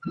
I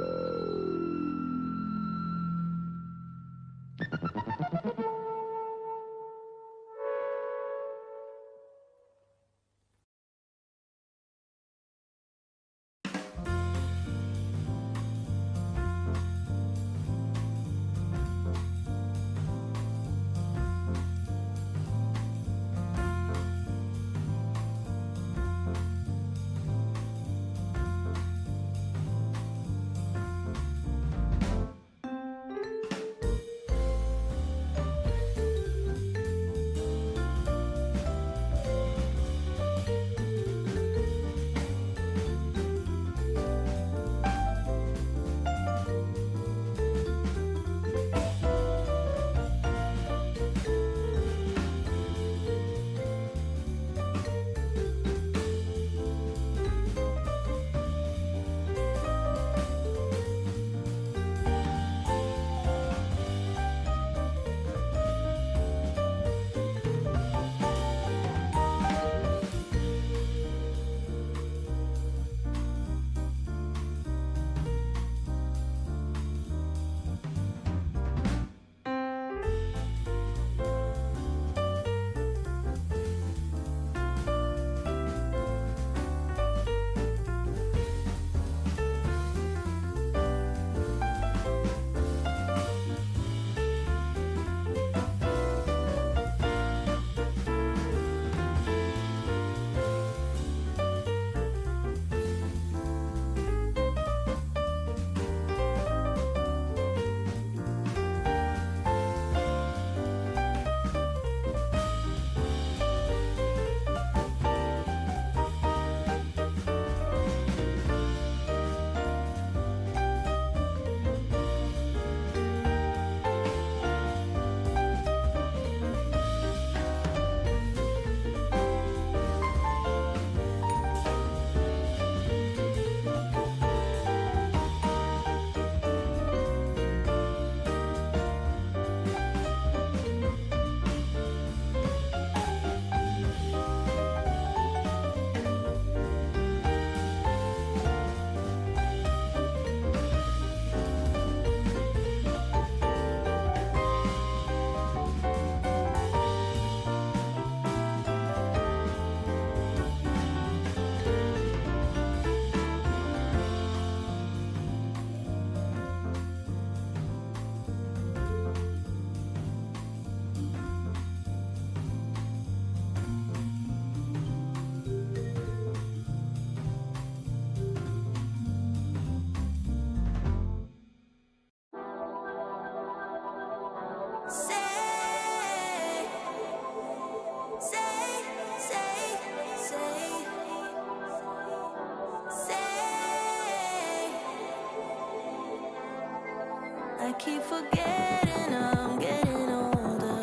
keep forgetting I'm getting older,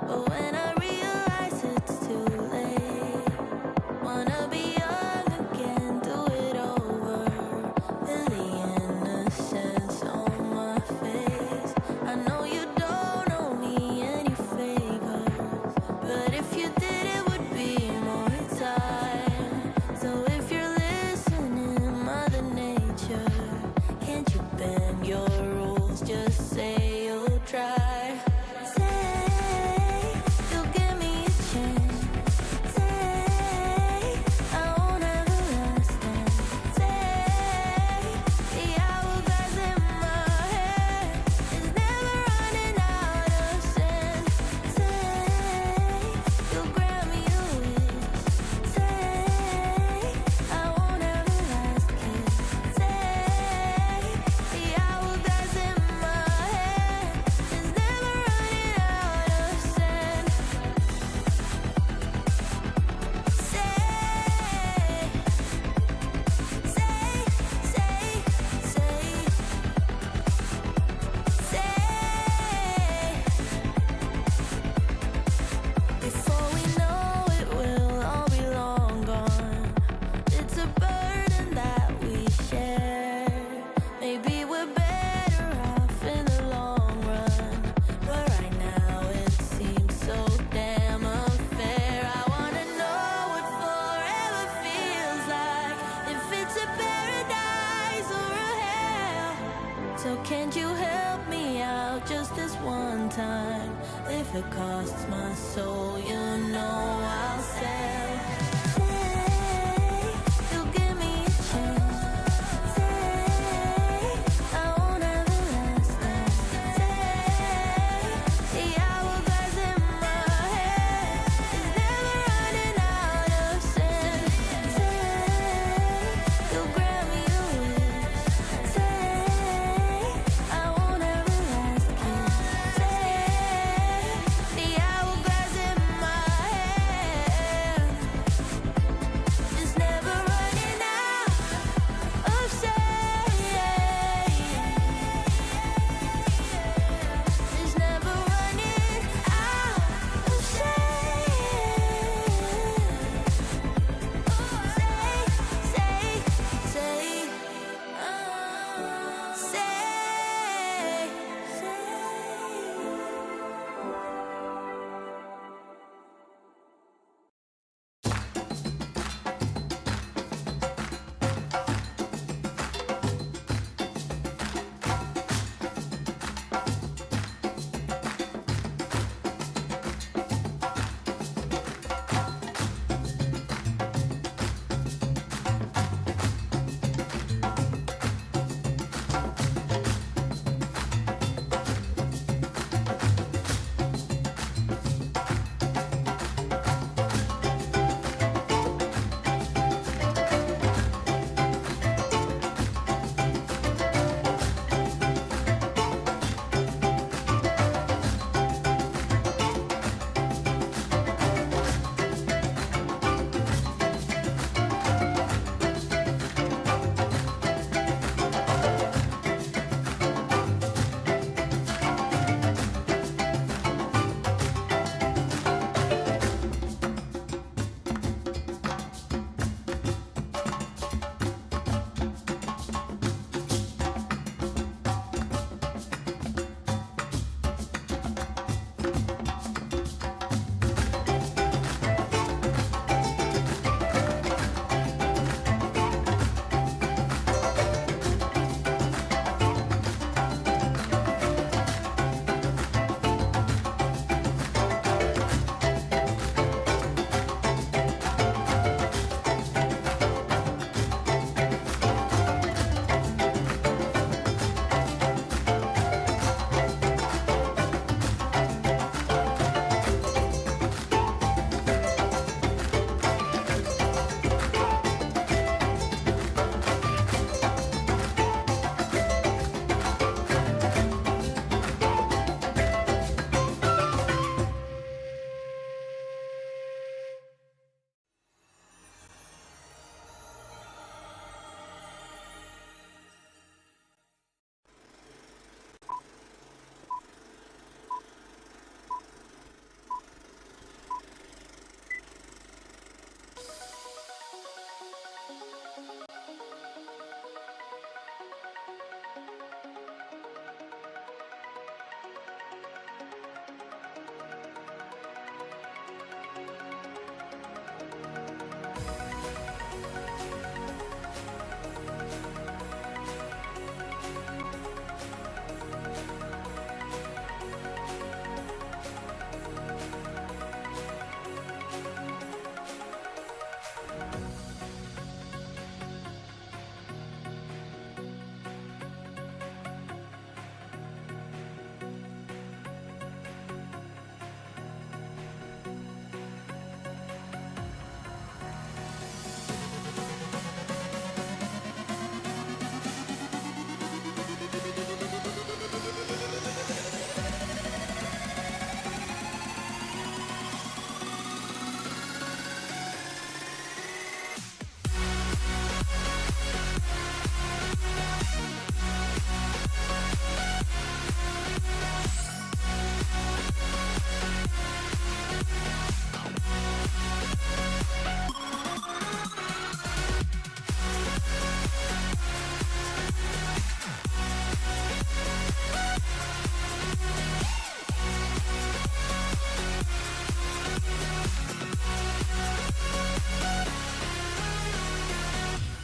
but when I realize it's too late, wanna be young again, do it over. Feel the innocence on my face. I know you don't owe me any favors, but if you did it would be more time. So if you're listening, Mother Nature, can't you bend your rules? Just say you if it costs my soul, you know I'll sell. Say you'll give me a chance. Say I won't ever last. Say the hourglass in my head is never running out of sand. Say you'll grant me a wish. Say I won't ever last. Say the hourglass in my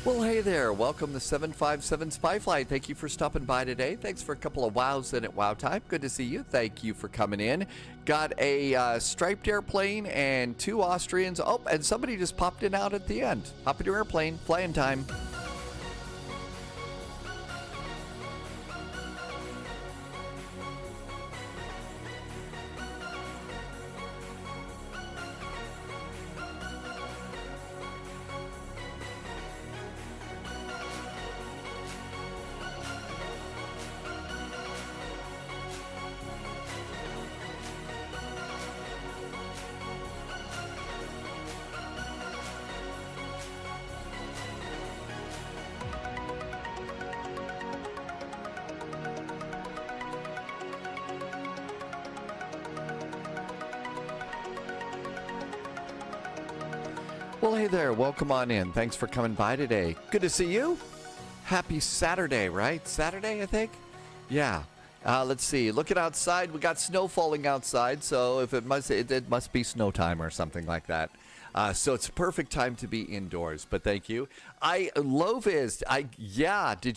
Well, hey there. Welcome to 757 Spy Flight. Thank you for stopping by today. Thanks for a couple of wows in at Wow Time. Good to see you. Thank you for coming in. Got a striped airplane and 2 Austrians. Oh, and somebody just popped in out at the end. Hop into airplane. Flying time. Well, hey there. Welcome on in. Thanks for coming by today. Good to see you. Happy Saturday, right? Saturday, I think? Yeah. Let's see. Looking outside, we got snow falling outside, so if it must be snow time or something like that. So it's a perfect time to be indoors, but thank you. Did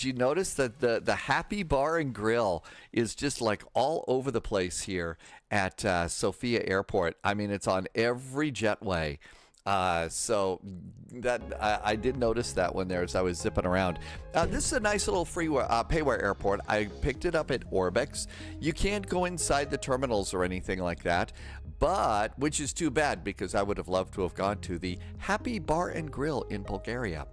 you notice that the Happy Bar and Grill is just like all over the place here at Sofia Airport? I mean, it's on every jetway. So that I did notice that one there as I was zipping around. This is a nice little payware airport. I picked it up at Orbx. You can't go inside the terminals or anything like that, but which is too bad because I would have loved to have gone to the Happy Bar and Grill in Bulgaria.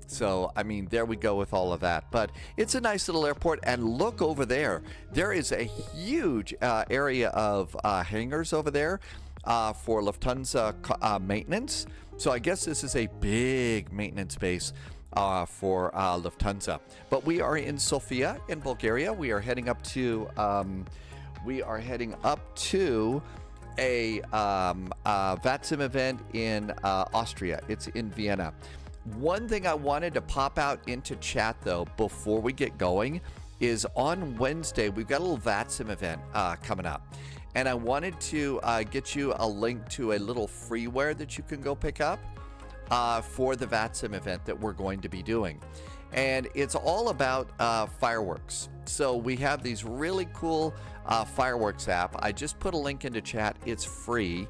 So, I mean, there we go with all of that. But it's a nice little airport. And look over there. There is a huge area of hangars over there. For Lufthansa maintenance. So I guess this is a big maintenance base for Lufthansa. But we are in Sofia in Bulgaria. We are heading up to a VATSIM event in Austria. It's in Vienna. One thing I wanted to pop out into chat though before we get going is on Wednesday we've got a little VATSIM event coming up. And I wanted to get you a link to a little freeware that you can go pick up for the VATSIM event that we're going to be doing. And it's all about fireworks. So we have these really cool fireworks app. I just put a link into chat. It's free.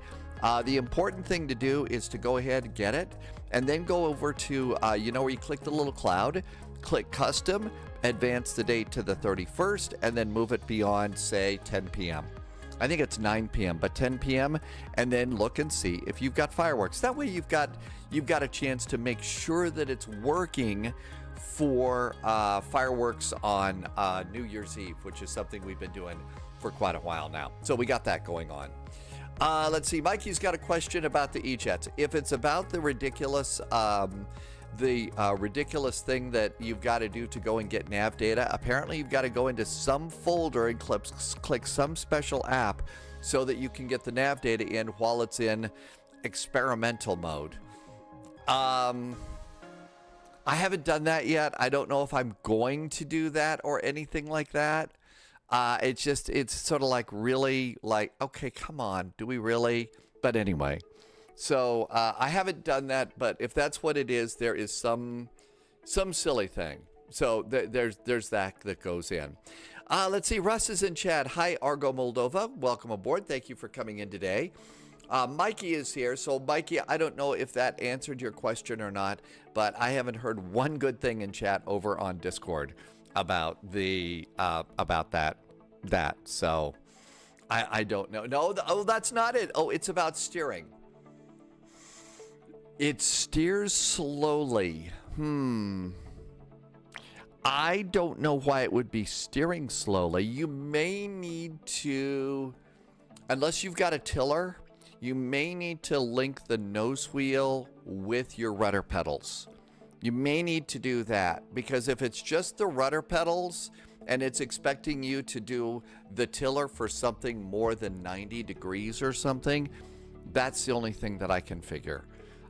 The important thing to do is to go ahead and get it and then go over to, where you click the little cloud, click custom, advance the date to the 31st, and then move it beyond, say, 10 p.m. I think it's 9 p.m., but 10 p.m. and then look and see if you've got fireworks. That way you've got a chance to make sure that it's working for fireworks on New Year's Eve, which is something we've been doing for quite a while now. So we got that going on. Let's see. Mikey's got a question about the E-Jets. If it's about the ridiculous thing that you've got to do to go and get nav data, apparently you've got to go into some folder and click some special app so that you can get the nav data in while it's in experimental mode. I haven't done that yet. I don't know if I'm going to do that or anything like that. It's sort of like really like, okay, come on, do we really? But anyway. So I haven't done that, but if that's what it is, there is some silly thing. So there's that goes in. Let's see. Russ is in chat. Hi, Argo Moldova. Welcome aboard. Thank you for coming in today. Mikey is here. So Mikey, I don't know if that answered your question or not, but I haven't heard one good thing in chat over on Discord about that. So I don't know. No, that's not it. Oh, it's about steering. It steers slowly. I don't know why it would be steering slowly. You may need to, unless you've got a tiller, you may need to link the nose wheel with your rudder pedals. You may need to do that, because if it's just the rudder pedals and it's expecting you to do the tiller for something more than 90 degrees or something, that's the only thing that I can figure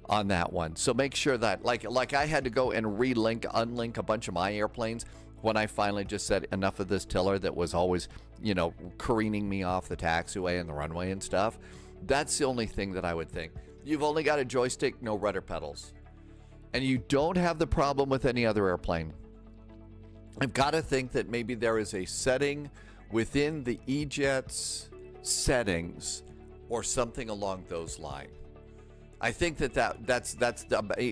on that one. So make sure that like I had to go and unlink a bunch of my airplanes when I finally just said enough of this tiller that was always, careening me off the taxiway and the runway and stuff. That's the only thing that I would think. You've only got a joystick, no rudder pedals. and you don't have the problem with any other airplane, I've got to think that maybe there is a setting within the E-Jet's settings or something along those lines. I think that's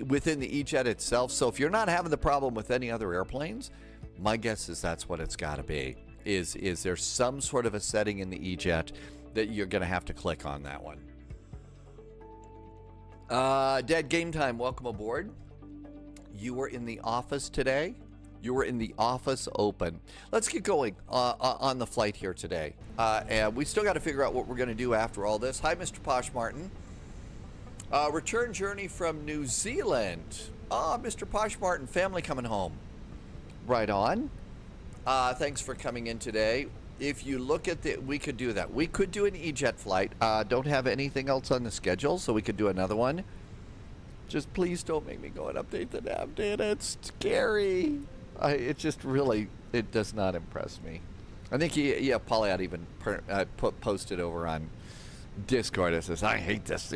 within the E-Jet itself. So if you're not having the problem with any other airplanes, my guess is that's what it's got to be. Is there some sort of a setting in the E-Jet that you're going to have to click on that one? Dead Game Time, welcome aboard. You were in the office today. You were in the office open. Let's get going on the flight here today. And we still got to figure out what we're going to do after all this. Hi, Mr. Posh Martin. Return journey from New Zealand. Mr. Posh Martin, family coming home. Right on. Thanks for coming in today. If you look at we could do that. We could do an E-Jet flight. Don't have anything else on the schedule, so we could do another one. Just please don't make me go and update the nav data. It's scary. It just really, it does not impress me. I think Polyot even posted over on Discord. It says, I hate this.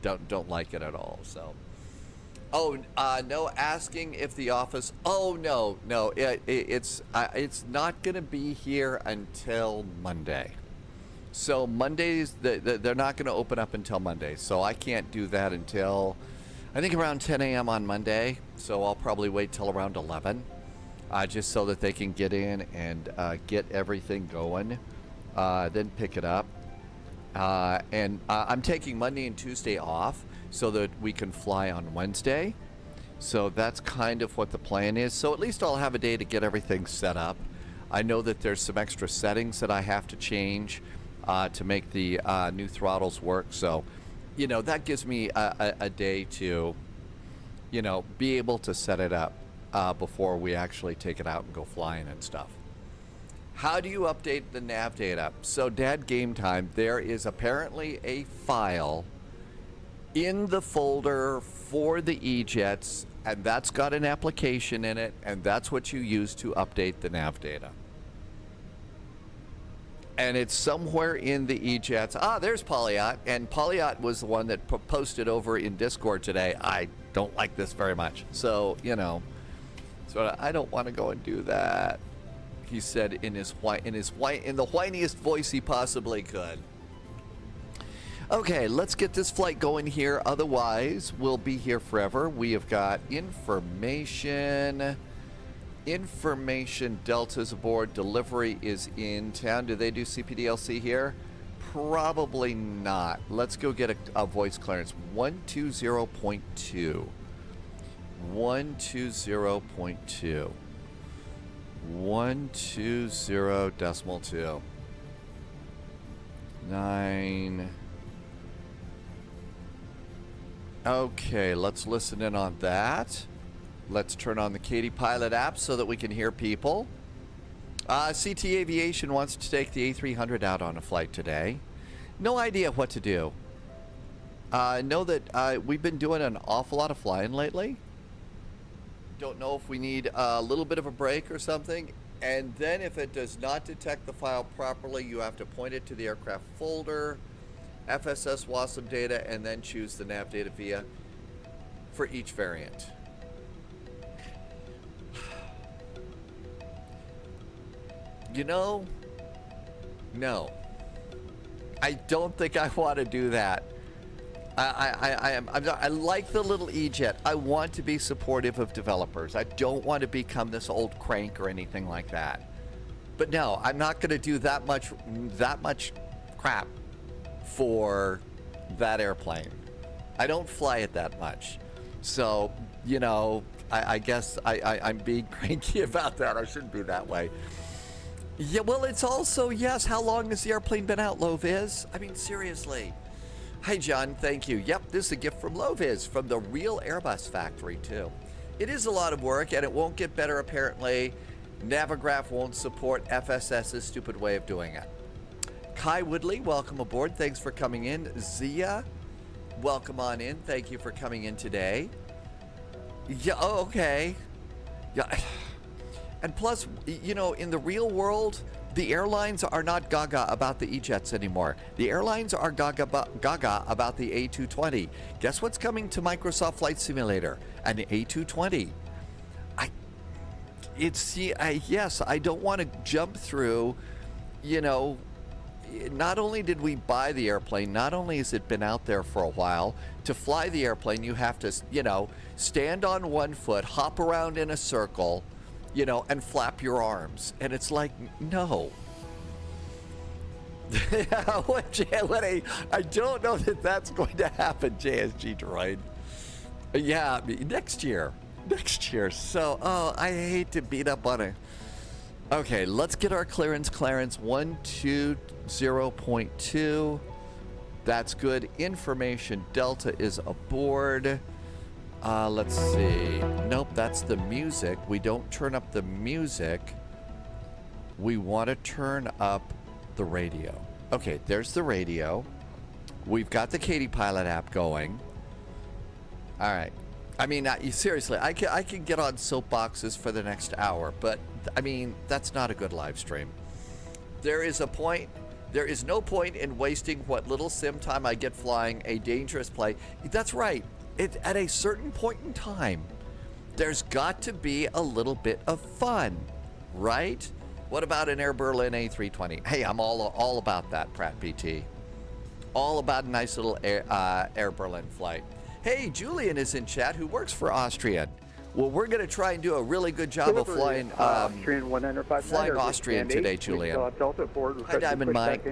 Don't like it at all. So, no, asking if the office. Oh no, it's not gonna be here until Monday. So Mondays, they're not gonna open up until Monday. So I can't do that until I think around 10 a.m. on Monday. So I'll probably wait till around 11, just so that they can get in and get everything going, then pick it up. And I'm taking Monday and Tuesday off so that we can fly on Wednesday. So that's kind of what the plan is. So at least I'll have a day to get everything set up. I know that there's some extra settings that I have to change to make the new throttles work. So, that gives me a day to, be able to set it up before we actually take it out and go flying and stuff. How do you update the nav data? So, Dad Game Time, there is apparently a file in the folder for the E-Jets, and that's got an application in it, and that's what you use to update the nav data. And it's somewhere in the E-Jets. There's Polyot, and Polyot was the one that posted over in Discord today. I don't like this very much. So, so I don't want to go and do that. He said in the whiniest voice he possibly could. Okay, let's get this flight going here. Otherwise, we'll be here forever. We have got information. Delta's aboard. Delivery is in town. Do they do CPDLC here? Probably not. Let's go get a voice clearance. 120.2. 120.2. 120.2. 9. Okay, let's listen in on that. Let's turn on the Katie Pilot app so that we can hear people. CT Aviation wants to take the A300 out on a flight today. No idea what to do. Know that we've been doing an awful lot of flying lately. Don't know if we need a little bit of a break or something. And then if it does not detect the file properly, you have to point it to the aircraft folder, FSS WASM data, and then choose the nav data via for each variant. No. I don't think I want to do that. I like the little E-Jet. I want to be supportive of developers. I don't want to become this old crank or anything like that. But no, I'm not going to do that much crap for that airplane. I don't fly it that much. So, I guess I'm being cranky about that. I shouldn't be that way. Yeah, well, it's also, yes, how long has the airplane been out, LOWW? I mean, seriously. Hi, John, thank you. Yep, this is a gift from LOWW, from the real Airbus factory, too. It is a lot of work, and it won't get better, apparently. Navigraph won't support FSS's stupid way of doing it. Kai Woodley, welcome aboard. Thanks for coming in. Zia, welcome on in. Thank you for coming in today. Yeah, okay. Yeah. And plus, in the real world, The airlines are not gaga about the E-jets anymore. The airlines are gaga about the A220. Guess what's coming to Microsoft Flight Simulator? An A220. Yes, I don't want to jump through, you know, not only did we buy the airplane, not only has it been out there for a while, to fly the airplane, you have to, you know, stand on one foot, hop around in a circle, you know, and flap your arms. And it's like, no. I don't know that that's going to happen, JSG Droid. Yeah, next year. Next year. So, I hate to beat up on it. Okay, let's get our clearance. 120.2. That's good. Information Delta is aboard. Let's see. Nope, that's the music. We don't turn up the music. We want to turn up the radio. Okay, there's the radio. We've got the Katie Pilot app going. All right. I mean, seriously, I can get on soapboxes for the next hour, but I mean, that's not a good live stream. There is no point in wasting what little sim time I get flying a dangerous play. That's right. At a certain point in time, there's got to be a little bit of fun, right? What about an Air Berlin A320? Hey, I'm all about that, Pratt PT. All about a nice little Air Berlin flight. Hey, Julian is in chat, who works for Austrian. Well, we're going to try and do a really good job of flying Austrian today, Julian. Hi, Diamond Mike.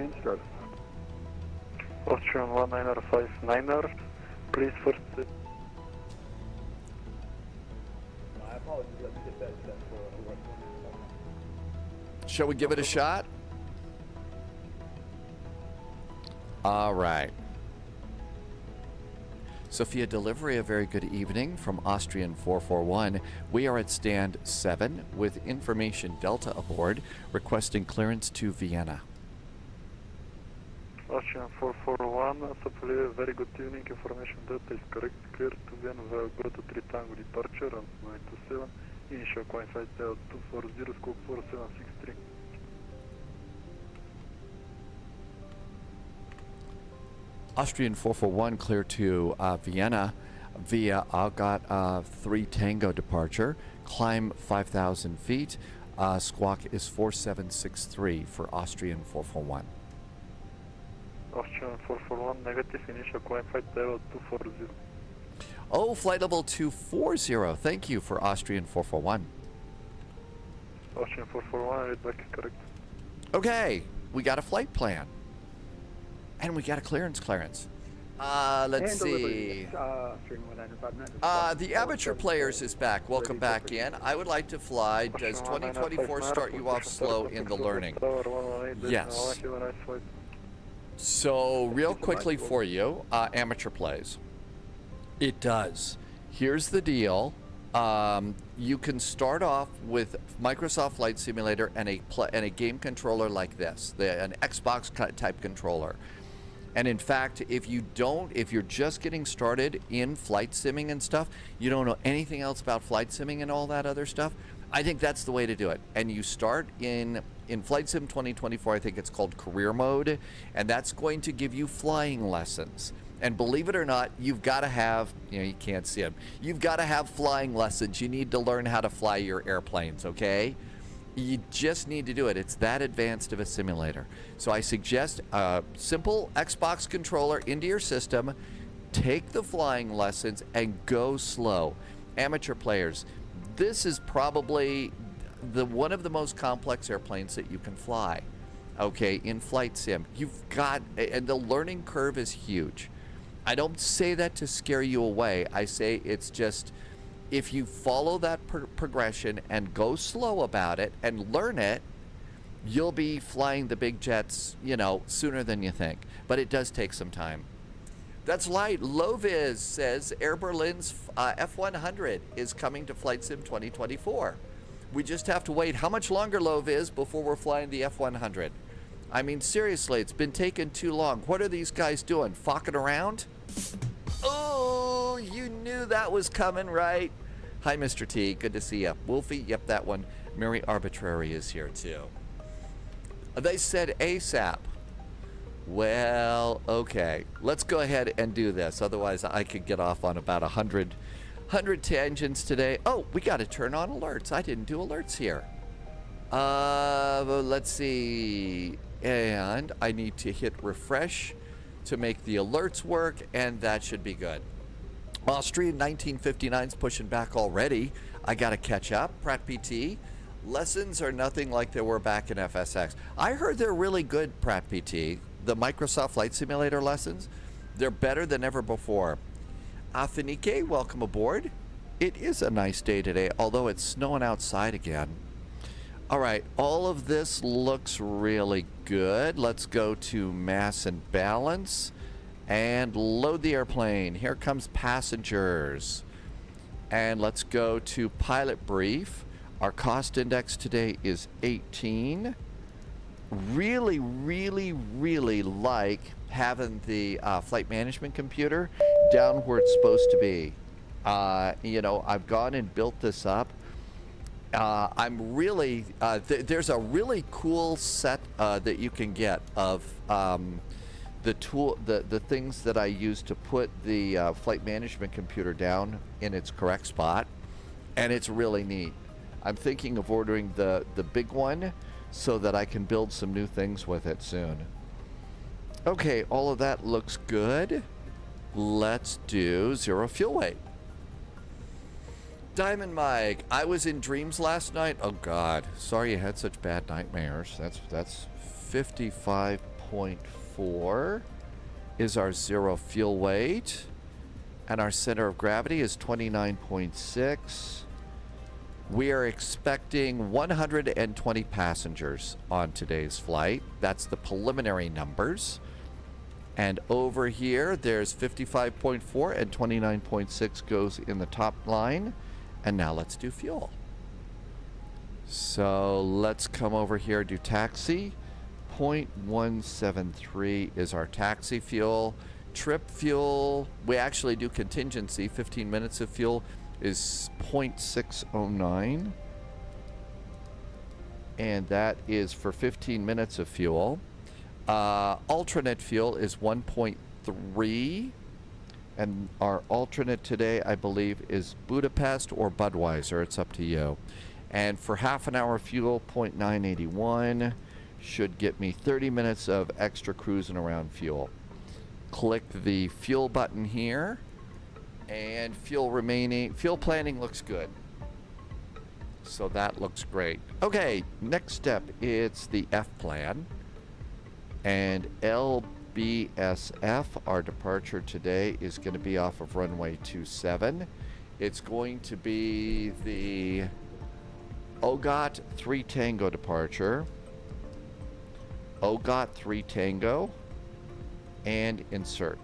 Austrian 1959er, please first. Shall we give it a shot? All right. Sofia delivery, a very good evening from Austrian 441. We are at stand 7 with Information Delta aboard, requesting clearance to Vienna. Austrian 441, Sofia, very good evening. Information Delta is correct. Clear to Vienna. We will go to 3 Tango departure on 927. Initial coin flight 240, scope 4763. Austrian 441 clear to Vienna via Algot 3 Tango departure. Climb 5,000 feet. Squawk is 4763 for Austrian 441. Austrian 441, negative. Initial climb flight level 240. Oh, flight level 240. Thank you for Austrian 441. Austrian 441, read back correct. Okay, we got a flight plan. And we got a clearance. Let's see. The Amateur Players is back. Welcome back in. I would like to fly. Does 2024 start you off slow in the learning? Yes. So, real quickly for you, Amateur Plays. It does. Here's the deal. You can start off with Microsoft Flight Simulator and a game controller like this, an Xbox type controller. And in fact, if you're just getting started in flight simming and stuff, you don't know anything else about flight simming and all that other stuff, I think that's the way to do it. And you start in Flight Sim 2024, I think it's called Career Mode, and that's going to give you flying lessons. And believe it or not, you've got to have, you can't see them, you've got to have flying lessons. You need to learn how to fly your airplanes, okay? You just need to do it. It's that advanced of a simulator. So I suggest a simple Xbox controller into your system, take the flying lessons, and go slow. Amateur players, this is probably one of the most complex airplanes that you can fly, okay, in flight sim. And the learning curve is huge. I don't say that to scare you away. I say it's just, if you follow that progression and go slow about it and learn it, you'll be flying the big jets, sooner than you think. But it does take some time. That's light. LOWW says Air Berlin's F100 is coming to Flight Sim 2024. We just have to wait. How much longer, LOWW, before we're flying the F100? I mean, seriously, it's been taking too long. What are these guys doing? Focking around? Oh, you knew that was coming, right? Hi, Mr. T. Good to see you. Wolfie, yep, that one. Mary Arbitrary is here, too. They said ASAP. Well, okay. Let's go ahead and do this. Otherwise, I could get off on about 100 tangents today. Oh, we got to turn on alerts. I didn't do alerts here. Let's see. And I need to hit refresh to make the alerts work, and that should be good. Austrian 1959's pushing back already. I got to catch up. Pratt PT. Lessons are nothing like they were back in FSX. I heard they're really good, Pratt PT. The Microsoft Flight Simulator lessons, they're better than ever before. Afinike, welcome aboard. It is a nice day today, although it's snowing outside again. All right, all of this looks really good. Let's go to mass and balance and load the airplane. Here comes passengers. And let's go to pilot brief. Our cost index today is 18. Really, really, really like having the flight management computer down where it's supposed to be. You know, I've gone and built this up. I'm really, there's a really cool set that you can get of the things that I use to put the flight management computer down in its correct spot, and it's really neat. I'm thinking of ordering the big one so that I can build some new things with it soon. Okay, all of that looks good. Let's do zero fuel weight. Diamond Mike, I was in dreams last night. Oh God, sorry you had such bad nightmares. That's 55.4 is our zero fuel weight, and our center of gravity is 29.6. We are expecting 120 passengers on today's flight. That's the preliminary numbers. And over here, there's 55.4 and 29.6 goes in the top line. And now let's do fuel. So let's come over here, do taxi. 0.173 is our taxi fuel. Trip fuel, we actually do contingency. 15 minutes of fuel is 0.609. And that is for 15 minutes of fuel. Alternate fuel is 1.3. And our alternate today, I believe, is Budapest or Budweiser. It's up to you. And for half an hour fuel, 0.981 should get me 30 minutes of extra cruising around fuel. Click the fuel button here, and fuel planning looks good. So that looks great. Okay, next step, it's the F plan. And LBSF, our departure today, is going to be off of runway 27. It's going to be the OGOT 3 Tango departure. OGOT 3 Tango and insert.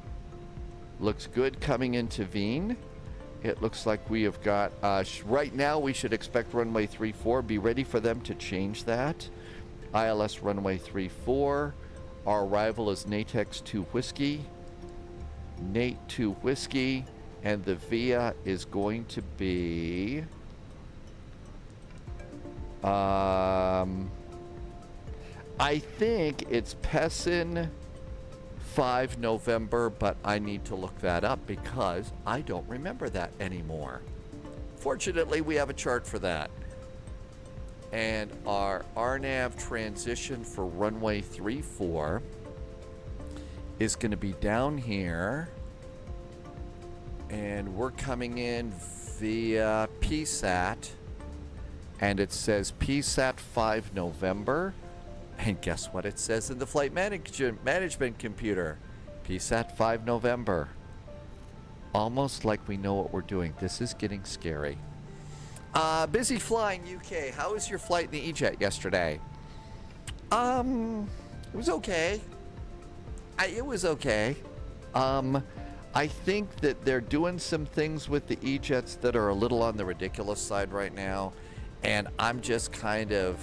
Looks good coming into Vienna. It looks like we have got, right now we should expect runway 34. Be ready for them to change that. ILS runway 34. Our arrival is Natex 2 Whiskey. Nate 2 Whiskey. And the VIA is going to be... I think it's Pessin 5 November, but I need to look that up because I don't remember that anymore. Fortunately, we have a chart for that. And our RNAV transition for runway 34 is going to be down here. And we're coming in via PSAT. And it says PSAT 5 November. And guess what it says in the flight management computer? PSAT 5 November. Almost like we know what we're doing. This is getting scary. Busy flying UK. How was your flight in the E-Jet yesterday? It was okay. It was okay. I think that they're doing some things with the E-Jets that are a little on the ridiculous side right now. And I'm just kind of...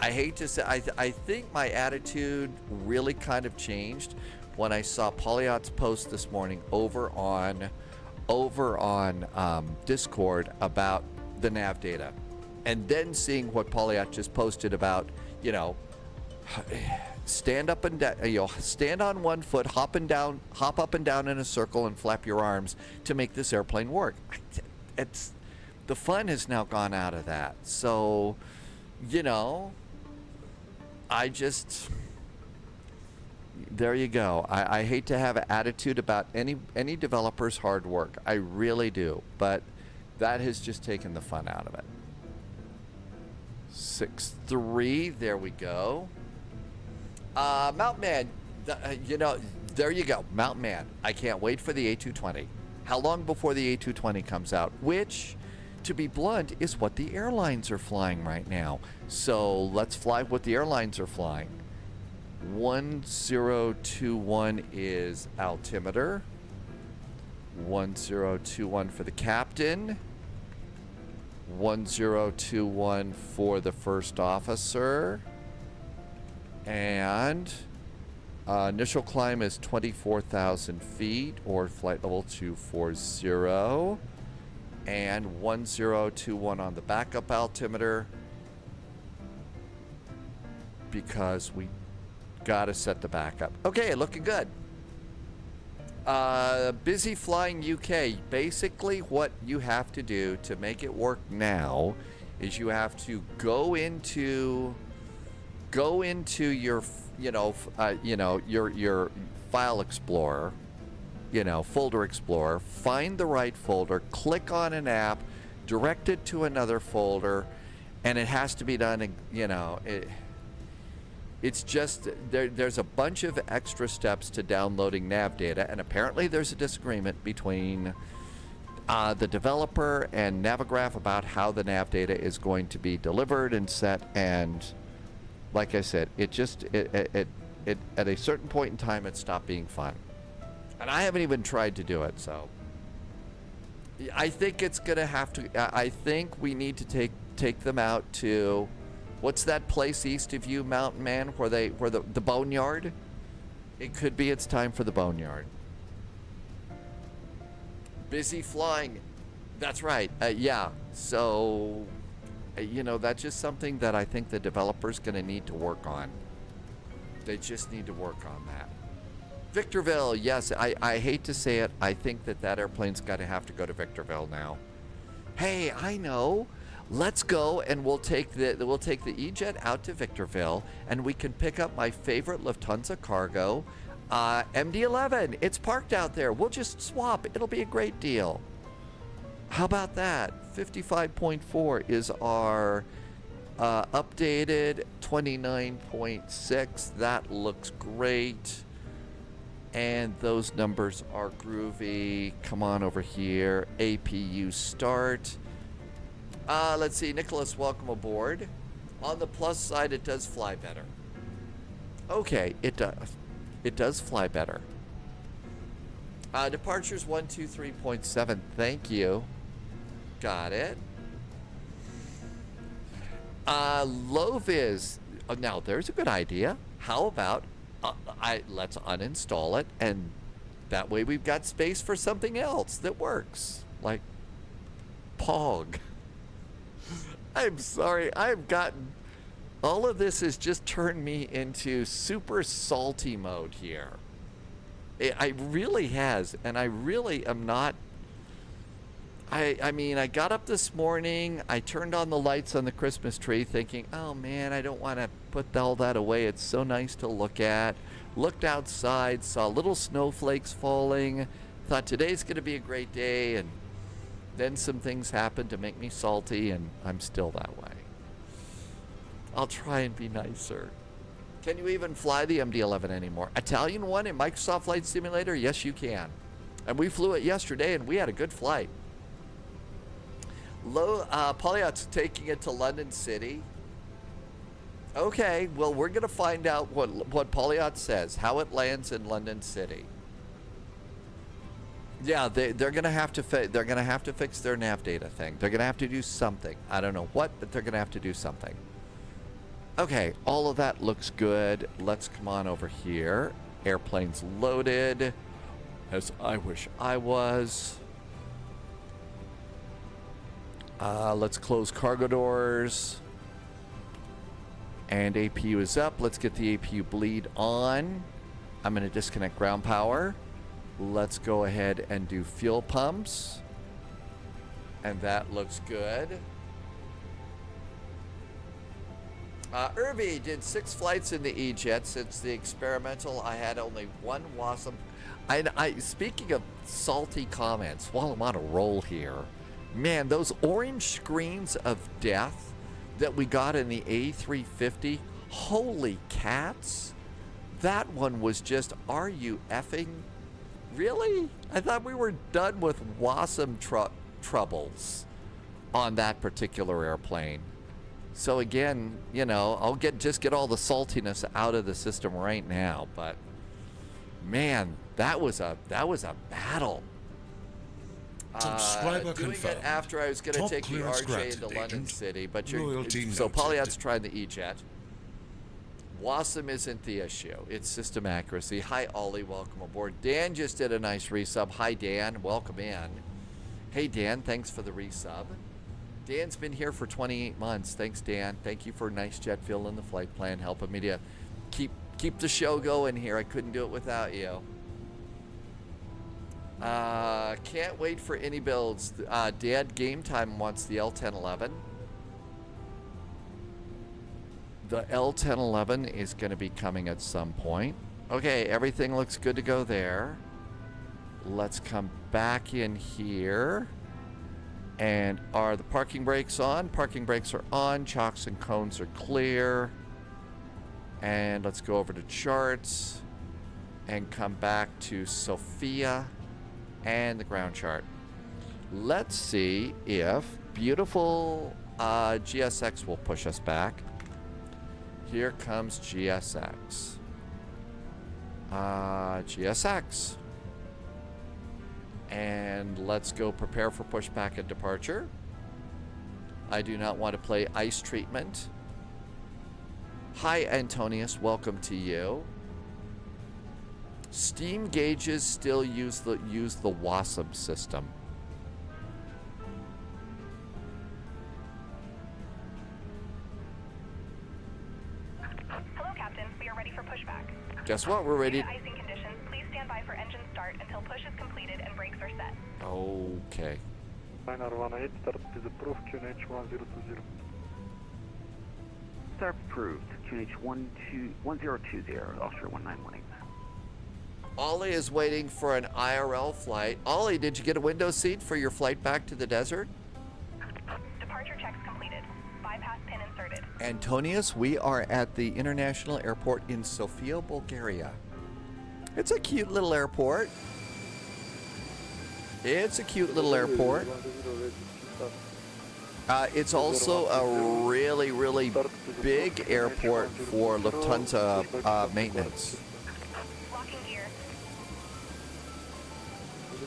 I hate to say, I think my attitude really kind of changed when I saw Polyot's post this morning over on Discord about the nav data, and then seeing what Polyot just posted about, you know, stand up and down, stand on one foot, hop up and down in a circle and flap your arms to make this airplane work. It's the fun has now gone out of that. So, there you go. I hate to have an attitude about any developer's hard work. I really do, but that has just taken the fun out of it. 6-3, there we go. Mountain Man, there you go. Mountain Man, I can't wait for the A220. How long before the A220 comes out? Which, to be blunt, is what the airlines are flying right now. So let's fly what the airlines are flying. 1021 is altimeter. 1021 for the captain. 1021 for the first officer. And initial climb is 24,000 feet, or flight level 240. And 1021 on the backup altimeter, because we got to set the backup. Okay, looking good. Busy Flying UK. Basically, what you have to do to make it work now is you have to go into your your file explorer, folder explorer, find the right folder, click on an app, direct it to another folder, and it has to be done. It's just there's a bunch of extra steps to downloading nav data, and apparently there's a disagreement between the developer and Navigraph about how the nav data is going to be delivered and set. And like I said, it at a certain point in time it stopped being fun, and I haven't even tried to do it. So I think it's gonna have to. I think we need to take them out to. What's that place east of you, Mountain Man, where the boneyard? It could be it's time for the boneyard. Busy Flying. That's right. Yeah. So, that's just something that I think the developer's going to need to work on. They just need to work on that. Victorville. Yes, I hate to say it. I think that airplane's got to have to go to Victorville now. Hey, I know. Let's go, and we'll take the E-Jet out to Victorville, and we can pick up my favorite Lufthansa cargo, MD-11. It's parked out there. We'll just swap. It'll be a great deal. How about that? 55.4 is our updated 29.6. That looks great. And those numbers are groovy. Come on over here. APU start. Let's see, Nicholas, welcome aboard. On the plus side, it does fly better. Okay, it does. It does fly better. Departures 123.7. Thank you. Got it. Low vis. Now, there's a good idea. How about let's uninstall it, and that way we've got space for something else that works, like Pog. I'm sorry, I've gotten... All of this has just turned me into super salty mode here. I really has, and I really am not... I mean, I got up this morning, I turned on the lights on the Christmas tree thinking, oh man, I don't want to put all that away. It's so nice to look at. Looked outside, saw little snowflakes falling, thought today's going to be a great day, and then some things happened to make me salty, and I'm still that way. I'll try and be nicer. Can you even fly the MD-11 anymore? Italian one in Microsoft Flight Simulator? Yes, you can. And we flew it yesterday, and we had a good flight. Polyot's taking it to London City. Okay, well, we're going to find out what Polyot says, how it lands in London City. Yeah, they're gonna have to fix their nav data thing. They're gonna have to do something. I don't know what, but they're gonna have to do something. Okay, all of that looks good. Let's come on over here. Airplane's loaded, as I wish I was. Let's close cargo doors. And APU is up. Let's get the APU bleed on. I'm going to disconnect ground power. Let's go ahead and do fuel pumps. And that looks good. Irvi did 6 flights in the E-Jet since the experimental. I had only one WASM. Speaking of salty comments, while I'm on a roll here, man, those orange screens of death that we got in the A350, holy cats. That one was just, are you effing really? I thought we were done with WASM troubles on that particular airplane. So again, you know, I'll just get all the saltiness out of the system right now, but man, that was a battle. Subscriber doing confirmed. it after I was going to Top take the clearance RJ granted, into London Agent. City, but Loyalty so noted. Polyad's trying the E-Jet. WASM isn't the issue. It's system accuracy. Hi, Ollie. Welcome aboard. Dan just did a nice resub. Hi, Dan. Welcome in. Hey, Dan. Thanks for the resub. Dan's been here for 28 months. Thanks, Dan. Thank you for nice jet fuel in the flight plan, helping me to keep the show going here. I couldn't do it without you. Can't wait for any builds. Dad Game Time wants the L1011. The L1011 is going to be coming at some point. Okay, everything looks good to go there. Let's come back in here. And are the parking brakes on? Parking brakes are on. Chocks and cones are clear. And let's go over to charts and come back to Sofia and the ground chart. Let's see if beautiful GSX will push us back. Here comes GSX. GSX. And let's go prepare for pushback and departure. I do not want to play ice treatment. Hi, Antonius. Welcome to you. Steam gauges still use the WASM system. Hello, Captain. We are ready for pushback. Guess what? We're ready. Due to icing conditions, please stand by for engine start until push is completed and brakes are set. Okay. Liner 18, start is approved, QNH 1020. Start approved. QNH 1020, Austria 1918. Ollie is waiting for an IRL flight. Ollie, did you get a window seat for your flight back to the desert? Departure checks completed. Bypass pin inserted. Antonius, we are at the international airport in Sofia, Bulgaria. It's a cute little airport. It's a cute little airport. It's also a really, really big airport for Lufthansa maintenance. Locking gear.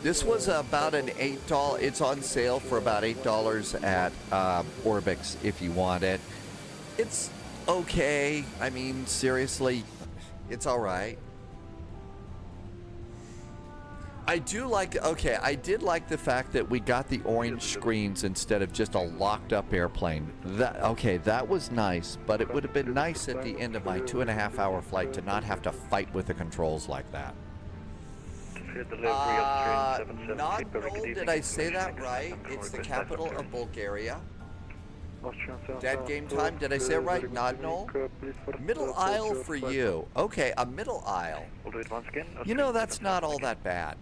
This was about an $8. It's on sale for about $8 at Orbx if you want it. It's okay. I mean, seriously, it's all right. I do like, okay, I did like the fact that we got the orange screens instead of just a locked up airplane. That was nice, but it would have been nice at the end of my 2.5-hour flight to not have to fight with the controls like that. Nadnol, did I say that right? It's the capital of Bulgaria. Dead game time, did I say it right? Nadnol? Middle aisle for you. Okay, a middle aisle. You know, that's not all that bad.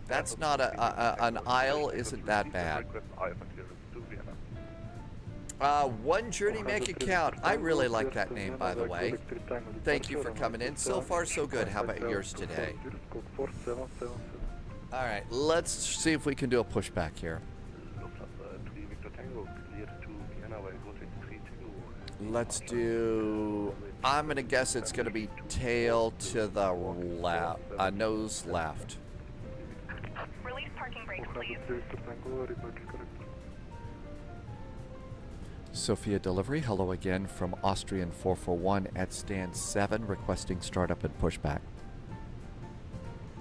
That's not an aisle isn't that bad. One journey make it count. I really like that name, by the way. Thank you for coming in. So far, so good. How about yours today? All right, let's see if we can do a pushback here. Let's do, I'm going to guess it's going to be tail to the left, nose left. Release parking brakes, please. Sofia delivery, hello again from Austrian 441 at stand 7, requesting startup and pushback.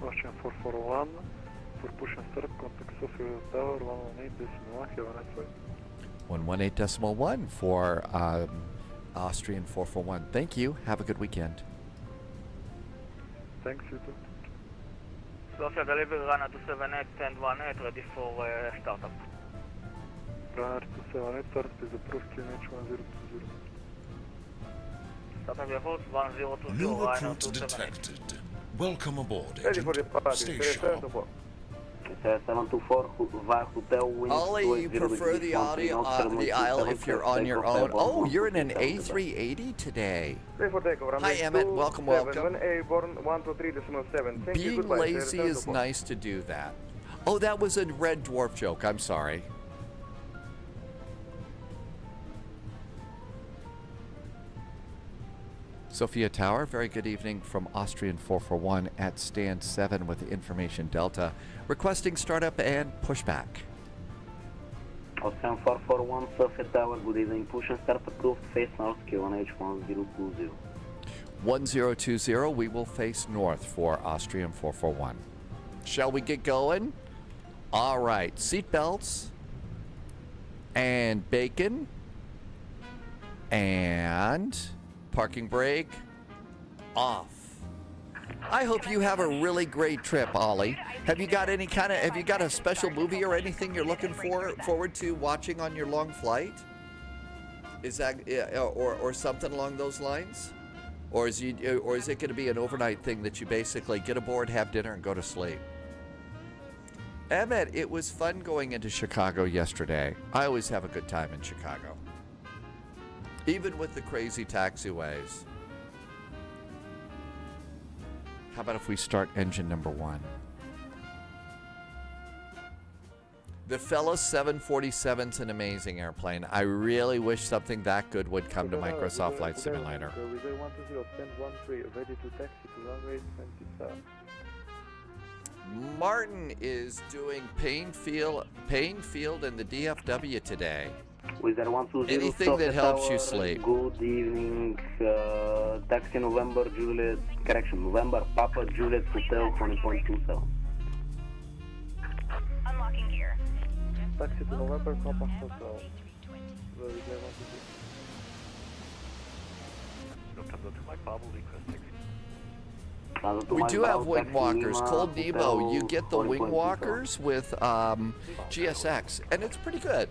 Austrian 441, for push and start, contact Sofia Tower 118.1, have a nice flight. 118.1 for Austrian 441. Thank you. Have a good weekend. Thanks, you too. Sofia, delivery runner 278, stand 18, ready for startup. Runner 278, startup is approved, QNH 1020. Startup reports 1020, New runner recruits 278. detected. Welcome aboard, Ready for Agent. departure. Stay 724. sharp. 724, VAR Hotel, wind Ollie, you prefer the audio, the aisle if you're on your own. Oh, you're in an A380 today. Ready for takeoff. Hi, Emmett. Welcome, welcome. Airborne 123.7. Thank you, Being goodbye, lazy is 724. nice to do that. Oh, that was a Red Dwarf joke. I'm sorry. Sofia Tower, very good evening from Austrian 441 at stand 7 with information Delta, requesting startup and pushback. Austrian 441, Sofia Tower, good evening. Push and start approved, face north, QNH 1020. 1020, we will face north for Austrian 441. Shall we get going? All right, seatbelts and bacon and parking brake off. I hope you have a really great trip, Ollie. Have you got a special movie or anything you're looking forward to watching on your long flight? Is that or something along those lines? Or is it going to be an overnight thing that you basically get aboard, have dinner, and go to sleep? Emmett, it was fun going into Chicago yesterday. I always have a good time in Chicago. Even with the crazy taxiways. How about if we start engine number 1? The Fellows 747's an amazing airplane. I really wish something that good would come to Microsoft Flight Simulator. Wizard 120, stand 13, ready to taxi to runway 27. Martin is doing Painfield and the DFW today. Wizard 120, Anything Sofia that helps you Tower, sleep. Good evening. Taxi November Juliet, correction, November Papa Juliet Hotel 20.27. Unlocking gear. Taxi to November, Papa Hotel. Wizard 120. We do have wing walkers. Cold Nemo, you get the wing walkers with GSX, and it's pretty good.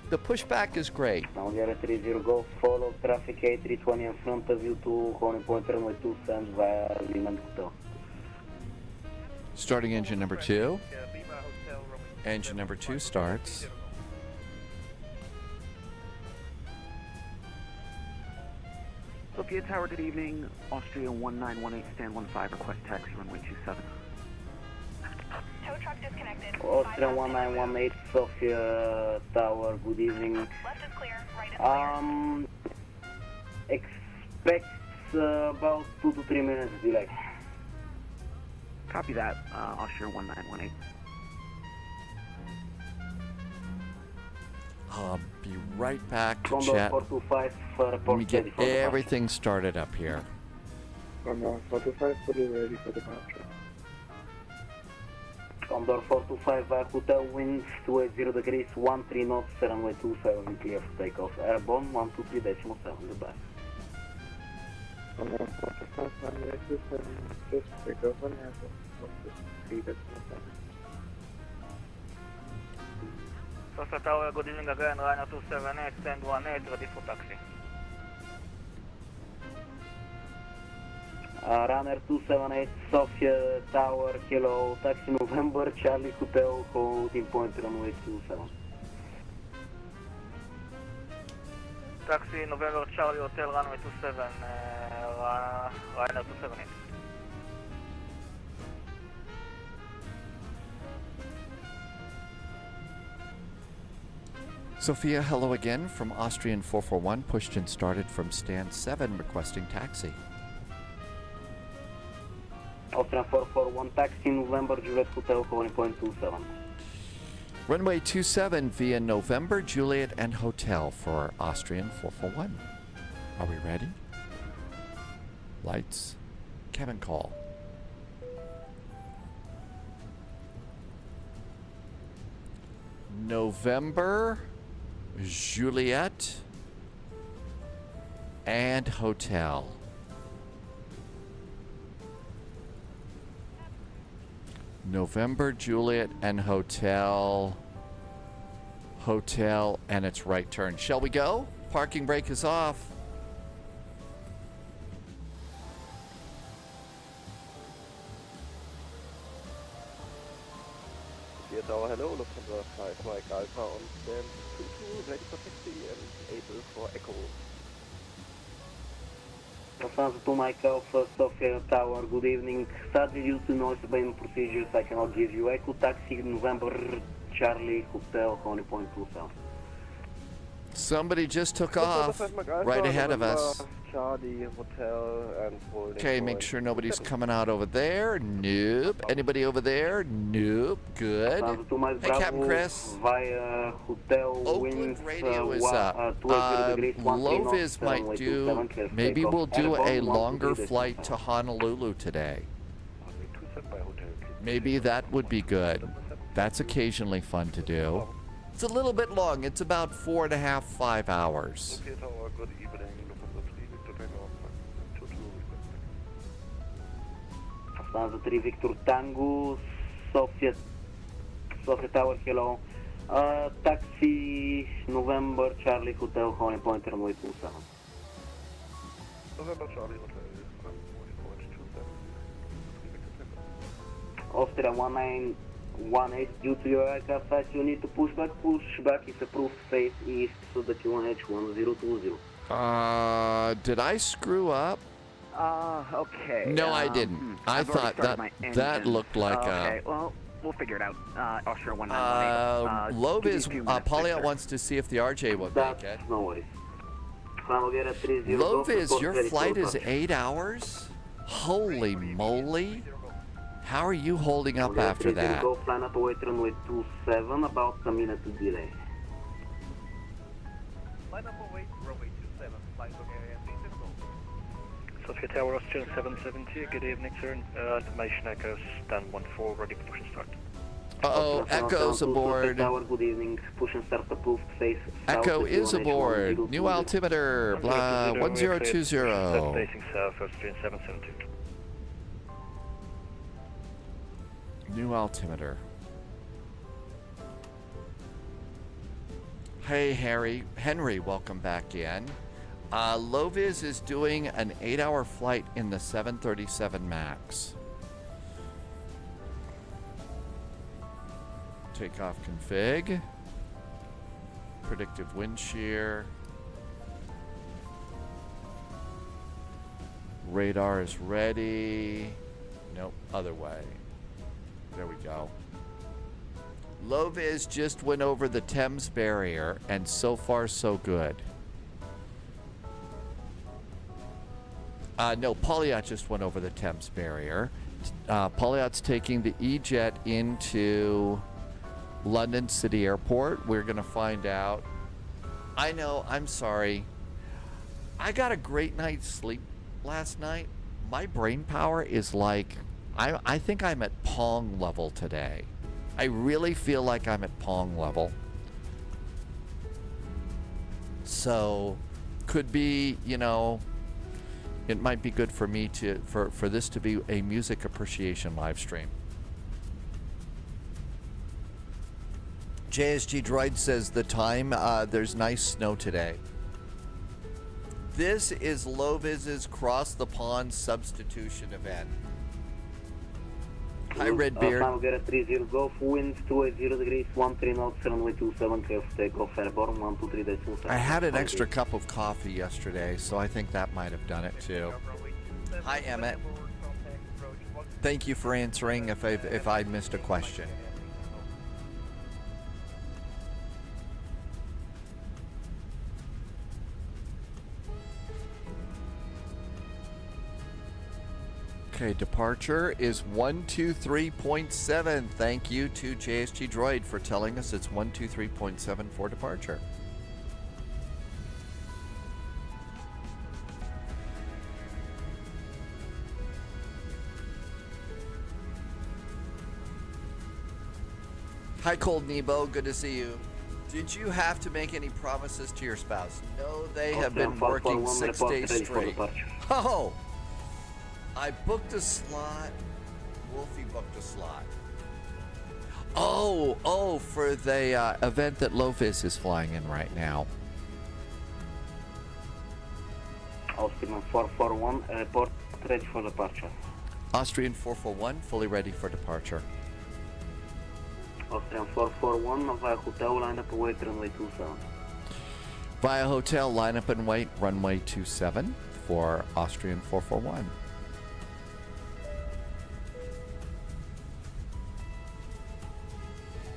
The pushback is great. Now we are at 30 Golf, follow traffic A320 in front of you to Honey Point runway 27 via Lehman Hotel. Starting engine number 2. Engine number 2 starts. Sofia Tower, good evening. Austria 1918, stand 15, request taxi runway 27. Tow truck disconnected. Austria 1918, Sofia Tower, good evening. Left is clear, right is clear. Expect about 2 to 3 minutes delay. Copy that, Austria 1918. I'll be right back to Condor chat. 425, Let report me ready get for departure. everything started up here. Condor 45, fully ready for departure. Condor 425 via hotel, winds 280 degrees, 13 knots, runway 27, clear for takeoff. Airborne 123.7, goodbye. Condor 45, runway 27, just take off on airport. 123.7. Sofia Tower, good evening again, runner 278, stand 18, ready for taxi. Runner 278, Sofia Tower, hello, taxi November, Charlie Hotel, holding point runway 27. Taxi November Charlie Hotel, runway 27, runner 278. Sophia, hello again from Austrian 441, pushed and started from stand 7, requesting taxi. Austrian 441, taxi November, Juliet Hotel, holding point 27. Runway 27 via November, Juliet, and Hotel for Austrian 441. Are we ready? Lights, cabin call. November, Juliet, and hotel. November, Juliet, and hotel. Hotel, and it's right turn. Shall we go? Parking brake is off. Sofia Tower, hello, Lufthansa 5 Mike Alpha on stand 22, ready for taxi and able for echo. Lufthansa 2 Mike Alpha, Sofia Tower, good evening. Sadly, due to noise abatement procedures, I cannot give you echo. Taxi November, Charlie, Hotel, Honey Point 27. Somebody just took off right ahead of us. Charlie, Hotel, and holding. Okay, make sure nobody's coming out over there. Nope. Anybody over there? Nope. Good. Hey, Captain Chris. Via Hotel Oakland radio is up. Low Viz might do, maybe we'll do a longer flight to Honolulu today. Maybe that would be good. That's occasionally fun to do. It's a little bit long. It's about 4.5, 5 hours. Sofia Tower, good evening. Lufthansa 3 Victor Tango, 22 Lufthansa 3 Victor Tango, Sofia Tower, hello. Taxi November, Charlie, Hotel, Honey Point, runway 27. November Charlie Hotel, runway point 27. Austria 1918, due to your aircraft size, you need to push back. Push back is approved face east so that you want H1020. Did I screw up? Okay. No, I didn't. I thought that looked like okay, well, we'll figure it out. Austria 1918. Low Viz, Polyot wants to see if the RJ will make it. No worries. Low Viz, your flight is 8 hours? Holy moly. How are you holding up after that? Go flying up away runway 27, about a minute delay. Line up away, runway 27, flying Bulgaria, please go. Sofia Tower, Austrian 770, good evening, sir. Information Echo, stand 14, ready for push and start. Uh-oh, Echo's aboard. Tower, good evening, push and start approved, face Echo is aboard. New altimeter, blah, 1020. Facing south, Austrian 772. New altimeter. Hey, Henry, welcome back in. Low Viz is doing an 8-hour flight in the 737 MAX. Takeoff config. Predictive wind shear. Radar is ready. Nope, other way. There we go. Low Viz just went over the Thames barrier, and so far so good. No, Polyot just went over the Thames barrier. Polyot's taking the E-Jet into London City Airport. We're going to find out. I know, I'm sorry. I got a great night's sleep last night. My brain power is like, I think I'm at Pong level today. I really feel like I'm at Pong level. So, could be, you know, it might be good for me to, for this to be a music appreciation live stream. JSG Droid says the time, there's nice snow today. This is Low Viz's Cross the Pond substitution event. Hi, Redbeard. Final get a 30 Golf, winds 280 degrees, 13 knots, runway 27, clear for takeoff, airborne, 123.27. I had an extra cup of coffee yesterday, so I think that might have done it too. Hi, Emmett. Thank you for answering if I missed a question. Okay, departure is 123.7. Thank you to JSG Droid for telling us it's 123.7 for departure. Hi, Cold Nebo. Good to see you. Did you have to make any promises to your spouse? No, they have Austrian been working 441, 6 report days ready for straight. departure. Oh! I booked a slot. Wolfie booked a slot. Oh, for the event that Lovis is flying in right now. Austrian 441, report ready for departure. Austrian 441, fully ready for departure. Austrian 441, via hotel, line up and wait, runway 27. Via hotel, line up and wait, runway 27 for Austrian 441.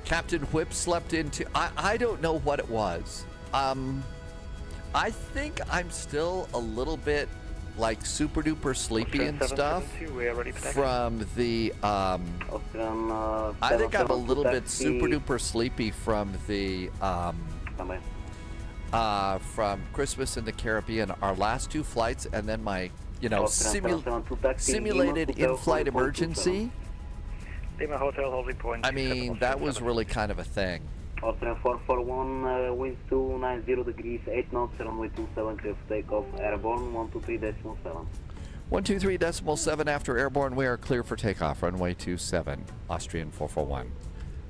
Captain Whip slept into... I don't know what it was. I think I'm still a little bit like super duper sleepy and stuff from the I think I'm a little bit super duper sleepy from the from Christmas in the Caribbean, our last 2 flights, and then my simulated in-flight emergency. I mean, that was really kind of a thing. Austrian 441, winds 290 degrees, 8 knots, runway 27, clear for takeoff, airborne 123.7. 123.7 after airborne, we are clear for takeoff, runway 27, Austrian 441.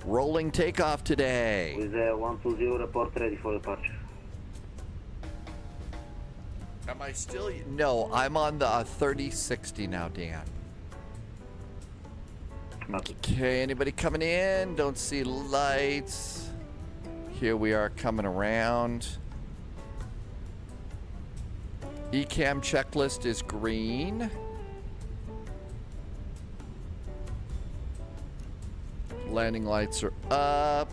Rolling takeoff today. With 120, report ready for departure. Am I still? No, I'm on the 3060 now, Dan. Okay, anybody coming in? Don't see lights. Here we are coming around. ECAM checklist is green. Landing lights are up.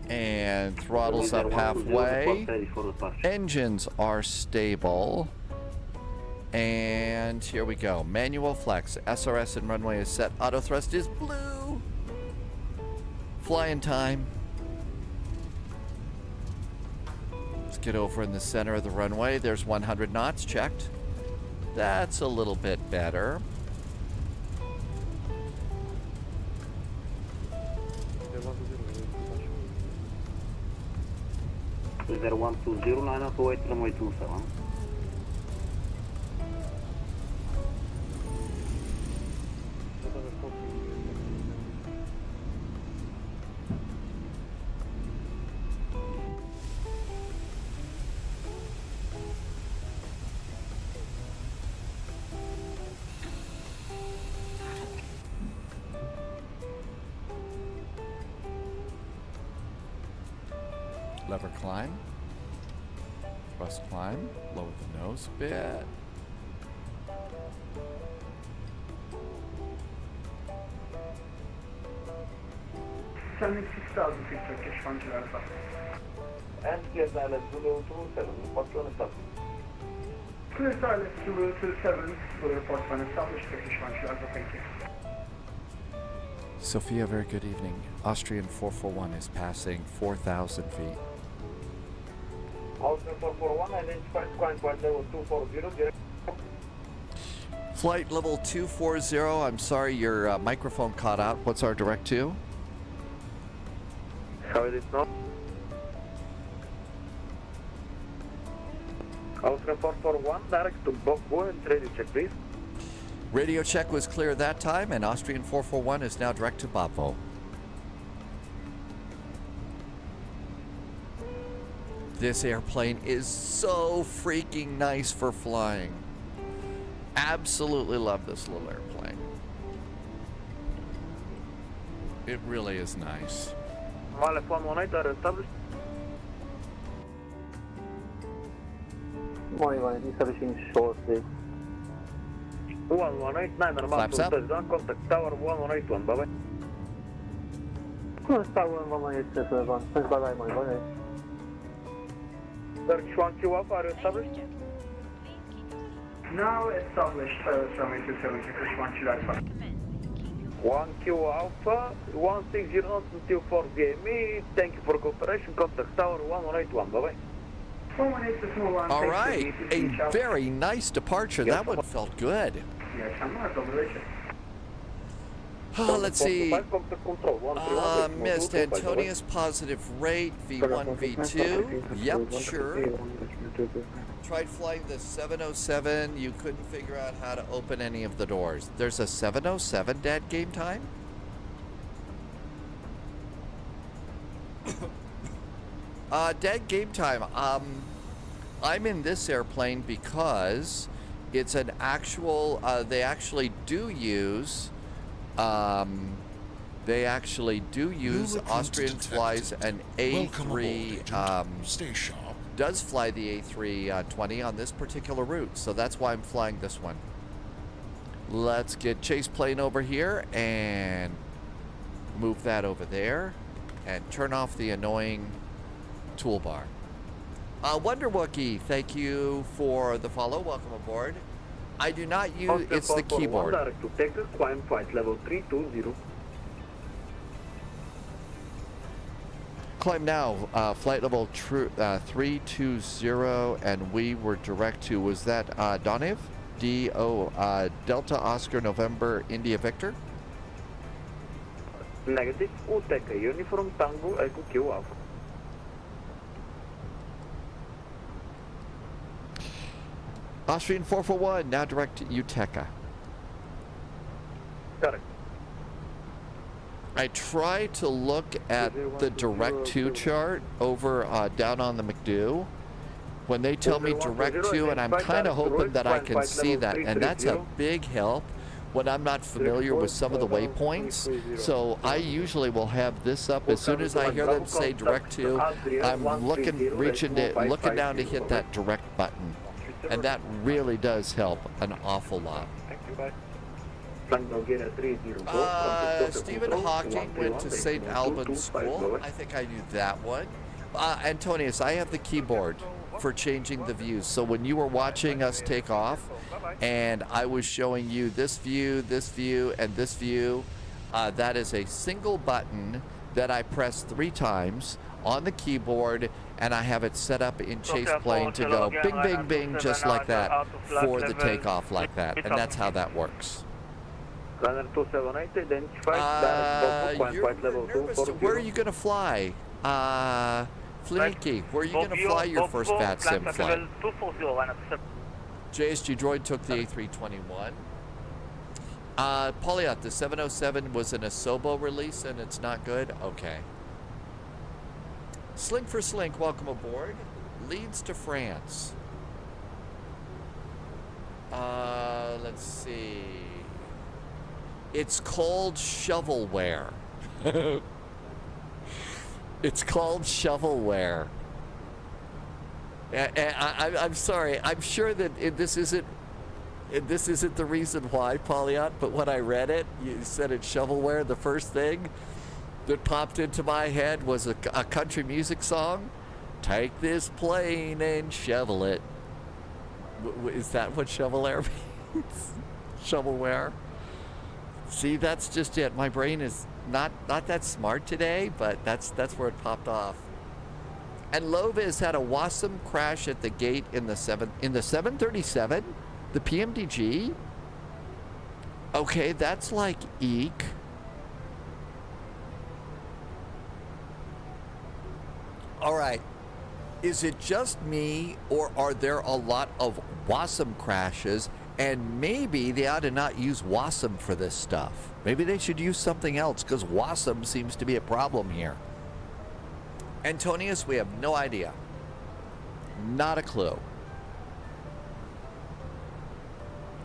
And throttle's up halfway. Engines are stable. And here we go. Manual flex. SRS and runway is set. Auto thrust is blue. Flying time. Let's get over in the center of the runway. There's 100 knots checked. That's a little bit better. Is there 120, line up, wait, runway 27. Lever climb. Thrust climb. Lower the nose a bit. Sending 6,000 feet Turkish 1 Alpha. And clear silence Zulu 27, report to stop. Clear silence Zulu 27, full report when established Turkish 1 Alpha, thank you. Sofia, very good evening. Austrian 441 is passing 4,000 feet. Austrian 441, identified climb point level 240, Flight level 240, I'm sorry, your microphone caught out. What's our direct to? How is it now? Austrian 441, direct to Bobo and radio check, please. Radio check was clear that time, and Austrian 441 is now direct to Bobvo. This airplane is so freaking nice for flying. Absolutely love this little airplane. It really is nice. Vale, 118 are established. Morning, line, establishing short, please. 118, 9 Flaps up. Contact tower 1181, bye bye. Tower 1181, thanks, bye bye, morning, bye. Turkish 1 Q Alpha, are you established? Now established, runway 27, Turkish 1 Alpha. 1 Q Alpha, 160 knots until 4 VME, thank you for cooperation, contact tower 1181, bye bye. All right, a very nice departure. That one felt good. Yes, I'm not over Let's see. Contact control, 131, Missed. Antonius positive rate, V1, V2. Yep, sure. Tried flying the 707. You couldn't figure out how to open any of the doors. There's a 707 dead game time? Dead game time. I'm in this airplane because it's an actual, they actually do use Austrian flies an A3, Stay sharp. does fly the A320 on this particular route, so that's why I'm flying this one. Let's get chase plane over here and move that over there and turn off the annoying toolbar. Wonder Wookie, thank you for the follow. Welcome aboard. I do not use, it's the keyboard. Direct to Texas, climb flight level 320. Climb now, flight level 320, and we were direct to, was that Donev? Delta Oscar November India Victor? Negative, Uteka, Uniform Tango, Echo Q Alpha. Austrian 441, now direct to Uteca. Correct. I try to look at the direct to chart over down on the McDo. When they tell me direct to, and I'm kind of hoping that I can see that, and that's a big help when I'm not familiar with some of the waypoints. So I usually will have this up as soon as I hear them say direct to. I'm looking down to hit that direct button, and that really does help an awful lot. Stephen Hawking went to St. Albans School. I think I knew that one. Antonius, I have the keyboard for changing the views. So when you were watching us take off, and I was showing you this view, and this view, that is a single button that I press 3 times on the keyboard, and I have it set up in chase plane to go bing, bing, bing, just like that for the takeoff like that. And that's how that works. Runner 278, identified, where are you going to fly? Flinky, where are you going to fly your first VATSIM flight? JSG Droid took the A321. Poliot, the 707 was an Asobo release and it's not good? Okay. Slink for Slink, welcome aboard. Leads to France. Let's see. It's called shovelware. It's called shovelware. I'm sorry. I'm sure that this isn't the reason why, Poliot, but when I read it, you said it's shovelware. The first thing that popped into my head was a country music song. Take this plane and shovel it. Is that what shovelware means? Shovelware? See, that's just it. My brain is not that smart today, but that's where it popped off. And Lovis had a WASM crash at the gate in the 737, the PMDG. Okay, that's like eek. All right. Is it just me, or are there a lot of WASM crashes? And maybe they ought to not use WASM for this stuff. Maybe they should use something else, because WASM seems to be a problem here. Antonius, we have no idea. Not a clue.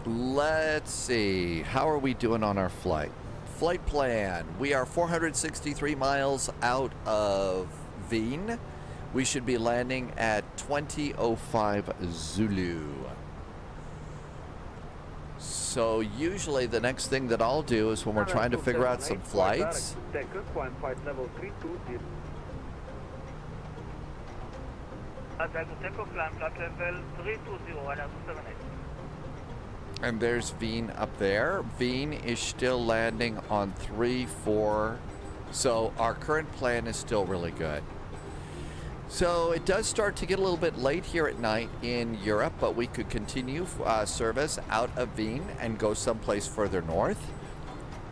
Let's see. How are we doing on our flight? Flight plan. We are 463 miles out of Vienna. We should be landing at 20:05 Zulu. So usually the next thing that I'll do is when we're trying to figure out some flights. And there's Vienna up there. Vienna is still landing on 3-4. So our current plan is still really good. So it does start to get a little bit late here at night in Europe, but we could continue service out of Vienna and go someplace further north.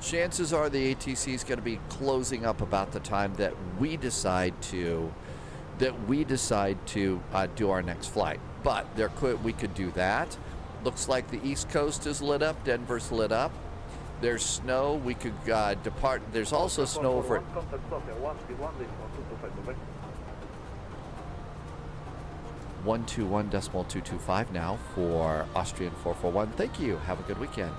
chances are the ATC is going to be closing up about the time that we decide to do our next flight. But we could do that. Looks like the East Coast is lit up. Denver's lit up. There's snow. We could depart. There's also snow over at 121.225 now for Austrian 441. Thank you. Have a good weekend.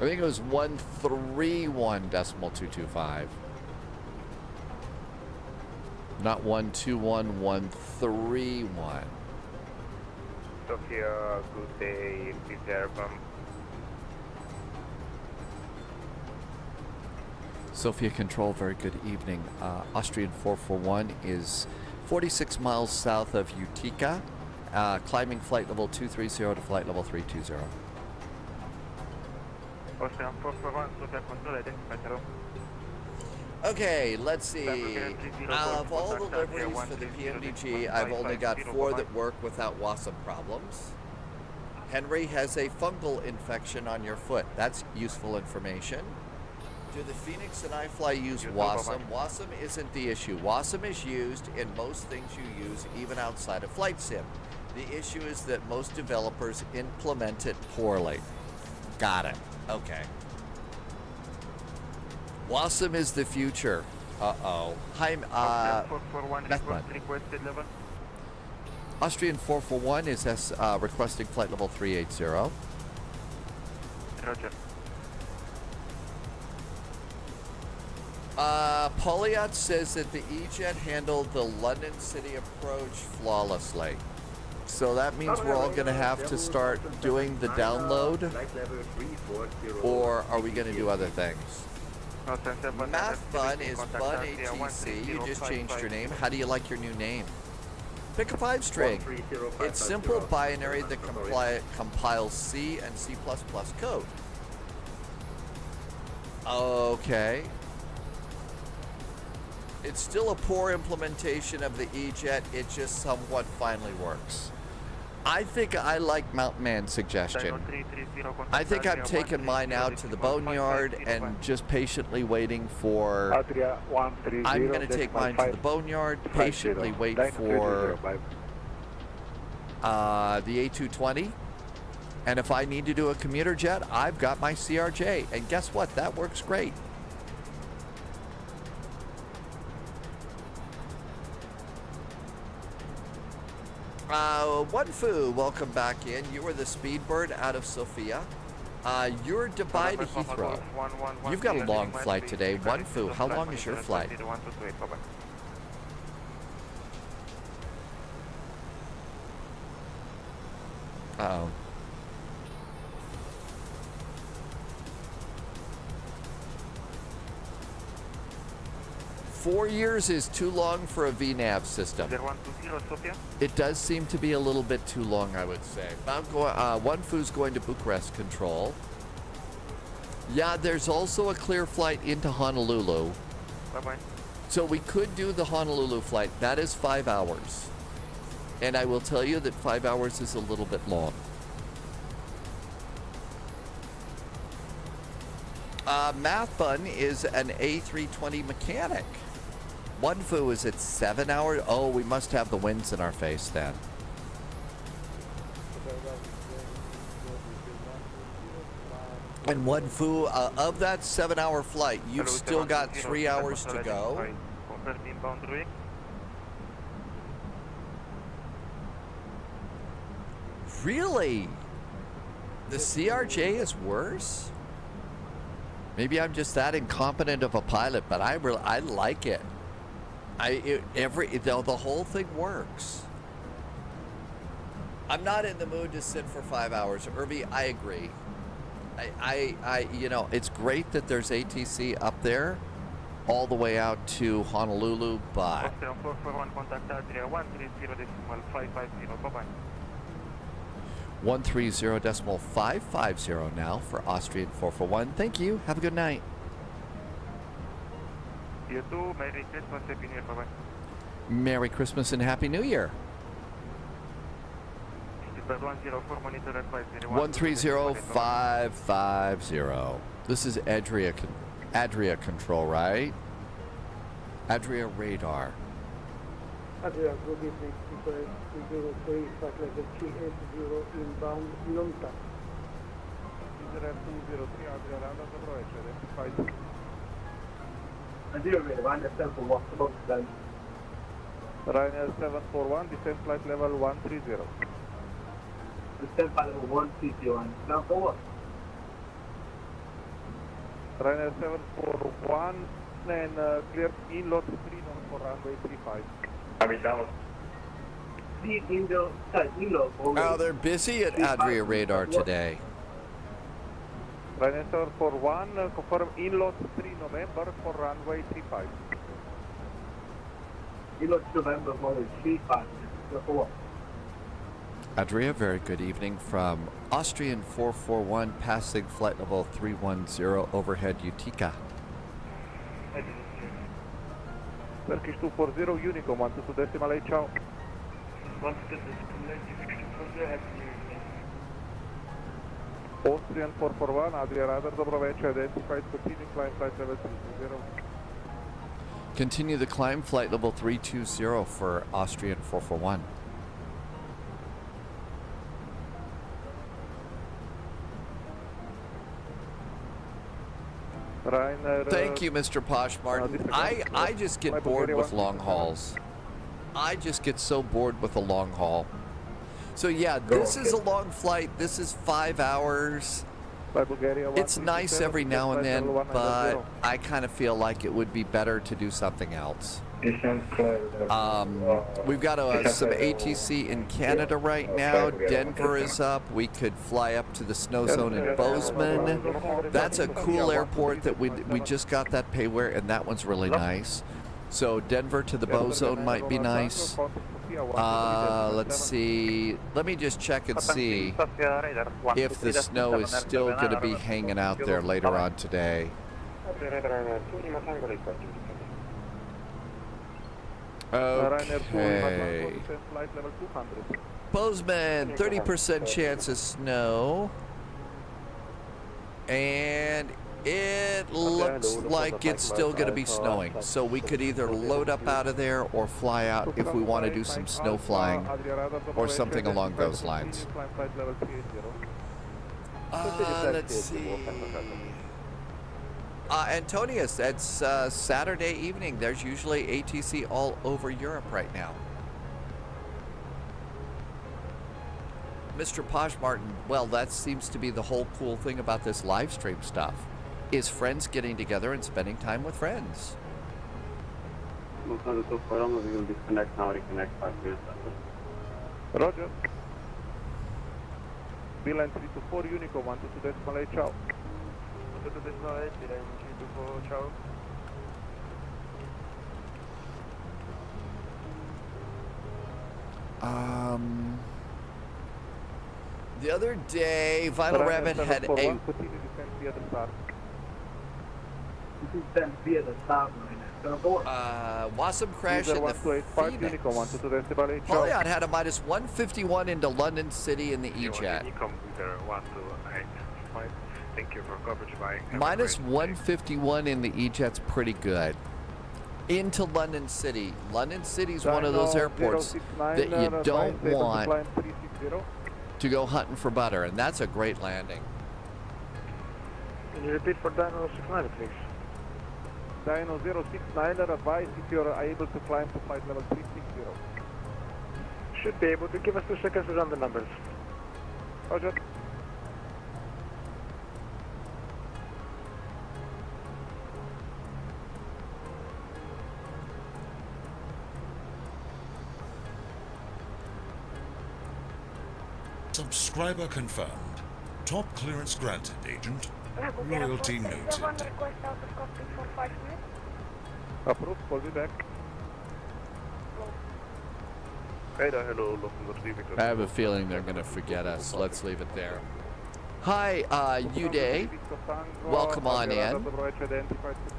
I think it was 131.225. Not 121, 131. Sofia, good day, reserve. Sofia Control, very good evening. Austrian 441 is 46 miles south of Utica, climbing flight level 230 to flight level 320. Austrian 441, Sofia Control, identify. Okay, let's see. Of all the deliveries for the PMDG, I've only got 4 that work without WASM problems. Henry has a fungal infection on your foot. That's useful information. Do the Phoenix and iFly use WASM? WASM isn't the issue. WASM is used in most things you use, even outside of Flight Sim. The issue is that most developers implement it poorly. Got it. Okay. WASM is the future. Uh-oh. Hi, Methbud. Austrian 441 is requesting flight level 380. Roger. Poliot says that the E-Jet handled the London City approach flawlessly. So that means we're all going to have to start doing the download, or are we going to do other things? Math Bun is Bun ATC. You just changed your name. How do you like your new name? Pick a 5-string. It's simple binary that compiles C and C++ code. Okay. It's still a poor implementation of the E-Jet. It just somewhat finally works. I think I like Mountain Man's suggestion. I think I'm taking mine out to the boneyard and just patiently waiting for... I'm going to take mine to the boneyard, patiently wait for the A220. And if I need to do a commuter jet, I've got my CRJ. And guess what? That works great. One-Fu, welcome back in. You were the Speedbird out of Sofia. You're Dubai to Heathrow. You've got a long flight today. One-Fu, how long is your flight? Uh-oh. Four years is too long for a VNAV system. It does seem to be a little bit too long, I would say. I'm going. One-Fu's going to Bucharest Control. Yeah, there's also a clear flight into Honolulu. Bye-bye. So we could do the Honolulu flight. That is 5 hours. And I will tell you that 5 hours is a little bit long. Math Bun is an A320 mechanic. One-Fu is at 7 hours. Oh, we must have the winds in our face then. And One-Fu, of that 7-hour flight, you've still got 3 hours to go. Really? The CRJ is worse? Maybe I'm just that incompetent of a pilot, but I like it. The whole thing works. I'm not in the mood to sit for 5 hours. Irby, I agree. It's great that there's ATC up there all the way out to Honolulu, but 130.550 now for Austrian 441. Thank you. Have a good night. You too. Merry Christmas, Happy New Year. Bye-bye. Merry Christmas and Happy New Year. 104 monitor advice. 130.550. This is Adria control, right? Adria radar. Adria, good evening. 03, flight level 380 inbound, Lonta. Israel 203, Adria radar, dobro večer, identified. Adria radar, understand for what about then? Ryanair 741, descent flight level 130. Descent flight level 130, understand for what? Ryanair 741 and clear inload 3 for runway 35. Abitamos. Oh, they're busy at Adria radar today. Ryanair 741, confirm inload 3 November for runway 35. Inload November for 35. For what? Adria, very good evening from Austrian 441, passing flight level 310 overhead Utica. Turkish 240, Unicom 122.8, ciao. Austrian 441, Adria radar, dobro večer, identified, continue climb flight level 320. Continue the climb flight level 320 for Austrian 441. Thank you, Mr. Posh Martin. I just get bored with long hauls. I just get so bored with a long haul. So yeah, this is a long flight. This is 5 hours. It's nice every now and then, but I kind of feel like it would be better to do something else. We've got some ATC in Canada right now. Denver is up. We could fly up to the snow zone in Bozeman. That's a cool airport that we just got that payware, and that one's really nice. So Denver to the Bow Zone might be nice. Let's see. Let me just check and see if the snow is still going to be hanging out there later on today. Okay. Bozeman, 30% chance of snow. And it looks like it's still going to be snowing. So we could either load up out of there or fly out if we want to do some snow flying or something along those lines. Let's see. Antonius, that's Saturday evening. There's usually ATC all over Europe right now. Mr. Posh Martin, well, that seems to be the whole cool thing about this live stream stuff, is friends getting together and spending time with friends. We will disconnect now, reconnect 5 minutes. Roger. Beeline 324, Unicom 122.8, ciao. 122.8, Beeline 324, ciao. The other day, Vinyl Rabbit had a... Wasm crash in the Phoenix. Polion had a minus 151 into London City in the E-Jet. Thank you for coverage. Bye. Minus 151 in the E-Jet's pretty good. Into London City. London City's one of those airports that you don't want to go hunting for butter, and that's a great landing. Can you repeat for Dino 69, please? Dino 069, advise if you're able to climb to flight level 360. Should be able to. Give us 2 seconds to run the numbers. Roger. Subscriber confirmed. Top clearance granted, Agent. Royalty noted. Approved, call me back. Radar, hello, Lufthansa 3 Victor. I have a feeling they're going to forget us. Let's leave it there. Hi, Uday. Welcome on in.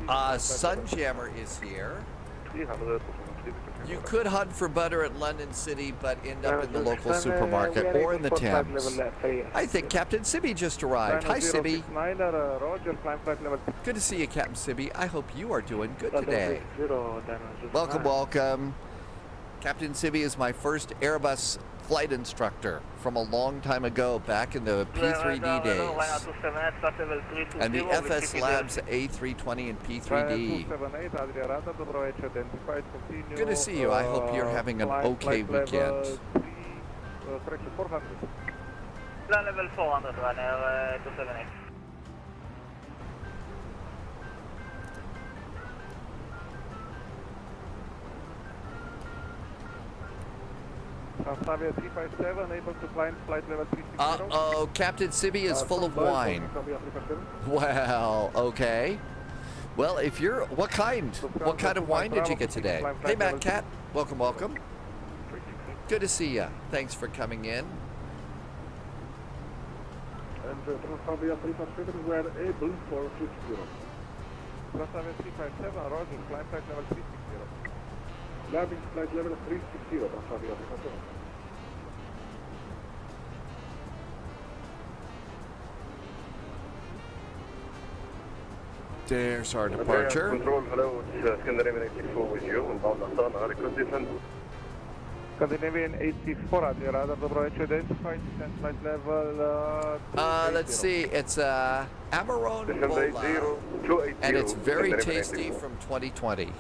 Sunjammer is here. You could hunt for butter at London City, but end up in the local supermarket or in the Thames. I think Captain Sibby just arrived. Hi, Sibby. Good to see you, Captain Sibby. I hope you are doing good today. Welcome, welcome. Captain Sibby is my first Airbus flight instructor from a long time ago, back in the P3D days. And the FS Labs A320 and P3D. Good to see you. I hope you're having an okay weekend. Level 400, runner 278. Transavia 357, able to climb flight level 360. Uh-oh, Captain Sibby is full of wine. Well, okay. Well, if you're, what kind of wine did you get today? Hey, Matt Cat, welcome, welcome. Good to see you. Thanks for coming in. And Transavia 357, we are able for 50. Transavia 357, Roger, climb flight level 360. Landing flight level 360, Transavia 357. There's our departure. Control, hello, it's Scandinavian 864 with you, inbound Astana, request descent. Scandinavian 864, radar dobro identified, descent flight level Let's see, it's Amarone Bola, and it's very tasty from 2020.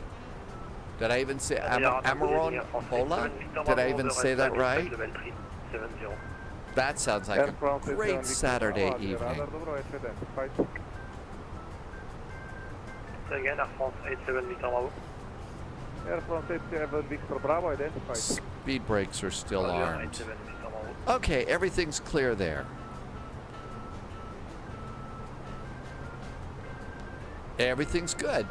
Did I even say Amarone Bola? Did I even say that right? That sounds like a great Saturday evening. Again, Air France 87 Victor Bravo. Air France 87 Victor Bravo identified. Speed brakes are still armed. Okay, everything's clear there. Everything's good.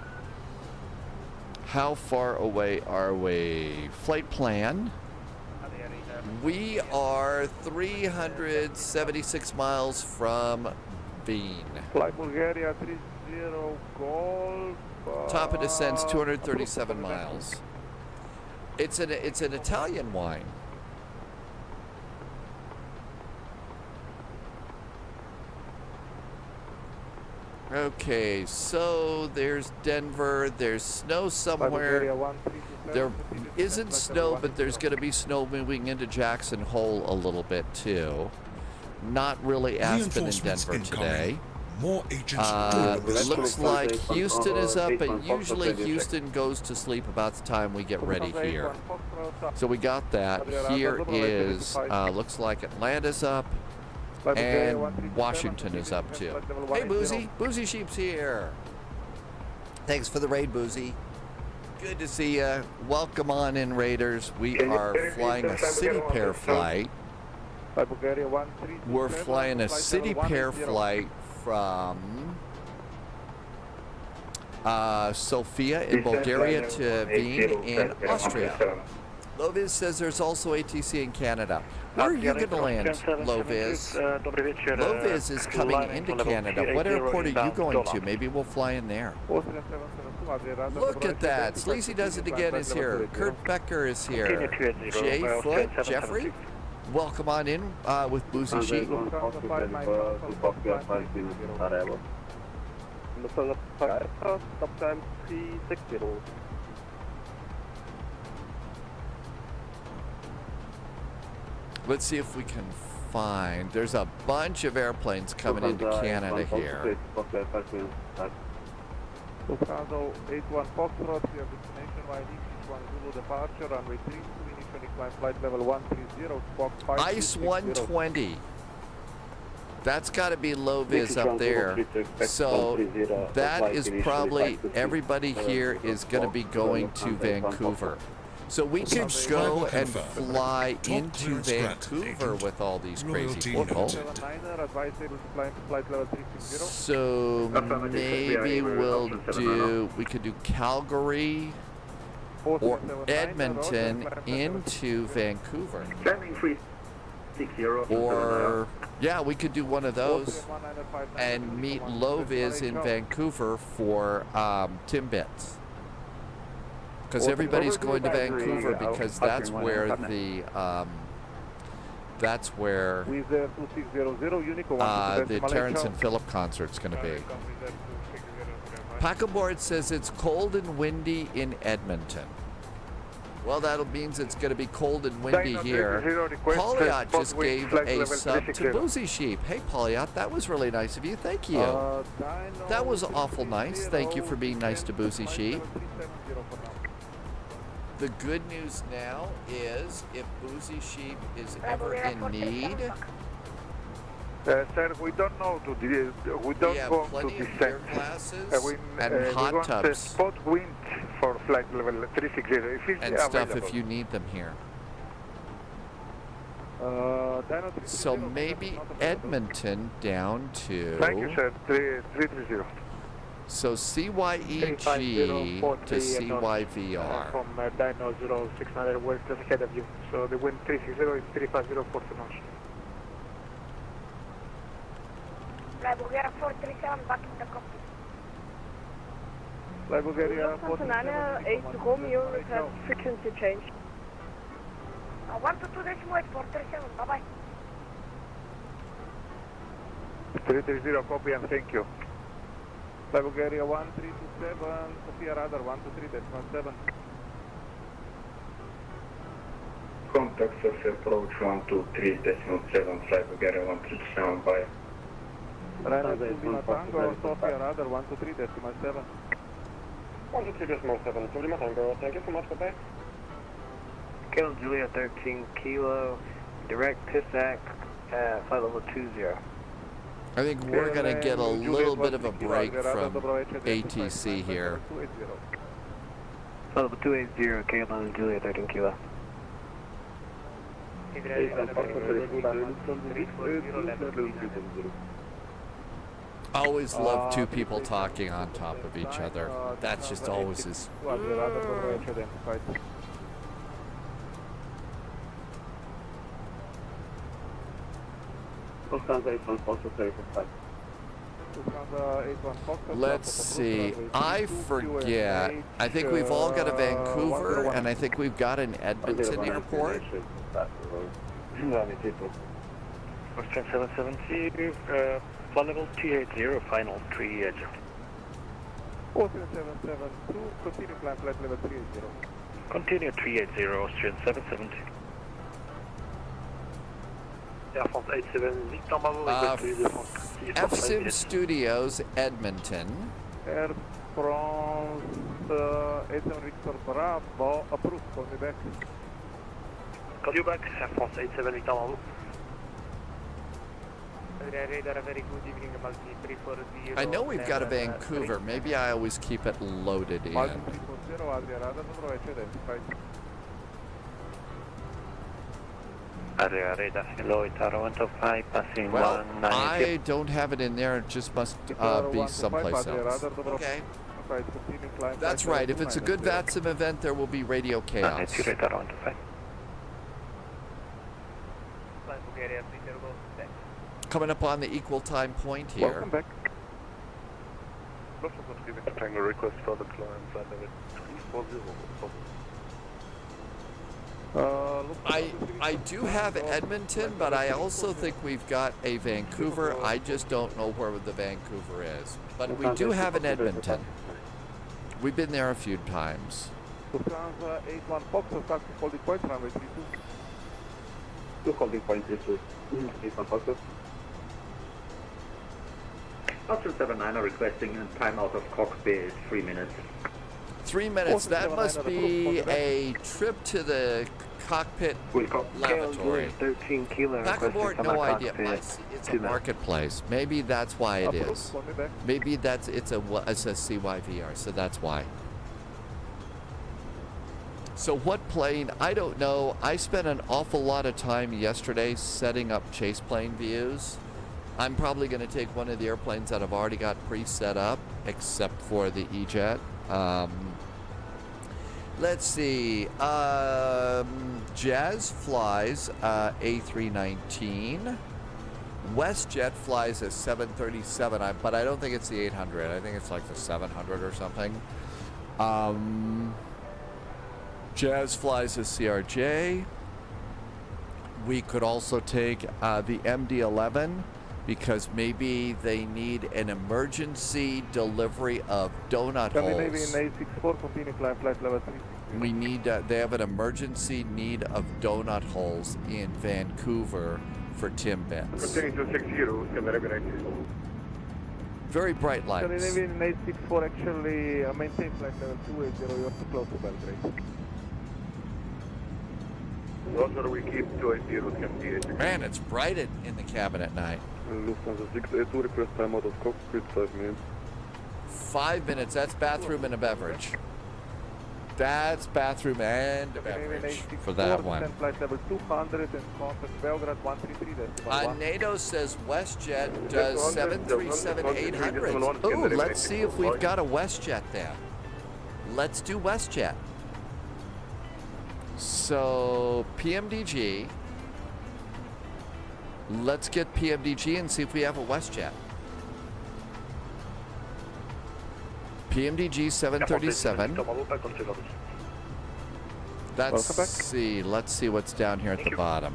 How far away are we? Flight plan. We are 376 miles from Vienna. Flight Bulgaria 30 Golf. Top of descent's 237 miles. It's an Italian wine. Okay, so there's Denver. There's snow somewhere. There isn't snow, but there's going to be snow moving into Jackson Hole a little bit too. Not really Aspen and Denver today. More agents looks like Houston is up, but usually Houston goes to sleep about the time we get ready here. So we got that. Here is, looks like Atlanta's up, and Washington is up too. Hey, Boozy. Boozy Sheep's here. Thanks for the raid, Boozy. Good to see you. Welcome on in, Raiders. We are flying a city pair flight. We're flying a city pair flight from Sofia in Bulgaria to Vienna in Austria. Loviz says there's also ATC in Canada. Where are you going to land, Loviz? Loviz is coming into Canada. What airport are you going to? Maybe we'll fly in there. Look at that. Sleazy Does It Again is here. Kurt Becker is here. Jay Foot, Jeffrey. Welcome on in with Boozy Sheep. Let's see if we can find. There's a bunch of airplanes coming into Canada here. Lufthansa 81 Foxtrot, your destination YD 61 Zulu departure, runway 32, initially climb flight level 130, squawk 5. ICE 120. That's got to be low vis up there. So that is probably, everybody here is going to be going to Vancouver. So we could go and fly into Vancouver with all these crazy people. So maybe we could do Calgary or Edmonton into Vancouver. Landing 360. Or, yeah, we could do one of those and meet LOWW in Vancouver for Timbits. Because everybody's going to Vancouver because that's where the Terrence and Phillip concert's going to be. Packboard says it's cold and windy in Edmonton. Well, that means it's going to be cold and windy here. Polyot just gave a sub to Boozy Sheep. Hey, Polyot, that was really nice of you. Thank you. That was awful nice. Thank you for being nice to Boozy Sheep. The good news now is if Boozy Sheep is ever in need, sir, we don't know we don't go to descent. And hot tubs. Spot wind for flight level 360 if it's and available. stuff if you need them here. So maybe Edmonton down to. Thank you, sir. 330. So CYEG to CYVR. From Dino 0600 west ahead of you. So the wind 360 is 350 for the launch. Bulgaria 437 back in the cockpit. Bulgaria 439 8 home, you have frequency change. 122.8 437, bye bye. 330, copy and thank you. Bulgaria 1327, Sofia radar 123.7. Contact Sofia approach 123.7, flight Bulgaria 137, bye. Ryder 2 Lima Tango, Sofia radar 123.7. 123.7, 2 Lima Tango, thank you so much, bye-bye. Kilo Julia 13 Kilo, direct TISAC at flight level 20. I think we're going to get a little bit of a break from ATC here. Flight level 280, Kilo Julia 13 Kilo. Always love two people talking on top of each other. That's just always is. Let's see. I forget. I think we've all got a Vancouver, and I think we've got an Edmonton airport. 770, flight level 280, final 3 edge. 4772, continue climb flight level 380. Continue 380, Austrian 770. Air France 87, Victor Bravo, VATSIM Studios, Edmonton. Air France 87 Victor Bravo, approved, call me back. Call you back, Air France 87 Victor Bravo. Radar, a very good evening, Multi 340. I know we've got a Vancouver. Maybe I always keep it loaded in. Multi 340, Adria, radar numero identified. Adria, radar, hello, Itaro 125, passing Well, 190. I don't have it in there. It just must be someplace else. Okay. That's right. If it's a good VATSIM event, there will be radio chaos. Coming up on the equal time point here. Welcome back. Tango request for the climb, flight level 340. I do have Edmonton, but I also think we've got a Vancouver. I just don't know where the Vancouver is. But we do have an Edmonton. We've been there a few times. Lufthansa 81 Fox, start to holding point, runway 32. To holding point 32. 81 Fox. Option 79 are requesting a timeout of cockpit 3 minutes. 3 minutes. That must be a trip to the cockpit lavatory. 13 Kilo. Packboard, no idea. It's a marketplace. Maybe that's why it is. Maybe it's a CYVR, so that's why. So what plane? I don't know. I spent an awful lot of time yesterday setting up chase plane views. I'm probably going to take one of the airplanes that I've already got pre-set up, except for the E-Jet. Let's see. Jazz flies A319. WestJet flies a 737, but I don't think it's the 800. I think it's like the 700 or something. Jazz flies a CRJ. We could also take the MD-11 because maybe they need an emergency delivery of donut holes. continue climb flight level 3. We need, they have an emergency need of donut holes in Vancouver for Timbits. Continuing to 60, Scandinavia 90. Very bright lights. Scandinavian 864 actually maintain flight level 280, you're too close to Belgrade. Roger, we keep 280, Scandinavia. Man, it's bright in the cabin at night. Lufthansa 682, request time out of cockpit, 5 minutes. 5 minutes, that's bathroom and a beverage. That's bathroom and a beverage for that one. Flight level 200 and contact Belgrade 133. NATO says WestJet does 737-800. Oh, let's see if we've got a WestJet then. Let's do WestJet. So, PMDG. Let's get PMDG and see if we have a WestJet. PMDG 737. Let's see what's down here at the bottom.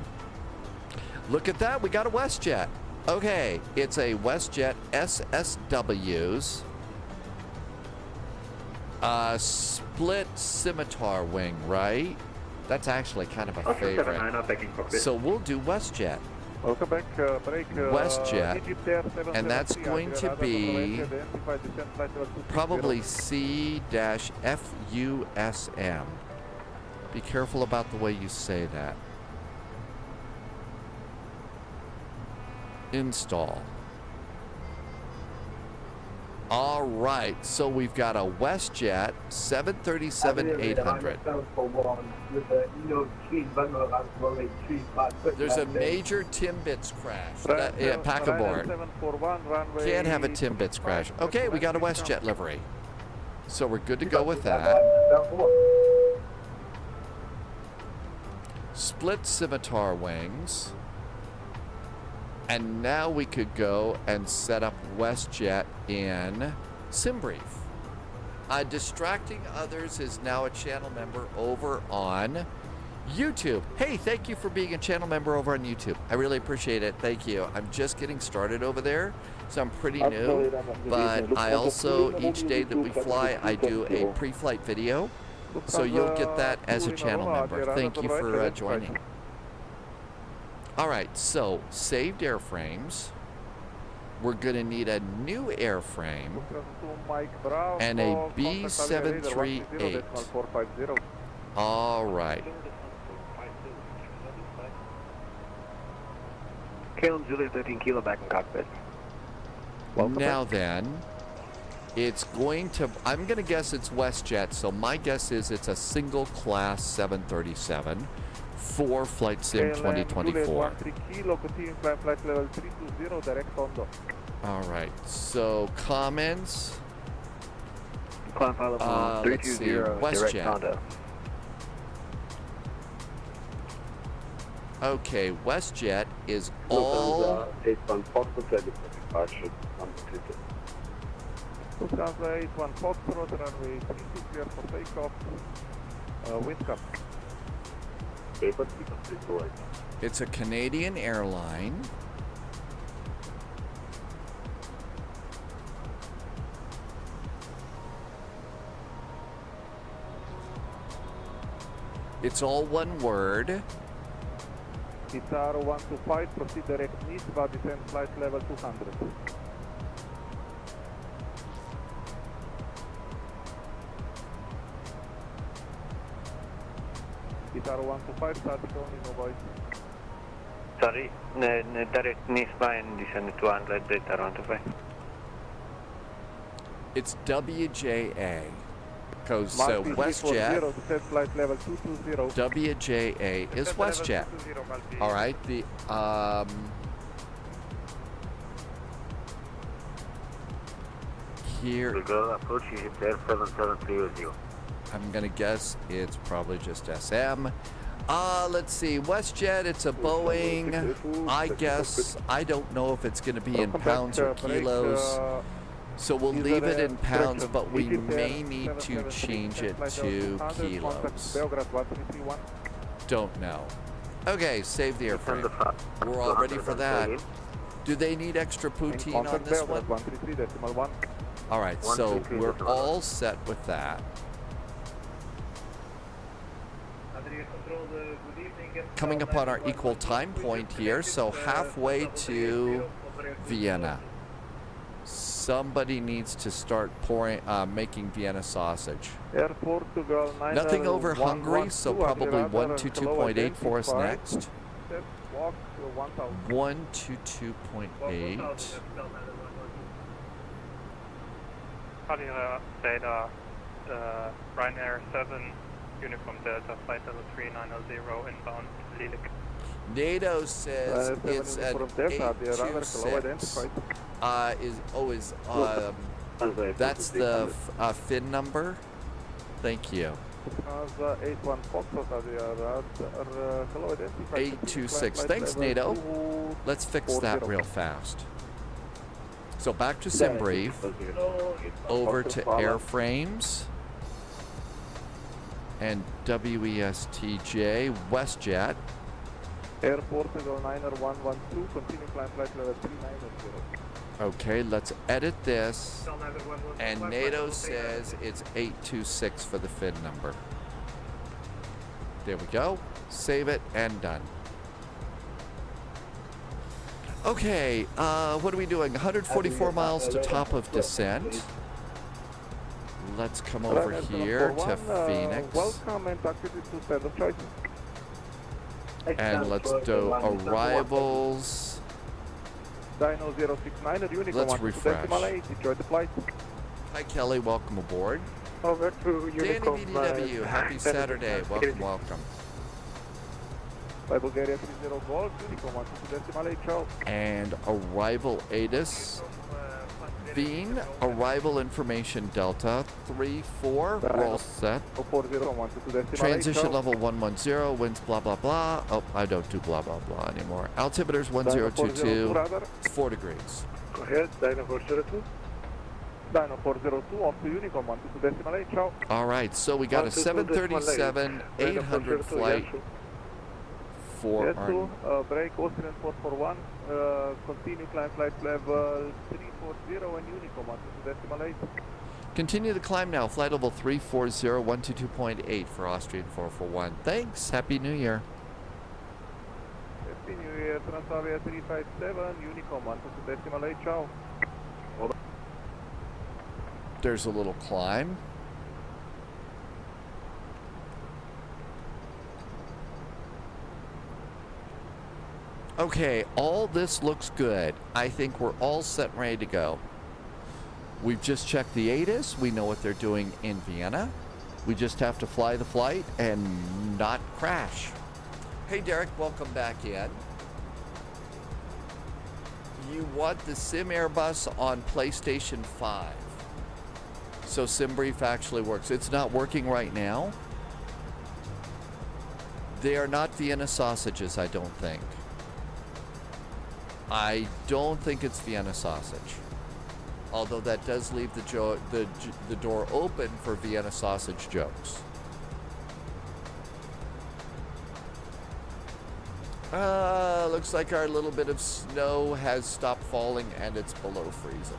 Look at that, we got a WestJet. Okay, it's a WestJet SSW's split scimitar wing, right? That's actually kind of a favorite. So we'll do WestJet. Welcome back, WestJet, and that's going to be probably C-FUSM. Be careful about the way you say that. Install. All right, so we've got a WestJet 737-800. There's a major Timbits crash. Yeah, pack aboard. Can't have a Timbits crash. Okay, we got a WestJet livery. So we're good to go with that. Split scimitar wings. And now we could go and set up WestJet in SimBrief. Distracting Others is now a channel member over on YouTube. Hey, thank you for being a channel member over on YouTube. I really appreciate it. Thank you. I'm just getting started over there, so I'm pretty new. But I also, each day that we fly, I do a pre-flight video. So you'll get that as a channel member. Thank you for joining. All right, so saved airframes. We're going to need a new airframe and a B738. All right. Calum Juliet 13 Kilo back in cockpit. Now then, it's going to, I'm going to guess it's WestJet, so my guess is it's a single class 737. For Flight Sim 2024. All right, so comments. Let's see, WestJet. Okay, WestJet is all. Lufthansa 81 Foxtrot, runway 32 clear for takeoff. Wind come. It's a Canadian airline. It's all one word. Guitar 125, proceed direct east, about descent flight level 200. Guitar 125, static only, no voice. Sorry, direct eastbound and descend 200, Guitar 125. It's WJA. Goes WestJet. Flight level 220. WJA is WestJet. All right, the here. Approach Egypt Air 7730. I'm gonna guess it's probably just SM. Let's see, WestJet, it's a Boeing. I guess, I don't know if it's gonna be in pounds or kilos. So we'll leave it in pounds, but we may need to change it to kilos. Don't know. Okay, save the airframe. We're all ready for that. Do they need extra poutine on this one? All right, so we're all set with that. Coming up on our equal time point here, so halfway to Vienna. Somebody needs to start making Vienna sausage. Nothing over Hungary, so probably 122.8 for us next. 122.8. Data, Ryanair 7, Uniform Delta, flight level 3900, inbound Lilik. NATO says it's an 826. That's the fin number. Thank you. 826. Thanks, NATO. Let's fix that real fast. So back to SimBrief. Over to airframes. And WESTJ, WestJet. Airport Eagle 112, continue climb flight level 3900. Okay, let's edit this. And NATO says it's 826 for the fin number. There we go. Save it and done. Okay, what are we doing? 144 miles to top of descent. Let's come over here to Phoenix. Welcome and taxi to stand of choice. And let's do arrivals. Dino 069, Unicorn Let's refresh. Enjoy the flight. Hi Kelly, welcome aboard. Over to Unicorn. Danny BDW, happy Saturday. Welcome, welcome. By Bulgaria 30 Golf, Unicorn 12.8, ciao. And arrival ATIS. Bean, arrival information Delta 3-4, we're all set. Transition level 110, winds blah blah blah. Oh, I don't do blah blah blah anymore. Altimeter's 1022, it's 4 degrees. Go ahead, Dino 402. Dino 402, off to Unicorn 12.8, ciao. Alright, so we got a 737-800 flight for our... break, Austrian 441, continue climb flight level 340 and Unicorn 12.8. Continue the climb now, flight level 340, 122.8 for Austrian 441. Thanks, Happy New Year. Happy New Year, Transavia 357, Unicorn 12.8, ciao. There's a little climb. Okay, all this looks good. I think we're all set and ready to go. We've just checked the ATIS. We know what they're doing in Vienna. We just have to fly the flight and not crash. Hey, Derek, welcome back in. You want the Sim Airbus on PlayStation 5. So SimBrief actually works. It's not working right now. They are not Vienna sausages, I don't think. I don't think it's Vienna sausage. Although that does leave the door open for Vienna sausage jokes. Looks like our little bit of snow has stopped falling and it's below freezing.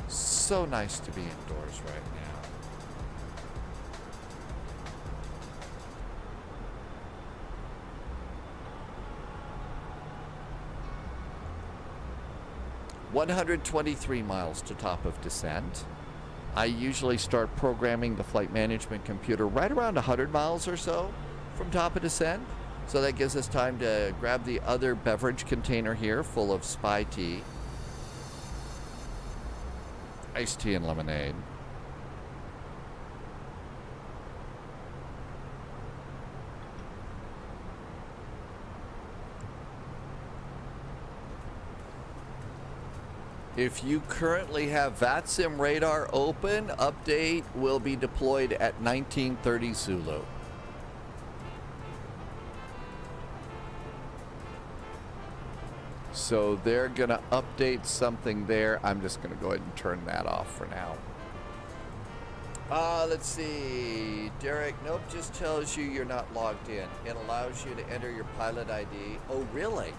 So nice to be indoors right now. $123 miles to top of descent. I usually start programming the flight management computer right around 100 miles or so from top of descent. So that gives us time to grab the other beverage container here full of Spy tea. Iced tea and lemonade. If you currently have VATSIM radar open, update will be deployed at 1930 Zulu. So they're going to update something there. I'm just going to go ahead and turn that off for now. Let's see. Derek, nope, just tells you you're not logged in. It allows you to enter your pilot ID. Oh, really?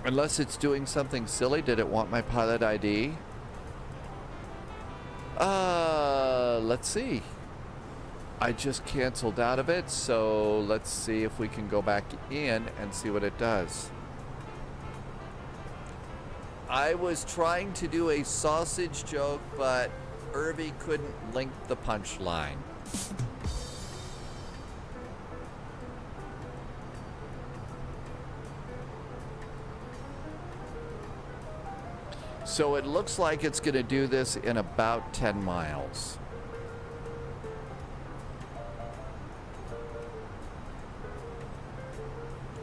Unless it's doing something silly. Did it want my pilot ID? Let's see. I just canceled out of it, so let's see if we can go back in and see what it does. I was trying to do a sausage joke, but Irby couldn't link the punchline. So it looks like it's going to do this in about 10 miles.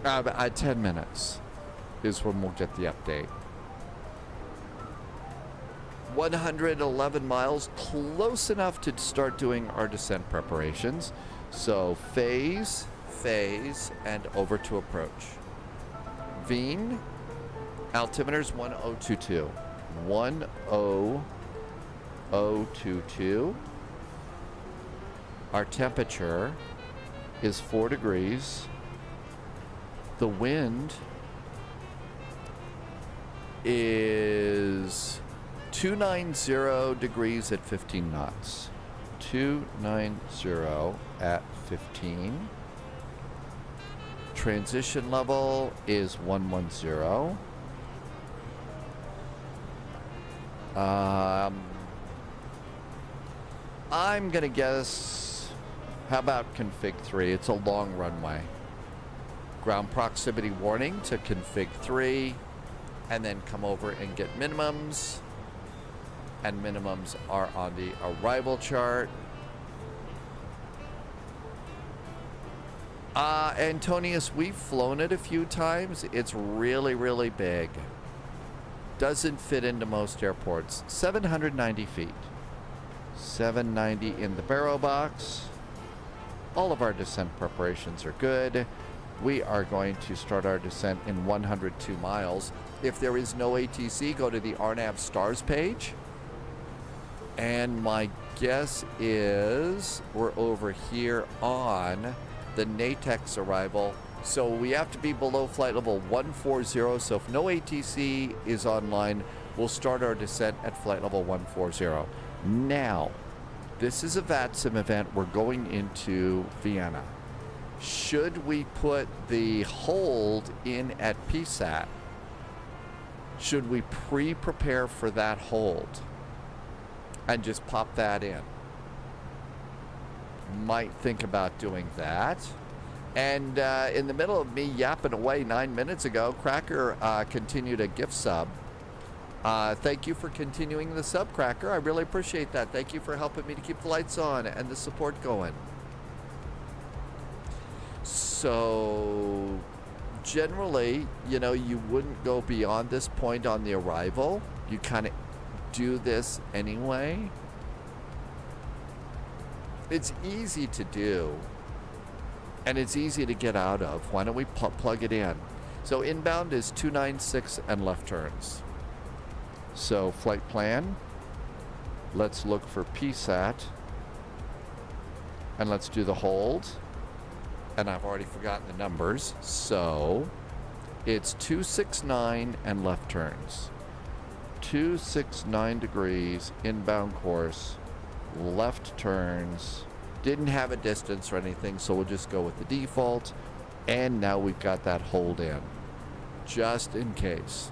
At 10 minutes is when we'll get the update. 111 miles, close enough to start doing our descent preparations. So phase, and over to approach. Veen, altimeter's 1022. 10022. Our temperature is 4 degrees. The wind is 290 degrees at 15 knots. 290 at 15. Transition level is 110. I'm gonna guess, how about config 3? It's a long runway. Ground proximity warning to config 3, and then come over and get minimums. And minimums are on the arrival chart. Antonius, we've flown it a few times. It's really, really big. Doesn't fit into most airports. 790 feet. 790 in the barrow box. All of our descent preparations are good. We are going to start our descent in 102 miles. If there is no ATC, go to the RNAV stars page. And my guess is we're over here on the NATEX arrival. So we have to be below flight level 140. So if no ATC is online, we'll start our descent at flight level 140. Now, this is a VATSIM event. We're going into Vienna. Should we put the hold in at PSAT? Should we pre-prepare for that hold and just pop that in? Might think about doing that. And in the middle of me yapping away 9 minutes ago, Cracker continued a gift sub. Thank you for continuing the sub, Cracker. I really appreciate that. Thank you for helping me to keep the lights on and the support going. So generally, you know, you wouldn't go beyond this point on the arrival. You kind of do this anyway. It's easy to do, and it's easy to get out of. Why don't we plug it in? So inbound is 296 and left turns. So flight plan, let's look for PSAT, and let's do the hold. And I've already forgotten the numbers, so it's 269 and left turns. 269 degrees, inbound course, left turns. Didn't have a distance or anything, so we'll just go with the default. And now we've got that hold in, just in case.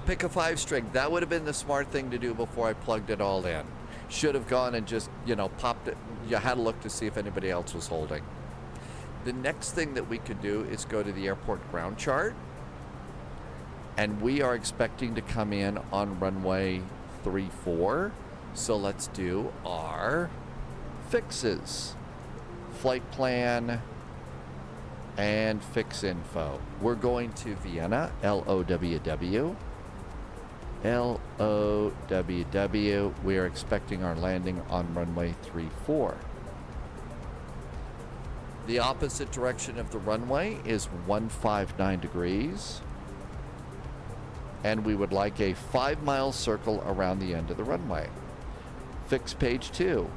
Pick a 5-string. That would have been the smart thing to do before I plugged it all in. Should have gone and just, you know, popped it. You had to look to see if anybody else was holding. The next thing that we could do is go to the airport ground chart. And we are expecting to come in on runway 34. So let's do our fixes. flight plan, and fix info. We're going to Vienna, LOWW. LOWW. We are expecting our landing on runway 34. The opposite direction of the runway is 159 degrees. And we would like a 5-mile circle around the end of the runway. Fix page 2.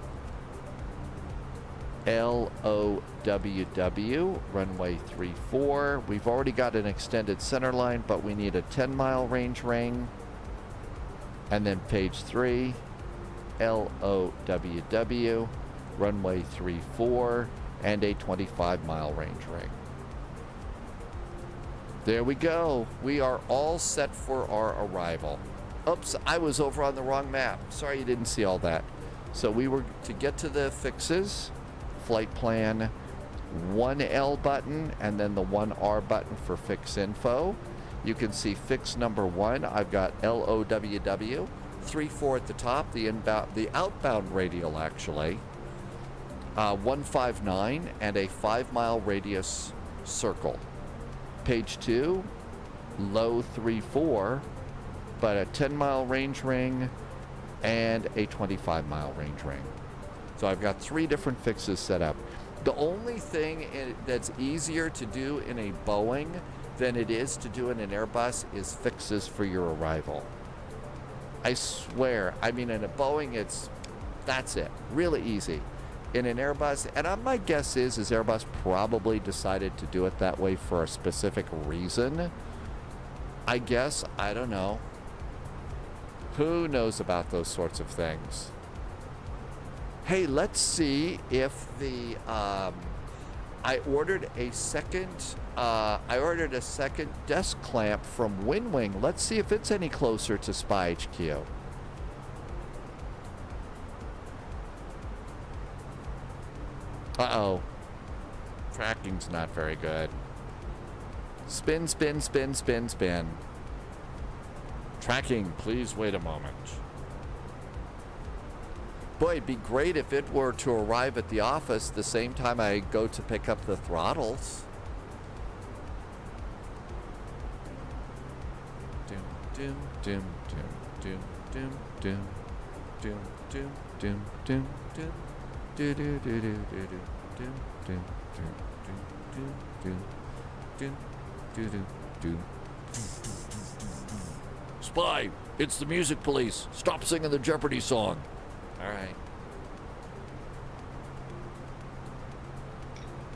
LOWW, runway 34. We've already got an extended center line, but we need a 10-mile range ring. And then page 3, LOWW, runway 34, and a 25-mile range ring. There we go. We are all set for our arrival. Oops, I was over on the wrong map. Sorry you didn't see all that. So we were to get to the fixes, flight plan, 1L button, and then the 1R button for fix info. You can see fix number 1. I've got LOWW, 34 at the top, the outbound radial actually, 159, and a 5-mile radius circle. Page 2, low 34, but a 10-mile range ring and a 25-mile range ring. So I've got 3 different fixes set up. The only thing that's easier to do in a Boeing than it is to do in an Airbus is fixes for your arrival. I swear, I mean, in a Boeing, that's it, really easy. In an Airbus, and my guess is Airbus probably decided to do it that way for a specific reason. I guess, I don't know. Who knows about those sorts of things? Hey, let's see if the, I ordered a second desk clamp from WinWing. Let's see if it's any closer to Spy HQ. Uh-oh. Tracking's not very good. Spin, spin, spin, spin, spin. Tracking, please wait a moment. Boy, it'd be great if it were to arrive at the office the same time I go to pick up the throttles. Doom, doom, doom, doom, doom, doom, doom, doom, doom, doom, doom. Do do do do do do do do do do do do do do. Spy, it's the music police. Stop singing the Jeopardy song. All right.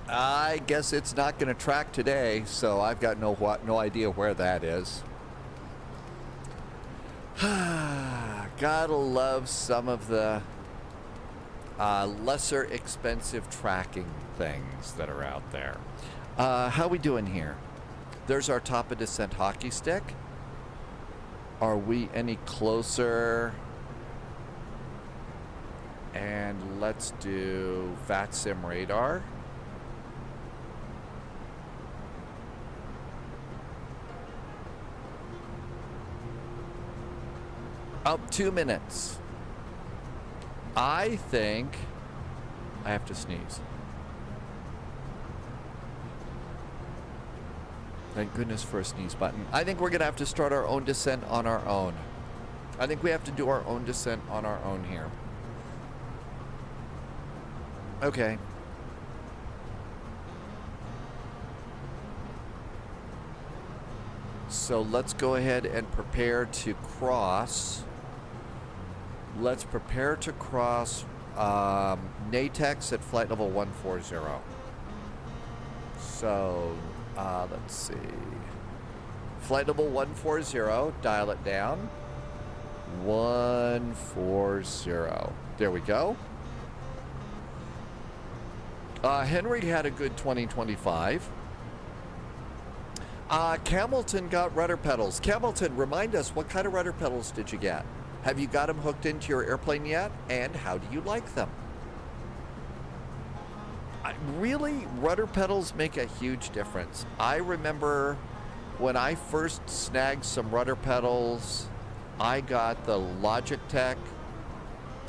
I guess it's not going to track today, so I've got no idea where that is. Gotta love some of the lesser expensive tracking things that are out there. How we doing here? There's our top of descent hockey stick. Are we any closer? And let's do VATSIM radar. Up 2 minutes. I think I have to sneeze. Thank goodness for a sneeze button. I think we're going to have to start our own descent on our own. I think we have to do our own descent on our own here. Okay. So let's go ahead and prepare to cross. Let's prepare to cross NATEX at flight level 140. So, let's see. Flight level 140, dial it down. 140. There we go. Henry had a good 2025. Camilton got rudder pedals. Camilton, remind us, what kind of rudder pedals did you get? Have you got them hooked into your airplane yet? And how do you like them? Really, rudder pedals make a huge difference. I remember when I first snagged some rudder pedals, I got the Logitech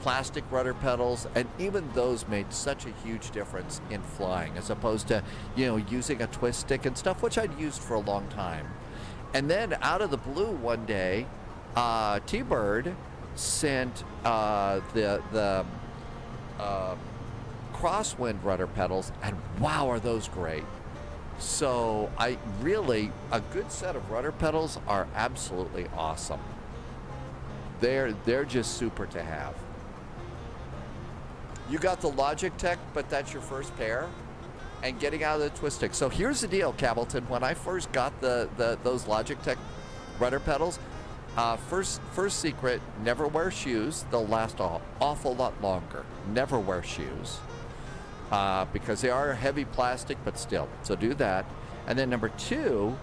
plastic rudder pedals, and even those made such a huge difference in flying, as opposed to, you know, using a twist stick and stuff, which I'd used for a long time. And then out of the blue one day, T-Bird sent the crosswind rudder pedals, and wow, are those great. So a good set of rudder pedals are absolutely awesome. They're just super to have. You got the Logitech, but that's your first pair, and getting out of the twist stick. So here's the deal, Cableton. When I first got those Logitech rudder pedals, first secret: never wear shoes. They'll last an awful lot longer. Never wear shoes. Because they are heavy plastic, but still. So do that. And then number two,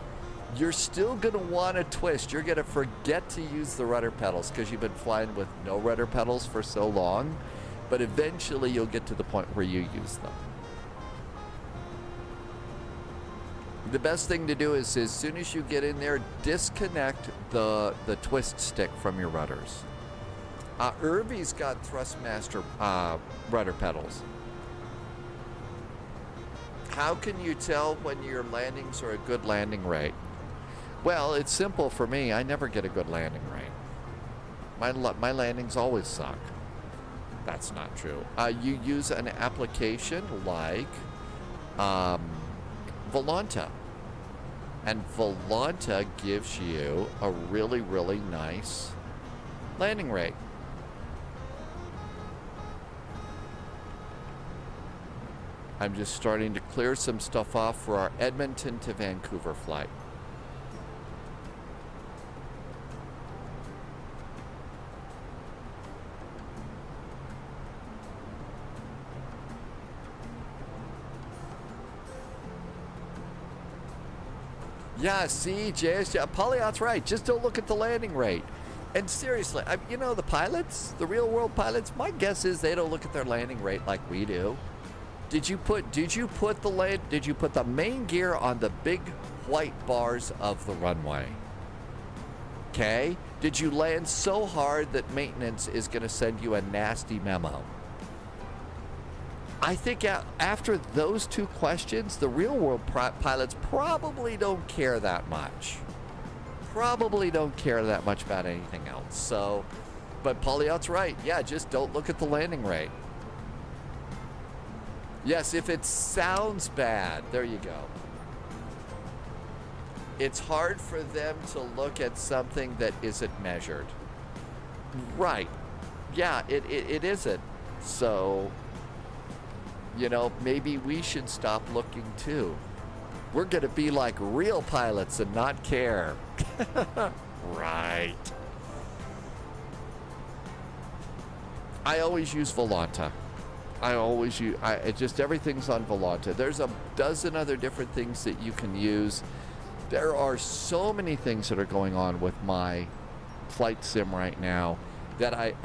you're still going to want to twist. You're going to forget to use the rudder pedals because you've been flying with no rudder pedals for so long. But eventually you'll get to the point where you use them. The best thing to do is, as soon as you get in there, disconnect the twist stick from your rudders. Irby's got Thrustmaster rudder pedals. How can you tell when your landings are a good landing rate? Well, it's simple for me. I never get a good landing rate. My landings always suck. That's not true. You use an application like Volanta. And Volanta gives you a really, really nice landing rate. I'm just starting to clear some stuff off for our Edmonton to Vancouver flight. Yeah, see, JS, Polyot's right. Just don't look at the landing rate. And seriously, you know, the pilots, the real world pilots, my guess is they don't look at their landing rate like we do. Did you put the main gear on the big white bars of the runway? Okay? Did you land so hard that maintenance is going to send you a nasty memo? I think after those two questions, the real world pilots probably don't care that much. Probably don't care that much about anything else. So, but Polyot's right. Yeah, just don't look at the landing rate. Yes, if it sounds bad, there you go. It's hard for them to look at something that isn't measured. Right. Yeah, it isn't. So, you know, maybe we should stop looking too. We're going to be like real pilots and not care. Right. I always use Volanta. Just everything's on Volanta. There's a dozen other different things that you can use. There are so many things that are going on with my flight sim right now that I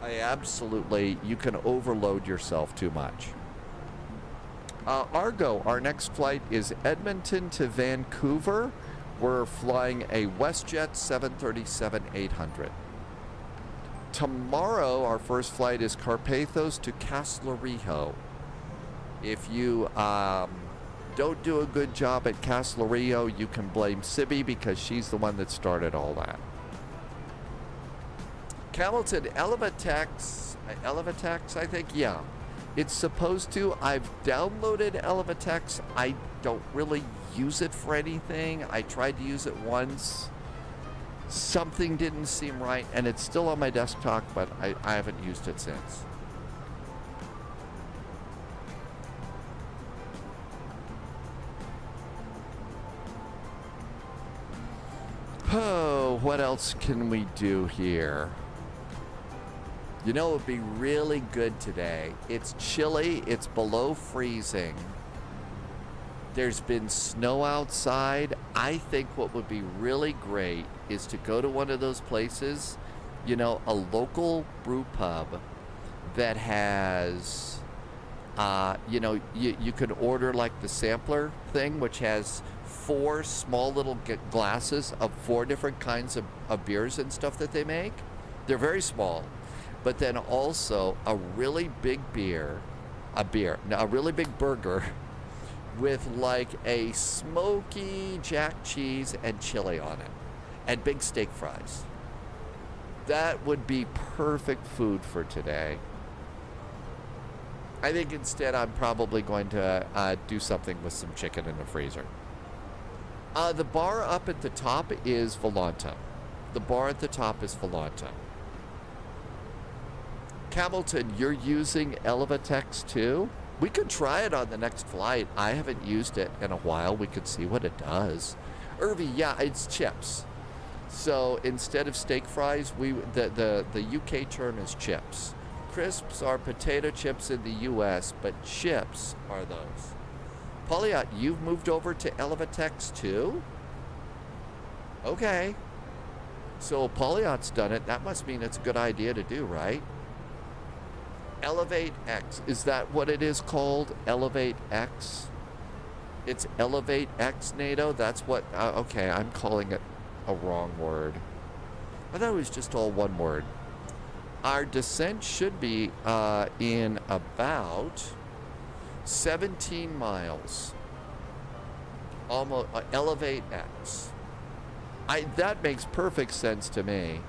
absolutely, you can overload yourself too much. Argo, our next flight is Edmonton to Vancouver. We're flying a WestJet 737-800. Tomorrow, our first flight is Carpathos to Castlerejo. If you don't do a good job at Castlerejo, you can blame Sibby because she's the one that started all that. Hamilton, Elevatex, I think, yeah. It's supposed to. I've downloaded Elevatex. I don't really use it for anything. I tried to use it once. Something didn't seem right, and it's still on my desktop, but I haven't used it since. Oh, what else can we do here? You know, it would be really good today. It's chilly. It's below freezing. There's been snow outside. I think what would be really great is to go to one of those places, you know, a local brew pub that has, you know, you could order like the sampler thing, which has 4 small little glasses of 4 different kinds of beers and stuff that they make. They're very small. but then also a really big a really big burger with like a smoky jack cheese and chili on it, and big steak fries. That would be perfect food for today. I think instead I'm probably going to do something with some chicken in the freezer. The bar up at the top is Volanta. The bar at the top is Volanta. Hamilton, you're using LBSF too? We could try it on the next flight. I haven't used it in a while. We could see what it does. Irvi, yeah, it's chips. So instead of steak fries, the UK term is chips. Crisps are potato chips in the US, but chips are those. Polyot, you've moved over to LBSF too? Okay. So Polyot's done it. That must mean it's a good idea to do, right? Elevate X. Is that what it is called? Elevate X? It's Elevate X, NATO? That's what... okay, I'm calling it a wrong word. I thought it was just all one word. Our descent should be in about 17 miles. Almost Elevate X. That makes perfect sense to me.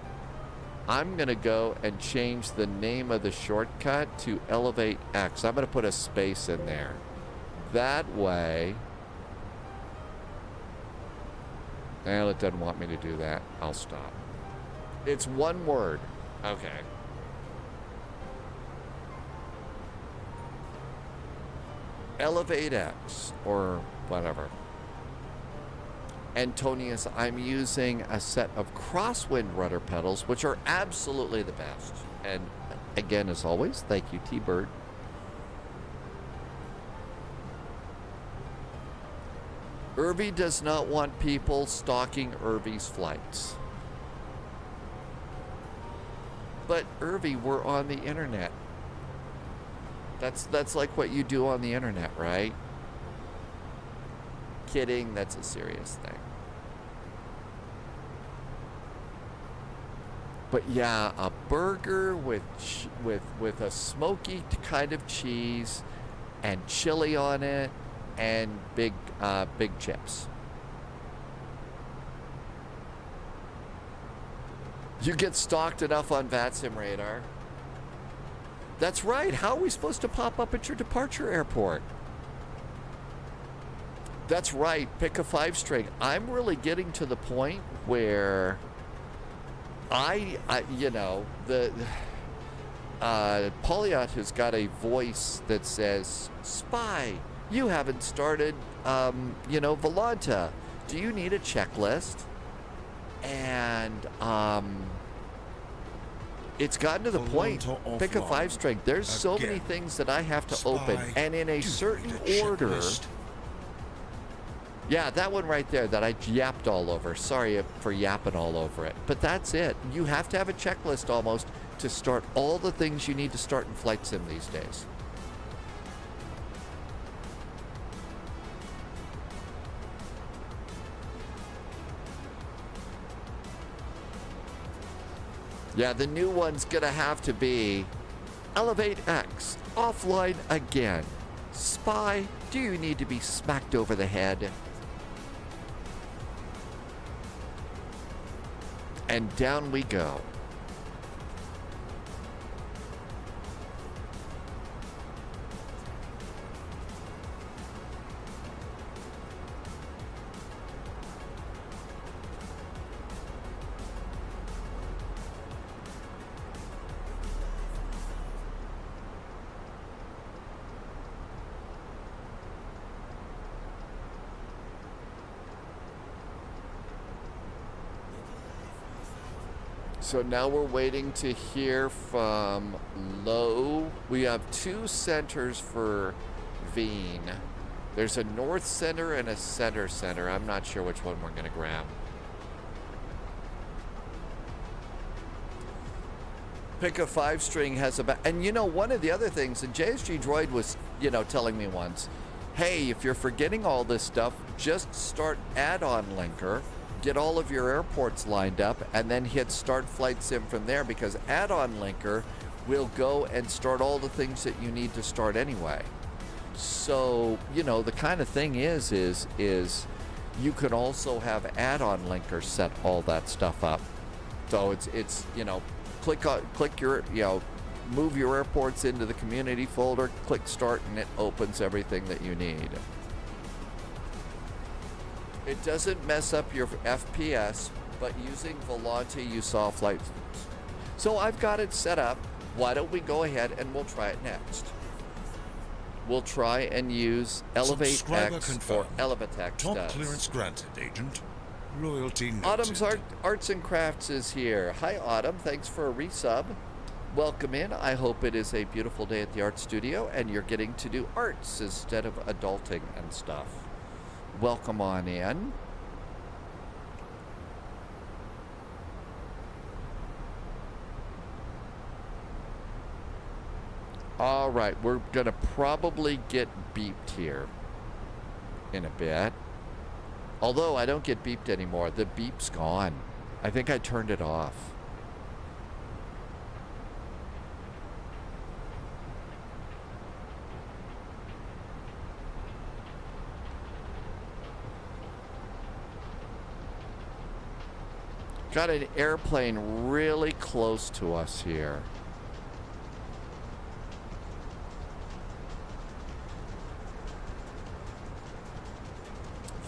I'm going to go and change the name of the shortcut to Elevate X. I'm going to put a space in there. That way... Well, it doesn't want me to do that. I'll stop. It's one word. Okay. Elevate X, or whatever. Antonius, I'm using a set of crosswind rudder pedals, which are absolutely the best. And again, as always, thank you, T-Bird. Irvi does not want people stalking Irvi's flights. But Irvi, we're on the internet. That's like what you do on the internet, right? Kidding, that's a serious thing. But yeah, a burger with a smoky kind of cheese and chili on it and big chips. You get stalked enough on VATSIM radar. That's right. How are we supposed to pop up at your departure airport? That's right. Pick a 5-string. I'm really getting to the point where you know, Polyot has got a voice that says, "Spy, you haven't started, you know, Volanta. Do you need a checklist?" And it's gotten to the point. Pick a 5-string. There's so many things that I have to open, and in a certain order. Yeah, that one right there that I yapped all over. Sorry for yapping all over it. But that's it. You have to have a checklist almost to start all the things you need to start in Flight Sim these days. Yeah, the new one's gonna have to be Elevate X, offline again. Spy, do you need to be smacked over the head? And down we go. So now we're waiting to hear from Low. We have 2 centers for Vienna. There's a north center and a center. I'm not sure which one we're going to grab. Pick a 5-string has about... And you know, one of the other things, and JSG Droid was, you know, telling me once, hey, if you're forgetting all this stuff, just start add-on linker. Get all of your airports lined up and then hit start flight sim from there, because add-on linker will go and start all the things that you need to start anyway. So, you know, the kind of thing is you can also have add-on linkers set all that stuff up. So it's you know, click your, you know, move your airports into the community folder, click start, and it opens everything that you need. It doesn't mess up your FPS, but using Volante you saw flight. So I've got it set up. Why don't we go ahead and we'll try it next. We'll try and use ElevateX or ElevateX Top does. clearance granted, Agent. Loyalty noted. Autumn's Arts and Crafts is here. Hi, Autumn. Thanks for a resub. Welcome in. I hope it is a beautiful day at the art studio and you're getting to do arts instead of adulting and stuff. Welcome on in. All right, we're gonna probably get beeped here in a bit. Although I don't get beeped anymore. The beep's gone. I think I turned it off. Got an airplane really close to us here.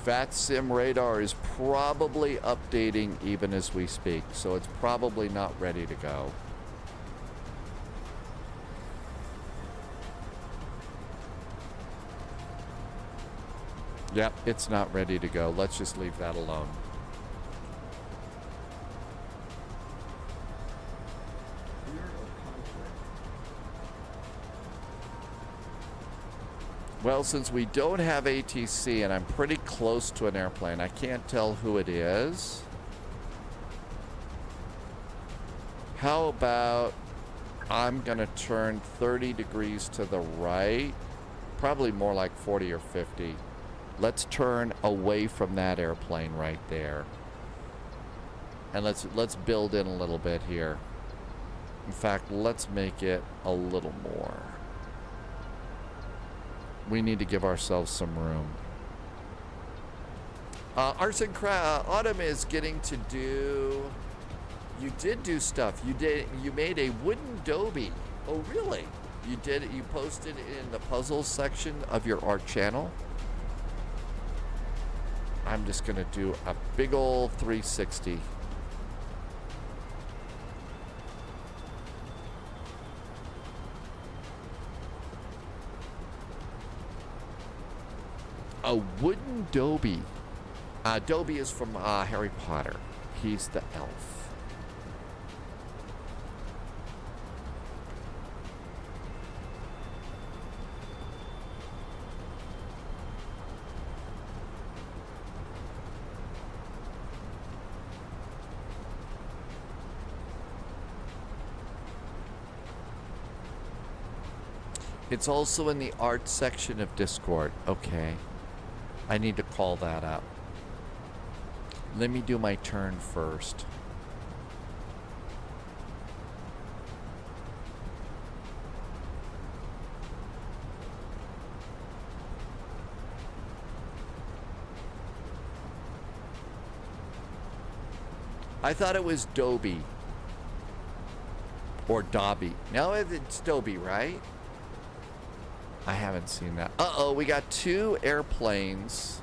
VATSIM radar is probably updating even as we speak, so it's probably not ready to go. Yep, it's not ready to go. Let's just leave that alone. Well, since we don't have ATC and I'm pretty close to an airplane, I can't tell who it is. How about I'm gonna turn 30 degrees to the right, probably more like 40 or 50. Let's turn away from that airplane right there. And let's build in a little bit here. In fact, let's make it a little more. We need to give ourselves some room. Arts and Craft, Autumn is getting to do. You did do stuff. You made a wooden Dobie. Oh, really? You did it. You posted in the puzzles section of your art channel. I'm just gonna do a big old 360. A wooden Dobie. Dobie is from Harry Potter. He's the elf. It's also in the art section of Discord. Okay. I need to call that up. Let me do my turn first. I thought it was Dobie. Or Dobby. No, it's Dobie, right? I haven't seen that. Uh-oh, we got two airplanes.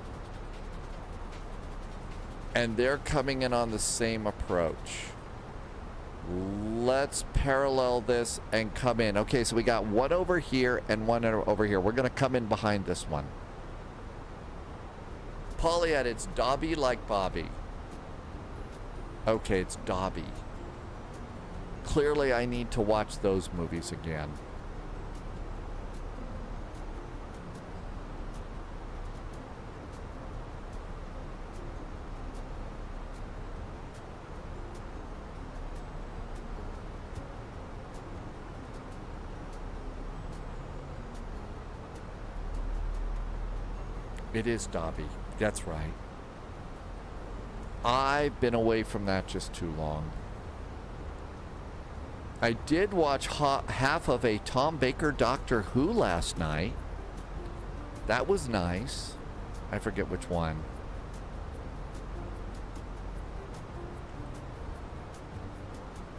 And they're coming in on the same approach. Let's parallel this and come in. Okay, so we got one over here and one over here. We're going to come in behind this one. Pauliette, it's Dobby like Bobby. Okay, it's Dobby. Clearly, I need to watch those movies again. It is Dobby. That's right. I've been away from that just too long. I did watch half of a Tom Baker Doctor Who last night. That was nice. I forget which one.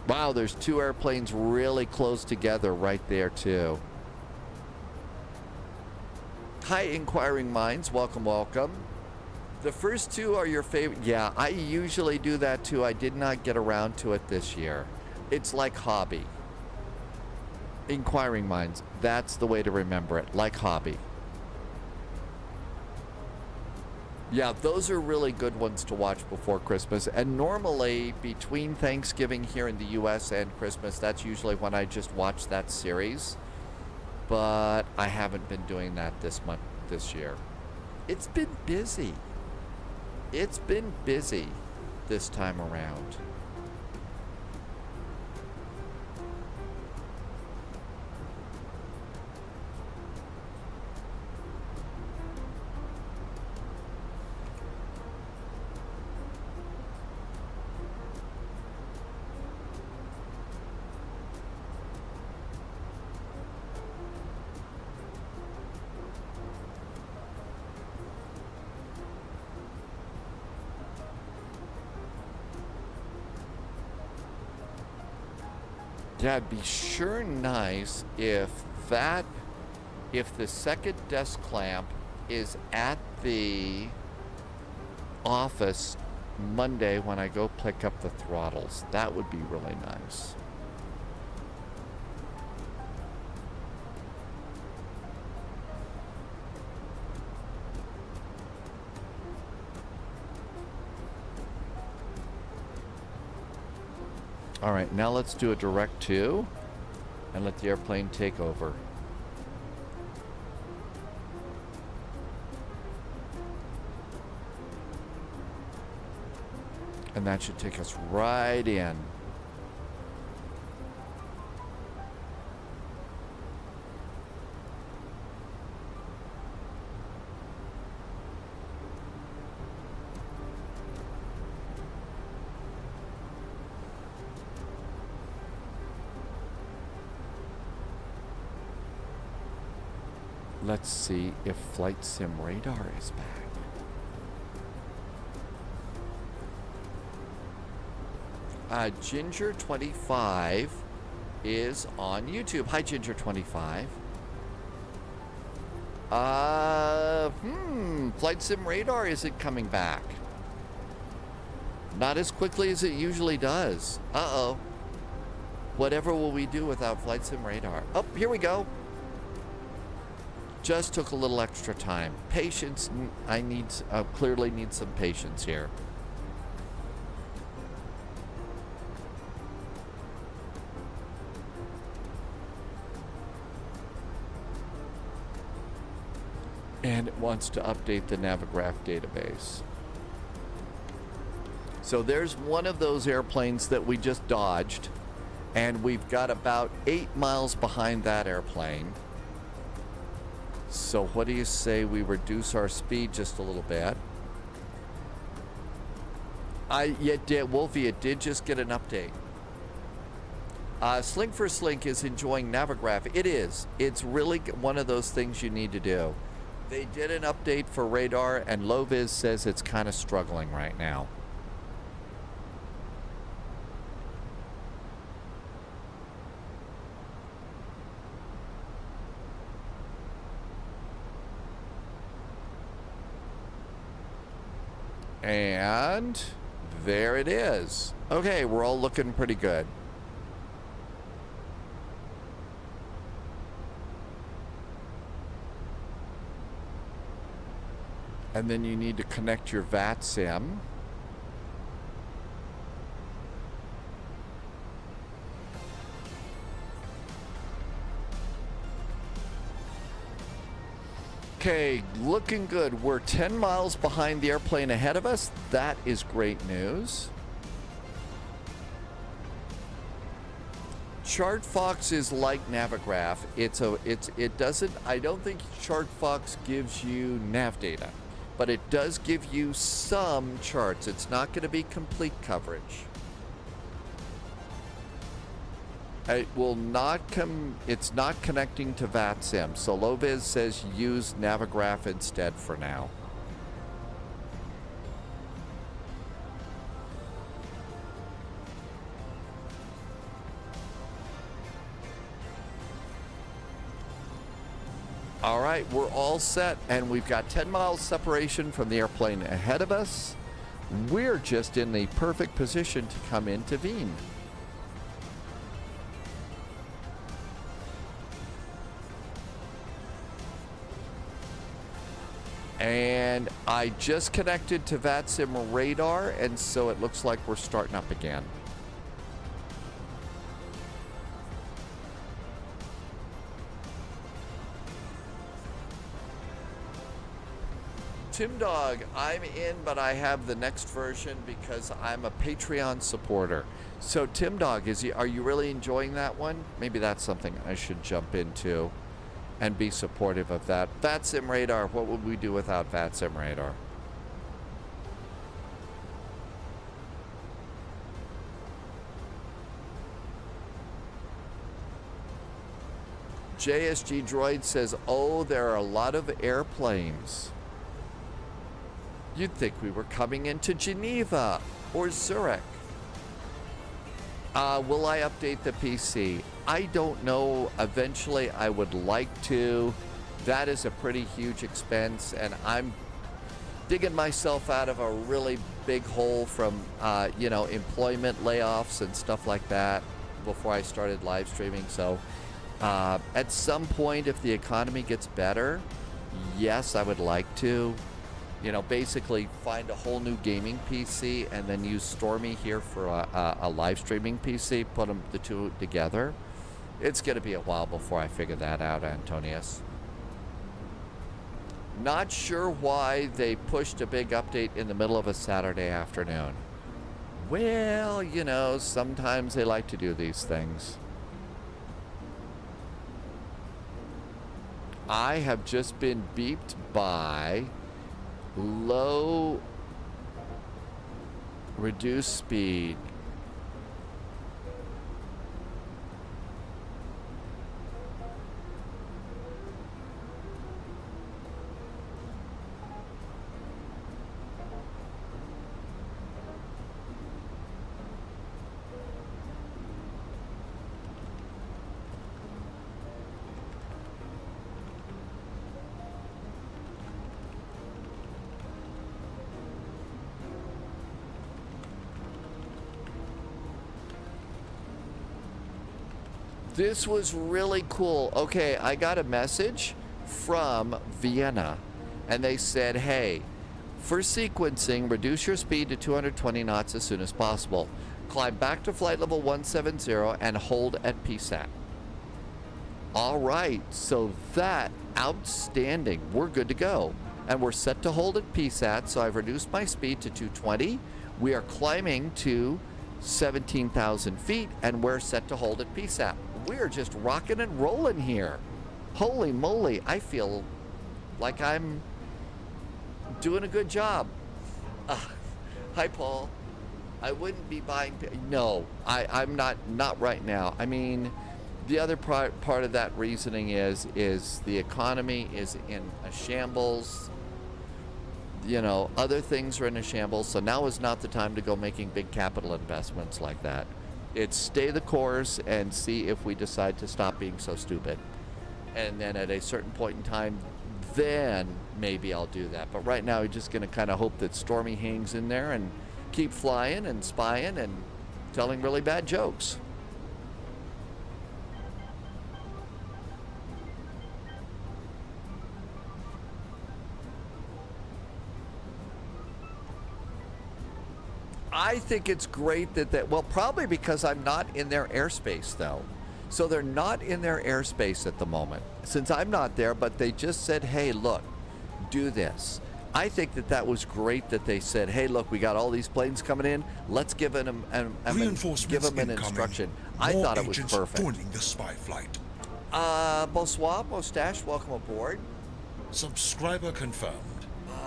Wow, there's two airplanes really close together right there too. Hi, Inquiring Minds. Welcome, welcome. The first two are your favorite. Yeah, I usually do that too. I did not get around to it this year. It's like hobby. Inquiring Minds. That's the way to remember it. Like hobby. Yeah, those are really good ones to watch before Christmas. And normally, between Thanksgiving here in the U.S. and Christmas, that's usually when I just watch that series. But I haven't been doing that this year. It's been busy. It's been busy this time around. Yeah, it'd be sure nice if the second desk clamp is at the office Monday when I go pick up the throttles. That would be really nice. All right, now let's do a direct to and let the airplane take over. And that should take us right in. Let's see if Flight Sim Radar is back. Ginger25 is on YouTube. Hi, Ginger25. Flight Sim Radar isn't coming back. Not as quickly as it usually does. Uh-oh. Whatever will we do without Flight Sim Radar? Oh, here we go. Just took a little extra time. Patience. I clearly need some patience here. And it wants to update the Navigraph database. So there's one of those airplanes that we just dodged, and we've got about 8 miles behind that airplane. So what do you say we reduce our speed just a little bit? Wolfie, it did just get an update. Slink for Slink is enjoying Navigraph. It is. It's really one of those things you need to do. They did an update for radar, and LowViz says it's kind of struggling right now. And there it is. Okay, we're all looking pretty good. And then you need to connect your VATSIM. Okay, looking good. We're 10 miles behind the airplane ahead of us. That is great news. ChartFox is like Navigraph. I don't think ChartFox gives you nav data, but it does give you some charts. It's not going to be complete coverage. It will not come. It's not connecting to VATSIM. So LowViz says use Navigraph instead for now. All right, we're all set, and we've got 10 miles separation from the airplane ahead of us. We're just in the perfect position to come into Vienna. And I just connected to VATSIM radar, and so it looks like we're starting up again. Tim Dog, I'm in, but I have the next version because I'm a Patreon supporter. So Tim Dog, are you really enjoying that one? Maybe that's something I should jump into and be supportive of that. VATSIM radar, what would we do without VATSIM radar? JSG Droid says, oh, there are a lot of airplanes. You'd think we were coming into Geneva or Zurich. Will I update the PC? I don't know. Eventually, I would like to. That is a pretty huge expense, and I'm digging myself out of a really big hole from, employment layoffs and stuff like that before I started live streaming. So at some point, if the economy gets better, yes, I would like to. Basically find a whole new gaming PC and then use Stormy here for a live streaming PC, put the two together. It's going to be a while before I figure that out, Antonius. Not sure why they pushed a big update in the middle of a Saturday afternoon. Well, sometimes they like to do these things. I have just been beeped by low reduced speed. This was really cool. Okay, I got a message from Vienna, and they said, hey, for sequencing, reduce your speed to 220 knots as soon as possible. Climb back to flight level 170 and hold at PSAT. All right, so that, outstanding. We're good to go. And we're set to hold at PSAT, so I've reduced my speed to 220. We are climbing to 17,000 feet, and we're set to hold at PSAT. We're just rocking and rolling here. Holy moly, I feel like I'm doing a good job. Hi, Paul. I wouldn't be buying... No, I'm not right now. I mean, the other part of that reasoning is the economy is in a shambles. Other things are in a shambles, so now is not the time to go making big capital investments like that. It's stay the course and see if we decide to stop being so stupid. And then at a certain point in time, then maybe I'll do that. But right now, we're just going to kind of hope that Stormy hangs in there and keep flying and spying and telling really bad jokes. I think it's great that well, probably because I'm not in their airspace, though. So they're not in their airspace at the moment, since I'm not there, but they just said, hey, look, do this. I think that was great that they said, hey, look, we got all these planes coming in. Let's give them an instruction. I thought it was perfect. Joining the spy flight. Bonsoir, Moustache, welcome aboard. Subscriber confirmed.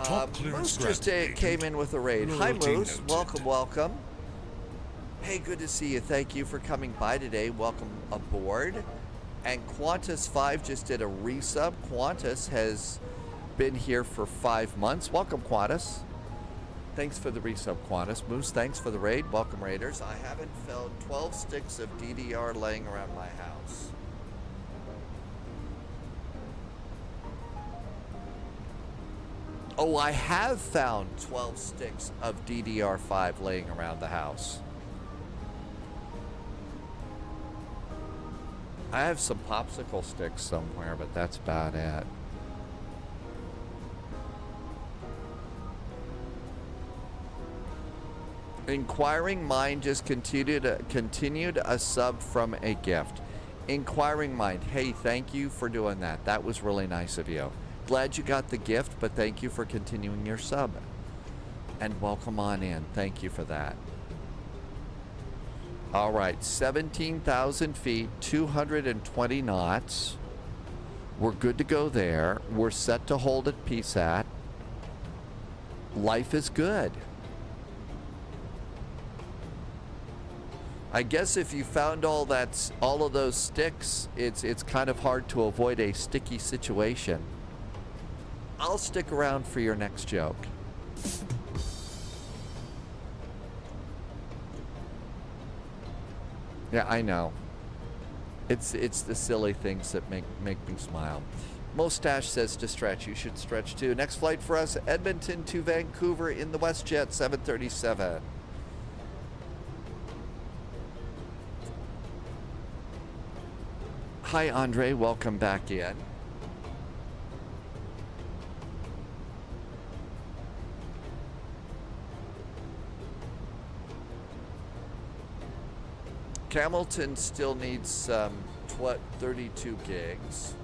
Top clearance Moose just came in with a raid. Hi, Moose. Welcome, welcome. Hey, good to see you. Thank you for coming by today. Welcome aboard. And Qantas5 just did a resub. Qantas has been here for 5 months. Welcome, Qantas. Thanks for the resub, Qantas. Moose, thanks for the raid. Welcome, Raiders. I haven't found 12 sticks of DDR laying around my house. Oh, I have found 12 sticks of DDR5 laying around the house. I have some popsicle sticks somewhere, but that's about it. Inquiring Mind just continued a sub from a gift. Inquiring Mind, hey, thank you for doing that. That was really nice of you. Glad you got the gift, but thank you for continuing your sub. And welcome on in. Thank you for that. All right, 17,000 feet, 220 knots. We're good to go there. We're set to hold at PSAT. Life is good. I guess if you found all of those sticks, it's kind of hard to avoid a sticky situation. I'll stick around for your next joke. Yeah, I know. It's the silly things that make me smile. Mustache says to stretch. You should stretch too. Next flight for us, Edmonton to Vancouver in the WestJet 737. Hi, Andre. Welcome back in. Hamilton still needs 32 gigs.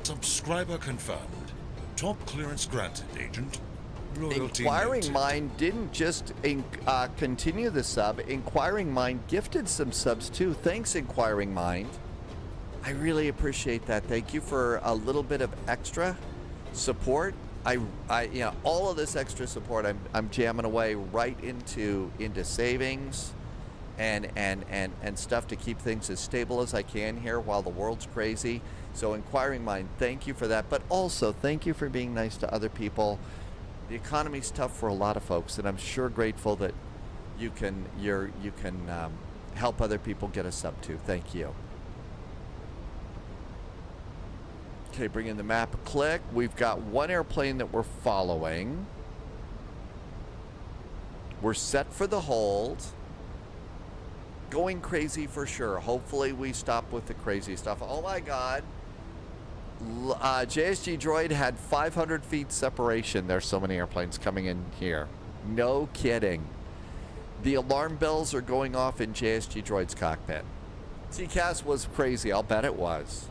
Subscriber confirmed. Top clearance granted, agent. Loyalty Inquiring noted. Mind didn't just continue the sub. Inquiring Mind gifted some subs too. Thanks, Inquiring Mind. I really appreciate that. Thank you for a little bit of extra support. I all of this extra support I'm jamming away right into savings and stuff to keep things as stable as I can here while the world's crazy. So Inquiring Mind, thank you for that. But also thank you for being nice to other people. The economy's tough for a lot of folks, and I'm sure grateful that you can help other people get a sub too. Thank you. Okay, bring in the map. Click. We've got one airplane that we're following. We're set for the hold. Going crazy for sure. Hopefully we stop with the crazy stuff. Oh my God. JSG Droid had 500 feet separation. There's so many airplanes coming in here. No kidding. The alarm bells are going off in JSG Droid's cockpit. TCAS was crazy. I'll bet it was.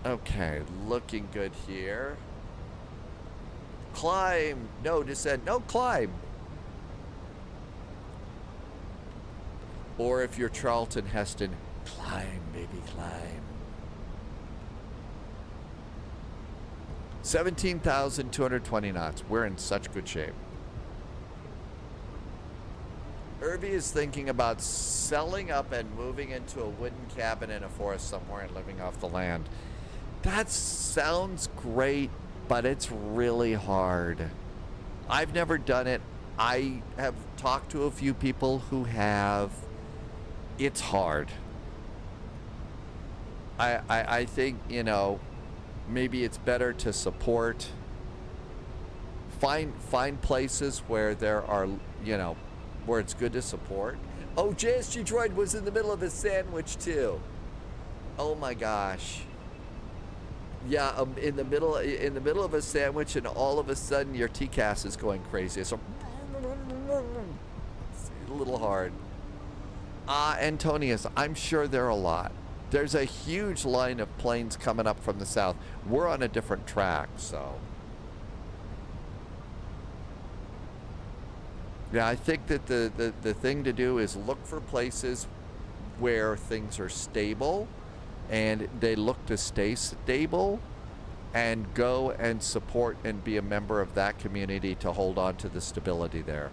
Okay, looking good here. Climb. No, descend. No, climb. Or if you're Charlton Heston, climb, baby, climb. 17,220 knots. We're in such good shape. Irby is thinking about selling up and moving into a wooden cabin in a forest somewhere and living off the land. That sounds great, but it's really hard. I've never done it. I have talked to a few people who have. It's hard. I think, you know, maybe it's better to support. Find places where there are, you know, where it's good to support. Oh, JSG Droid was in the middle of a sandwich too. Oh my gosh. Yeah, in the middle of a sandwich, and all of a sudden your TCAS is going crazy. So it's a little hard. Antonius, I'm sure there are a lot. There's a huge line of planes coming up from the south. We're on a different track, so. Yeah, I think that the thing to do is look for places where things are stable and they look to stay stable, and go and support and be a member of that community to hold on to the stability there.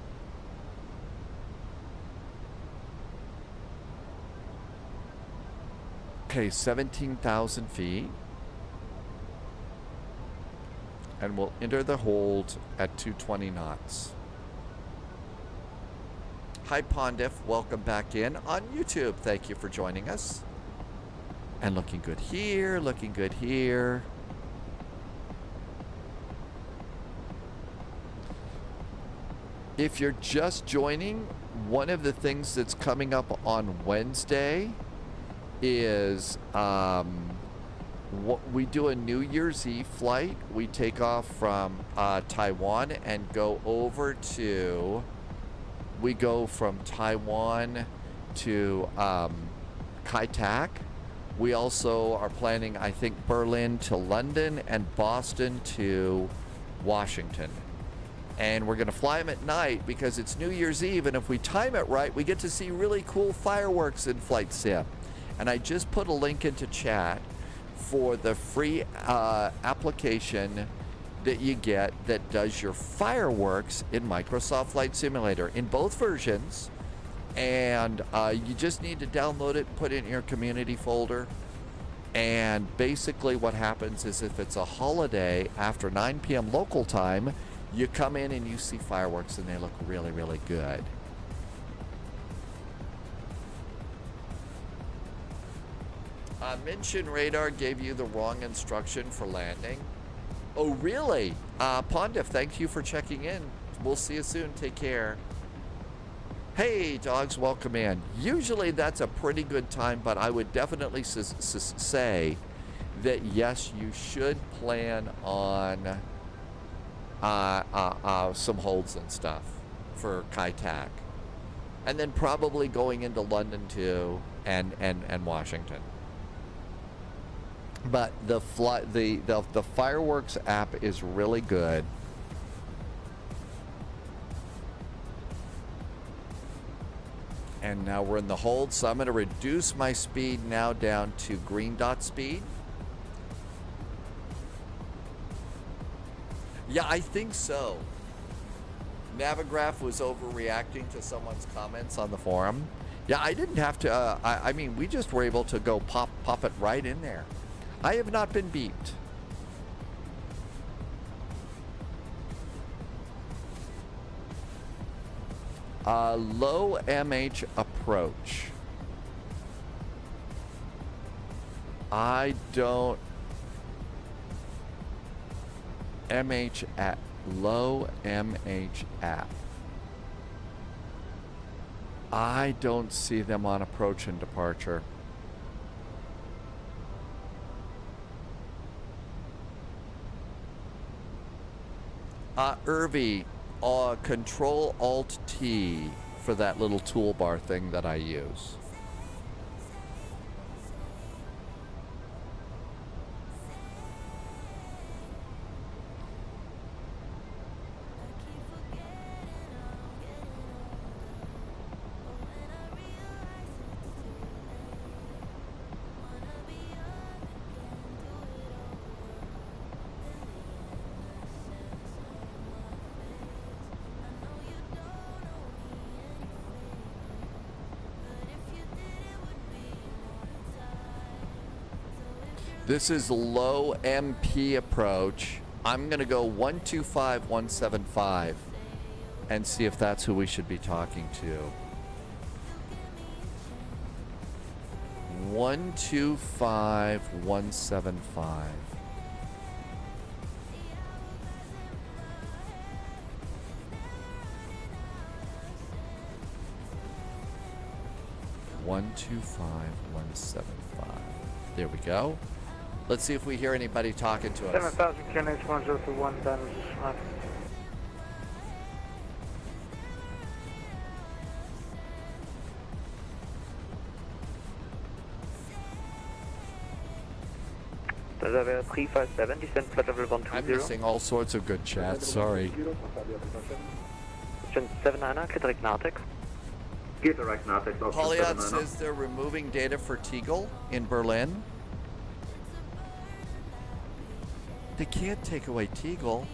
Okay, 17,000 feet. And we'll enter the hold at 220 knots. Hi Pondif, welcome back in on YouTube. Thank you for joining us. And looking good here, looking good here. If you're just joining, one of the things that's coming up on Wednesday is we do a New Year's Eve flight. We take off from Taiwan and go over to, we go from Taiwan to Kai Tak. We also are planning, I think, Berlin to London and Boston to Washington. And we're going to fly them at night because it's New Year's Eve, and if we time it right, we get to see really cool fireworks in Flight Sim. And I just put a link into chat for the free application that you get that does your fireworks in Microsoft Flight Simulator in both versions. And you just need to download it, put it in your community folder. And basically what happens is if it's a holiday after 9 p.m. local time, you come in and you see fireworks and they look really, really good. Mention Radar gave you the wrong instruction for landing. Oh, really? Pondif, thank you for checking in. We'll see you soon. Take care. Hey, dogs, welcome in. Usually that's a pretty good time, but I would definitely say that, yes, you should plan on some holds and stuff for Kai Tak. And then probably going into London, too, and Washington. But the fireworks app is really good. And now we're in the hold, so I'm going to reduce my speed now down to green dot speed. Yeah, I think so. Navigraph was overreacting to someone's comments on the forum. Yeah, I didn't have to, I mean, we just were able to go pop it right in there. I have not been beeped. Low MH approach. I don't... MH at low MH app. I don't see them on approach and departure. Irvi, Control Alt T for that little toolbar thing that I use. This is low MP approach. I'm going to go 125175 and see if that's who we should be talking to. 125175. There we go. Let's see if we hear anybody talking to us. 7,000 Kennedy 1021 damage is fine. I'm missing all sorts of good chats, sorry. Austrian 79er, clear direct Nartex. Clear direct Nartex, Polyot says they're removing data for Tegel in Berlin. They can't take away Tegel.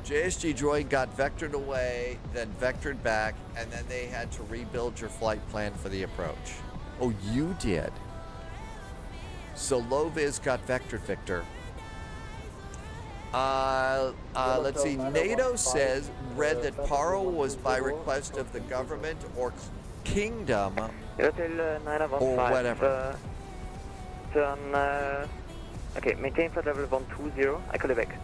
JSG Droid got vectored away, then vectored back, and then they had to rebuild your flight plan for the approach. Oh, you did. So Low-Vis got vectored, Victor. Let's see. NATO says, read that Paro was by request of the government or kingdom or whatever. Turn, okay, maintain flight level 120, I call you back.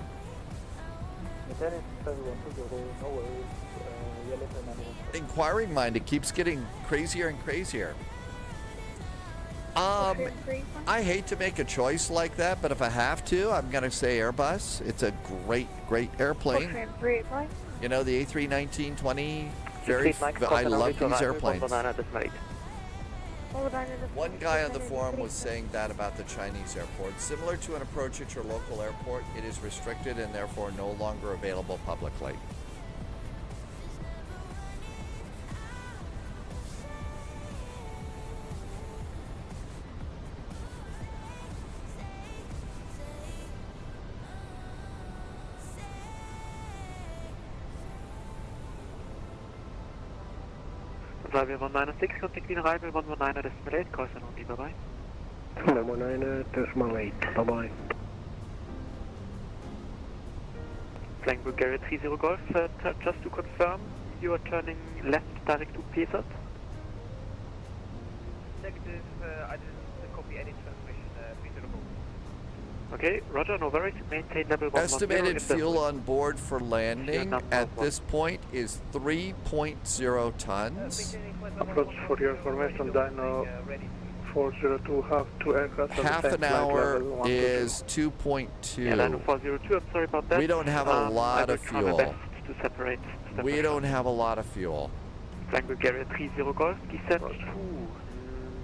Inquiring mind, it keeps getting crazier and crazier. I hate to make a choice like that, but if I have to, I'm gonna say Airbus. It's a great airplane. You know, the A319-20, I love these airplanes. One guy on the forum was saying that about the Chinese airport. Similar to an approach at your local airport, it is restricted and therefore no longer available publicly. Flyview 196, contact Wien arrival 119 decimal 8, call sign only, bye bye. 119 decimal 8, bye bye. Flying Bulgaria 30 Golf, just to confirm, you are turning left direct to PSAT? Negative, I didn't copy any transmission, 30 Golf. Okay, roger, no worries, maintain level 110. Estimated fuel on board for landing at this point is 3.0 tons. Approach for your information, Dino 402 have 2 aircraft. Half an hour is 2.2. Yeah, Dino 402, I'm sorry about that. We don't have a lot of fuel. To separate We don't have a lot of fuel. Flying Bulgaria 30 Golf, descent to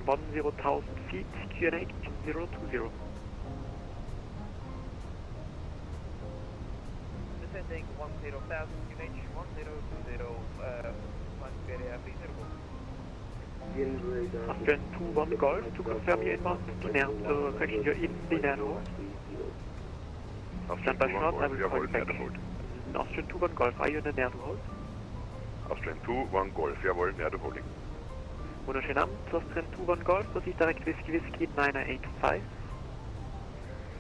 10,000 feet, QNH 020. Descending 10,000, QNH 1020, Bulgaria 30 Golf. Austrian 21 Golf, to confirm your inbound, correction, you're in the narrow. Stand by short, I will call you back. Austrian 21 Golf, are you in the narrow hold? Austrian 2-1 Golf, jawohl, Narrow holding. Wunderschönen Abend, Austrian 21 Golf, proceed direct Whiskey 985.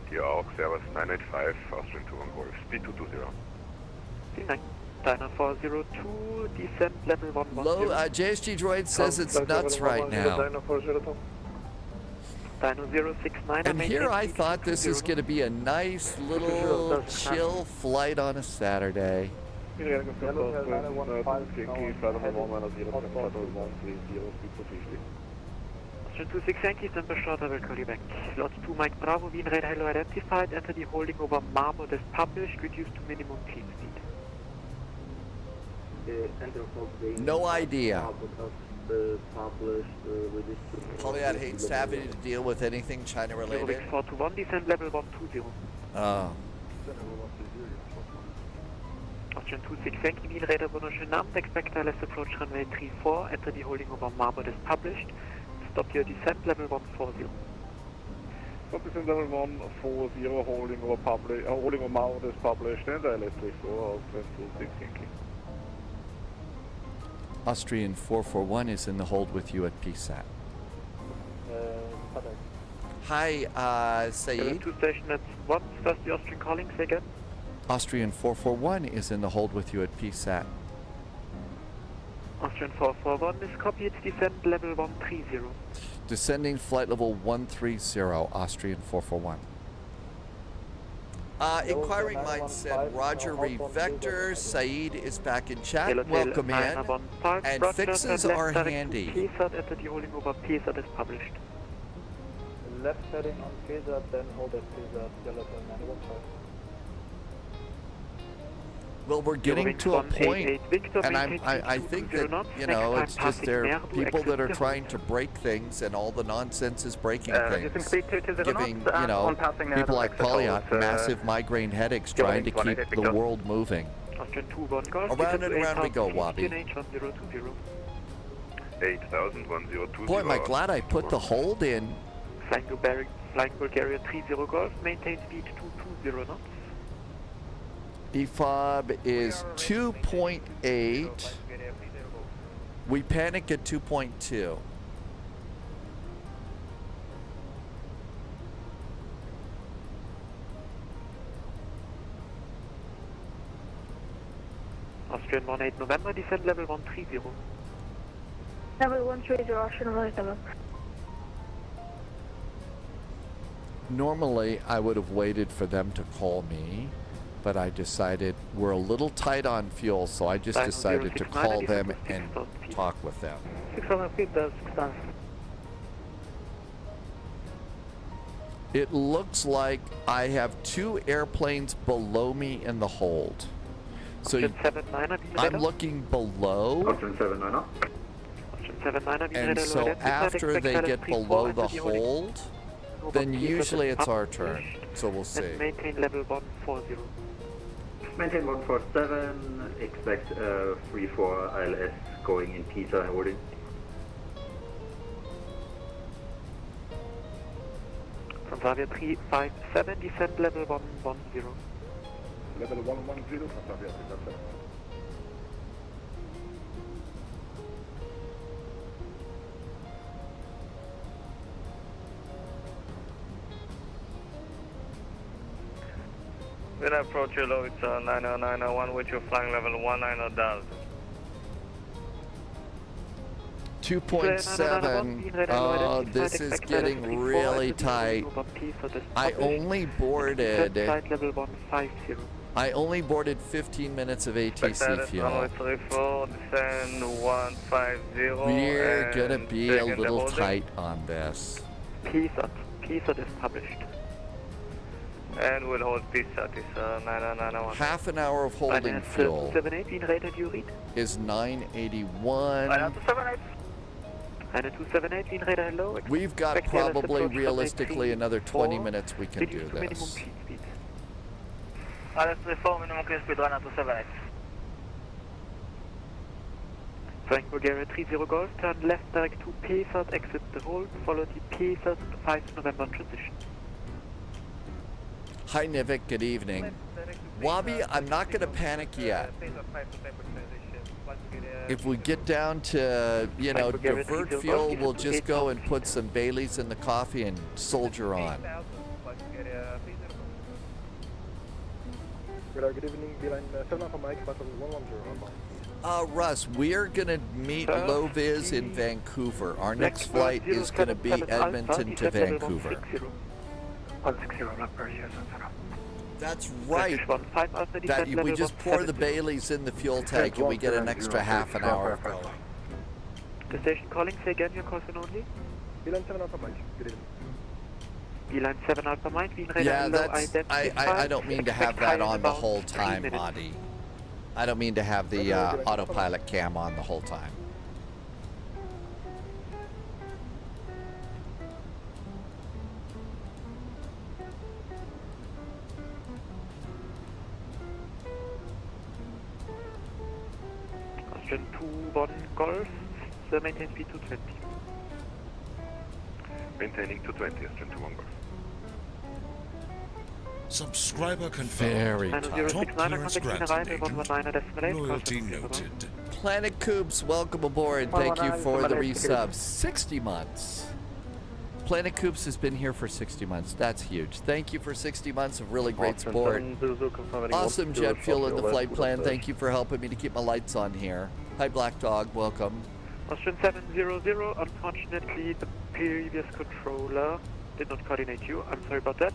Hier auch, Servus 985, Austrian 2-1 Golf, speed 220. Vielen Dank. Diner 402, descent level 110. Low, JSG Droid says it's nuts right now. Dino 069. And here I thought this is going to be a nice little chill flight on a Saturday. Austrian 26 Yankee, stand by short, I will call you back. Lot 2 Mike Bravo, Wien Red Hello identified, enter the holding over Motherboard as published, reduced to minimum team speed. No idea. Polyot hates having to deal with anything China related. Orbx 421, descent level 120. Oh. Austrian 26 Yankee, Wien Radar, wunderschönen Abend, expect LS approach runway 34, enter the holding over Motherboard as published, stop your descent level 140. Stop descent level 140, holding over Motherboard as published, and LS 34, Austrian 26 Yankee. Austrian 441 is in the hold with you at PSAT. Hi, Saeed. 2 station at 1, first the Austrian calling, say again. Austrian 441 is in the hold with you at PSAT. Austrian 441 is copied, descent level 130. Descending flight level 130, Austrian 441. Inquiring mind said Roger Revector, Saeed is back in chat, welcome in, and fixes are handy. PSAT at the holding over PSAT is published. Left heading on PSAT, then hold at PSAT, yellow 915. Well, we're getting to a point, and I think that, you know, it's just there are people that are trying to break things, and all the nonsense is breaking things, giving, you know, people like Polyot massive migraine headaches trying to keep the world moving. Austrian 21 Golf. Around and around we go, Wabi. 8000 Boy, am I glad I put the hold in. Flying Bulgaria 30 Golf, maintain speed 220 knots. EFOB is 2.8. We panic at 2.2. Austrian 18 November, descend level 130. Level 130, Austrian 18. Normally, I would have waited for them to call me, but I decided we're a little tight on fuel, so I just decided to call them and talk with them. 600 feet, that's 6,000. It looks like I have 2 airplanes below me in the hold. So I'm looking below. Austrian 79er. And so after they get below the hold, then usually it's our turn. So we'll see. Maintain level 140. Maintain 147, expect 34 ILS going in Pisa holding. From Slavia 357, descend level 110. Level 110 from Sofia 357. When I approach you low, it's 90901 with you flying level 190,000. 2.7. Oh, this is getting really tight. I only boarded 15 minutes of ATC fuel. We're gonna be a little tight on this. PSAT is published. And we'll hold PSAT is 90901. Half an hour of holding fuel 278, rated you read? is 981. 278, radar hello. We've got probably realistically another 20 minutes we can do this. Minimum clear speed 278. Flying Bulgaria 30 Golf, turn left direct to PSAT, exit the hold, follow the PSAT 5 November transition. Hi Nivik, good evening. Wabi, I'm not going to panic yet. If we get down to, you know, divert fuel, we'll just go and put some Baileys in the coffee and soldier on. Good evening, Beeline 7 Alpha Mike, Battle 110. Russ, we're going to meet LOWW in Vancouver. Our next flight is going to be Edmonton to Vancouver. 160, Blackbird, yes, That's right. That we just pour the Baileys in the fuel tank and we get an extra half an hour of going. The station calling, say again your caution only. Beeline 7 Alpha Mike, good evening. Beeline 7 Alpha Mike, yeah, that's, I don't mean to have that on the whole time, Adi. I don't mean to have the autopilot cam on the whole time. Austrian 21 Golf, the maintain speed 220. Maintaining 220, Austrian 21 Golf. Subscriber confirmed. Very Top clearance granted, agent. Loyalty noted. Planet Coops, welcome aboard. Thank you for the resub. 60 months. Planet Coops has been here for 60 months. That's huge. Thank you for 60 months of really great support. Awesome jet fuel in the flight plan. Thank you for helping me to keep my lights on here. Hi, Black Dog. Welcome. Austrian 700, unfortunately the previous controller did not coordinate you. I'm sorry about that.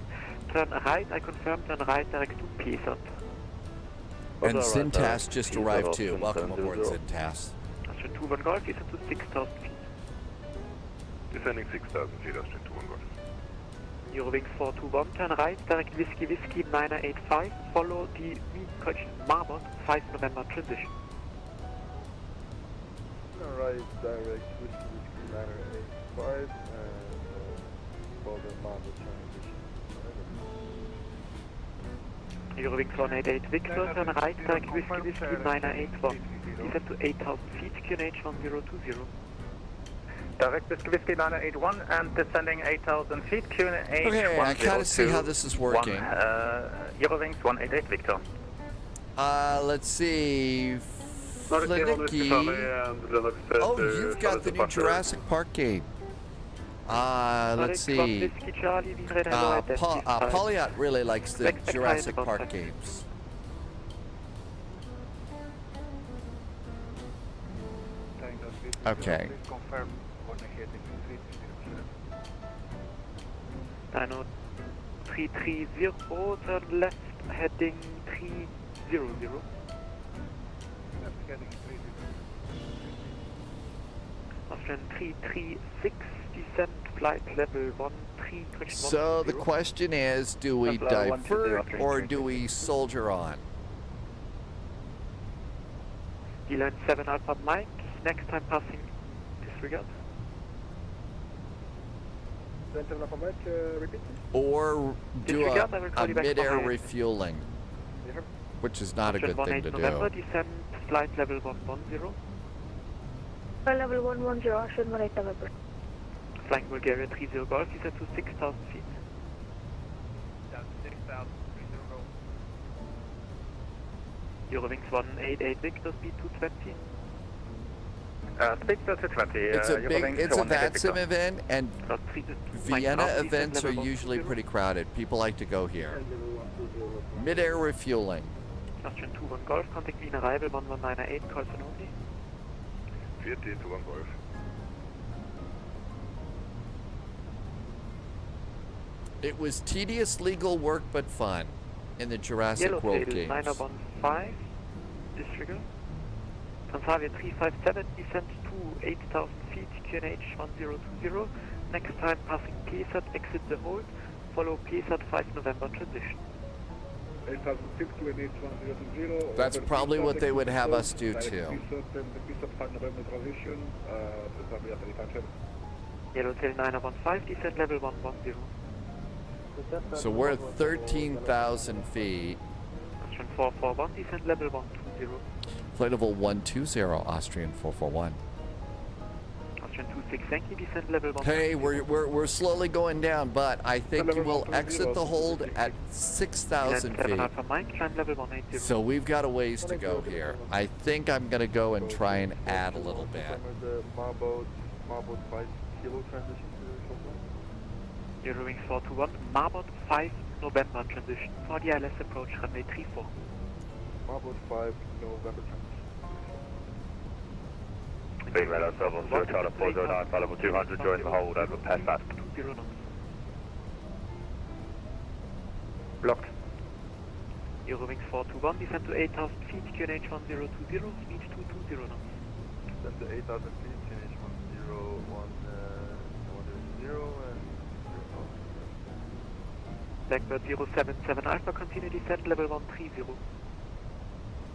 Turn right, I confirm, turn right direct to PSAT. And Zintas just arrived too. Welcome aboard, Zintas. Austrian 21 Golf, descend to 6,000 feet. Descending 6,000 feet, Austrian 21 Golf. Eurowings 421, turn right, direct Whiskey 985, follow the Motherboard 5 November transition. Right, direct Whiskey 985 and follow the Motherboard transition. Eurowings 188 Victor, turn right, direct Whiskey 981. Descend to 8,000 feet, QNH 1020. Direct Whiskey 981 and descending 8,000 feet, QNH Okay, I kind of see how this is working. Eurowings 188 Victor. Let's see. Flinicky. Oh, you've got the new Jurassic Park game. Let's see. Polyot really likes the Jurassic Park games. Okay. I know 330, turn left, heading 300. Austrian 336, descent, flight level 13. So the question is, do we divert or do we soldier on? D-line 7 Alpha Mike, next time passing, disregard. Or do a mid-air refueling, which is not a good thing to do. November, descent, flight level 110. Flight level 110, Austrian 18 November. Flying Bulgaria 30 Golf, descent to 6,000 feet. Down to 6,000, 30 Golf. Eurowings 188 Victor, speed 220. Speed 220. It's a VATSIM event, and Vienna events are usually pretty crowded. People like to go here. Mid-air refueling. Austrian 21 Golf, contact Wien arrival 1198, calls and only. 14 to 1 Golf. It was tedious legal work, but fun in the Jurassic World games. 915, disregard. Transavia 357, descent to 8,000 feet, QNH 1020. Next time passing PSAT, exit the hold, follow PSAT 5 November transition. 8,000 feet, QNH 1020. That's probably what they would have us do too. PSAT 5 November transition, Transavia 357. Yellowtail 915, descent level 110. So we're at 13,000 feet. Austrian 441, descent level 120. Flight level 120, Austrian 441. Austrian 26, thank you, descent level 120. Hey, we're slowly going down, but I think you will exit the hold at 6,000 feet. So we've got a ways to go here. I think I'm going to go and try and add a little bit. Motherboard 5 kilo transition to Eurowings 421, Motherboard 5 November transition for the ILS approach runway 34. Motherboard 5 November transition. Being radar 710, Charlie 409, flight level 200, join the hold, over, pass that. 20 knots. Blocked. Eurowings 421, descend to 8,000 feet, QNH 1020, speed 220 knots. Descend to 8,000 feet, QNH 110 and Blackbird 077 Alpha, continue descent level 130.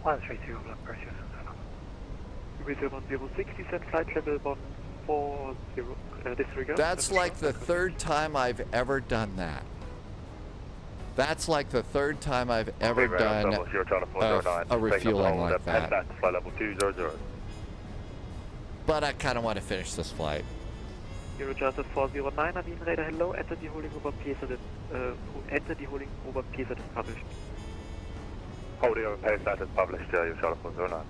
130, block pressure. With 106, descent flight level 140, disregard. That's like the third time I've ever done that. That's like the third time I've ever done a refueling like that. Flight level 200. But I kind of want to finish this flight. Eurojazz 409, Wien radar hello, enter the holding over PSAT, is published. Holding over PSAT is published, Eurojazz 409.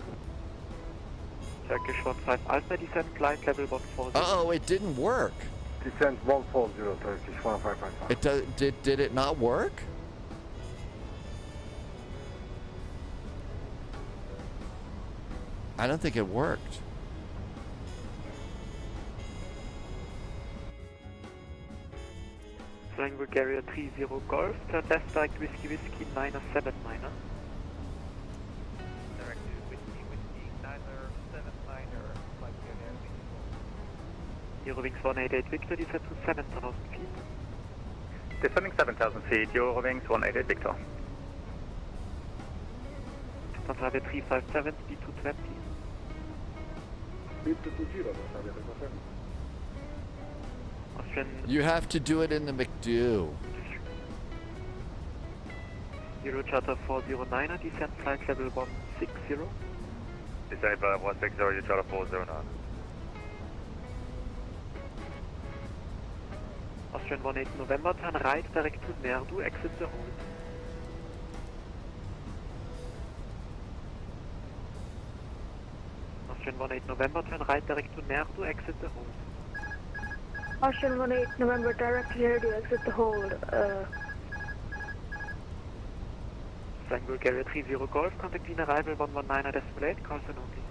Turkish 15 Alpha, descent flight level 140. Uh-oh, it didn't work. Descent 140, Turkish 1555. Did it not work? I don't think it worked. Flying Bulgaria 30 Golf, turn left direct Whiskey 979er. Direct Whiskey 979er, flight Eurowings 188 Victor, descend to 7,000 feet. Descending 7,000 feet, Eurowings 188 Victor. Transavia 357, speed 220. Speed 220, Transavia 357. You have to do it in the McDo. Euro Charter 409, descend flight level 160. Descend flight 160, Euro Charter 409. Austrian 18 November, turn right direct to Nerdu, exit the hold. Austrian 18 November, turn right direct to Nerdu, exit the hold. Austrian 18 November, direct here to exit the hold. Flying Bulgaria 30 Golf, contact Vienna arrival 119 decimal 8, call sign only.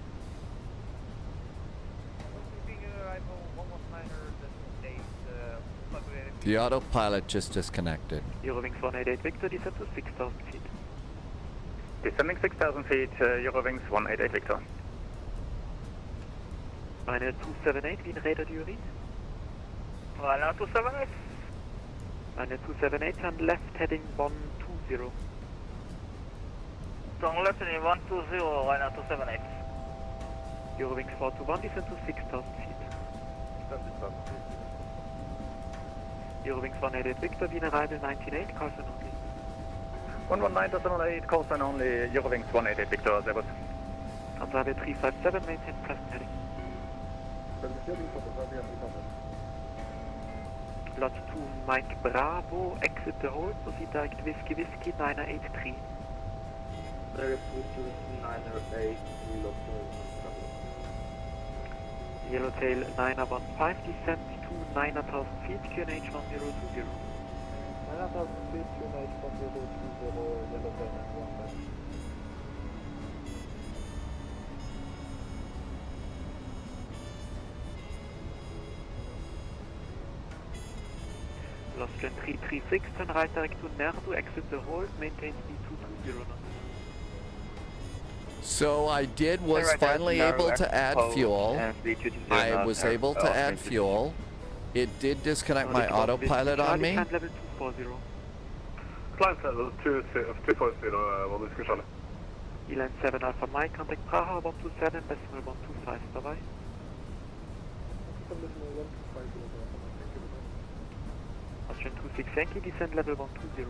The autopilot just disconnected. Eurowings 188 Victor, descend to 6,000 feet. Descending 6,000 feet, Eurowings 188 Victor. Eine 278, Wien Radar, do you read? Ryanair 278. Eine 278, turn left heading 120. Turn left heading 120, Ryanair 278. Eurowings 421, descend to 6,000 feet. Eurowings 188 Victor, Wien arrival 198, call sign only. 119.8, call sign only, Eurowings 188 Victor, Servus. Ansage 357, maintain present heading. Lot 2 Mike Bravo, exit the hold, proceed direct Whiskey Whiskey 983. Direct Whiskey Whiskey 983, Yellowtail 915, descend to 9,000 feet, QNH 1020. 9,000 feet, QNH 1020, Yellowtail 915. Lost Trend 336, turn right direct to Nerdu, exit the hold, maintain speed 220 knots. So I was finally able to add fuel. I was able to add fuel. It did disconnect my autopilot on me. Climb level 240. Climb level 240, vad du ska köra. Elan 7 Alpha Mike, contact Praha 127, decimal 125, bye bye. Austrian 26 Yankee, descend level 120.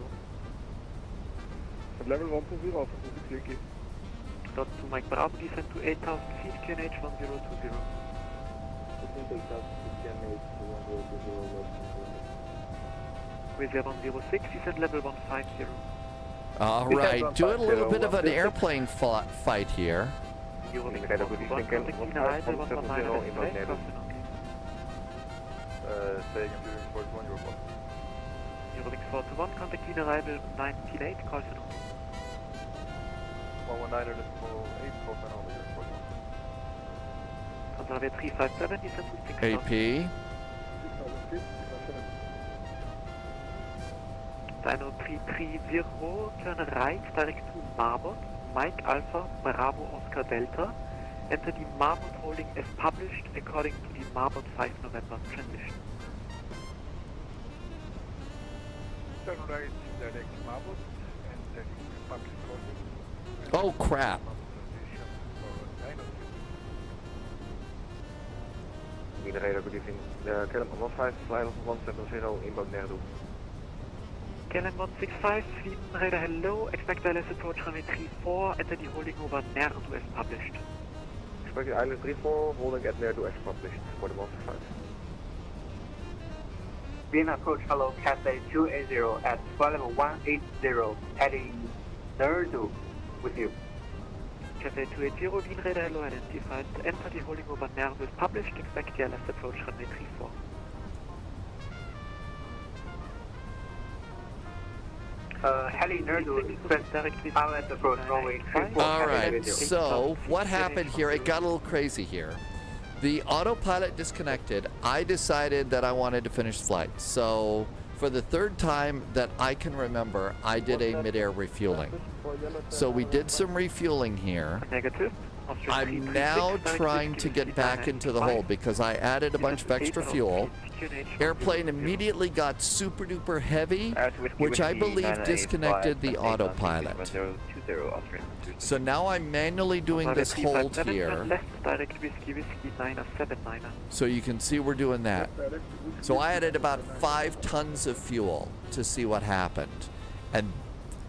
Level 120, Alpha 26 Yankee. Dot 2 Mike Bravo, descend to 8,000 feet, QNH 1020. With 106, descend level 150. All right, doing a little bit of an airplane fight here. Eurowings 121, contact Vienna arrival 119 display, crossing only. Eurowings 421, contact Vienna arrival 198, call sign only. 119 decimal 8, call sign only, airport 1. Ansage 357, descend to 6,000. AP. 6,000 feet, Dino 330, turn right direct to Marbot, Mike Alpha, Bravo Oscar Delta, enter the Marbot holding as published according to the Marbot 5 November transition. Turn right direct to Marbot and taking public holding. Oh crap. Radar, good evening. KLM 15, flight level 170, inbound Nerdu. KLM 165, Sweden Radar hello, expect ILS approach runway 34, enter the holding over Nerdu as published. Expect island 34, holding at Nerdu as published for the 165. Vienna approach hello, Cathay 280 at flight level 180, heading Nerdu with you. Cathay 280, Wien Radar hello identified, enter the holding over Nerdu as published, expect the ILS approach runway 34. Heli Nerdu, expect ILS approach runway 34. All right, so what happened here, it got a little crazy here. The autopilot disconnected. I decided that I wanted to finish flight. So for the third time that I can remember, I did a mid-air refueling. So we did some refueling here. Negative. I'm now trying to get back into the hold because I added a bunch of extra fuel. Airplane immediately got super duper heavy, which I believe disconnected the autopilot. So now I'm manually doing this hold here. So you can see we're doing that. So I added about 5 tons of fuel to see what happened. And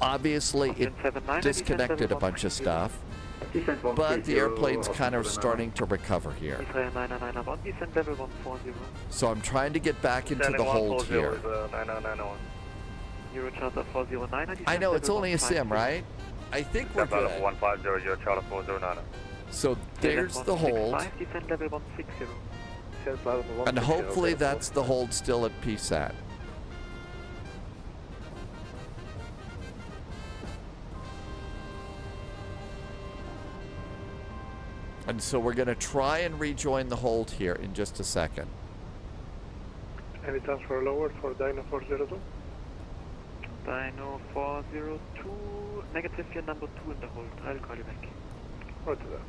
Obviously, it disconnected a bunch of stuff, but the airplane's kind of starting to recover here. Israel 991, descend level 140. So I'm trying to get back into the hold here. Euro Charter 409. I know, it's only a sim, right? I think we're good. 150, Euro Charter 409. So there's the hold. Descend level 160. And hopefully that's the hold still at PSAT. And so we're going to try and rejoin the hold here in just a second. Any transfer lower for Dino 402? Dino 402, negative, you're number 2 in the hold. I'll call you back. Roger that.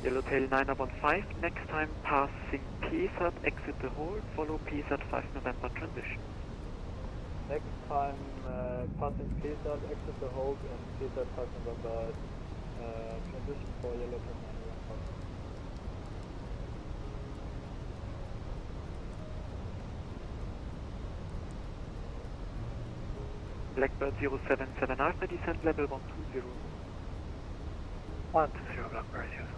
Yellowtail 915, next time passing PSAT, exit the hold, follow PSAT 5 November transition. Next time passing PSAT, exit the hold and PSAT 5 November transition for Yellowtail 915. Blackbird 077 Alpha, descent level 120. 120 Blackbird 077.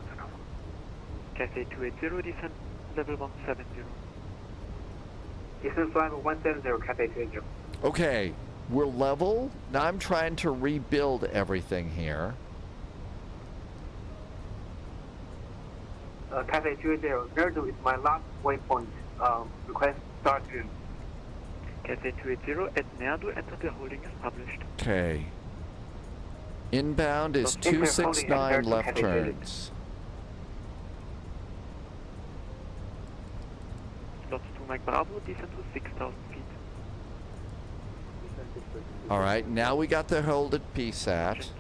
Cathay 280, descent level 170. Descent level 170, Cathay 280. Okay, we're level. Now I'm trying to rebuild everything here. Cathay 280, Nerdu is my last waypoint. Request start soon. Cathay 280, at Nerdu, enter the holding as published. Okay. Inbound is 269 left turns. Slots 2 Mike Bravo, descent to 6,000 feet. All right, now we got the hold at PSAT.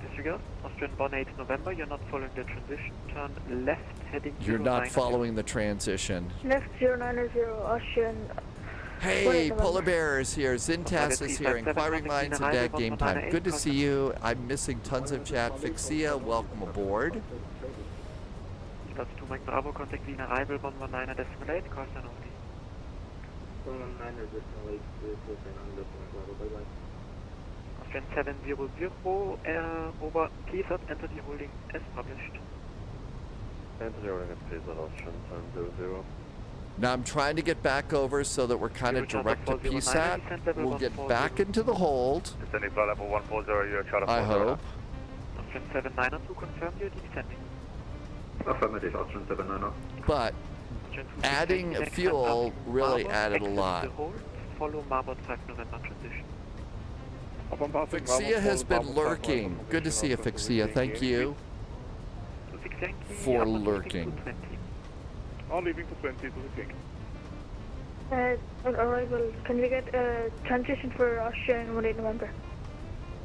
Disregard, Austrian 18 November, you're not following the transition. Turn left, heading You're not following the transition. Left 090, Austrian. Hey, Polar Bear is here. Zintas is here. Inquiring minds and deck game time. Good to see you. I'm missing tons of chat. Fixia, welcome aboard. Slots 2 Mike Bravo, contact Vienna arrival 119 decimal 8, course and only. 119 decimal 8, bye bye. Austrian 700, over PSAT, enter the holding as published. Enter the holding as PSAT, Austrian 700. Now I'm trying to get back over so that we're kind of direct to PSAT. We'll get back into the hold. Descending flight level 140, Euro Charter 409. I hope. Austrian 790 to confirm you're descending. Affirmative, Austrian 790. But adding fuel really added a lot. Follow Motherboard 5 November transition. Fixia has been lurking. Good to see you, Fixia. Thank you for lurking. All leaving to 20 to the king. On arrival, can we get a transition for Austrian 18 November?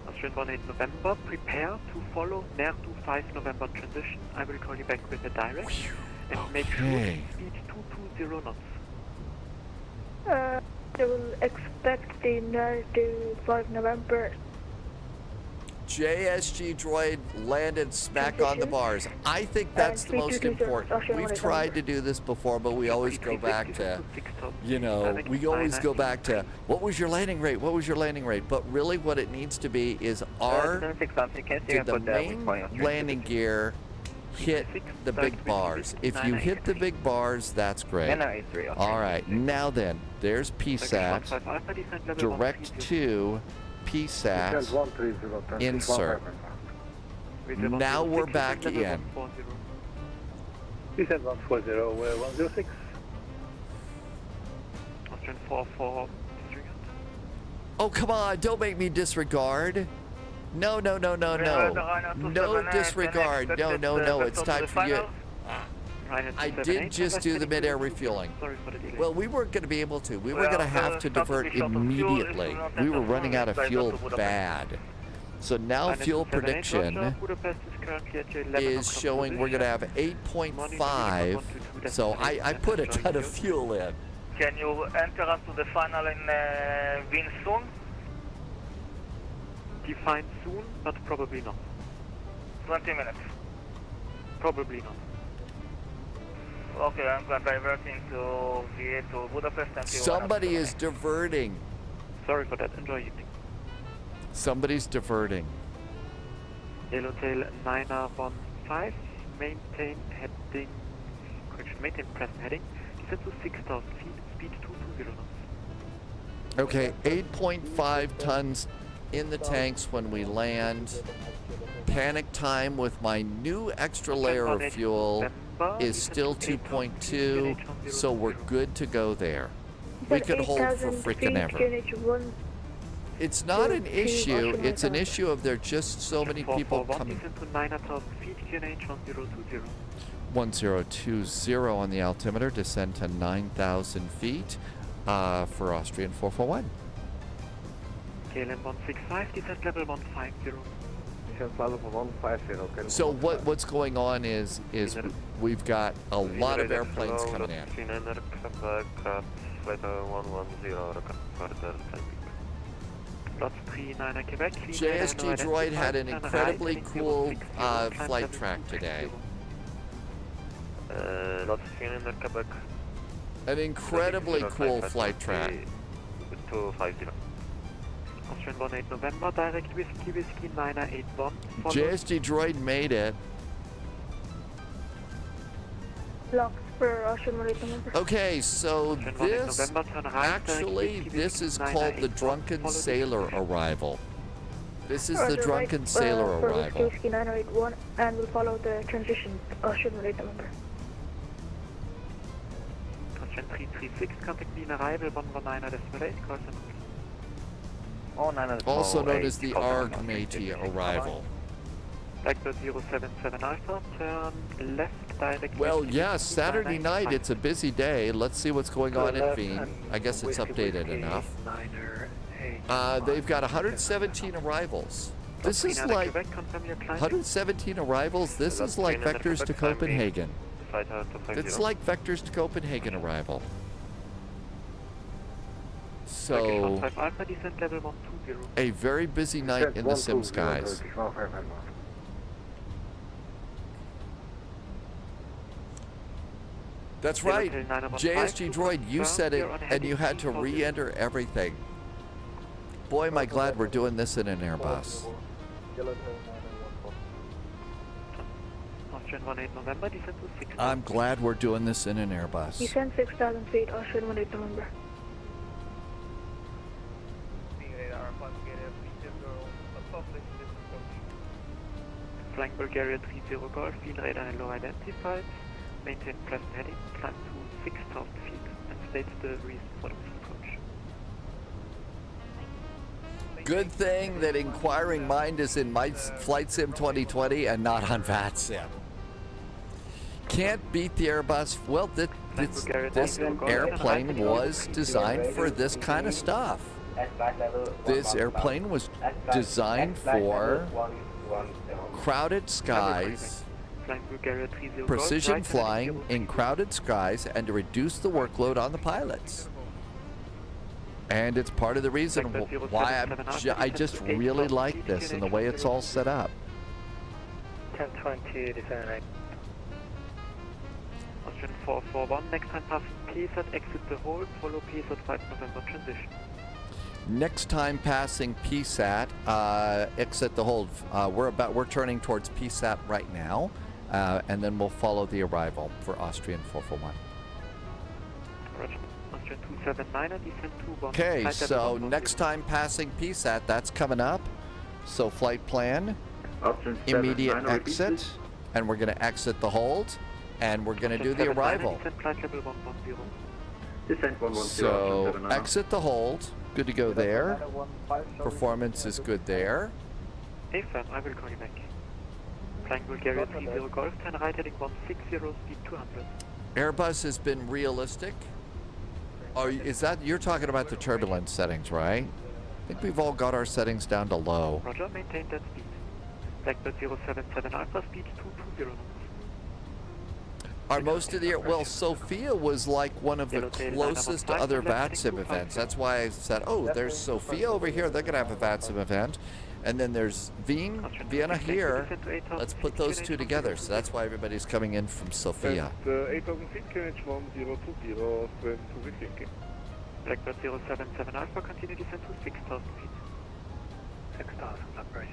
Austrian 18 November, prepare to follow Nerdu 5 November transition. I will call you back with a direct and make sure speed 220 knots. They will expect the Nerdu 5 November. JSG droid landed smack on the bars. I think that's the most important. We've tried to do this before, but we always go back to, we always go back to, what was your landing rate? What was your landing rate? But really what it needs to be is did the main landing gear hit the big bars? If you hit the big bars, that's great. All right, now then, there's PSAT, direct to PSAT, insert. Now we're back in. PSAT 140, 106. Austrian 44, disregard. Oh, come on, don't make me disregard. No, no, no, no, no. No disregard. No, no, no, it's time for you. I did just do the mid-air refueling. Well, we weren't going to be able to. We were going to have to divert immediately. We were running out of fuel bad. So now fuel prediction is showing we're going to have 8.5. So I put a ton of fuel in. Can you enter us to the final in Wien soon? Define soon, but probably not. 20 minutes. Probably not. Okay, I'm diverting to Budapest and Somebody is diverting. Sorry for that. Enjoy evening. Somebody's diverting. Yellow tail 915, maintain heading, correction, maintain present heading, descend to 6,000 feet, speed 220 knots. Okay, 8.5 tons in the tanks when we land. Panic time with my new extra layer of fuel is still 2.2, so we're good to go there. We could hold for freaking ever. It's not an issue, it's an issue of there just so many people coming. 1020 on the altimeter, descend to 9,000 feet for Austrian 441. KLM 165, descent level 150. So what's going on is we've got a lot of airplanes coming in. JSG Droid had an incredibly cool flight track today. An incredibly cool flight track. 250. Austrian 18 November, direct whiskey 981. JSG Droid made it. Locks for Austrian 18 November. Okay, so this actually this is called the Drunken Sailor Arrival. This is the Drunken Sailor Arrival. Whiskey 981, and we'll follow the transition Austrian 18 November. Austrian 336, contact beam arrival 119.8, cross and also known as the Argmatey Arrival. Blackbird 077 Alpha, turn left direct. Well, yeah, Saturday night, it's a busy day. Let's see what's going on at Vienna. I guess it's updated enough. They've got 117 arrivals. This is like 117 arrivals. This is like Vectors to Copenhagen. It's like Vectors to Copenhagen arrival. So, a very busy night in the sim skies. That's right, JSG Droid, you said it, and you had to re-enter everything. Boy, am I glad we're doing this in an Airbus. I'm glad we're doing this in an Airbus. Descend 6,000 feet, Austrian 18 November. Flying Bulgaria 30 Golf, field radar and low identified, maintain present heading, climb to 6,000 feet, and states the reason for the approach. Good thing that Inquiring Mind is in my Flight Sim 2020 and not on VATSIM. Can't beat the Airbus. Well, this airplane was designed for this kind of stuff. This airplane was designed for crowded skies, precision flying in crowded skies, and to reduce the workload on the pilots. And it's part of the reason why I just really like this and the way it's all set up. 1020, descend right. Austrian 441, next time passing PSAT, exit the hold, follow PSAT 5 November transition. Next time passing PSAT, exit the hold. We're turning towards PSAT right now, and then we'll follow the arrival for Austrian 441. Roger. Austrian 279, descend 21. Okay, so next time passing PSAT, that's coming up. So flight plan, immediate exit, and we're going to exit the hold, and we're going to do the arrival. So exit the hold. Good to go there. Performance is good there. AFM, I will call you back. Flying Bulgaria 30 Golf, 10 right heading 160, speed 200. Airbus has been realistic. Is that, you're talking about the turbulence settings, right? I think we've all got our settings down to low. Roger, maintain that speed. Blackbird 077 Alpha, speed 220 knots. Are most of the well, Sofia was like one of the closest to other VATSIM events. That's why I said, oh, there's Sofia over here. They're going to have a VATSIM event. And then there's Vienna here. Let's put those two together. So that's why everybody's coming in from Sofia. 8,000 feet, QNH 1020, Blackbird 077 Alpha, continue descent to 6,000 feet. 6,000 flight approaches.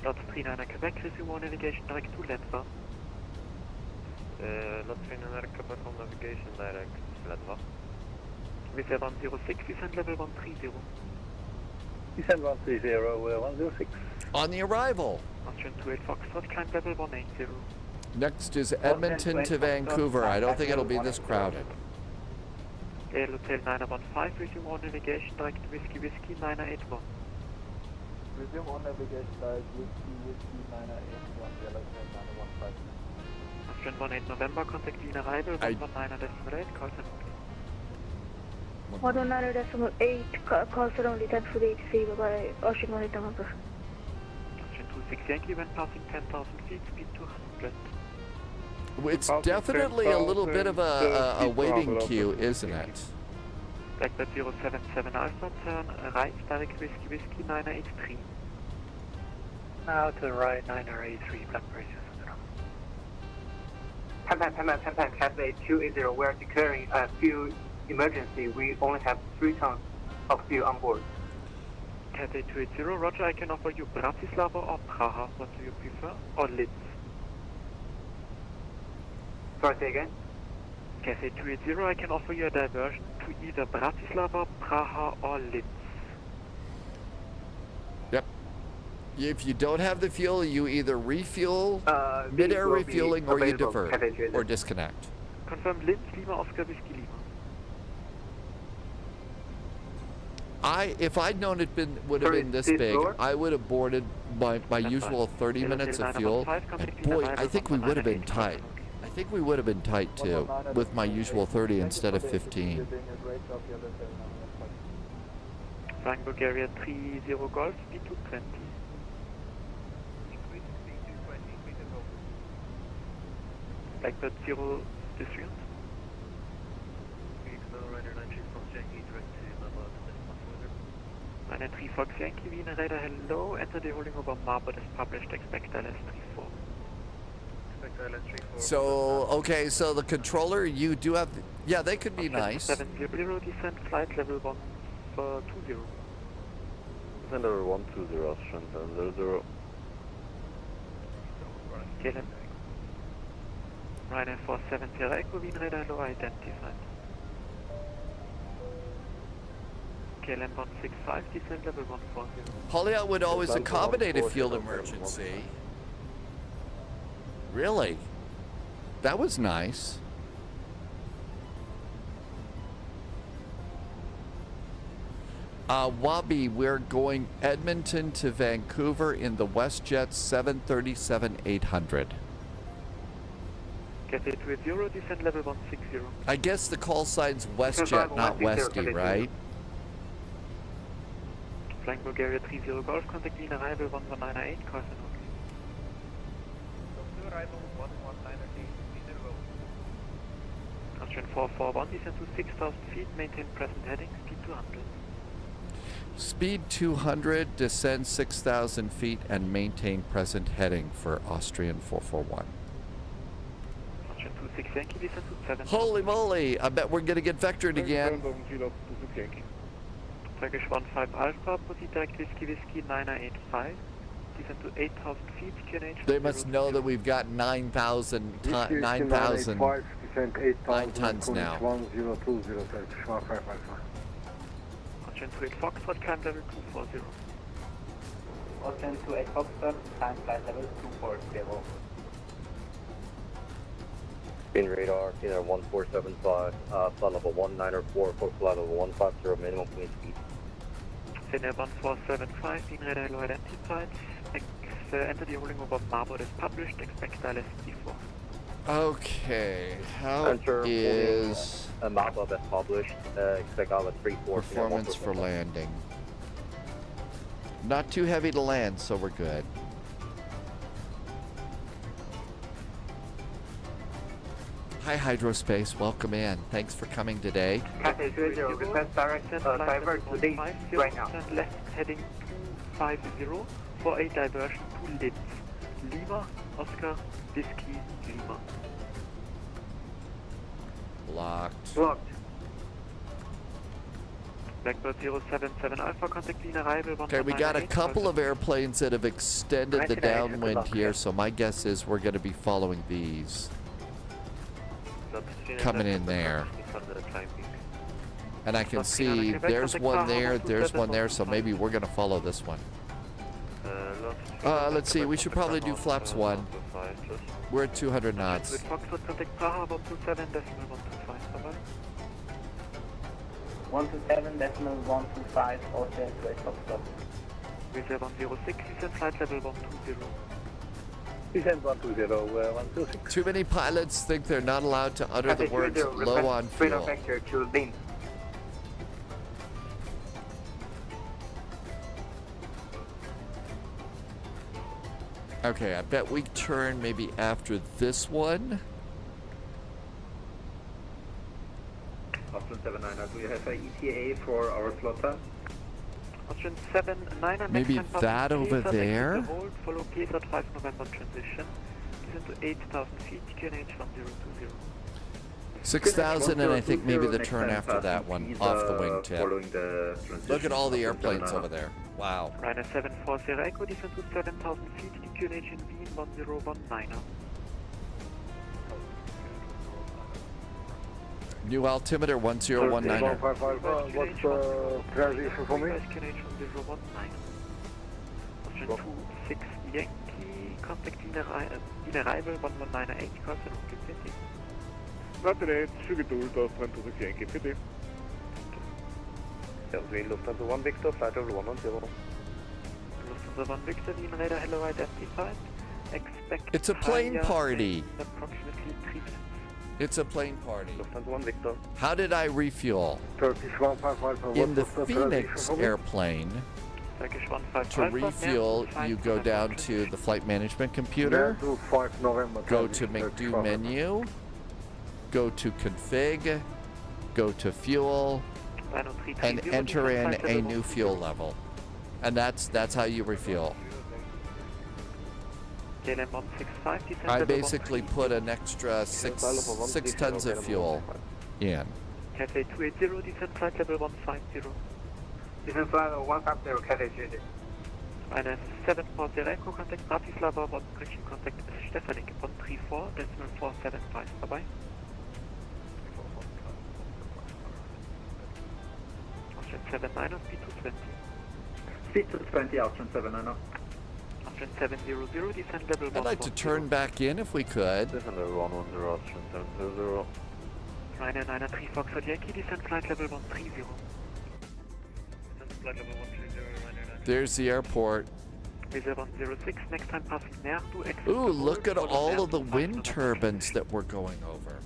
Lots 39 Quebec, resume on navigation direct to Letva. Lots 39 Quebec on navigation direct to Letva. With 106, descend level 130. Descend 130, 106. On the arrival. Austrian 28 Foxtrot, climb level 180. Next is Edmonton to Vancouver. I don't think it'll be this crowded. Air Hotel 915, resume on navigation direct to Whiskey Whiskey 981. Resume on navigation direct Whiskey 981, Yellow Tail 915. Austrian 18 November, contact Wien arrival 119.8, call center. 119.8, call center only 10 for the ATC, bye-bye, Austrian 18 November. Austrian 26 Yankee, when passing 10,000 feet, speed 200. It's definitely a little bit of a waiting queue, isn't it? Blackbird 077 Alpha, turn right, direct Whiskey Whiskey 983. Now to the right, 983, Blackbird 079. Pan, Cafe 280, we are declaring a fuel emergency. We only have 3 tons of fuel on board. Cafe 280, roger, I can offer you Bratislava or Praha, what do you prefer? Or Linz? Sorry, say again? Cafe 280, I can offer you a diversion to either Bratislava, Praha or Linz. Yep. If you don't have the fuel, you either refuel, mid-air refueling, or you divert, or disconnect. Confirm Linz, Lima, Oscar, Whiskey, Lima. If I'd known it would have been this big, I would have boarded my usual 30 minutes of fuel. And boy, I think we would have been tight. I think we would have been tight too, with my usual 30 instead of 15. Flying Bulgaria 30 Golf, speed 220. Blackbird 0 disregard. Rider 93 Fox Yankee, direct to Motherboard. 93 Fox Yankee, Wien Radar, hello. Enter the holding over Motherboard is published, expect LS34. So, okay, so the controller, you do have, yeah, they could be nice. 700, descent, flight level 120. Descend level 120, Austrian 700. KLM. Ryanair 470, Echo, Wien Radar, hello, identified. KLM 165, descent level 140. Holyout would always accommodate a fuel emergency. Really? That was nice. Wabi, we're going Edmonton to Vancouver in the WestJet 737-800. Cafe 280, descent level 160. I guess the call sign's WestJet, not Westy, right? Flying Bulgaria 30 Golf, contact Wien arrival 1198, call center. Arrival 1198, Austrian 441, descend to 6,000 feet, maintain present heading, speed 200. Speed 200, descend 6,000 feet, and maintain present heading for Austrian 441. Austrian 26 Yankee, descend to 7. Holy moly! I bet we're gonna get vectored again. Turkish 15 Alpha, proceed direct Whiskey Whiskey 985. Descend to 8,000 feet, QNH. They must know that we've got 9,000 tons now. 1020. Austrian 28 Foxtrot, climb level 240. Austrian 28 Foxtrot, climb flight level 240. Spin radar, either 1475, flight level 194, for flight level 150, minimum clean speed. Finnair 1475, Wien Radar, hello, identified. Enter the holding over Motherboard is published, expect LS34. Okay, how Enter is a Motherboard is published, expect LS34. performance for landing? Not too heavy to land, so we're good. Hi Hydrospace, welcome in. Thanks for coming today. Cafe 20, request direct divert to Linz right now. Left heading 250 for a diversion to Linz. Lima, Oscar, Whiskey, Lima. Blocked. Blocked. Blackbird 077 Alpha, contact Vienna arrival 198. Okay, we got a couple of airplanes that have extended the 1998 downwind here, so my guess is we're going to be following these. Coming in there. And I can see there's one there, so maybe we're going to follow this one. Let's see, we should probably do flaps 1. We're at 200 knots. With Foxtrot, contact Praha 127.125, bye-bye. 127.125, Austria to Foxtrot. Visa 106, descend flight level 120. Descend 120, 126. Too many pilots think they're not allowed to utter the words low on fuel. Vector to Lin. Okay, I bet we turn maybe after this one. Austrian 79, do you have an ETA for our slot time? Austrian 79, Maybe that over there? Hold, follow PSAT 5 November transition. Descend to 8,000 feet, QNH 1020. 6,000, and I think maybe the turn after that one, off the wingtip. Look at all the airplanes over there. Wow. Ryanair 740 Echo, descend to 7,000 feet, QNH in Wien 1019. New altimeter 1019. What's the transition for me? QNH 1019. Austrian 26 Yankee, contact Wien arrival 1198, cross and opportunity. Roger, Geduld auf 26 Yankee, bitte. Lufthansa 1 Victor, flight level 110. Lufthansa 1 Victor, Wien radar hello identified. Expect It's a plane party. Approximately 3 minutes. It's a plane party. Lufthansa 1 Victor. How did I refuel? In the Phoenix airplane, Turkish 155 to refuel, you go down to the flight management computer, go to McDo menu, go to config, go to fuel, and enter in a new fuel level. And that's how you refuel. I basically put an extra six tons of fuel in. Cathay 280, descent flight level 150. Descent flight level 150, Cathay 280. Eine 740 Echo, contact Bratislava, correction contact Stefanik 134, decimal 475, bye-bye. Austrian 79, speed 220. Speed 220, Austrian 79. Austrian 700, descent level 110. I'd like to turn back in if we could. Descent level 110, Austrian 700. Ryanair 93 Foxtrot Yankee, descent flight level 130. Descent flight level 130, Ryanair 93. There's the airport. Visa 106, next time passing Nerdu, exit. Ooh, look at all of the wind turbines that we're going over.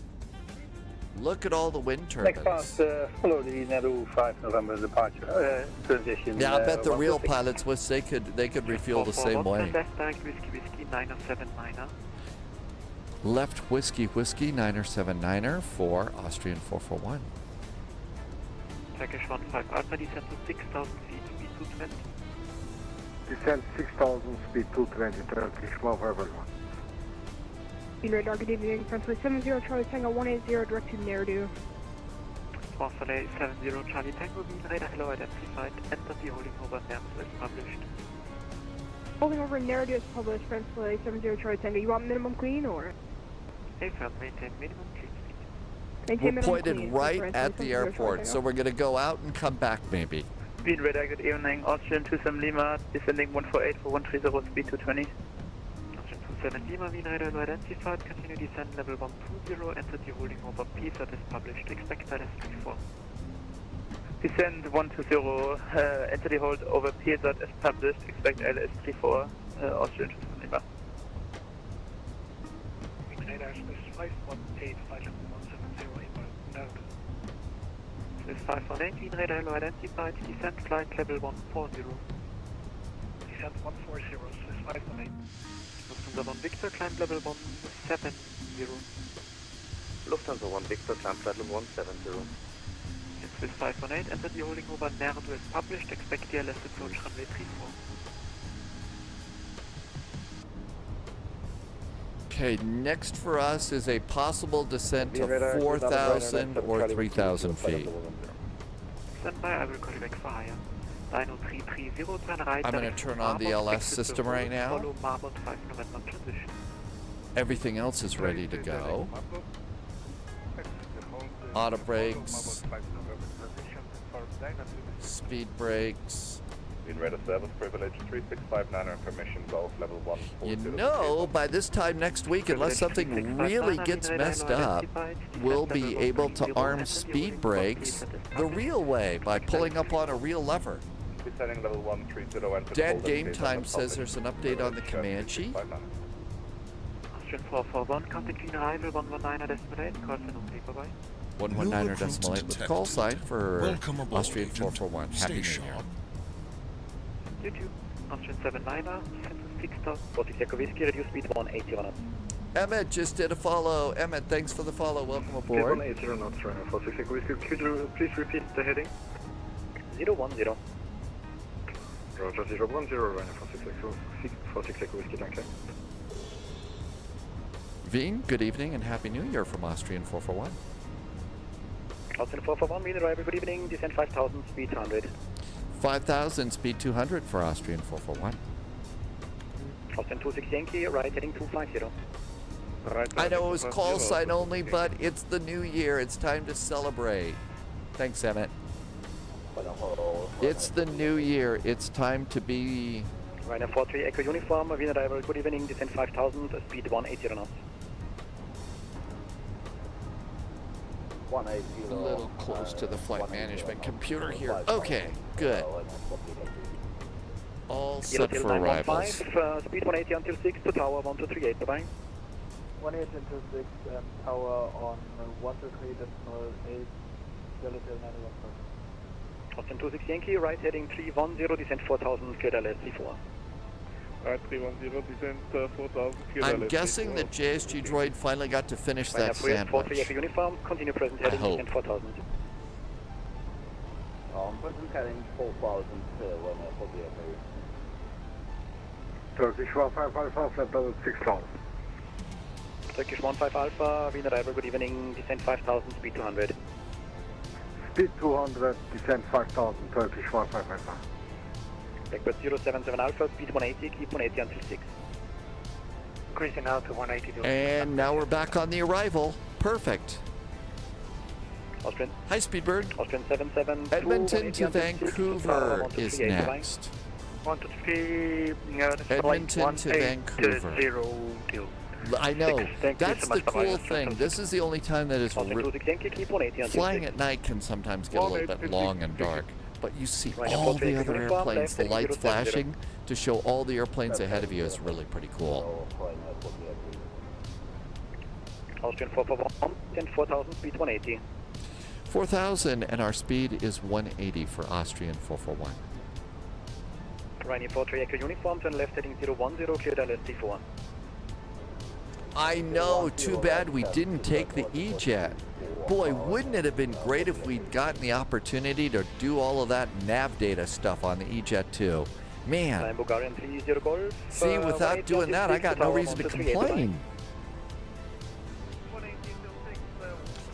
Look at all the wind turbines. Next pass, follow the Nerdu 5 November departure, transition. Yeah, I bet the real pilots wish they could refuel the same way. Left direct whiskey 979er. Left whiskey 979er for Austrian 441. Turkish 15 Alpha, descent to 6,000 feet, speed 220. Descent 6,000, speed 220, Turkish November 1. Radar, good evening. Friendly 70 Charlie Tango 180, direct to Nerdu. Translate 70 Charlie Tango, Wien radar hello identified. Enter the holding over Nerdu is published. Holding over Nerdu is published. Friendly 70 Charlie Tango. You want minimum clean or? Affirm, maintain minimum clean speed. Maintain We're minimum pointed clean. right at the airport, so we're going to go out and come back maybe. Wien radar, good evening. Austrian 27 Lima, descending 148 for 130, speed 220. 7 Lima, Wien radar identified, continue descent level 120, enter the holding over PSAT is published, expect LS34. Descend 120, enter the hold over PSAT is published, expect LS34, Austrian 27 Lima. Wien radar, Swiss 518, flight level 170, Nerdu. Swiss 518, Wien radar hello identified, descent flight level 140. Descent 140, Swiss 518. Lufthansa 1 Victor, climb level 170. Lufthansa 1 Victor, climb flight level 170. In Swiss 518, enter the holding over Nerdu is published, expect DLS approach runway 34. Okay, next for us is a possible descent to 4,000 or 3,000 feet. standby. I will call you back for higher. 90330, turn right. I'm going to turn on the LS system right now. Follow Motherboard 5 November transition. Everything else is ready to go. Auto brakes, speed brakes. Radar service privilege 3659 and permission both level 1. You know, by this time next week, unless something really gets messed up, we'll be able to arm speed brakes the real way by pulling up on a real lever. Descending level 130 and Dad Game Time says there's an update on the Comanche. Austrian 441, contact clean arrival 119.8, call for no bye-bye. 119.8 with call sign for Welcome aboard, Austrian agent. 441. Happy New Year. Stay sharp. You too. Austrian 79er, 6000, 46 Echo Whiskey, reduce speed 180 knots. Emmett just did a follow. Emmett, thanks for the follow. Welcome aboard. 180 knots, running 46 Echo Whiskey. Could you please repeat the heading? 010. Roger, 010, running 46 Echo Whiskey, thank you. Veen, good evening and Happy New Year from Austrian 441. Austrian 441, mean arrival, good evening, descend 5000, speed 200. 5,000, speed 200 for Austrian 441. Austrian 26 Yankee, right heading 250. I know it was call sign only, but it's the new year. It's time to celebrate. Thanks, Emmett. It's the new year. It's time to be... Ryanair 43 Echo Uniform, Wien arrival, good evening, descend 5000, speed 180 knots. A little close to the flight management computer here. Okay, good. All set for arrivals. Speed 180 until 6 to tower 1238, bye-bye. 180 until 6 and tower on 123.8, Yellowtail 91. Austin 26 Yankee, right heading 310, descent 4000, cleared LS-C4. Right, 310, descent 4000, cleared I'm guessing that JSG Droid finally got to finish that Ryanair 43 sandwich. Echo Uniform, continue present heading, descent 4000. Present heading 4000 to Ryanair 48. Turkish 15 Alpha, flight level 6000. Turkish 15 Alpha, Wien arrival, good evening, descent 5000, speed 200. Speed 200, descent 5000, Turkish 15 Alpha. Backward 077 Alpha, speed 180, keep 180 until 6. Increasing now to 180. And now we're back on the arrival. Perfect. Austrian. Hi, Speedbird. Austrian 77. Edmonton to Vancouver is next. 123, Edmonton to Vancouver. 0-2. I know. That's the cool thing. This is the only time that it's flying at night can sometimes get a little bit long and dark. But you see all the other airplanes, the lights flashing to show all the airplanes ahead of you is really pretty cool. Austrian 441 and 4000, speed 180. 4,000 and our speed is 180 for Austrian 441. Ryanair 43 Echo Uniform, turn left heading 010, cleared LS-C4. I know, too bad we didn't take the E-Jet. Boy, wouldn't it have been great if we'd gotten the opportunity to do all of that nav data stuff on the E-Jet too. Man. See, without doing that, I got no reason to complain.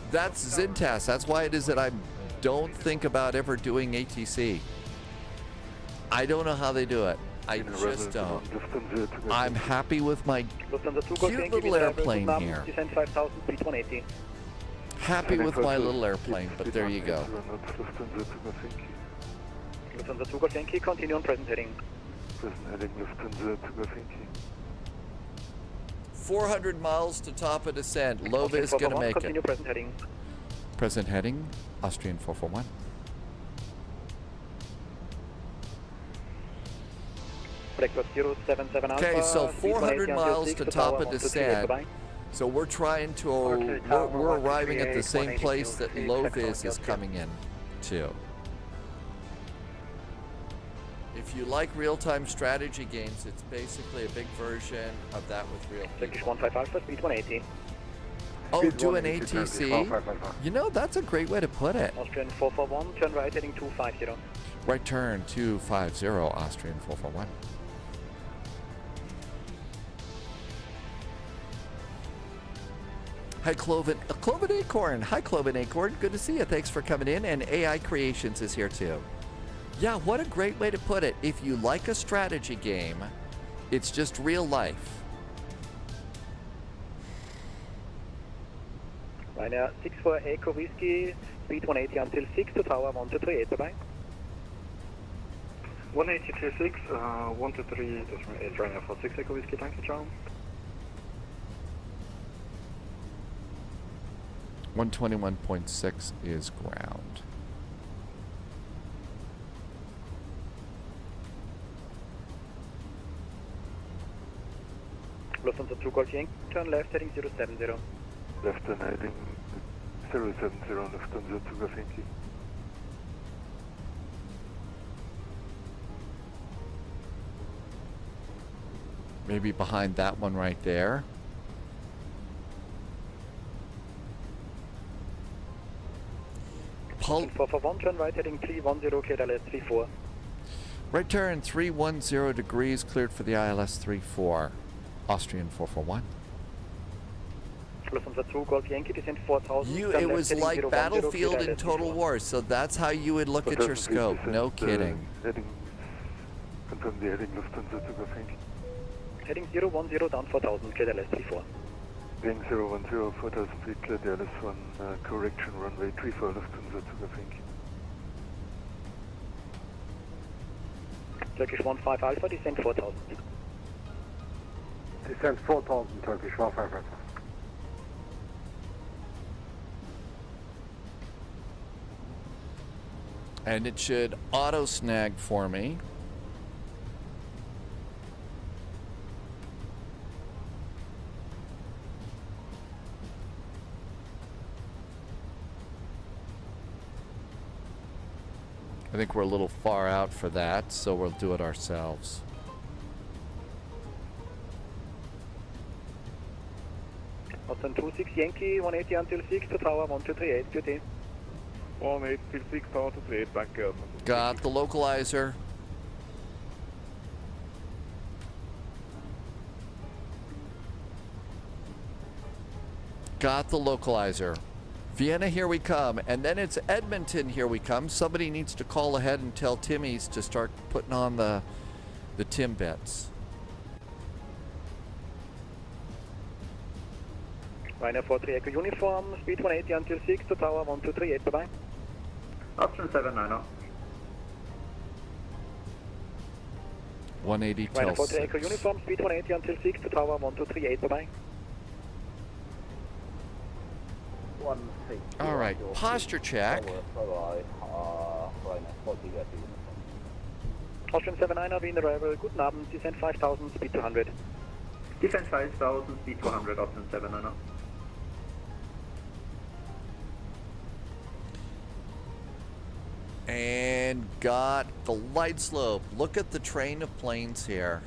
That's Zintas. That's why it is that I don't think about ever doing ATC. I don't know how they do it. I just don't. I'm happy with my cute little airplane here. Happy with my little airplane, but there you go. Lufthansa 2 Golf Yankee, continue on present heading. Present heading, Lufthansa 2 Golf Yankee. 400 miles to top of descent. LOWW is going to make it. Continue present heading. Present heading, Austrian 441. Okay, so 400 miles to top of descent. So we're trying to, we're arriving at the same place that LOWW is coming in to. If you like real-time strategy games, it's basically a big version of that with real people. Turkish 15 Alpha, speed 180. Oh, do an ATC? You know, that's a great way to put it. Austrian 441, turn right heading 250. Right turn 250, Austrian 441. Hi, Cloven Acorn. Hi, Cloven Acorn. Good to see you. Thanks for coming in. And AI Creations is here too. Yeah, what a great way to put it. If you like a strategy game, it's just real life. Ryanair 64 Echo Whiskey, speed 180 until 6 to tower 1238, bye-bye. 18026, 123.8 Ryanair 46 Echo Whiskey, thank you, John. 121.6 is ground. Lufthansa 2 Golf Yankee, turn left heading 070. Left turn heading 070, Lufthansa 2 Golf Yankee. Maybe behind that one right there. Pull 441, turn right heading 310, cleared ILS 34. Right turn 310 degrees, cleared for the ILS 34. Austrian 441. Lufthansa 2 Golf Yankee, descend 4000. It was like Battlefield in Total War, so that's how you would look at your scope. No kidding. Confirm the heading Lufthansa 2 Golf Yankee. Heading 010 down 4000, cleared ILS 34. Being 010, 4000 feet, cleared the ILS 1, correction runway 34, Lufthansa 2 Golf Yankee. Turkish 15 Alpha, descend 4000. Descend 4000, Turkish 15 Alpha. And it should auto snag for me. I think we're a little far out for that, so we'll do it ourselves. Austin 26 Yankee, 180 until 6 to tower 1238, QT. 180 till 6, tower 238, back up. Got the localizer. Got the localizer. Vienna, here we come. And then it's Edmonton, here we come. Somebody needs to call ahead and tell Timmy's to start putting on the Tim bits. Ryanair 43 Echo Uniform, speed 180 until 6 to tower 1238, bye-bye. Option 79. 180 till Ryanair 43 6. Echo Uniform, speed 180 until 6 to tower 1238, bye-bye. All right, posture check. Austrian 79er, Wien arrival, guten Abend, descend 5000, speed 200. Descend 5000, speed 200, Option 79. And got the light slope. Look at the train of planes here.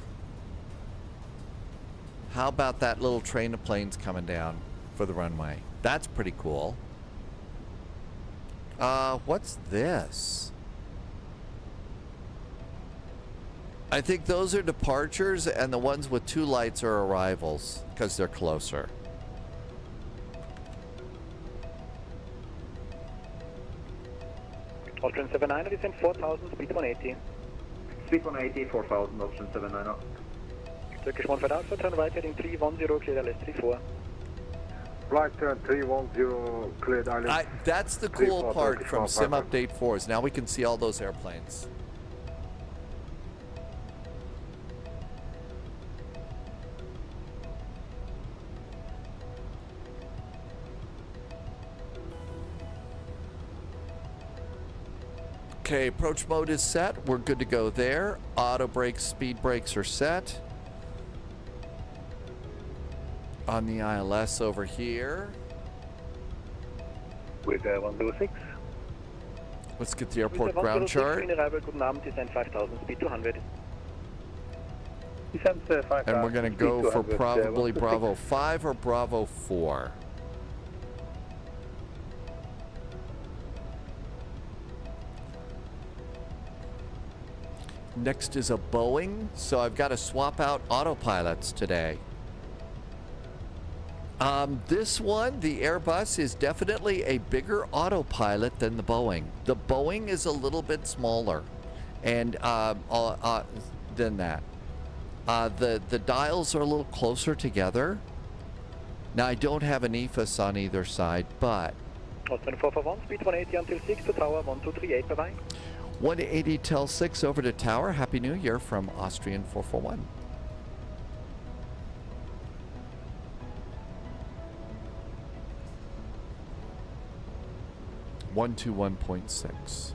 How about that little train of planes coming down for the runway? That's pretty cool. What's this? I think those are departures, and the ones with two lights are arrivals because they're closer. Austrian 79er, descend 4000, speed 180. Speed 180, 4000, Option 79. Turkish 15 Alpha, turn right heading 310, cleared LS 34. Right turn 310, cleared island. That's the cool part from Sim Update 4 is now we can see all those airplanes. Okay, approach mode is set. We're good to go there. Auto brakes, speed brakes are set. On the ILS over here. With 106. Let's get the airport ground chart. Arrival, guten Abend, descend 5000, speed 200. Descend 5000. And we're going to go for probably Bravo 5 or Bravo 4. Next is a Boeing, so I've got to swap out autopilots today. This one, the Airbus, is definitely a bigger autopilot than the Boeing. The Boeing is a little bit smaller, and than that. The dials are a little closer together. Now I don't have an EFIS on either side, but 441, speed 180 until 6 to tower 1238, bye-bye. 180 till 6 over to tower. Happy New Year from Austrian 441. One to 1.6.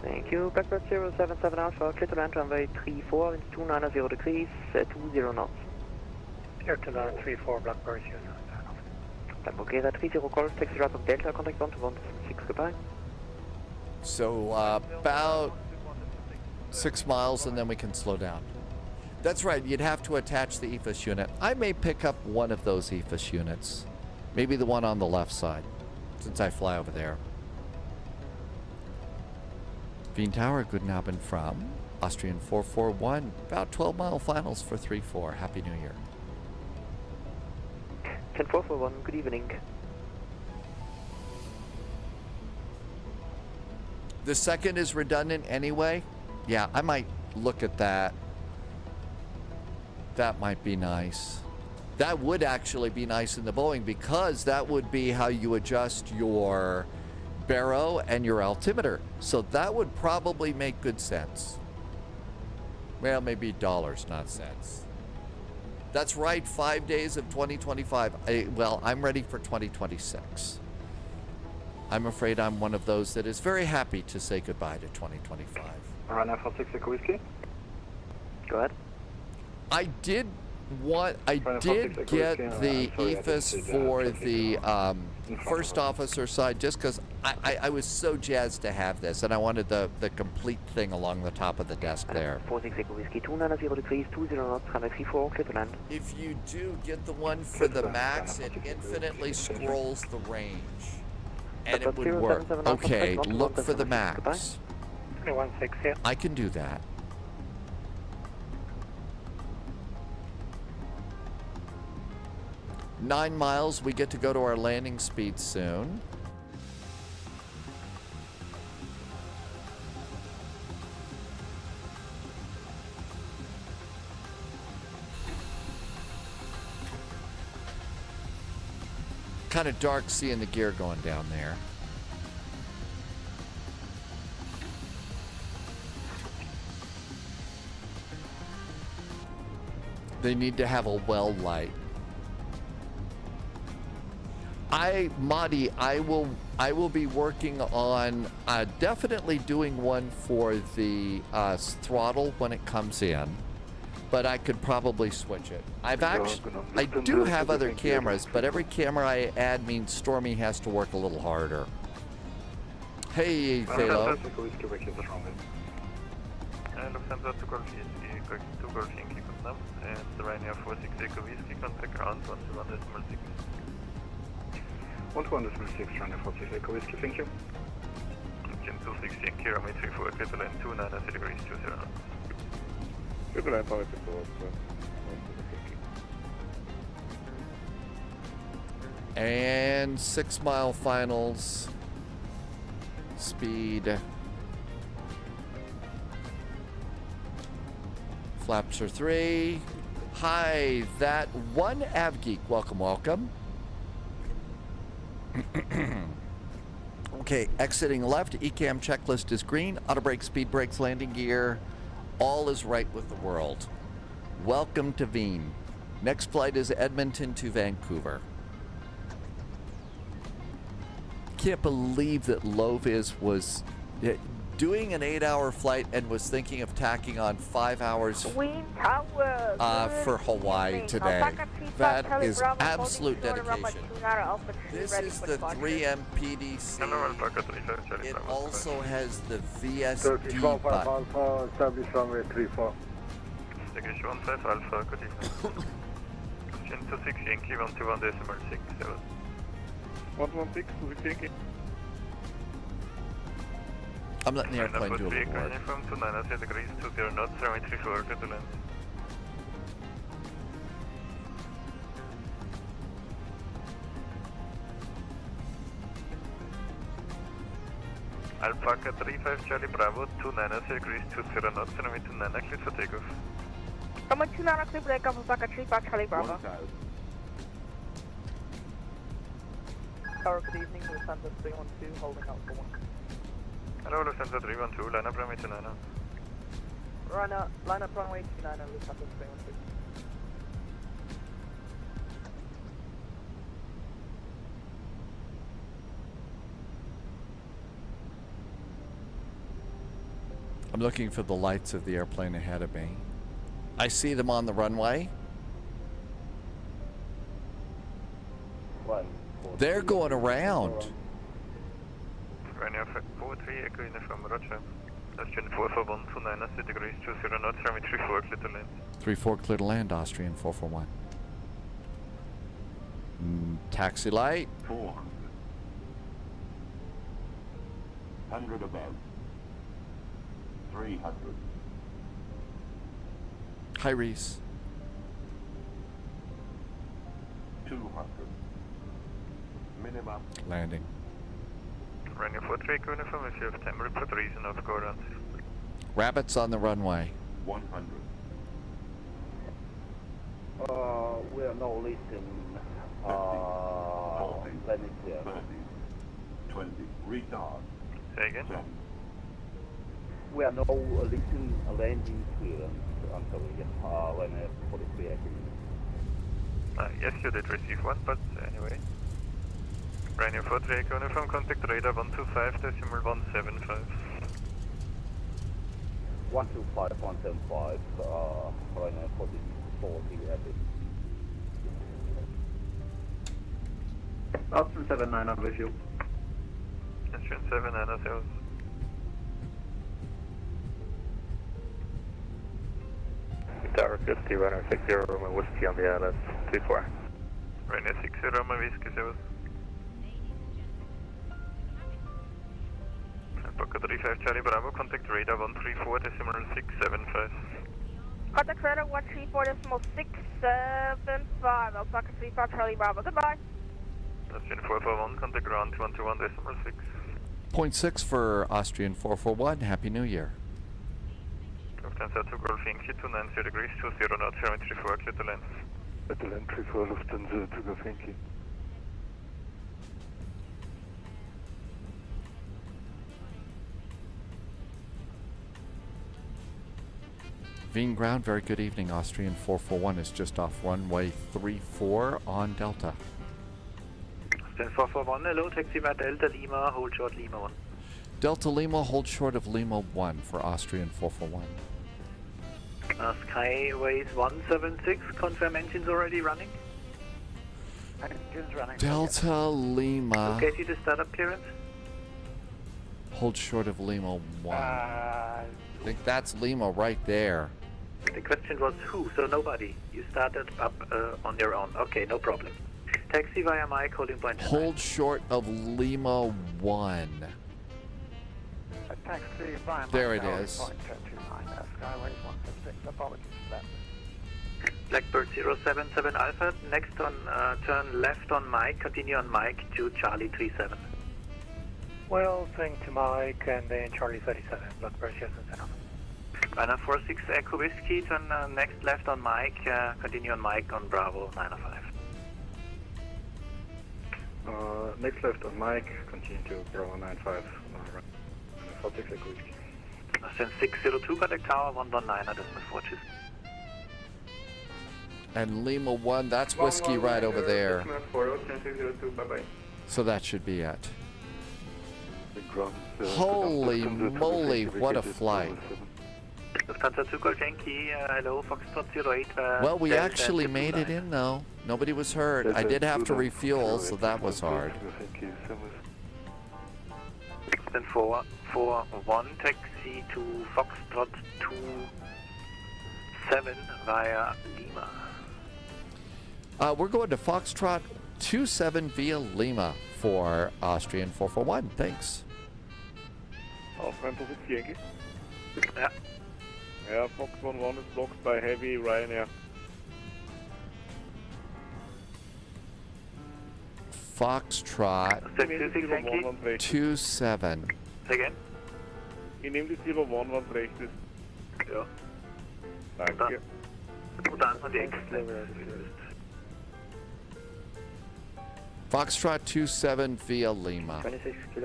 Thank you. Blackbird 077 Alpha, clear to land runway 34, winds 290 degrees, 20 knots. Clear to land 34, Blackbird 077. Lamborghini 30 calls, taxi route of Delta, contact 126, goodbye. So about 6 miles and then we can slow down. That's right, you'd have to attach the EFIS unit. I may pick up one of those EFIS units. Maybe the one on the left side, since I fly over there. Wien Tower, guten Abend from Austrian 441. About 12-mile finals for 3-4. Happy New Year. 10441, good evening. The second is redundant anyway. Yeah, I might look at that. That might be nice. That would actually be nice in the Boeing, because that would be how you adjust your baro and your altimeter. So that would probably make good sense. Well, maybe dollars, not cents. That's right, 5 days of 2025. Well, I'm ready for 2026. I'm afraid I'm one of those that is very happy to say goodbye to 2025. Runner for 6 Echo Whiskey. Go ahead. I did get the EFIS for the first officer side, just because I was so jazzed to have this, and I wanted the complete thing along the top of the desk there. 46 Echo Whiskey, 290 degrees, 20 knots, runway 34, clear to land. If you do get the one for the max, it infinitely scrolls the range, and it would work. Okay, look for the max. 316 here. I can do that. Nine miles, we get to go to our landing speed soon. Kind of dark seeing the gear going down there. They need to have a well light. Madi, I will be working on definitely doing one for the throttle when it comes in, but I could probably switch it. I do have other cameras, but every camera I add means Stormy has to work a little harder. Hey, Velo. And the Ryanair 46 Echo Whiskey, contact ground 121.6. 121.6, Ryanair 46 Echo Whiskey, thank you. Jim 260 and Kira, 34, clear to land 290 degrees, 20 knots. Clear to land, power 54, And 6 mile finals. Speed. Flaps are 3. Hi, that one AvGeek. Welcome, welcome. Okay, exiting left. ECAM checklist is green. Auto brake, speed brakes, landing gear. All is right with the world. Welcome to Wien. Next flight is Edmonton to Vancouver. Can't believe that LOWW was doing an 8-hour flight and was thinking of tacking on 5 hours for Hawaii today. That is absolute dedication. This is the 3M PDC. It also has the VSD button. Alpha, establish runway 34. Station 15 Alpha, good evening. Question 26 Yankee 121.67. 116 to the Kinky. I'm letting the airplane do a little work. From 29 degrees, 20 knots, 734, clear to land. Alpaca 35 Charlie Bravo, 29 degrees, 20 knots, 729, clear for takeoff. Someone 29 clear break off Alpaca 35 Charlie Bravo. Tower, good evening, Lufthansa 312, holding out for 1. Hello, Lufthansa 312, line up runway 29. Line up runway 29, Lufthansa 312. I'm looking for the lights of the airplane ahead of me. I see them on the runway. They're going around. Ryanair 43, Echo Uniform, Roger. Austrian 441, 29 degrees, 20 knots, runway 34, clear to land. 34 clear to land, Austrian 441. Taxi light. 400. 100 above. 300. Hi, Reese. 200. Minimum. Landing. Ryanair 43, Echo Uniform, if you have time, report reason of go around. Rabbits on the runway. 100. We are now listing. 40, let me clear. 30, 20. Retard. Say again? 10. We are now listing a landing clearance until we get Ryanair 43 Echo. Yes, you did receive one, but anyway. Ryanair 43, Echo Uniform, contact radar 125, decimal 175. 125, 175, Ryanair 44, Echo. Austin 79 on with you. Austrian 79 on sales. Tower 50, runner 60, Roma Whiskey on the ILS 24. Ryanair 60, Roma Whiskey, sales. Alpaca 35 Charlie Bravo, contact radar 134, decimal 675. Contact radar 134 decimal 675, Alpaca 35 Charlie Bravo. Goodbye. Austrian 441, contact ground 221 decimal 6. 0.6 for Austrian 441. Happy New Year. Lufthansa 2 Golf Yankee, 290 degrees, 20 knots, 734, clear to land. Clear to land 34, Lufthansa 2 Golf Yankee. Veen ground, very good evening. Austrian 441 is just off runway 34 on Delta. Austrian 441, hello, taxi by Delta Lima, hold short Lima 1. Delta Lima, hold short of Lima 1 for Austrian 441. Skyways 176, confirm engines already running? Engines running. Delta Lima, Okay, see the startup clearance? hold short of Lima 1. I think that's Lima right there. The question was who, so nobody. You started up on your own. Okay, no problem. Taxi via Mike, holding point. Hold short of Lima 1. Taxi via There Mike, it is. Point 229, Skyways 176. Apologies for that. Blackbird 077 Alpha, next on turn left on Mike, continue on Mike to Charlie 37. Well, swing to Mike and then Charlie 37, Blackbird 077. Runner 46 Echo Whiskey, turn next left on Mike, continue on Mike on Bravo 905. Next left on Mike, continue to Bravo 95, 46 Echo Whiskey. Send 602, contact tower 119, decimal 42. And Lima 1, that's whiskey right over there. 602, bye-bye. So that should be it. Holy moly, what a flight. Lufthansa 2 Golf Yankee, hello, Foxtrot 08. Well, we actually made it in though. Nobody was hurt. I did have to refuel, so that was hard. Then 441, taxi to Foxtrot 27 via Lima. We're going to Foxtrot 27 via Lima for Austrian 441. Thanks. Aufwand Profit Yankee. Yeah. Yeah, Fox 11 is blocked by heavy Ryanair. Foxtrot 27. Say again? Ich nehme die 01, wenn es recht ist. Ja. Danke. Und dann von die Ängste. Foxtrot 27 via Lima.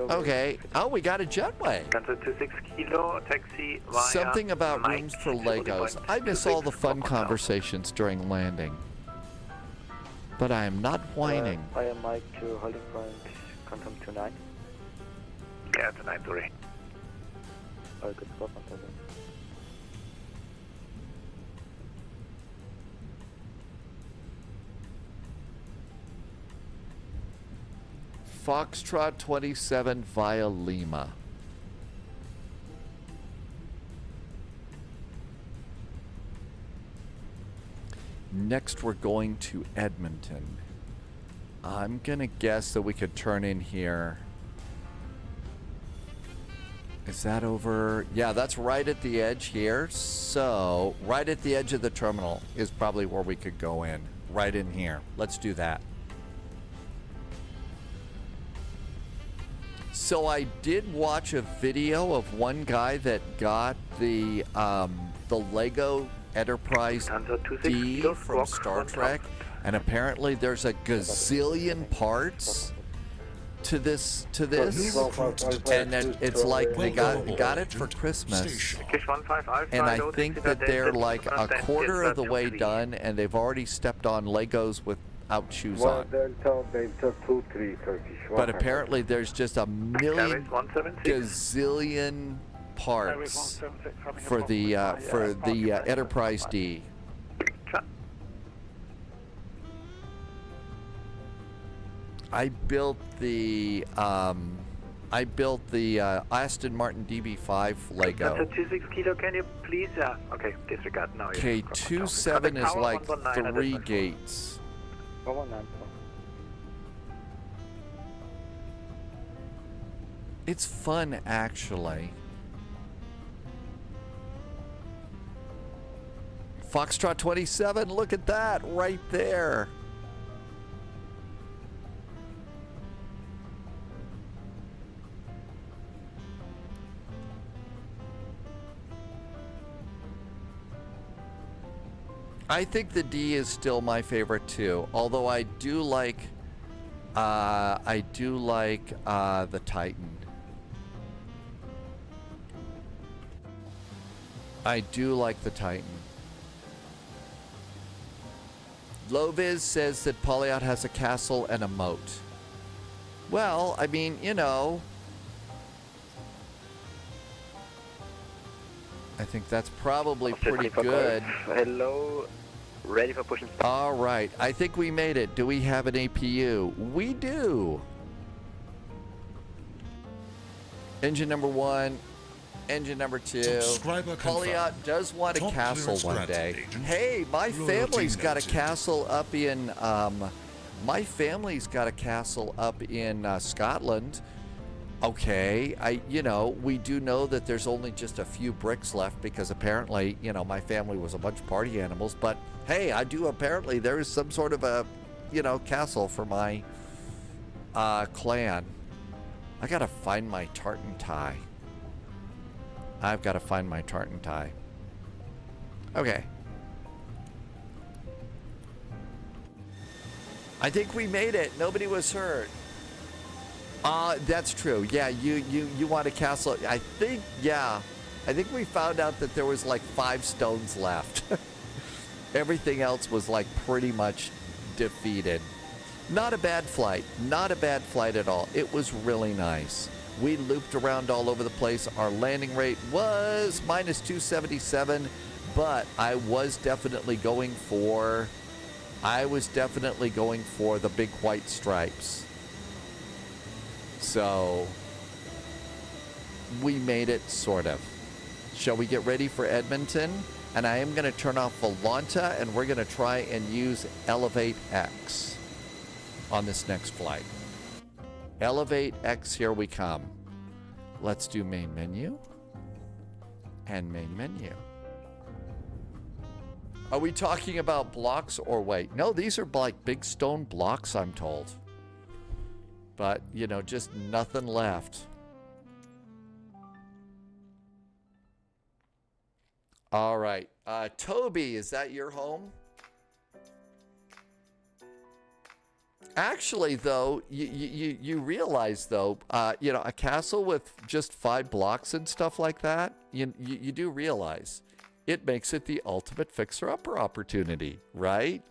Okay. Oh, we got a jetway. Cancel 26 kilo, taxi via Something about Mike, rooms for Legos. I miss all the fun conversations during landing. But I am not whining. I am Mike to holding point, confirm 29. Yeah, 29, sorry. Oh, good spot, on Foxtrot 27 via Lima. Next, we're going to Edmonton. I'm gonna guess that we could turn in here. Is that over? Yeah, that's right at the edge here. So, right at the edge of the terminal is probably where we could go in. Right in here. Let's do that. So I did watch a video of one guy that got the Lego Enterprise D from Star Trek, and apparently there's a gazillion parts to this, and it's like they got it for Christmas, and I think that they're like a quarter of the way done, and they've already stepped on Legos without shoes on. But apparently there's just a million gazillion parts for the Enterprise D. I built the Aston Martin DB5 Lego. 26 kilo, can you please? Okay, disregard now. Okay, 27 is like 3 gates. It's fun, actually. Foxtrot 27, look at that right there. I think the D is still my favorite too, although I do like the Titan. I do like the Titan. Loviz says that Polyot has a castle and a moat. Well, I mean, you know, I think that's probably pretty good. Hello, ready for pushing. All right, I think we made it. Do we have an APU? We do. Engine number 1. Engine number 2. Polyot does want a castle one day. Hey, my family's got a castle up in Scotland. Okay, we do know that there's only just a few bricks left because apparently, my family was a bunch of party animals. But hey, apparently there is some sort of a, castle for my clan. I gotta find my tartan tie. I've got to find my tartan tie. Okay. I think we made it. Nobody was hurt. That's true. Yeah, you want a castle. I think we found out that there was like 5 stones left. Everything else was like pretty much defeated. Not a bad flight. Not a bad flight at all. It was really nice. We looped around all over the place. Our landing rate was minus 277, but I was definitely going for the big white stripes. So we made it, sort of. Shall we get ready for Edmonton? And I am going to turn off Volanta, and we're going to try and use Elevate X on this next flight. Elevate X, here we come. Let's do main menu. And main menu. Are we talking about blocks or wait? No, these are like big stone blocks, I'm told. But, you know, just nothing left. All right. Toby, is that your home? Actually, though, you realize, though, you know, a castle with just 5 blocks and stuff like that, you do realize it makes it the ultimate fixer-upper opportunity, right?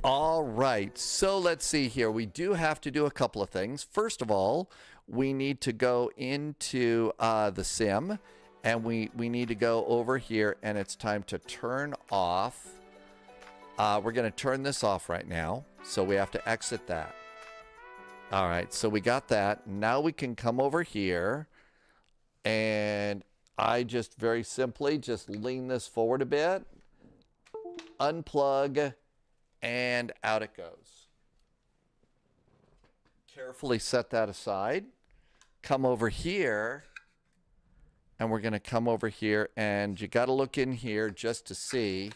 All right, so let's see here. We do have to do a couple of things. First of all, we need to go into the sim, and we need to go over here, and it's time to turn off. We're going to turn this off right now, so we have to exit that. All right, so we got that. Now we can come over here, and I just very simply just lean this forward a bit, unplug, and out it goes. Carefully set that aside. Come over here, and we're going to come over here, and you got to look in here just to see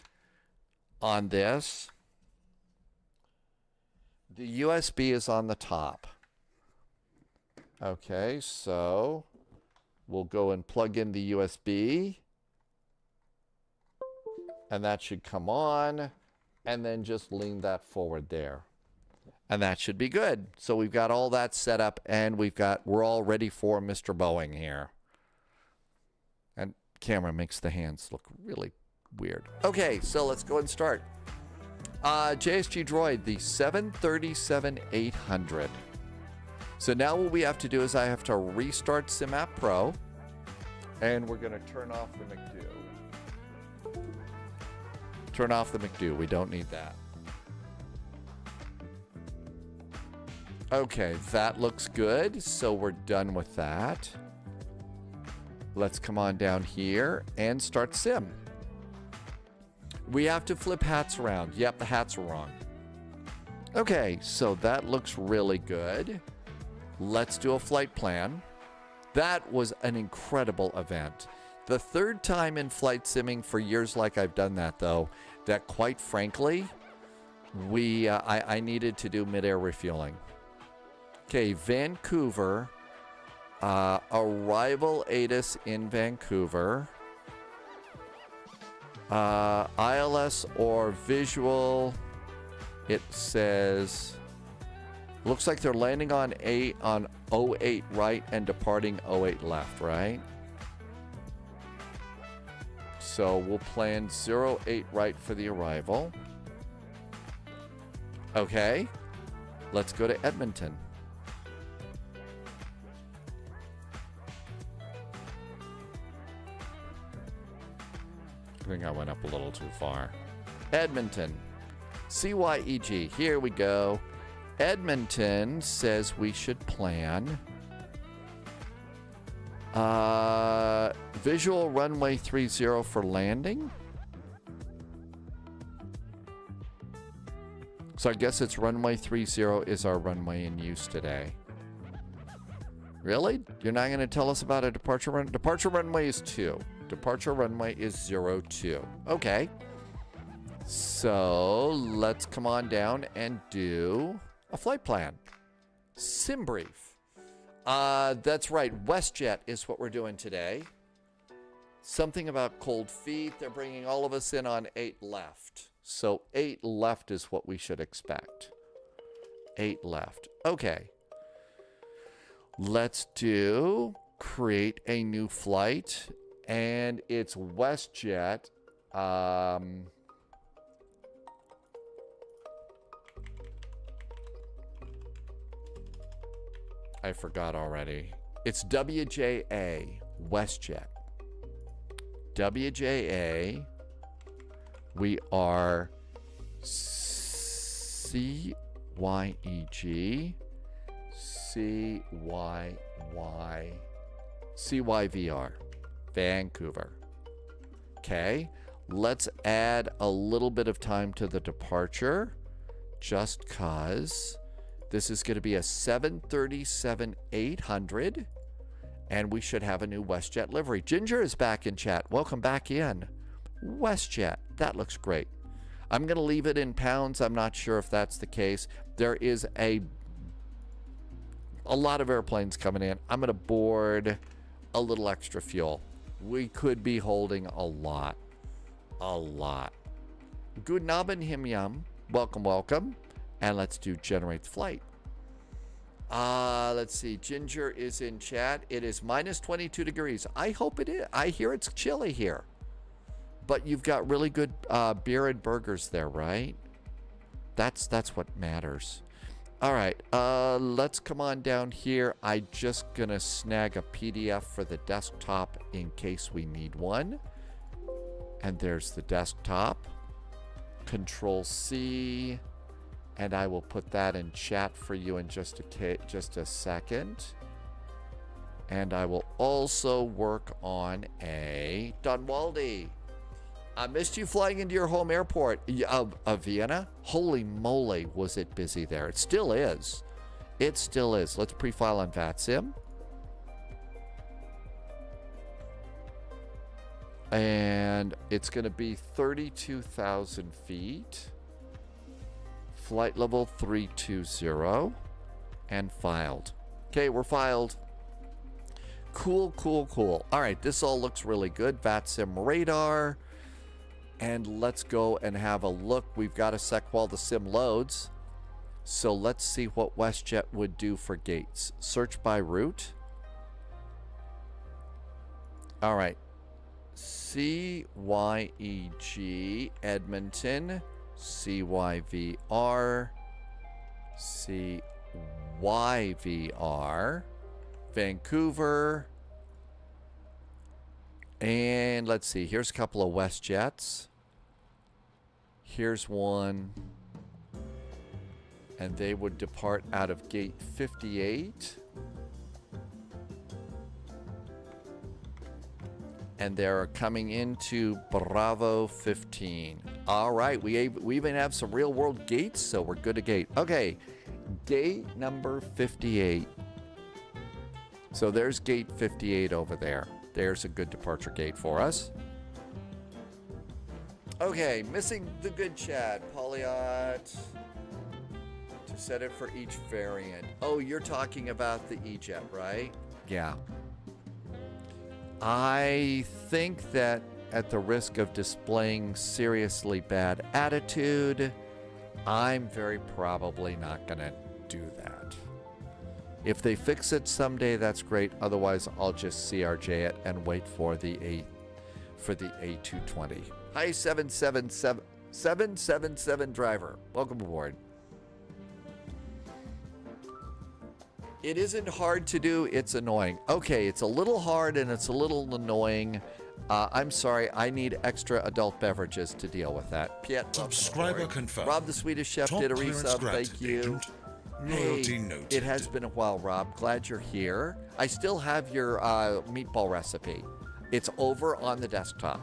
on this. The USB is on the top. Okay, so we'll go and plug in the USB, and that should come on, and then just lean that forward there. And that should be good. So we've got all that set up, and we're all ready for Mr. Boeing here. And camera makes the hands look really weird. Okay, so let's go and start. JSG Droid, the 737-800. So now what we have to do is I have to restart SimApp Pro, and we're going to turn off the McDo. Turn off the McDo. We don't need that. Okay, that looks good. So we're done with that. Let's come on down here and start sim. We have to flip hats around. Yep, the hats are wrong. Okay, so that looks really good. Let's do a flight plan. That was an incredible event. The third time in flight simming for years like I've done that, though, that quite frankly, I needed to do mid-air refueling. Okay, Vancouver. Arrival ATIS in Vancouver. ILS or visual, it says, looks like they're landing on 08 right and departing 08 left, right? So we'll plan 08 right for the arrival. Okay, let's go to Edmonton. I think I went up a little too far. Edmonton. CYEG. Here we go. Edmonton says we should plan visual runway 30 for landing. So I guess it's runway 30 is our runway in use today. Really? You're not going to tell us about a departure run? Departure runway is 2. Departure runway is 02. Okay. So let's come on down and do a flight plan. Sim brief. That's right. WestJet is what we're doing today. Something about cold feet. They're bringing all of us in on 8 left. So 8 left is what we should expect. 8 left. Okay. Let's do create a new flight. And it's WestJet. I forgot already. It's WJA, WestJet. WJA. We are CYEG, CYVR. Vancouver. Okay, let's add a little bit of time to the departure just cause This is going to be a 737-800, and we should have a new WestJet livery. Ginger is back in chat. Welcome back in. WestJet, that looks great. I'm going to leave it in pounds. I'm not sure if that's the case. There is a lot of airplanes coming in. I'm going to board a little extra fuel. We could be holding a lot. A lot. Good Abend, Him Yum. Welcome, welcome. And let's do generate the flight. Let's see. Ginger is in chat. It is minus 22 degrees. I hope it is. I hear it's chilly here. But you've got really good beer and burgers there, right? That's what matters. All right. Let's come on down here. I'm just going to snag a PDF for the desktop in case we need one. And there's the desktop. Control C. And I will put that in chat for you in just a second. And I will also work on a Dunwaldy. I missed you flying into your home airport of Vienna. Holy moly, was it busy there. It still is. It still is. Let's pre-file on VATSIM. And it's going to be 32,000 feet. Flight level 320. And filed. Okay, we're filed. Cool, cool, cool. All right, this all looks really good. VATSIM radar. And let's go and have a look. We've got a sec while the sim loads. So let's see what WestJet would do for gates. Search by route. All right. CYEG, Edmonton, CYVR, CYVR, Vancouver, and let's see, here's a couple of WestJets. Here's one, and they would depart out of gate 58. And they're coming into Bravo 15. All right, we even have some real world gates, so we're good to gate. Okay, gate number 58. So there's gate 58 over there. There's a good departure gate for us. Okay, missing the good chat. Polyot to set it for each variant. Oh, you're talking about the E-Jet, right? Yeah. I think that at the risk of displaying seriously bad attitude, I'm very probably not going to do that. If they fix it someday, that's great. Otherwise, I'll just CRJ it and wait for the A220. Hi, 777 driver. Welcome aboard. It isn't hard to do, it's annoying. Okay, it's a little hard and it's a little annoying. I'm sorry, I need extra adult beverages to deal with that. Piet, subscriber confirmed. Rob the Swedish Chef Top did a resub, thank you. Agent. Hey, it has been a while, Rob. Glad you're here. I still have your meatball recipe. It's over on the desktop.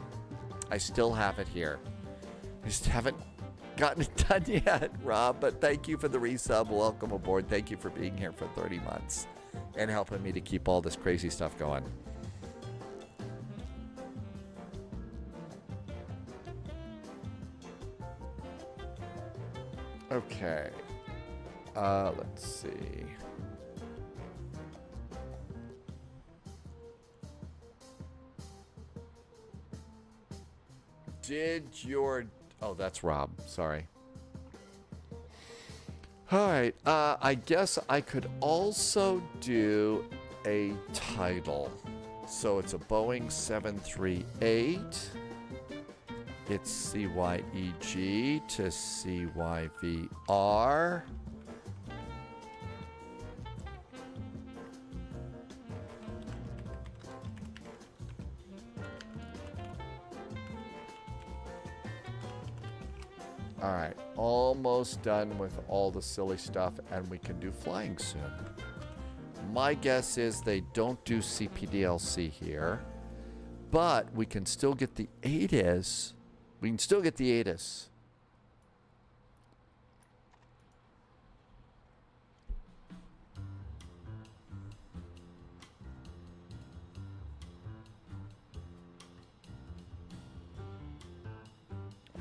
I still have it here. I just haven't gotten it done yet, Rob, but thank you for the resub. Welcome aboard. Thank you for being here for 30 months and helping me to keep all this crazy stuff going. Okay. Let's see. Oh, that's Rob. Sorry. All right. I guess I could also do a title. So it's a Boeing 738. It's CYEG to CYVR. All right, almost done with all the silly stuff, and we can do flying soon. My guess is they don't do CPDLC here, but we can still get the ATIS. We can still get the ATIS.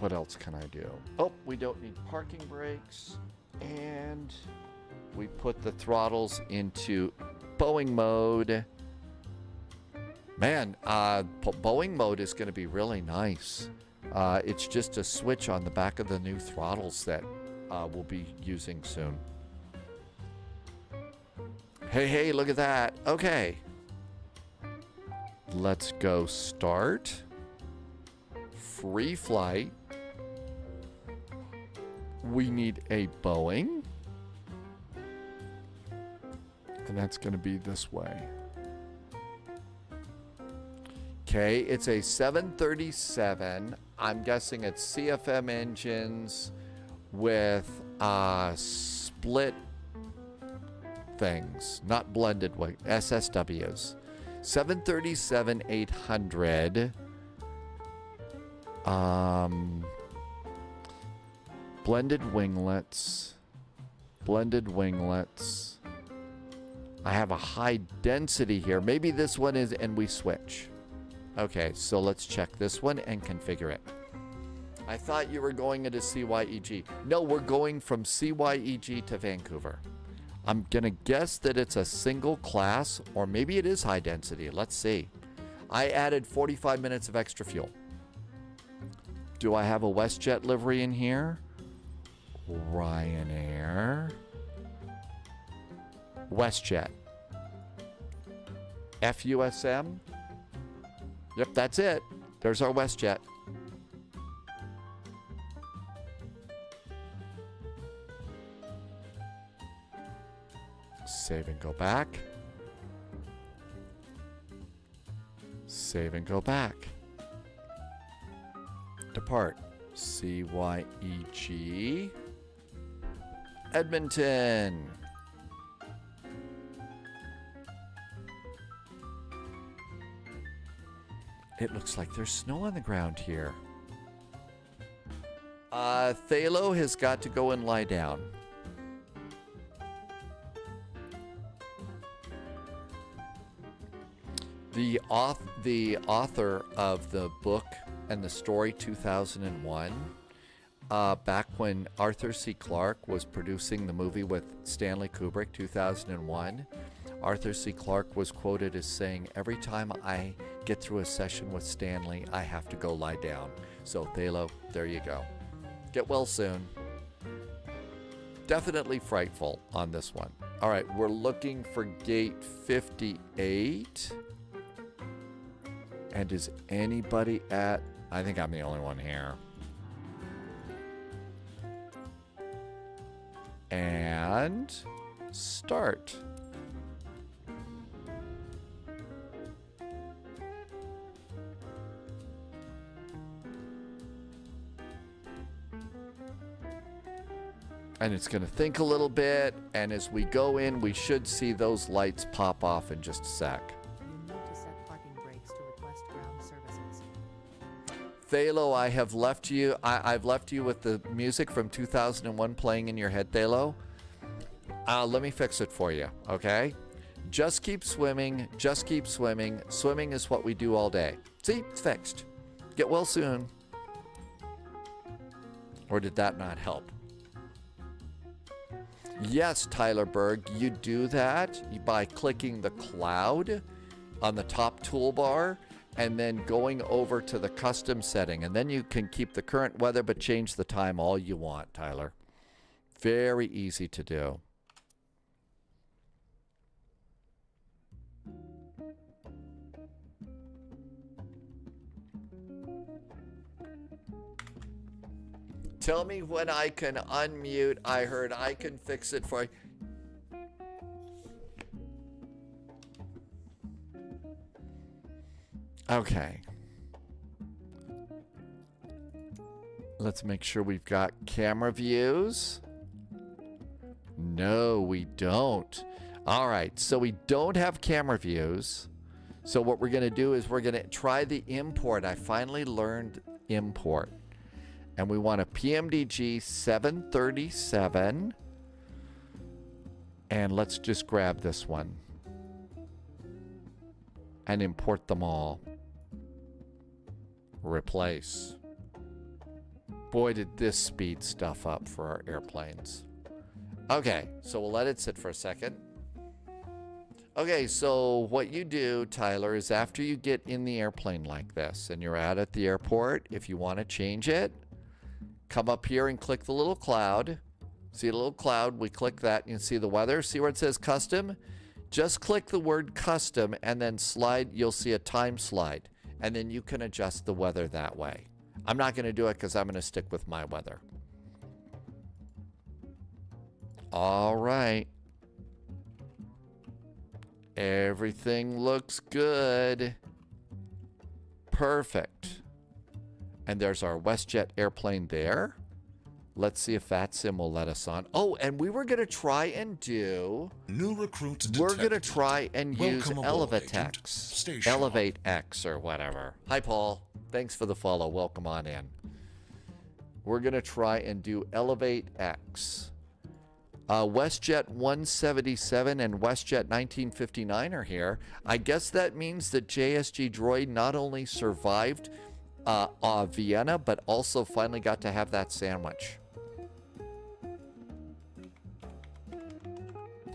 What else can I do? Oh, we don't need parking brakes. And we put the throttles into Boeing mode. Man, Boeing mode is going to be really nice. It's just a switch on the back of the new throttles that we'll be using soon. Hey, look at that. Okay. Let's go start. Free flight. We need a Boeing. And that's going to be this way. Okay, it's a 737. I'm guessing it's CFM engines with split things, not blended weight, SSWs. 737-800. Blended winglets. I have a high density here. Maybe this one is, and we switch. Okay, so let's check this one and configure it. I thought you were going into CYEG. No, we're going from CYEG to Vancouver. I'm going to guess that it's a single class, or maybe it is high density. Let's see. I added 45 minutes of extra fuel. Do I have a WestJet livery in here? Ryanair. WestJet. FUSM. Yep, that's it. There's our WestJet. Save and go back. Save and go back. Depart. CYEG. Edmonton. It looks like there's snow on the ground here. Thalo has got to go and lie down. The author of the book and the story 2001, back when Arthur C. Clarke was producing the movie with Stanley Kubrick, 2001, Arthur C. Clarke was quoted as saying, "Every time I get through a session with Stanley, I have to go lie down." So, Thalo, there you go. Get well soon. Definitely frightful on this one. All right, we're looking for gate 58. And is anybody at... I think I'm the only one here. And start. And it's going to think a little bit, and as we go in, we should see those lights pop off in just a sec. You need to set parking brakes to request ground services. Thalo, I have left you. I've left you with the music from 2001 playing in your head, Thalo. Let me fix it for you, okay? Just keep swimming. Just keep swimming. Swimming is what we do all day. See, it's fixed. Get well soon. Or did that not help? Yes, Tyler Berg, you do that by clicking the cloud on the top toolbar and then going over to the custom setting. And then you can keep the current weather but change the time all you want, Tyler. Very easy to do. Tell me when I can unmute. I heard I can fix it for you. Okay. Let's make sure we've got camera views. No, we don't. All right, so we don't have camera views. So what we're going to do is we're going to try the import. I finally learned import. And we want a PMDG 737. And let's just grab this one. And import them all. Replace. Boy, did this speed stuff up for our airplanes. Okay, so we'll let it sit for a second. Okay, so what you do, Tyler, is after you get in the airplane like this and you're out at the airport, if you want to change it, come up here and click the little cloud. See the little cloud? We click that and you see the weather. See where it says custom? Just click the word custom and then slide. You'll see a time slide. And then you can adjust the weather that way. I'm not going to do it because I'm going to stick with my weather. All right. Everything looks good. Perfect. And there's our WestJet airplane there. Let's see if VATSIM will let us on. Oh, and we were going to try and do... New recruit detected. We're going to try and use Welcome aboard, Agent. ElevateX. Stay sharp. ElevateX or whatever. Hi, Paul. Thanks for the follow. Welcome on in. We're going to try and do ElevateX. WestJet 177 and WestJet 1959 are here. I guess that means that JSG Droid not only survived Vienna, but also finally got to have that sandwich.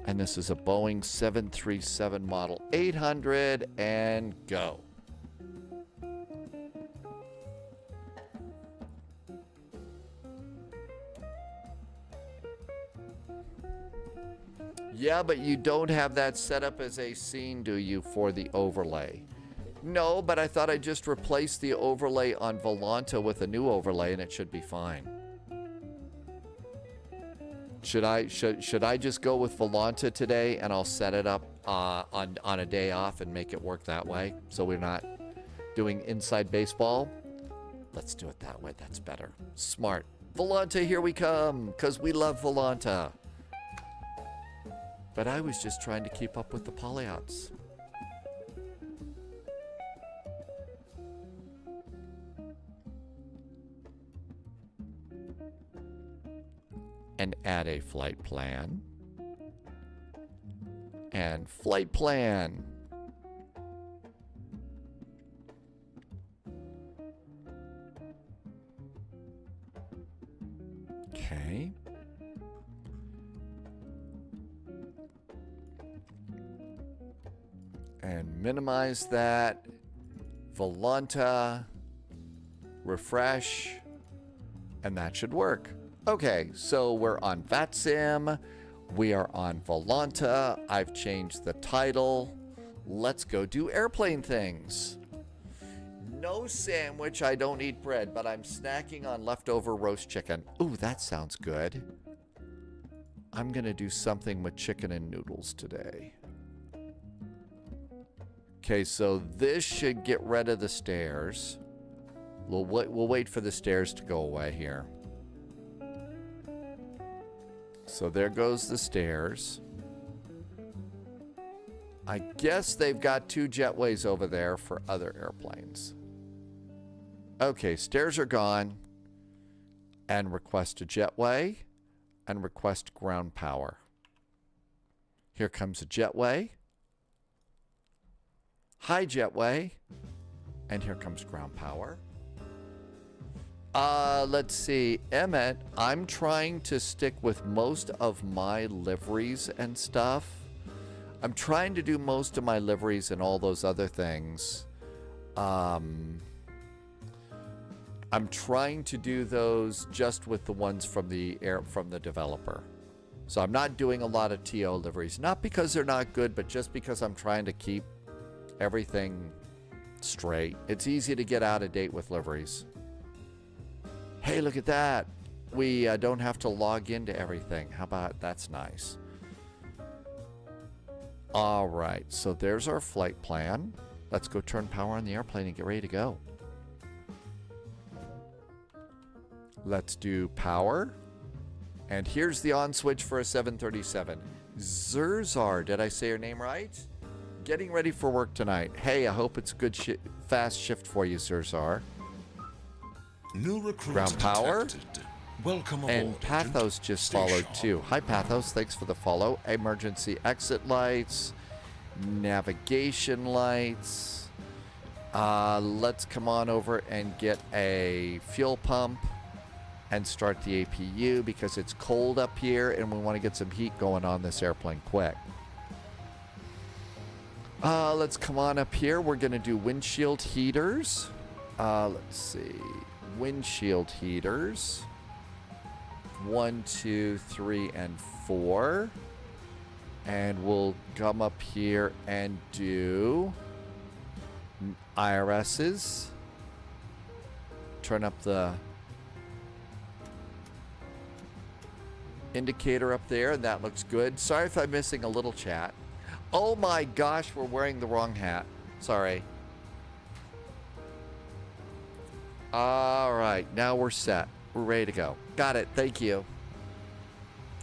And this is a Boeing 737 model 800 and go. Yeah, but you don't have that set up as a scene, do you, for the overlay? No, but I thought I'd just replace the overlay on Volanta with a new overlay and it should be fine. Should I just go with Volanta today and I'll set it up on a day off and make it work that way so we're not doing inside baseball? Let's do it that way. That's better. Smart. Volanta, here we come, because we love Volanta. But I was just trying to keep up with the polyouts. And add a flight plan. And flight plan. Okay. And minimize that. Volanta. Refresh. And that should work. Okay, so we're on VATSIM. We are on Volanta. I've changed the title. Let's go do airplane things. No sandwich. I don't eat bread, but I'm snacking on leftover roast chicken. Ooh, that sounds good. I'm going to do something with chicken and noodles today. Okay, so this should get rid of the stairs. We'll wait for the stairs to go away here. So there goes the stairs. I guess they've got two jetways over there for other airplanes. Okay, stairs are gone. And request a jetway. And request ground power. Here comes a jetway. Hi, jetway. And here comes ground power. Let's see. Emmett, I'm trying to stick with most of my liveries and stuff. I'm trying to do most of my liveries and all those other things. I'm trying to do those just with the ones from the developer. So I'm not doing a lot of TO liveries. Not because they're not good, but just because I'm trying to keep everything straight. It's easy to get out of date with liveries. Hey, look at that. We don't have to log into everything. How about that's nice. All right, so there's our flight plan. Let's go turn power on the airplane and get ready to go. Let's do power. And here's the on switch for a 737. Zurzar, did I say your name right? Getting ready for work tonight. Hey, I hope it's a good fast shift for you, Zurzar. New recruit ground power. Detected. Welcome and aboard, Pathos Agent. just Stay followed sharp. too. Hi Pathos, thanks for the follow. Emergency exit lights, navigation lights. Let's come on over and get a fuel pump. and start the APU because it's cold up here and we want to get some heat going on this airplane quick. Let's come on up here. We're going to do windshield heaters. Let's see. Windshield heaters. 1, 2, 3, and 4. And we'll come up here and do IRSs. Turn up the indicator up there, and that looks good. Sorry if I'm missing a little chat. Oh my gosh, we're wearing the wrong hat. Sorry. All right, now we're set. We're ready to go. Got it. Thank you.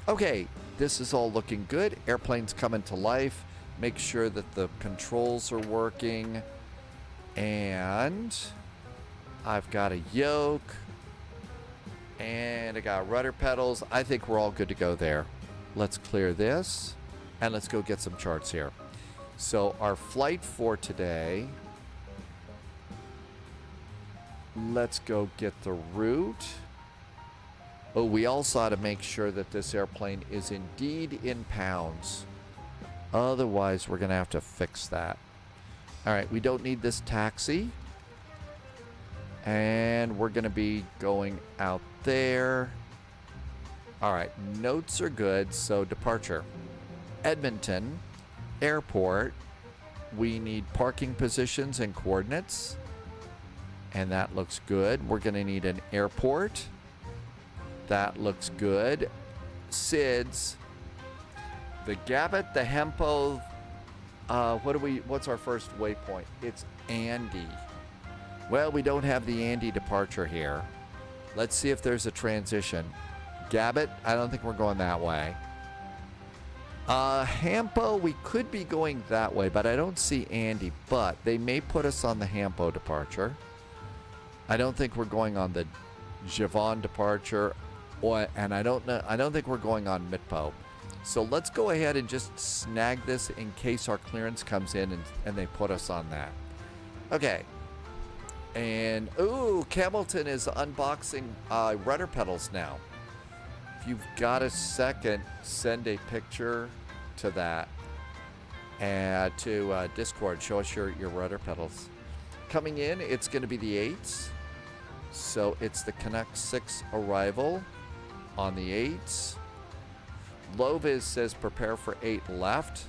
Okay, this is all looking good. Airplane's coming to life. Make sure that the controls are working. And I've got a yoke. And I got rudder pedals. I think we're all good to go there. Let's clear this. And let's go get some charts here. So our flight for today. Let's go get the route. Oh, we also ought to make sure that this airplane is indeed in pounds. Otherwise, we're going to have to fix that. All right, we don't need this taxi. And we're going to be going out there. All right, notes are good. So departure. Edmonton Airport. We need parking positions and coordinates. And that looks good. We're going to need an airport. That looks good. SIDS. The Gabbett, the Hempo. What's our first waypoint? It's Andy. Well, we don't have the Andy departure here. Let's see if there's a transition. Gabbett, I don't think we're going that way. Hampo, we could be going that way, but I don't see Andy. But they may put us on the Hampo departure. I don't think we're going on the Javon departure, and I don't think we're going on Mitpo. So let's go ahead and just snag this in case our clearance comes in and they put us on that. Okay. And ooh, Campbellton is unboxing rudder pedals now. If you've got a second, send a picture to that and to Discord. Show us your rudder pedals. Coming in, it's going to be the 8s. So it's the Connect 6 arrival on the 8s. LOWW says prepare for 8 left,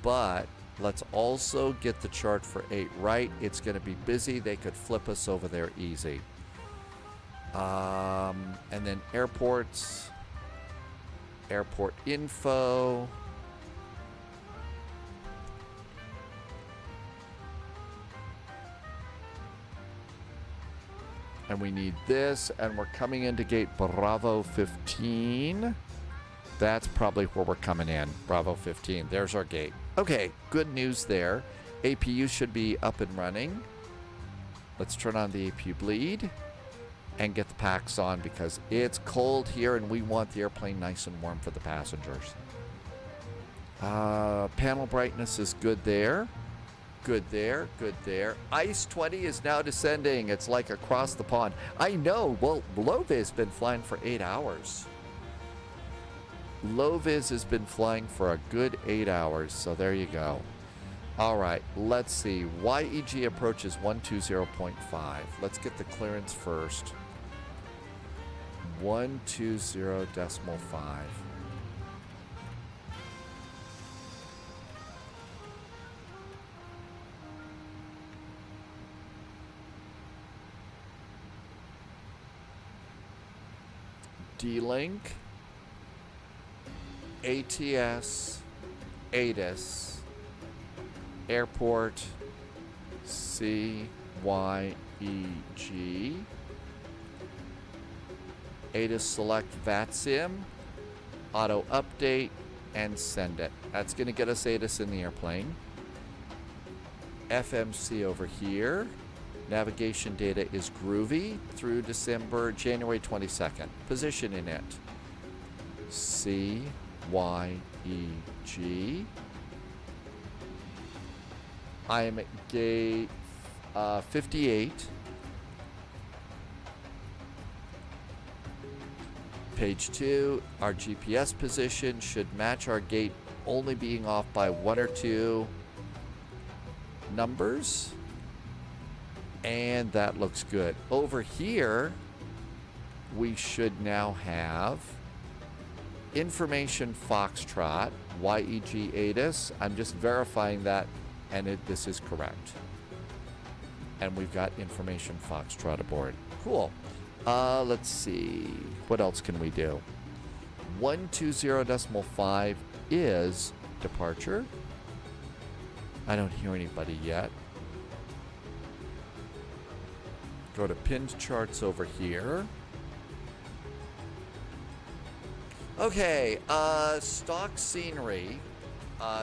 but let's also get the chart for 8 right. It's going to be busy. They could flip us over there easy. And then airports, airport info. And we need this, and we're coming into gate Bravo 15. That's probably where we're coming in. Bravo 15. There's our gate. Okay, good news there. APU should be up and running. Let's turn on the APU bleed and get the packs on because it's cold here and we want the airplane nice and warm for the passengers. Panel brightness is good there. Good there, good there. ICE 20 is now descending. It's like across the pond. I know. Well, LOWW has been flying for 8 hours. LOWW has been flying for a good 8 hours. So there you go. All right, let's see. YEG approaches 120.5. Let's get the clearance first. 120.5. D-Link, ATS, ATIS, Airport, CYEG, ATIS select VATSIM, auto update, and send it. That's going to get us ATIS in the airplane. FMC over here. Navigation data is groovy through January 22nd. Position in it. CYEG. I am at gate 58. Page 2, our GPS position should match our gate, only being off by 1 or 2 numbers. And that looks good. Over here, we should now have information Foxtrot, YEG ATIS. I'm just verifying that, and this is correct. And we've got information Foxtrot aboard. Cool. Let's see. What else can we do? 120.5 is departure. I don't hear anybody yet. Go to pinned charts over here. Okay, stock scenery.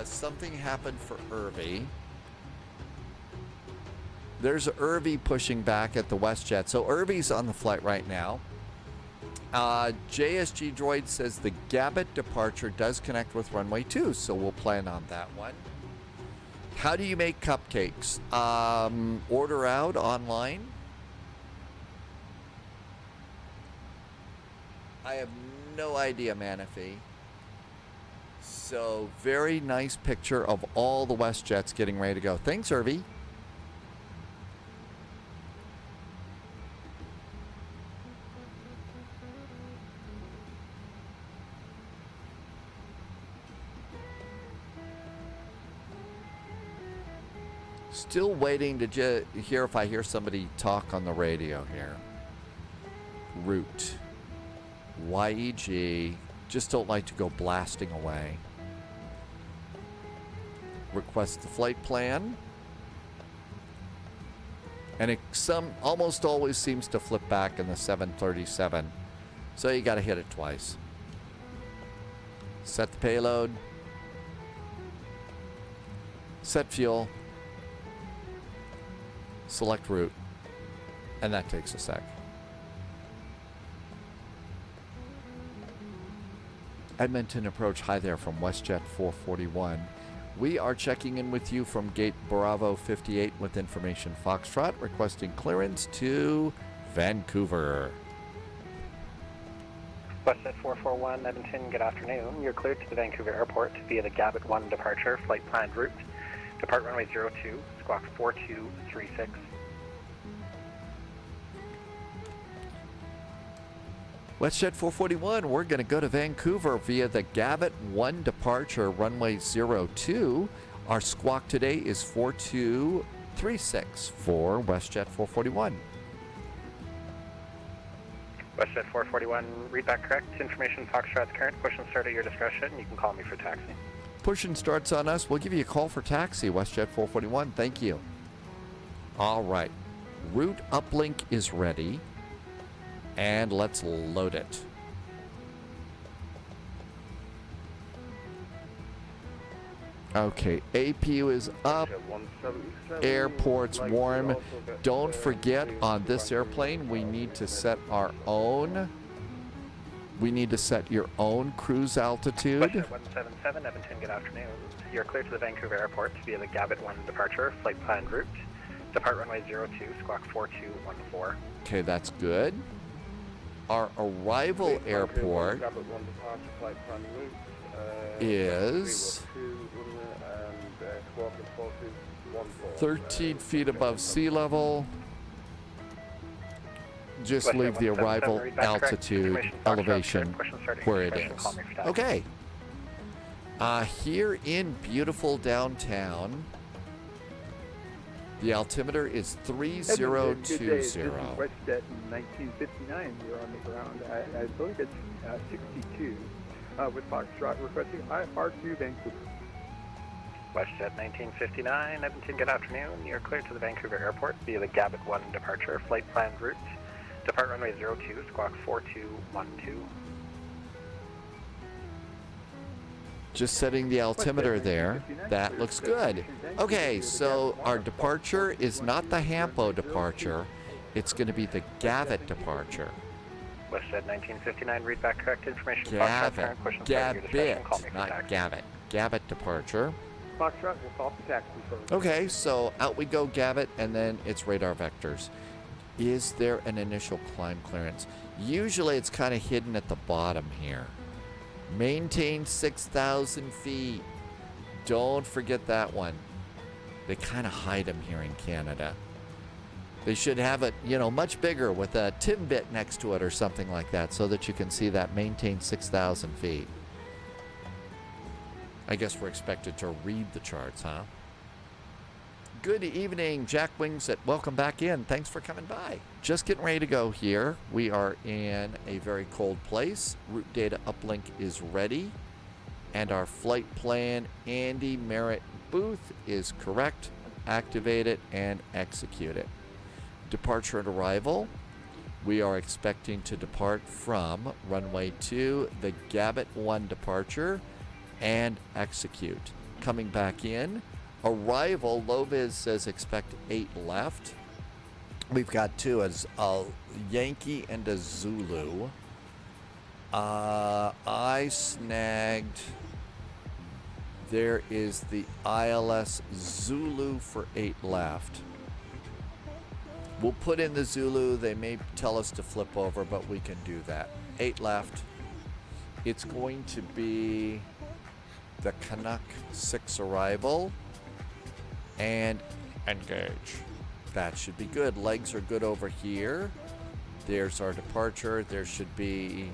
Something happened for Irvy. There's Irvy pushing back at the WestJet. So Irvy's on the flight right now. JSG Droid says the Gabbett departure does connect with runway 2, so we'll plan on that one. How do you make cupcakes? Order out online. I have no idea, Manaphy. So very nice picture of all the WestJets getting ready to go. Thanks, Irvy. Still waiting to hear if I hear somebody talk on the radio here. Route. YEG. Just don't like to go blasting away. Request the flight plan. And it almost always seems to flip back in the 737. So you got to hit it twice. Set the payload. Set fuel. Select route. And that takes a sec. Edmonton approach, hi there from WestJet 441. We are checking in with you from gate Bravo 58 with information Foxtrot, requesting clearance to Vancouver. WestJet 441, Edmonton, good afternoon. You're cleared to the Vancouver airport via the Gabbett 1 departure, flight planned route. Depart runway 02, squawk 4236. WestJet 441, we're going to go to Vancouver via the Gabbett 1 departure, runway 02. Our squawk today is 4236 for WestJet 441. WestJet 441, read back correct. Information Foxtrot's current. Push and start at your discretion. You can call me for taxi. Push and starts on us. We'll give you a call for taxi, WestJet 441. Thank you. All right. Route uplink is ready. And let's load it. Okay, APU is up. Airport's warm. Don't forget, on this airplane, we need to set our own. We need to set your own cruise altitude. WestJet 177, Edmonton, good afternoon. You're clear to the Vancouver airport via the Gabbett 1 departure, flight planned route. Depart runway 02, squawk 4214. Okay, that's good. Our arrival airport is 13 feet above sea level. Just leave the arrival altitude elevation where it is. Okay. Here in beautiful downtown, the altimeter is 3020. Good day. This is WestJet in 1959. You're on the ground. I believe it's 62 with Foxtrot requesting R2 Vancouver. WestJet 1959, Edmonton, good afternoon. You're cleared to the Vancouver airport via the Gabbett 1 departure, flight planned route. Depart runway 02, squawk 4212. Just setting the altimeter there. That looks good. Okay, so our departure is not the Hampo departure. It's going to be the Gabbett departure. WestJet 1959, read back correct information. Gabbett. Gabbett, not Gabbett. Gabbett departure. Foxtrot will call for taxi first. Okay, so out we go, Gabbett, and then it's radar vectors. Is there an initial climb clearance? Usually it's kind of hidden at the bottom here. Maintain 6,000 feet. Don't forget that one. They kind of hide them here in Canada. They should have it, you know, much bigger with a Timbit next to it or something like that so that you can see that maintain 6,000 feet. I guess we're expected to read the charts, huh? Good evening, Jack Wings. Welcome back in. Thanks for coming by. Just getting ready to go here. We are in a very cold place. Route data uplink is ready. And our flight plan, Andy Merritt Booth, is correct. Activate it and execute it. Departure and arrival. We are expecting to depart from runway 2, the Gabet 1 departure, and execute. Coming back in. Arrival, LOWW says expect 8 left. We've got 2, as a Yankee and a Zulu. I snagged, there is the ILS Zulu for 8 left. We'll put in the Zulu. They may tell us to flip over, but we can do that. 8 left. It's going to be the Canuck 6 arrival. And engage. That should be good. Legs are good over here. There's our departure. There should be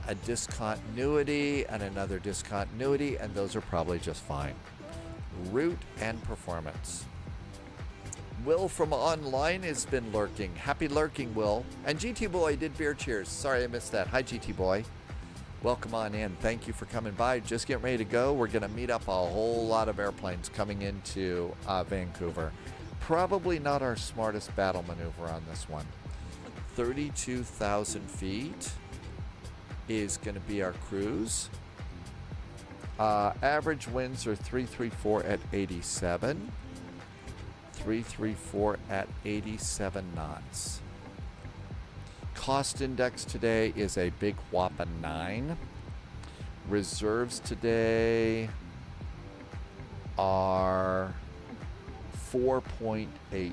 a discontinuity and another discontinuity, and those are probably just fine. Route and performance. Will from online has been lurking. Happy lurking, Will. And GT Boy did beer cheers. Sorry I missed that. Hi, GT Boy. Welcome on in. Thank you for coming by. Just getting ready to go. We're going to meet up a whole lot of airplanes coming into Vancouver. Probably not our smartest battle maneuver on this one. 32,000 feet is going to be our cruise. Average winds are 334 at 87. 334 at 87 knots. Cost index today is a big whopping 9. Reserves today are 4.8.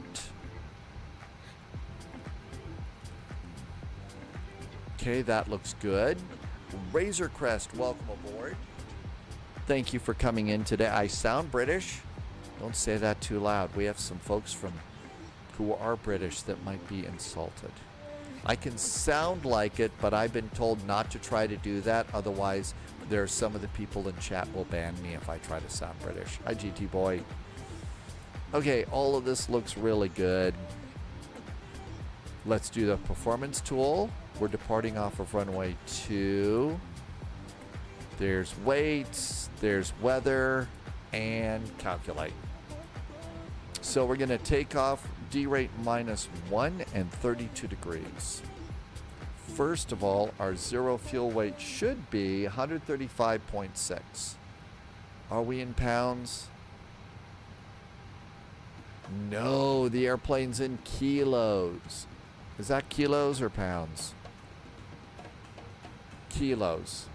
Okay, that looks good. Razor Crest, welcome aboard. Thank you for coming in today. I sound British. Don't say that too loud. We have some folks who are British that might be insulted. I can sound like it, but I've been told not to try to do that. Otherwise, there's some of the people in chat will ban me if I try to sound British. Hi, GT Boy. Okay, all of this looks really good. Let's do the performance tool. We're departing off of runway 2. There's weights, there's weather, and calculate. So we're going to take off D-rate -1 and 32 degrees. First of all, our zero fuel weight should be 135.6. Are we in pounds? No, the airplane's in kilos. Is that kilos or pounds? Kilos.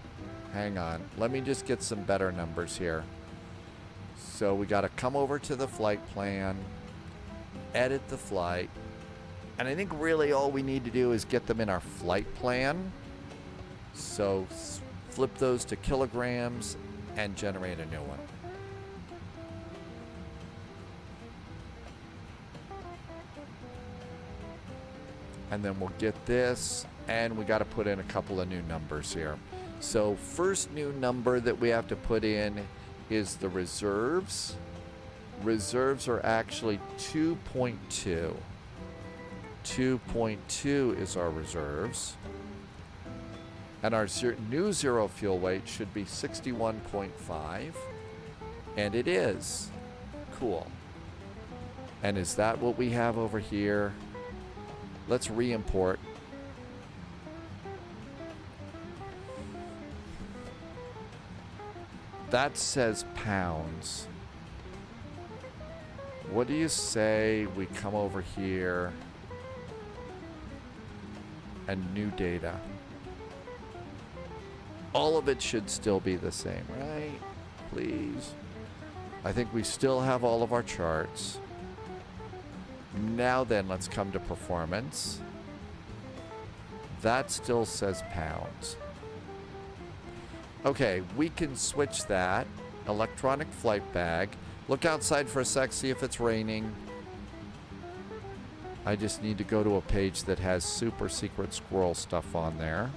Hang on. Let me just get some better numbers here. So we got to come over to the flight plan, edit the flight, and I think really all we need to do is get them in our flight plan. So flip those to kilograms and generate a new one. And then we'll get this, and we got to put in a couple of new numbers here. So first new number that we have to put in is the reserves. Reserves are actually 2.2. 2.2 is our reserves. And our new zero fuel weight should be 61.5. And it is. Cool. And is that what we have over here? Let's re-import. That says pounds. What do you say we come over here and new data? All of it should still be the same, right? Please. I think we still have all of our charts. Now then, let's come to performance. That still says pounds. Okay, we can switch that. Electronic flight bag. Look outside for a sec, see if it's raining. I just need to go to a page that has super secret squirrel stuff on there.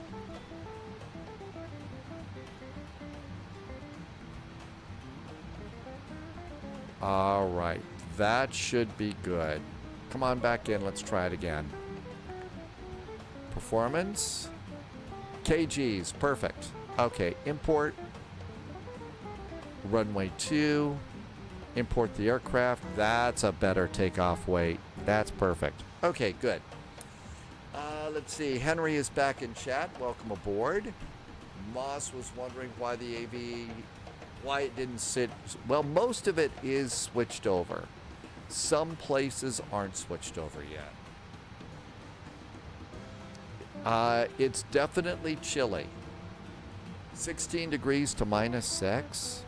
All right, that should be good. Come on back in, let's try it again. Performance. KGs, perfect. Okay, import. Runway 2. Import the aircraft. That's a better takeoff weight. That's perfect. Okay, good. Let's see. Henry is back in chat. Welcome aboard. Moss was wondering why the AV, why it didn't sit. Well, most of it is switched over. Some places aren't switched over yet. It's definitely chilly. 16 degrees to -6.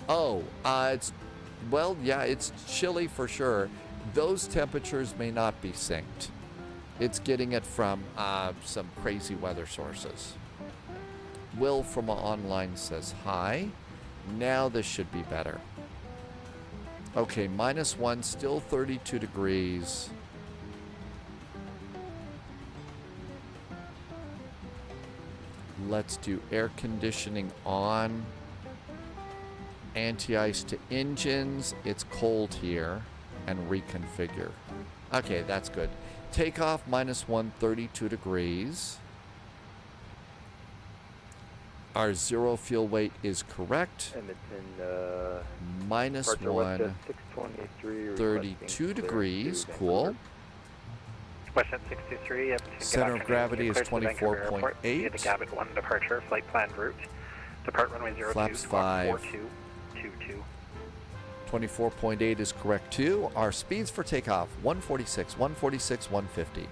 Oh, it's, well, yeah, it's chilly for sure. Those temperatures may not be synced. It's getting it from some crazy weather sources. Will from online says hi. Now this should be better. Okay, -1, still 32 degrees. Let's do air conditioning on. Anti-ice to engines. It's cold here. And reconfigure. Okay, that's good. Takeoff -1, 32 degrees. Our zero fuel weight is correct. Edmonton, -1, 32 degrees. Cool. WestJet 63, Center of gravity is 24.8. The Gabit 1 departure, flight plan route. Depart runway 02, Flaps squawk 5. 4222. 24.8 is correct too. Our speeds for takeoff, 146, 146, 150.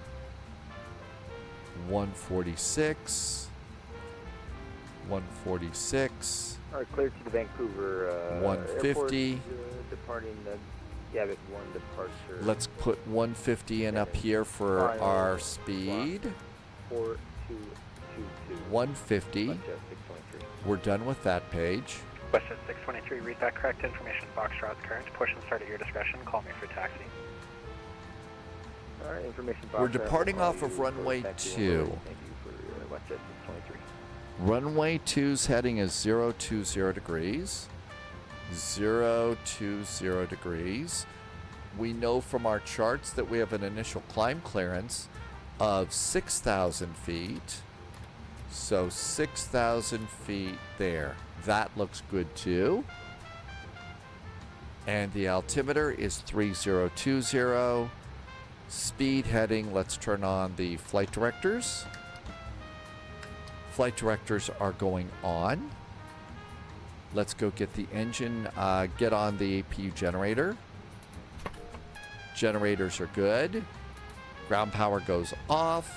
146. 146. Alright, clear to the Vancouver 150. Airport, departing the Gabit 1 departure. Let's put 150 in up here for our speed. 4222. 150. WestJet 623. We're done with that page. WestJet 623, read that correct information. Foxtrot's current. Push and start at your discretion. Call me for taxi. Alright, information. We're departing off of runway 2. Thank you for WestJet 623. Runway 2's heading is 020 degrees. 020 degrees. We know from our charts that we have an initial climb clearance of 6,000 feet. So 6,000 feet there. That looks good too. And the altimeter is 3020. Speed heading, let's turn on the flight directors. Flight directors are going on. Let's go get the engine, get on the APU generator. Generators are good. Ground power goes off.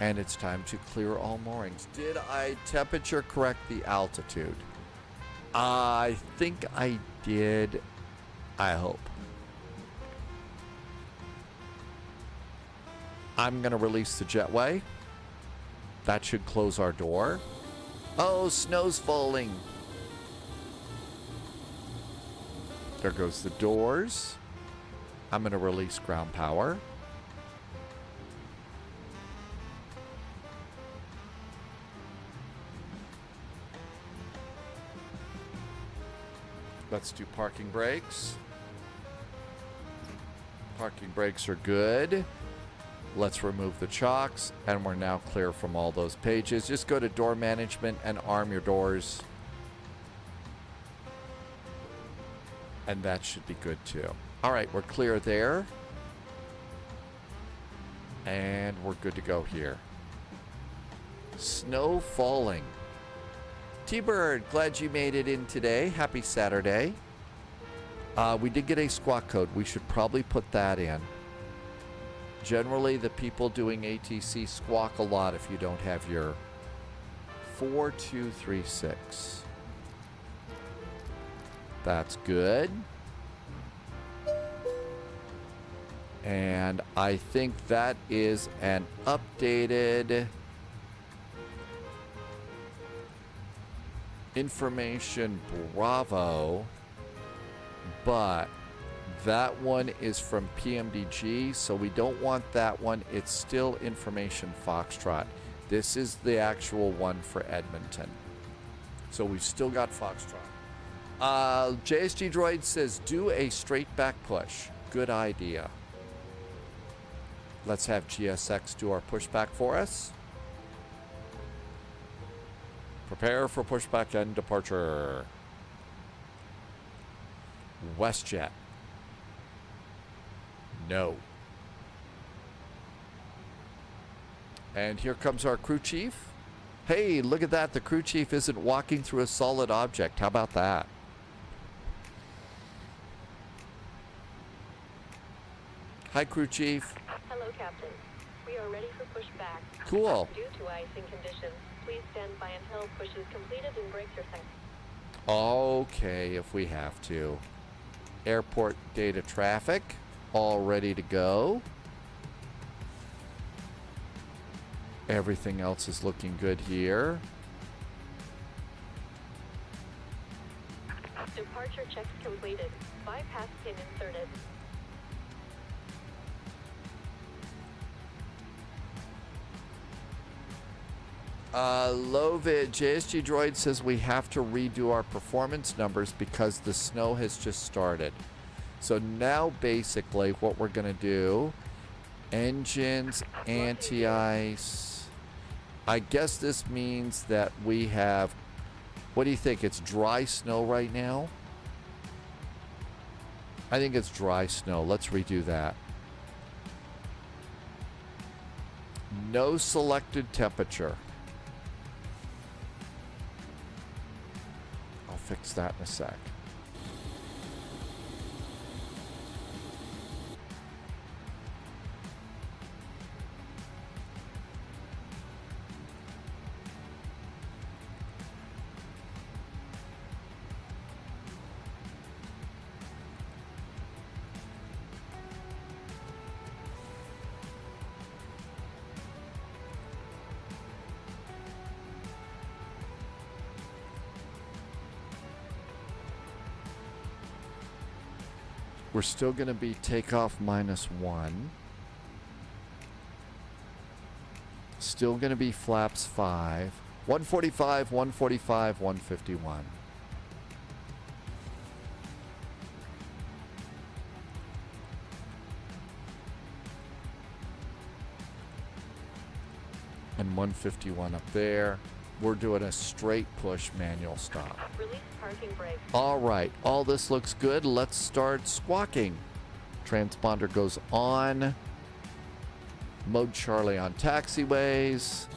And it's time to clear all moorings. Did I temperature correct the altitude? I think I did. I hope. I'm going to release the jetway. That should close our door. Oh, snow's falling. There goes the doors. I'm going to release ground power. Let's do parking brakes. Parking brakes are good. Let's remove the chocks, and we're now clear from all those pages. Just go to door management and arm your doors. And that should be good too. All right, we're clear there. And we're good to go here. Snow falling. T-Bird, glad you made it in today. Happy Saturday. We did get a squawk code. We should probably put that in. Generally, the people doing ATC squawk a lot if you don't have your 4236. That's good. And I think that is an updated information Bravo, but that one is from PMDG, so we don't want that one. It's still information Foxtrot. This is the actual one for Edmonton. So we've still got Foxtrot. JSG Droid says, do a straight back push. Good idea. Let's have GSX do our pushback for us. Prepare for pushback and departure. WestJet. No. And here comes our crew chief. Hey, look at that. The crew chief isn't walking through a solid object. How about that? Hi, crew chief. Hello, Captain. We are ready for pushback. Cool. Due to icing conditions, please stand by until push is completed and brakes are set. Okay, if we have to. Airport data traffic, all ready to go. Everything else is looking good here. Departure checks completed. Bypass pin inserted. Lovid, JSG Droid says we have to redo our performance numbers because the snow has just started. So now basically what we're going to do, engines, anti-ice. I guess this means that we have, what do you think? It's dry snow right now? I think it's dry snow. Let's redo that. No selected temperature. Fix that in a sec. We're still going to be takeoff -1. Still going to be flaps 5. 145, 145, 151. And 151 up there. We're doing a straight push manual stop. Release parking brake. All right, all this looks good. Let's start squawking. Transponder goes on. Mode Charlie on taxiways.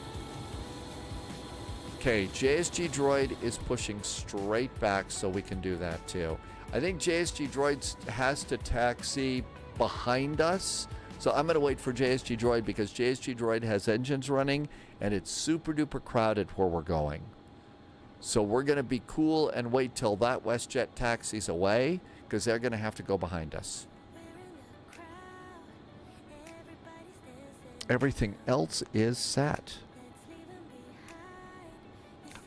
Okay, JSG Droid is pushing straight back, so we can do that too. I think JSG Droid has to taxi behind us. So I'm going to wait for JSG Droid because JSG Droid has engines running and it's super duper crowded where we're going. So we're going to be cool and wait till that WestJet taxis away because they're going to have to go behind us. Everything else is set.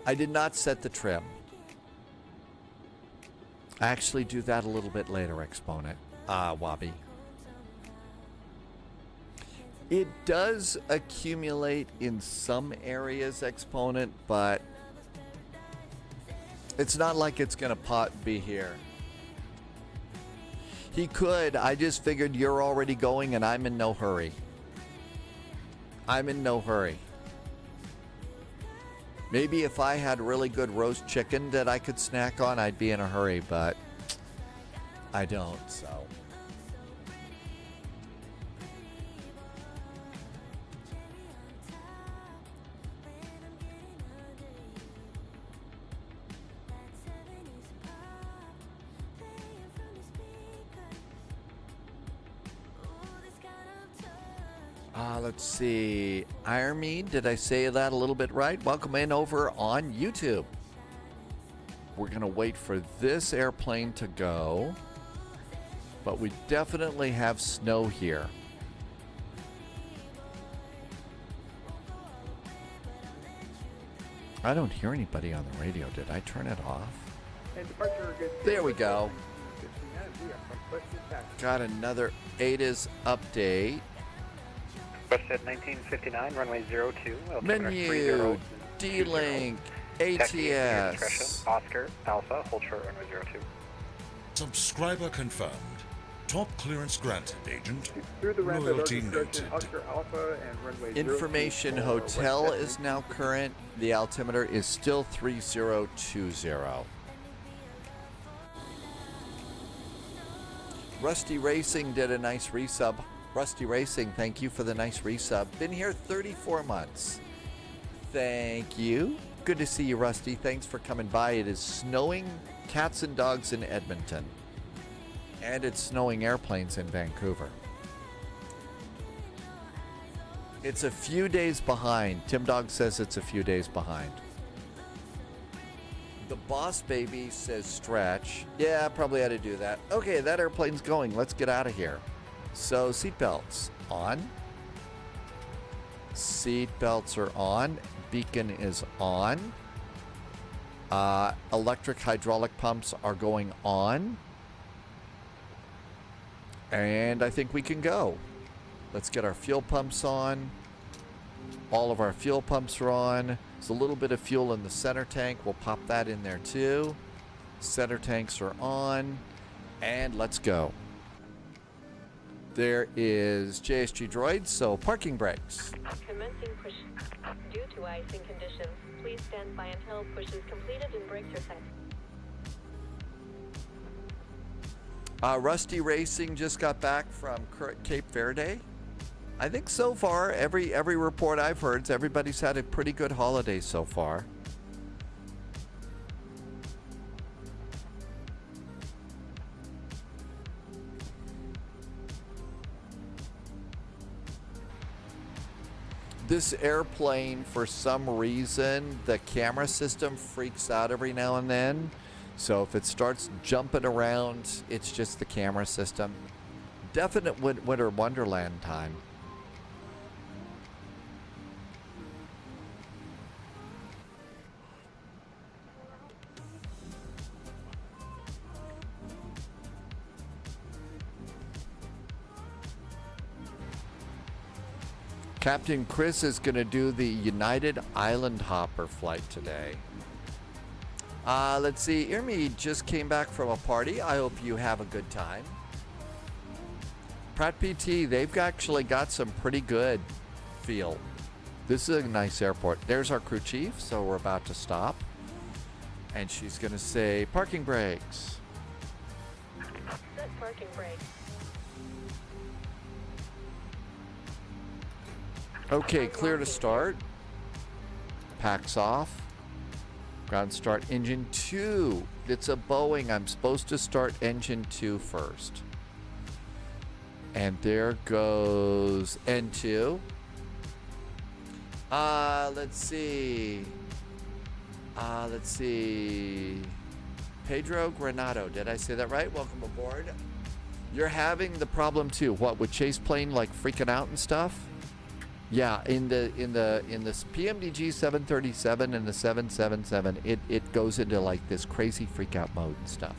I did not set the trim. I actually do that a little bit later, Exponent. Wabi. It does accumulate in some areas, Exponent, but it's not like it's going to be here. He could. I just figured you're already going and I'm in no hurry. I'm in no hurry. Maybe if I had really good roast chicken that I could snack on, I'd be in a hurry, but I don't, so. Let's see. Ironmead, did I say that a little bit right? Welcome in over on YouTube. We're going to wait for this airplane to go. but we definitely have snow here. I don't hear anybody on the radio. Did I turn it off? And departure good. There we go. 59, we are from Western Taxi. Got another ADAS update. WestJet 1959, runway 02. Menu, D-Link, ATS. Oscar, Alpha, hold short, runway 02. Subscriber confirmed. Top clearance granted, Agent. Through the ramp at Loyalty Orbx, noted. Oscar Alpha and runway 02 Information for Hotel WestJet. is now current. The altimeter is still 3020. Rusty Racing did a nice resub. Rusty Racing, thank you for the nice resub. Been here 34 months. Thank you. Good to see you, Rusty. Thanks for coming by. It is snowing cats and dogs in Edmonton. And it's snowing airplanes in Vancouver. It's a few days behind. Tim Dog says it's a few days behind. The Boss Baby says stretch. Yeah, probably had to do that. Okay, that airplane's going. Let's get out of here. So, seatbelts on. Seatbelts are on. Beacon is on. Electric hydraulic pumps are going on. And I think we can go. Let's get our fuel pumps on. All of our fuel pumps are on. There's a little bit of fuel in the center tank. We'll pop that in there too. Center tanks are on. And let's go. There is JSG droid, so parking brakes. Commencing push. Due to icing conditions, please stand by until push is completed and brakes are set. Rusty Racing just got back from Cape Verde. I think so far, every report I've heard, everybody's had a pretty good holiday so far. This airplane, for some reason, the camera system freaks out every now and then. So if it starts jumping around, it's just the camera system. Definite winter wonderland time. Captain Chris is going to do the United Island Hopper flight today. Let's see. Irmi just came back from a party. I hope you have a good time. Pratt PT, they've actually got some pretty good feel. This is a nice airport. There's our crew chief, so we're about to stop. And she's going to say, parking brakes. Set parking brakes. Okay, clear to start. Packs off. Ground start engine 2. It's a Boeing. I'm supposed to start engine 2 first. And there goes N2. Let's see. Pedro Granado. Did I say that right? Welcome aboard. You're having the problem too. What, with Chase plane like freaking out and stuff? Yeah, in the PMDG 737 and the 777, it goes into like this crazy freak out mode and stuff.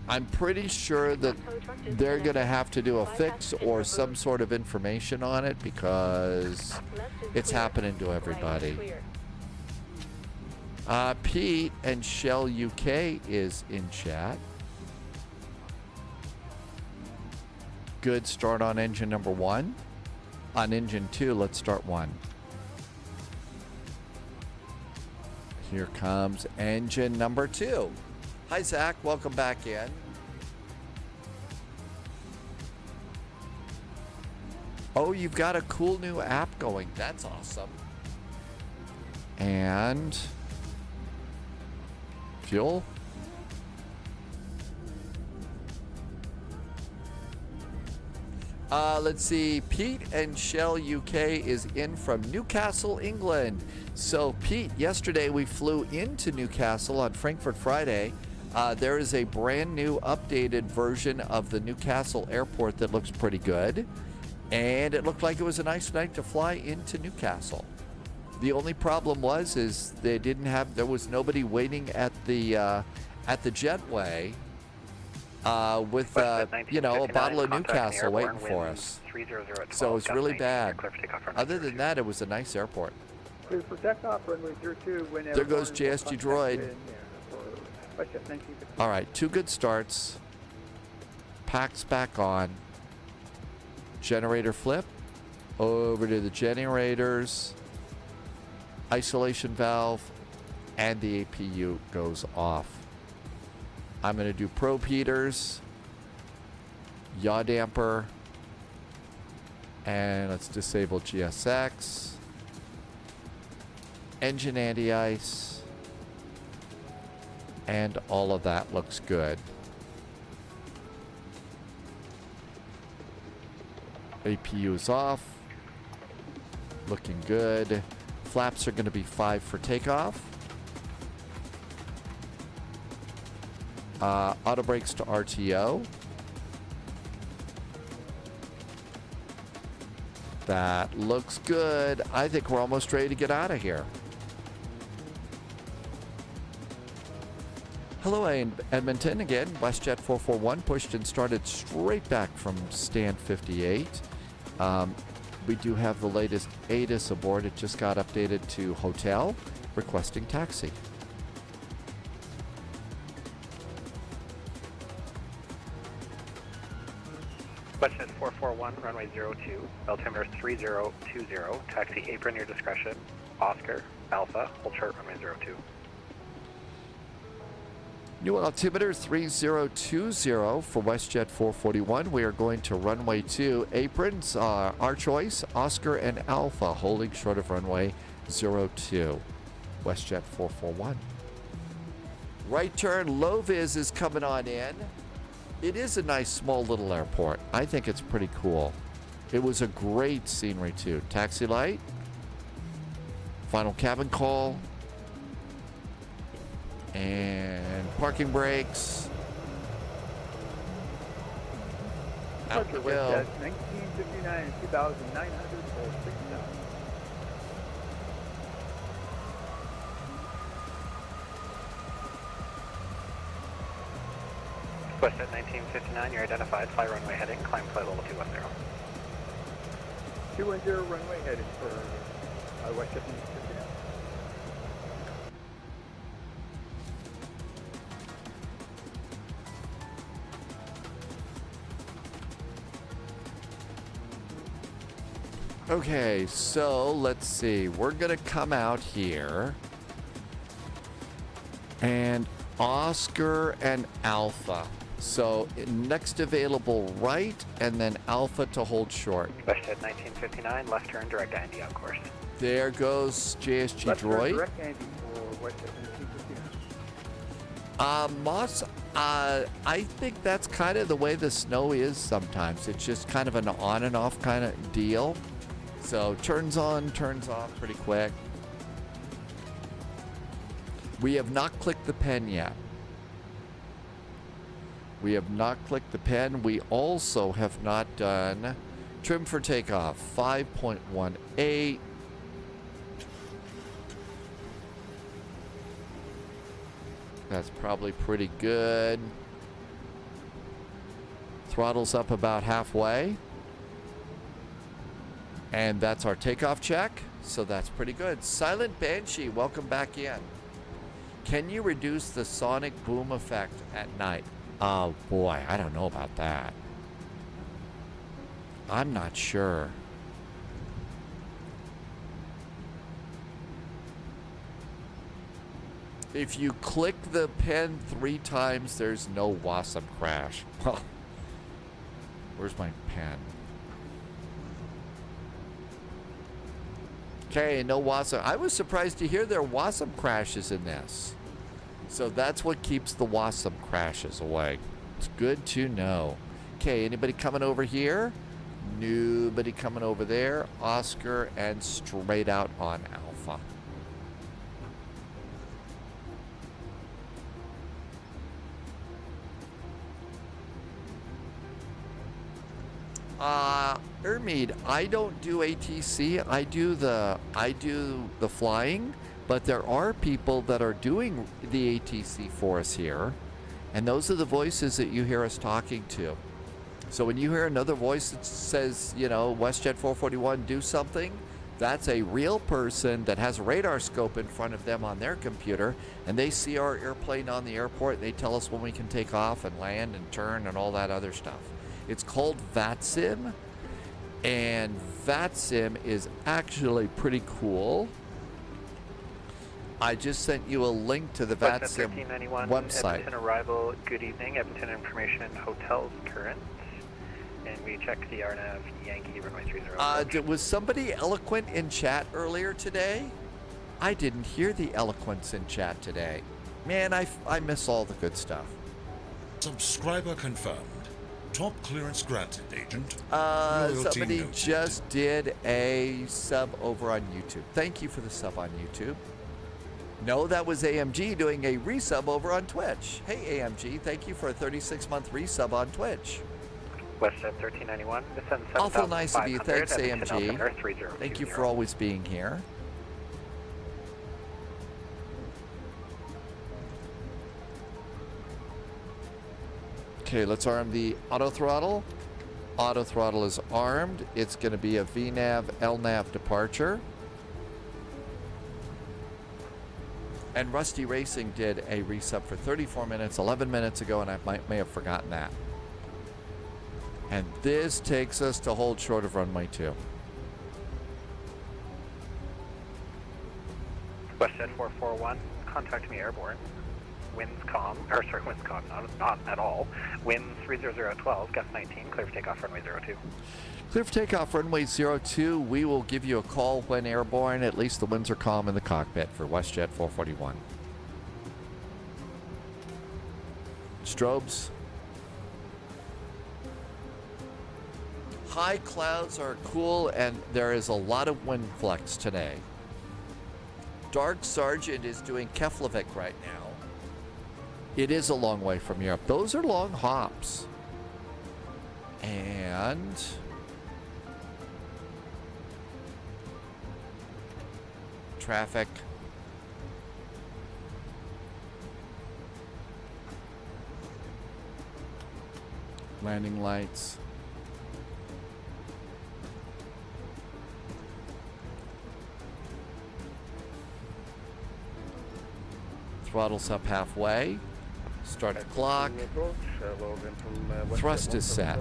I'm pretty sure that they're gonna have to do a fix or some sort of information on it because it's happening to everybody. Pete and Shell UK is in chat. Good start on engine number 1. On engine 2, let's start 1. Here comes engine number 2. Hi, Zach. Welcome back in. Oh, you've got a cool new app going. That's awesome. And fuel. Let's see. Pete and Shell UK is in from Newcastle, England. So, Pete, yesterday we flew into Newcastle on Frankfurt Friday. There is a brand new updated version of the Newcastle airport that looks pretty good. And it looked like it was a nice night to fly into Newcastle. The only problem is there was nobody waiting at the jetway with a bottle of Newcastle waiting for us. So it's really bad. Other than that, it was a nice airport. Clear for takeoff, runway 02. There goes JSG Droid. All right, 2 good starts. Packs back on. Generator flip. Over to the generators. Isolation valve. And the APU goes off. I'm going to do probe heaters. Yaw damper. And let's disable GSX. Engine anti-ice. And all of that looks good. APU is off. Looking good. Flaps are going to be 5 for takeoff. Auto brakes to RTO. That looks good. I think we're almost ready to get out of here. Hello, Edmonton again. WestJet 441 pushed and started straight back from stand 58. We do have the latest ATIS aboard. It just got updated to hotel, requesting taxi. WestJet 441, runway 02, altimeter 3020, taxi apron your discretion, Oscar, Alpha, hold short runway 02. New altimeter 3020 for WestJet 441. We are going to runway 2. Aprons are our choice, Oscar and Alpha, holding short of runway 02. WestJet 441. Right turn, low vis is coming on in. It is a nice small little airport. I think it's pretty cool. It was a great scenery too. Taxi light. Final cabin call. And parking brakes. Out we go. 1959, 2,969. WestJet 1959, you're identified, fly runway heading, climb flight level 210. 210 runway heading for WestJet 1959. Okay, so let's see. We're going to come out here. And Oscar and Alpha. So next available right, and then Alpha to hold short. WestJet 1959, left turn, direct Andy on course. There goes JSG left Droid. Turn, direct Andy for WestJet 1959. Moss, I think that's kind of the way the snow is sometimes. It's just kind of an on and off kind of deal. So turns on, turns off pretty quick. We have not clicked the pen yet. We have not clicked the pen. We also have not done trim for takeoff. 5.18. That's probably pretty good. Throttle's up about halfway. And that's our takeoff check. So that's pretty good. Silent Banshee, welcome back in. Can you reduce the sonic boom effect at night? Oh boy, I don't know about that. I'm not sure. If you click the pen 3 times, there's no WASM crash. Well, where's my pen? Okay, no WASM. I was surprised to hear there are WASM crashes in this. So that's what keeps the WASM crashes away. It's good to know. Okay, anybody coming over here? Nobody coming over there. Oscar and straight out on Alpha. Ermide, I don't do ATC. I do the flying, but there are people that are doing the ATC for us here, and those are the voices that you hear us talking to. So when you hear another voice that says, you know, WestJet 441, do something, that's a real person that has a radar scope in front of them on their computer, and they see our airplane on the airport, and they tell us when we can take off and land and turn and all that other stuff. It's called VATSIM, and VATSIM is actually pretty cool. I just sent you a link to the VATSIM website. Edmonton arrival, good evening. Edmonton information, hotels current. And we check the RNAV Yankee runway 30. Was somebody eloquent in chat earlier today? I didn't hear the eloquence in chat today. Man, I miss all the good stuff. Subscriber confirmed. Top clearance granted, Agent. Somebody noted. just did a sub over on YouTube. Thank you for the sub on YouTube. No, that was AMG doing a resub over on Twitch. Hey, AMG, thank you for a 36-month resub on Twitch. WestJet 1391, descend Awful nice of you. 7500, Thanks, Edmonton, altimeter AMG. 3020. Thank you for always being here. Okay, let's arm the auto throttle. Auto throttle is armed. It's going to be a VNAV, LNAV departure. And Rusty Racing did a resub for 34 minutes, 11 minutes ago, and I may have forgotten that. And this takes us to hold short of runway 2. WestJet 441, contact me airborne. Winds calm, not at all. Winds 30012, gust 19, clear for takeoff runway 02. Clear for takeoff runway 02. We will give you a call when airborne. At least the winds are calm in the cockpit for WestJet 441. Strobes. High clouds are cool, and there is a lot of wind flex today. Dark Sergeant is doing Keflavik right now. It is a long way from Europe. Those are long hops. And traffic. Landing lights. Throttle's up halfway. Start the clock. Thrust is set.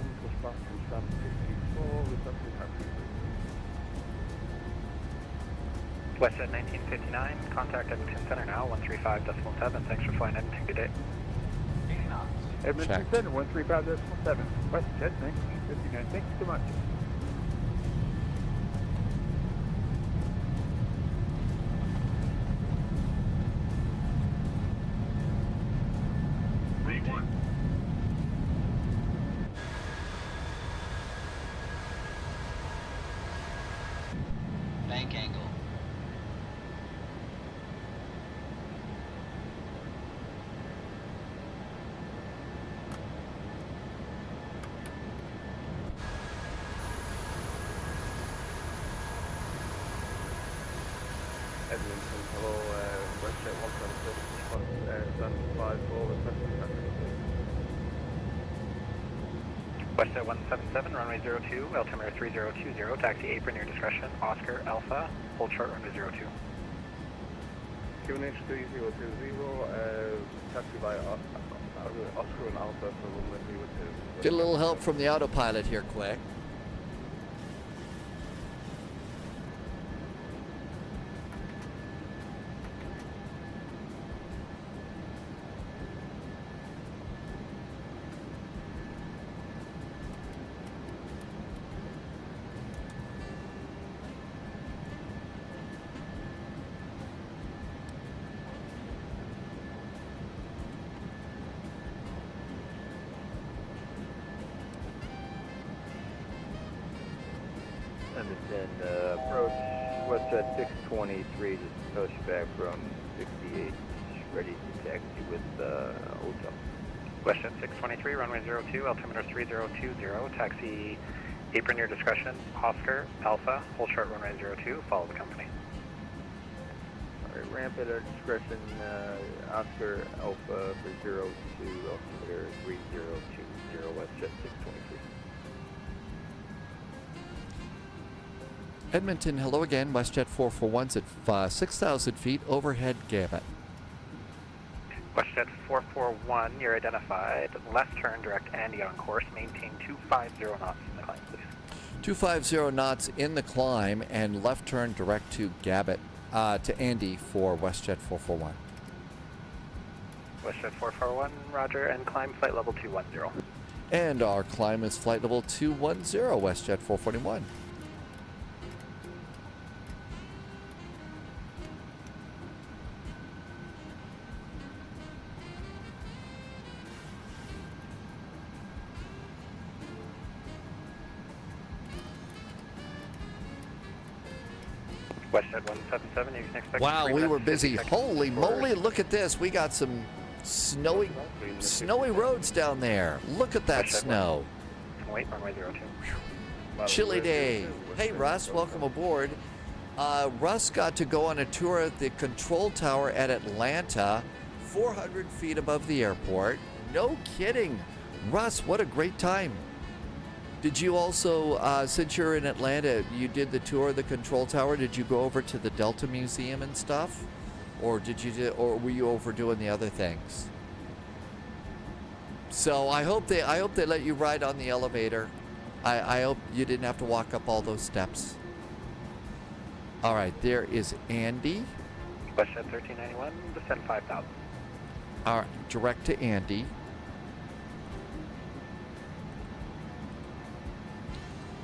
WestJet 1959, contact Edmonton Center now, 135.7. Thanks for flying Edmonton, good day. Edmonton Checked. Center, 135.7. WestJet 1959, thank you so much. Bank angle. Edmonton, hello, WestJet 176, stand 54, requesting traffic. WestJet 177, runway 02, altimeter 3020, taxi apron, your discretion, Oscar Alpha, hold short runway 02. QNH 3020, taxi by Oscar and Alpha for runway 02. Get a little help from the autopilot here, quick. Edmonton, approach WestJet 623, just touch back from 68, ready to taxi with hotel. WestJet 623, runway 02, altimeter 3020, taxi apron your discretion, Oscar, Alpha, hold short runway 02, follow the company. Alright, ramp at our discretion, Oscar, Alpha for 02, altimeter 3020, WestJet 623. Edmonton, hello again. WestJet 441's at 6,000 feet, overhead gamut. WestJet 441, you're identified. Left turn, direct Andy on course. Maintain 250 knots in the climb, please. 250 knots in the climb, and left turn direct to Gabbett, to Andy for WestJet 441. WestJet 441, roger, and climb flight level 210. And our climb is flight level 210, WestJet 441. WestJet 177, you can expect... Wow, we were busy. Holy moly, look at this. We got some snowy roads down there. Look at that snow. Wait, runway 02. Chilly day. Hey, Russ, welcome aboard. Russ got to go on a tour at the control tower at Atlanta, 400 feet above the airport. No kidding. Russ, what a great time. Did you also, since you're in Atlanta, you did the tour of the control tower? Did you go over to the Delta Museum and stuff, or or were you over doing the other things? So I hope they let you ride on the elevator. I hope you didn't have to walk up all those steps. All right, there is Andy. WestJet 1391, descend 5,000. All right, direct to Andy.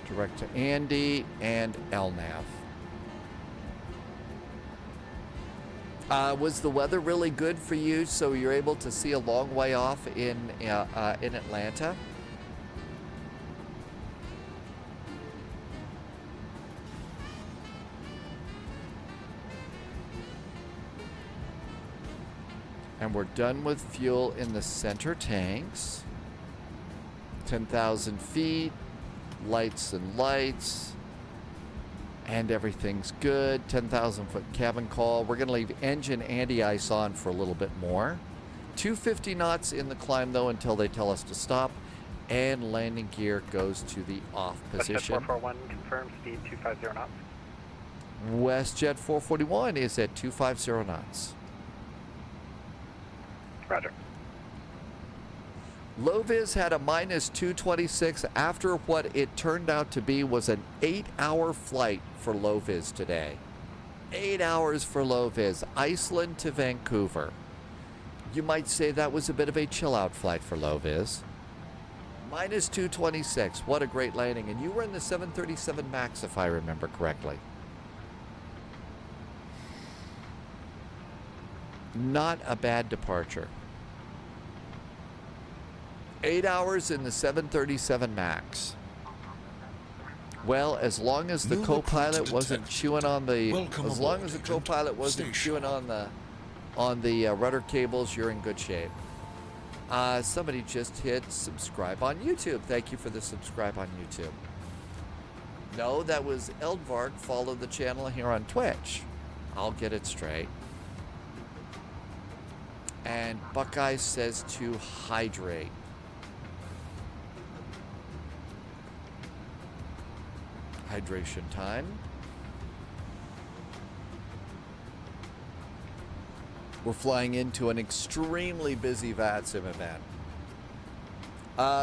Direct to Andy and LNAV. Was the weather really good for you, so you're able to see a long way off in Atlanta? And we're done with fuel in the center tanks. 10,000 feet. Lights and lights, and everything's good. 10,000 foot cabin call. We're going to leave engine anti-ice on for a little bit more. 250 knots in the climb though until they tell us to stop, and landing gear goes to the off position. WestJet 441 confirmed speed 250 knots. WestJet 441 is at 250 knots. Roger. Low-vis had a minus 226 after what it turned out to be was an 8-hour flight for low-vis today. 8 hours for low-vis, Iceland to Vancouver. You might say that was a bit of a chill-out flight for low-vis. Minus 226, what a great landing. And you were in the 737 MAX, if I remember correctly. Not a bad departure. 8 hours in the 737 MAX. Well, as long as the co-pilot wasn't chewing on the rudder cables, you're in good shape. Somebody just hit subscribe on YouTube. Thank you for the subscribe on YouTube. No, that was Eldvark. Follow the channel here on Twitch. I'll get it straight. And Buckeye says to hydrate. Hydration time. We're flying into an extremely busy VATSIM event.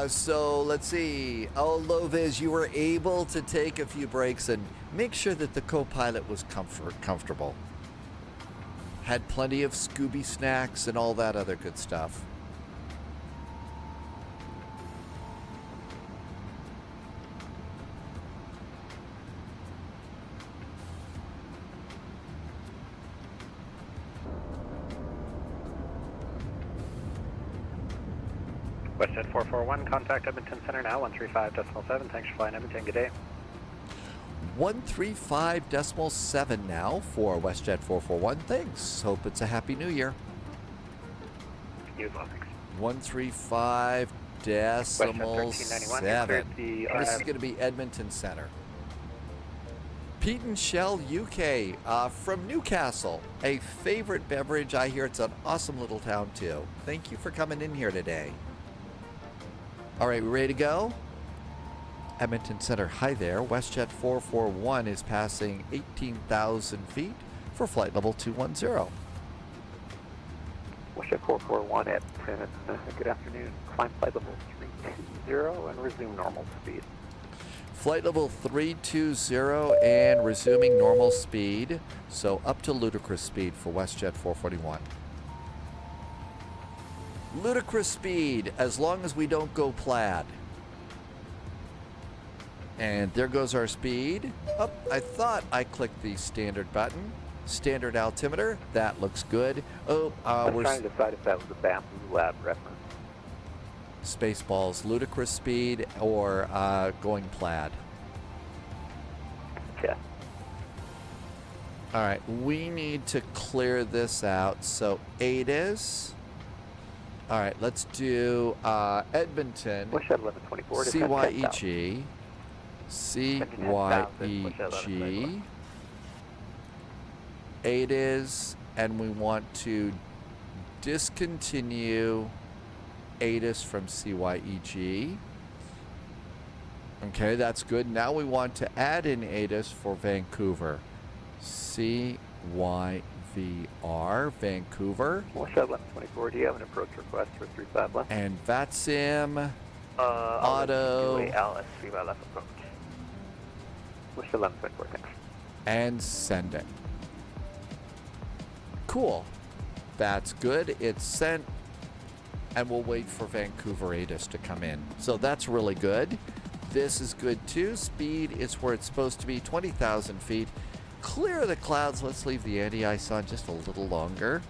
So let's see. Oh, low-vis, you were able to take a few breaks and make sure that the co-pilot was comfortable. Had plenty of Scooby snacks and all that other good stuff. WestJet 441, contact Edmonton Center now, 135.7. Thanks for flying Edmonton. Good day. 135.7 now for WestJet 441. Thanks. Hope it's a happy new year. 135.7. This is going to be Edmonton Center. Pete and Shell UK from Newcastle. A favorite beverage. I hear it's an awesome little town too. Thank you for coming in here today. All right, we ready to go? Edmonton Center, hi there. WestJet 441 is passing 18,000 feet for flight level 210. WestJet 441 at good afternoon. Climb flight level 320 and resume normal speed. Flight level 320 and resuming normal speed. So up to ludicrous speed for WestJet 441. Ludicrous speed as long as we don't go plaid. And there goes our speed. Oh, I thought I clicked the standard button. Standard altimeter. That looks good. Oh, we're trying to decide if that was a BAM lab reference. Spaceballs, ludicrous speed, or going plaid. Yeah. All right, we need to clear this out. So ADIS. All right, let's do Edmonton. CYEG. CYEG. ADIS, and we want to discontinue ADIS from CYEG. Okay, that's good. Now we want to add in ADIS for Vancouver. CYVR, Vancouver. WestJet 1124, do you have an approach request for 35 left? And VATSIM, auto. LS3 by left approach. WestJet 1124, thanks. And send it. Cool. That's good. It's sent. And we'll wait for Vancouver ADIS to come in. So that's really good. This is good too. Speed is where it's supposed to be, 20,000 feet. Clear the clouds. Let's leave the anti-ice on just a little longer.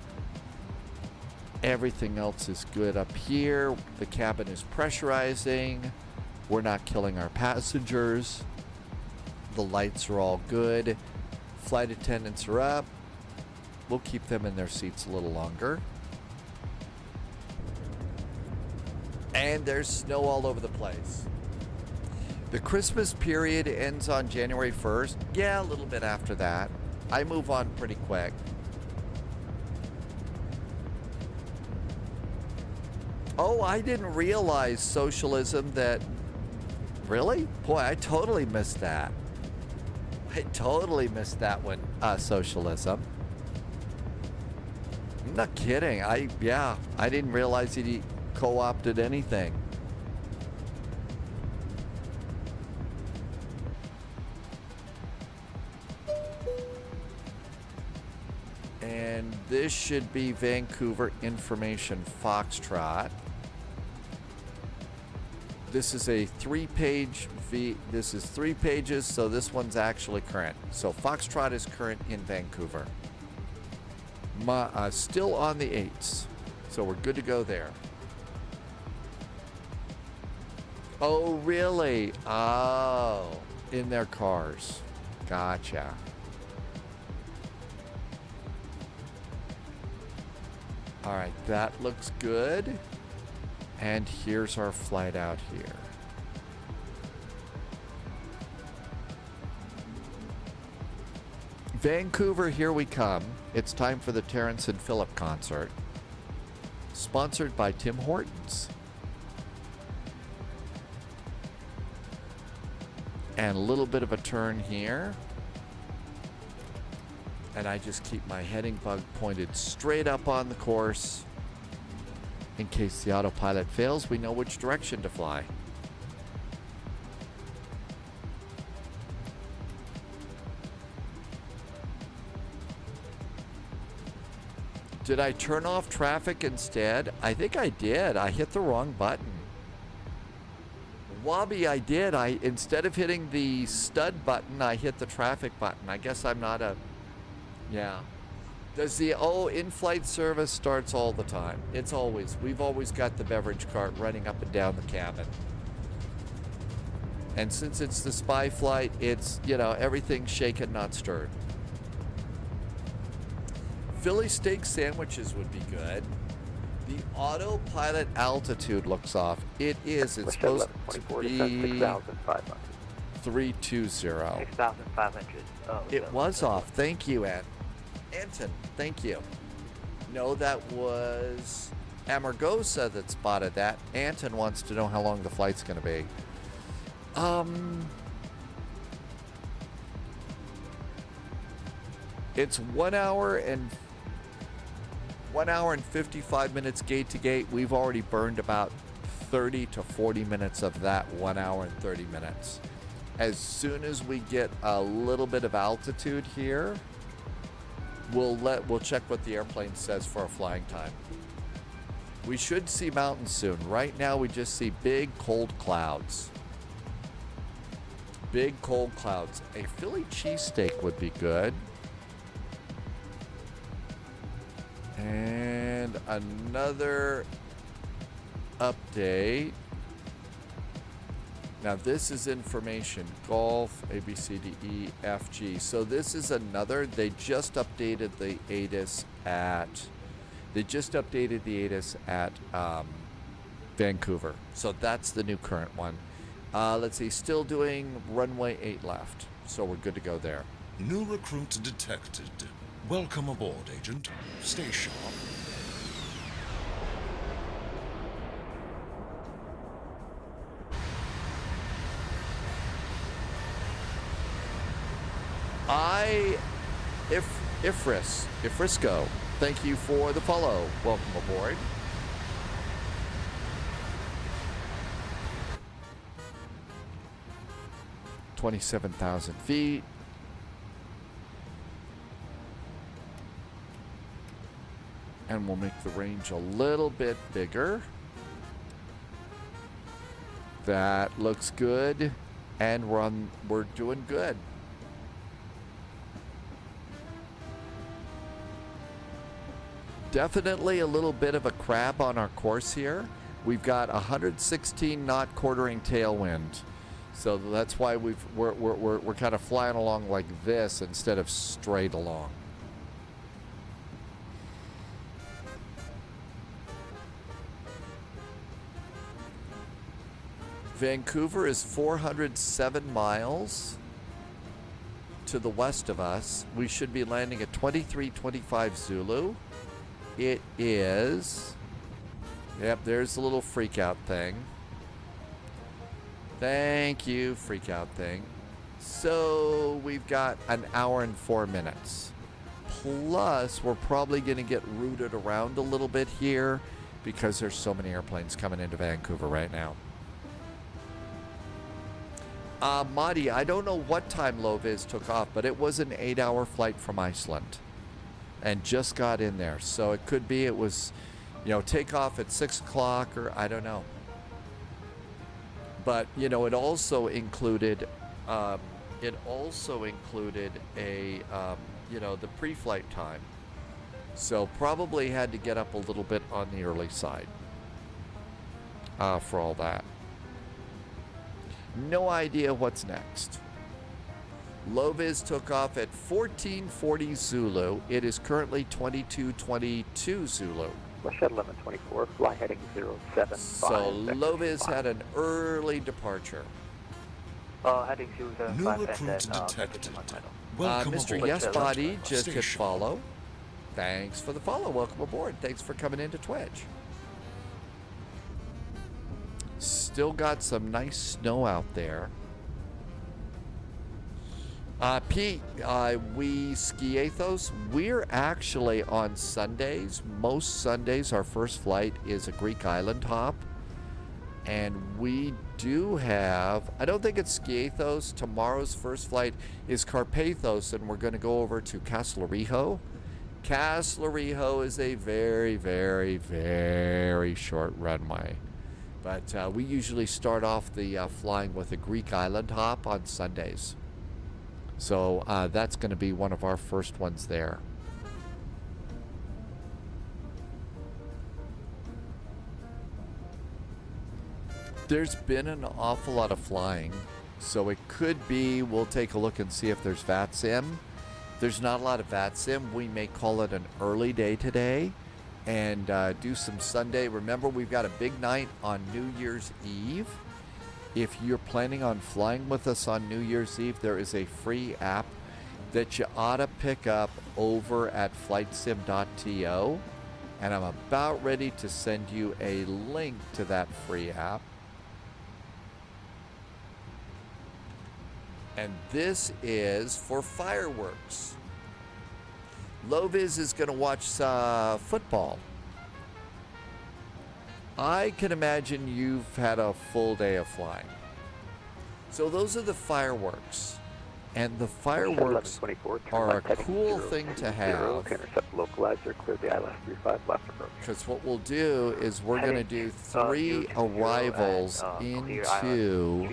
Everything else is good up here. The cabin is pressurizing. We're not killing our passengers. The lights are all good. Flight attendants are up. We'll keep them in their seats a little longer. And there's snow all over the place. The Christmas period ends on January 1st. Yeah, a little bit after that. I move on pretty quick. Oh, I didn't realize socialism that... Really? Boy, I totally missed that. I totally missed that one, socialism. I'm not kidding. I didn't realize he co-opted anything. And this should be Vancouver Information Foxtrot. This is a 3-page this is 3 pages, so this one's actually current. So Foxtrot is current in Vancouver. Still on the 8s. So we're good to go there. Oh, really? Oh, in their cars. Gotcha. All right, that looks good. And here's our flight out here. Vancouver, here we come. It's time for the Terrence and Phillip concert. Sponsored by Tim Hortons. And a little bit of a turn here. And I just keep my heading bug pointed straight up on the course. In case the autopilot fails, we know which direction to fly. Did I turn off traffic instead? I think I did. I hit the wrong button. Wobby, I did. Instead of hitting the stud button, I hit the traffic button. I guess I'm not a... Yeah. Does the... Oh, in-flight service starts all the time. It's always... We've always got the beverage cart running up and down the cabin. And since it's the spy flight, it's, you know, everything shaken, not stirred. Philly steak sandwiches would be good. The autopilot altitude looks off. It is. It's supposed to be 6,500. 320. 6,500. Oh, It was off. Thank you, Anton. Thank you. No, that was Amargosa that spotted that. Anton wants to know how long the flight's going to be. It's 1 hour and 55 minutes gate to gate. We've already burned about 30 to 40 minutes of that 1 hour and 30 minutes. As soon as we get a little bit of altitude here, we'll check what the airplane says for our flying time. We should see mountains soon. Right now we just see big cold clouds. Big cold clouds. A Philly cheesesteak would be good. And another update. Now this is information. Golf, A, B, C, D, E, F, G. So this is another. They just updated the ATIS at Vancouver. So that's the new current one. Let's see, still doing runway 8 left. So we're good to go there. New recruit detected. Welcome aboard, Agent. Stay sharp. Ifrisco, thank you for the follow. Welcome aboard. $27,000 feet. And we'll make the range a little bit bigger. That looks good. And we're doing good. Definitely a little bit of a crab on our course here. We've got 116 knot quartering tailwind. So that's why we're kind of flying along like this instead of straight along. Vancouver is 407 miles to the west of us. We should be landing at 2325 Zulu. It is... Yep, there's the little freak out thing. Thank you, freak out thing. So we've got an hour and 4 minutes. Plus, we're probably going to get routed around a little bit here because there's so many airplanes coming into Vancouver right now. Madi, I don't know what time LOWW took off, but it was an 8-hour flight from Iceland and just got in there. So it could be it was, you know, takeoff at 6 o'clock or I don't know. But, you know, it also included a, you know, the pre-flight time. So probably had to get up a little bit on the early side for all that. No idea what's next. LOWW took off at 1440 Zulu. It is currently 2222 Zulu. Shuttle limit 24, fly heading 075. So LOWW had an early departure. Heading 075 New and recruit then detected. Welcome Mr. aboard. Yes Body just hit Station. follow. Thanks for the follow. Welcome aboard. Thanks for coming into Twitch. Still got some nice snow out there. Pete, we ski Athos. We're actually on Sundays. Most Sundays, our first flight is a Greek island hop. And we do have, I don't think it's ski Athos. Tomorrow's first flight is Carpathos, and we're going to go over to Castlerejo. Castlerejo is a very, very, very short runway. But we usually start off the flying with a Greek island hop on Sundays. So that's going to be one of our first ones there. There's been an awful lot of flying. So it could be, we'll take a look and see if there's VATSIM. There's not a lot of VATSIM. We may call it an early day today and do some Sunday. Remember, we've got a big night on New Year's Eve. If you're planning on flying with us on New Year's Eve, there is a free app that you ought to pick up over at flightsim.to. And I'm about ready to send you a link to that free app. And this is for fireworks. LOWW is going to watch football. I can imagine you've had a full day of flying. So those are the fireworks. And the fireworks are a cool thing to have. Intercept localizer, clear the ILS 35 left approach. Because what we'll do is we're going to do three arrivals into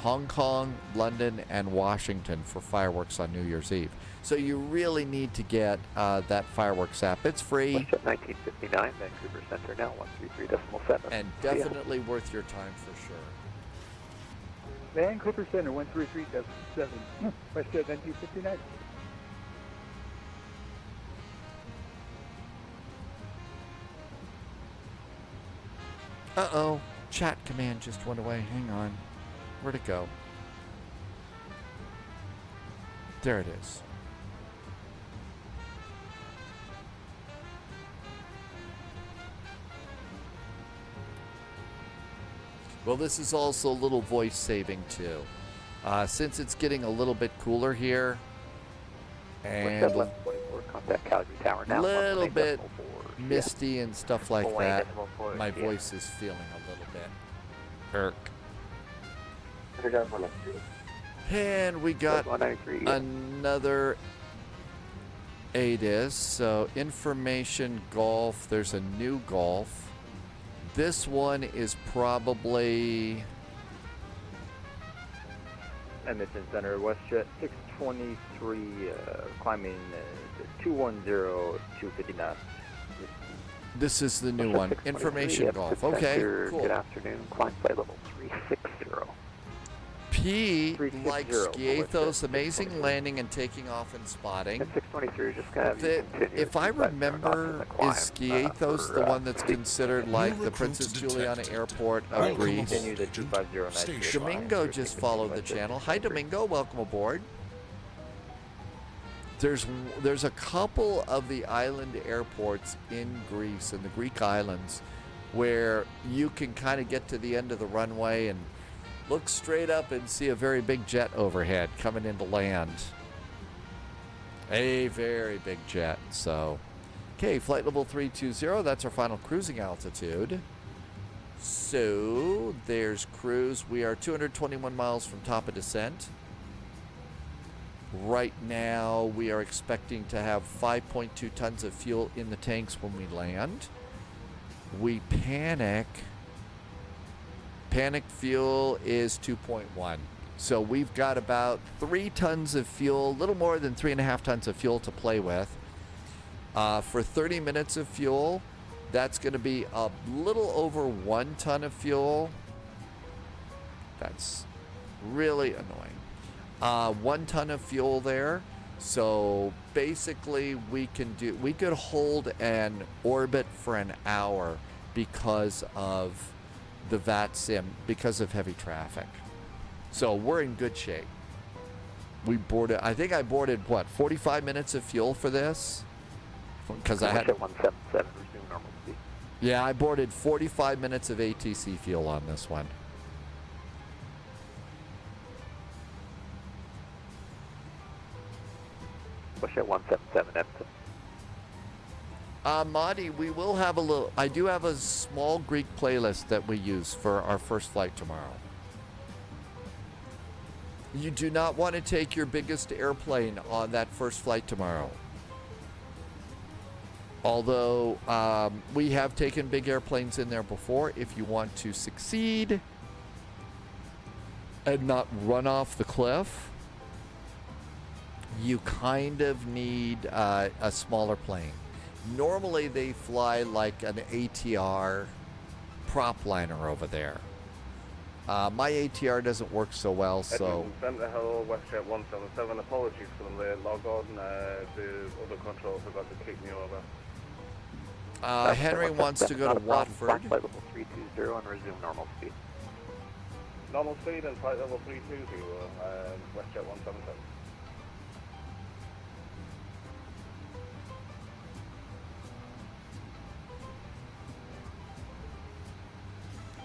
Hong Kong, London, and Washington for fireworks on New Year's Eve. So you really need to get that fireworks app. It's free. 1959, Vancouver Center now, 133.7. And definitely worth your time for sure. Vancouver Center, 133.7. WestJet 1959. Uh-oh. Chat command just went away. Hang on. Where'd it go? There it is. Well, this is also a little voice saving too. Since it's getting a little bit cooler here, and a little bit misty and stuff like that, my voice is feeling a little bit irk. And we got another ADIS. So information golf, there's a new golf. This one is probably Edmonton Center, WestJet 623, climbing 210, 259. This is the new one. Information golf. Okay, cool. Good afternoon. Climb flight level 360. P like Skiathos, amazing landing and taking off and spotting. 623, just kind of if I remember, is Skiathos the one that's considered like the Princess Juliana Airport of Greece? Domingo just followed the channel. Hi, Domingo. Welcome aboard. There's a couple of the island airports in Greece, in the Greek islands, where you can kind of get to the end of the runway and look straight up and see a very big jet overhead coming into land. A very big jet. So, okay, flight level 320, that's our final cruising altitude. So, there's cruise. We are 221 miles from top of descent. Right now, we are expecting to have 5.2 tons of fuel in the tanks when we land. We panic. Panic fuel is 2.1. So we've got about 3 tons of fuel, a little more than 3.5 tons of fuel to play with. For 30 minutes of fuel, that's going to be a little over 1 ton of fuel. That's really annoying. 1 ton of fuel there. So basically we could hold an orbit for an hour because of the VATSIM, because of heavy traffic. So we're in good shape. We boarded, I think I boarded, what, 45 minutes of fuel for this? Because I had 177, resume normal speed. Yeah, I boarded 45 minutes of ATC fuel on this one. Push at 177, Edmonton. Madi, we will have a little, I do have a small Greek playlist that we use for our first flight tomorrow. You do not want to take your biggest airplane on that first flight tomorrow. Although we have taken big airplanes in there before. If you want to succeed and not run off the cliff, you kind of need a smaller plane. Normally they fly like an ATR prop liner over there. My ATR doesn't work so well, so... Center, hello, WestJet 177. Apologies for the late log on. The other controls forgot to kick me over. Henry wants to go to Watford. Flight level 320 and resume normal speed. Normal speed and flight level 320, WestJet 177.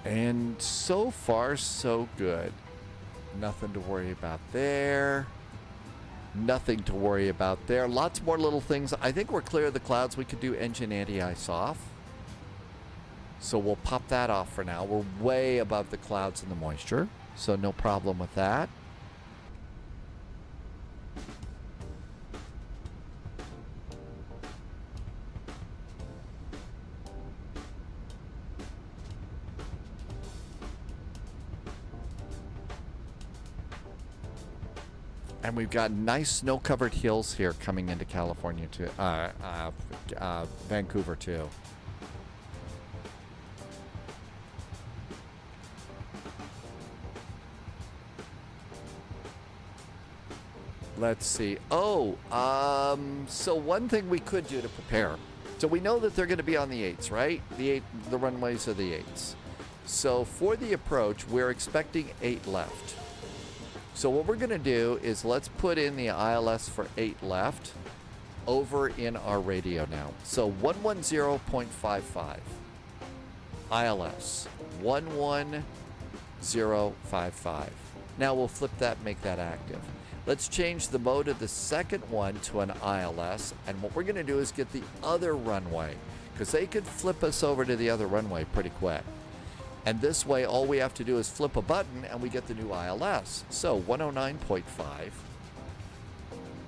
And so far, so good. Nothing to worry about there. Nothing to worry about there. Lots more little things. I think we're clear of the clouds. We could do engine anti-ice off. So we'll pop that off for now. We're way above the clouds and the moisture, so no problem with that. And we've got nice snow-covered hills here coming into California too, Vancouver too. Let's see. Oh, so one thing we could do to prepare. So we know that they're going to be on the 8s, right? The runways are the 8s. So for the approach, we're expecting 8 left. So what we're going to do is let's put in the ILS for 8 left over in our radio now. So 110.55 ILS 11055. Now we'll flip that, make that active. Let's change the mode of the second one to an ILS, and what we're going to do is get the other runway, because they could flip us over to the other runway pretty quick. And this way, all we have to do is flip a button and we get the new ILS. So 109.5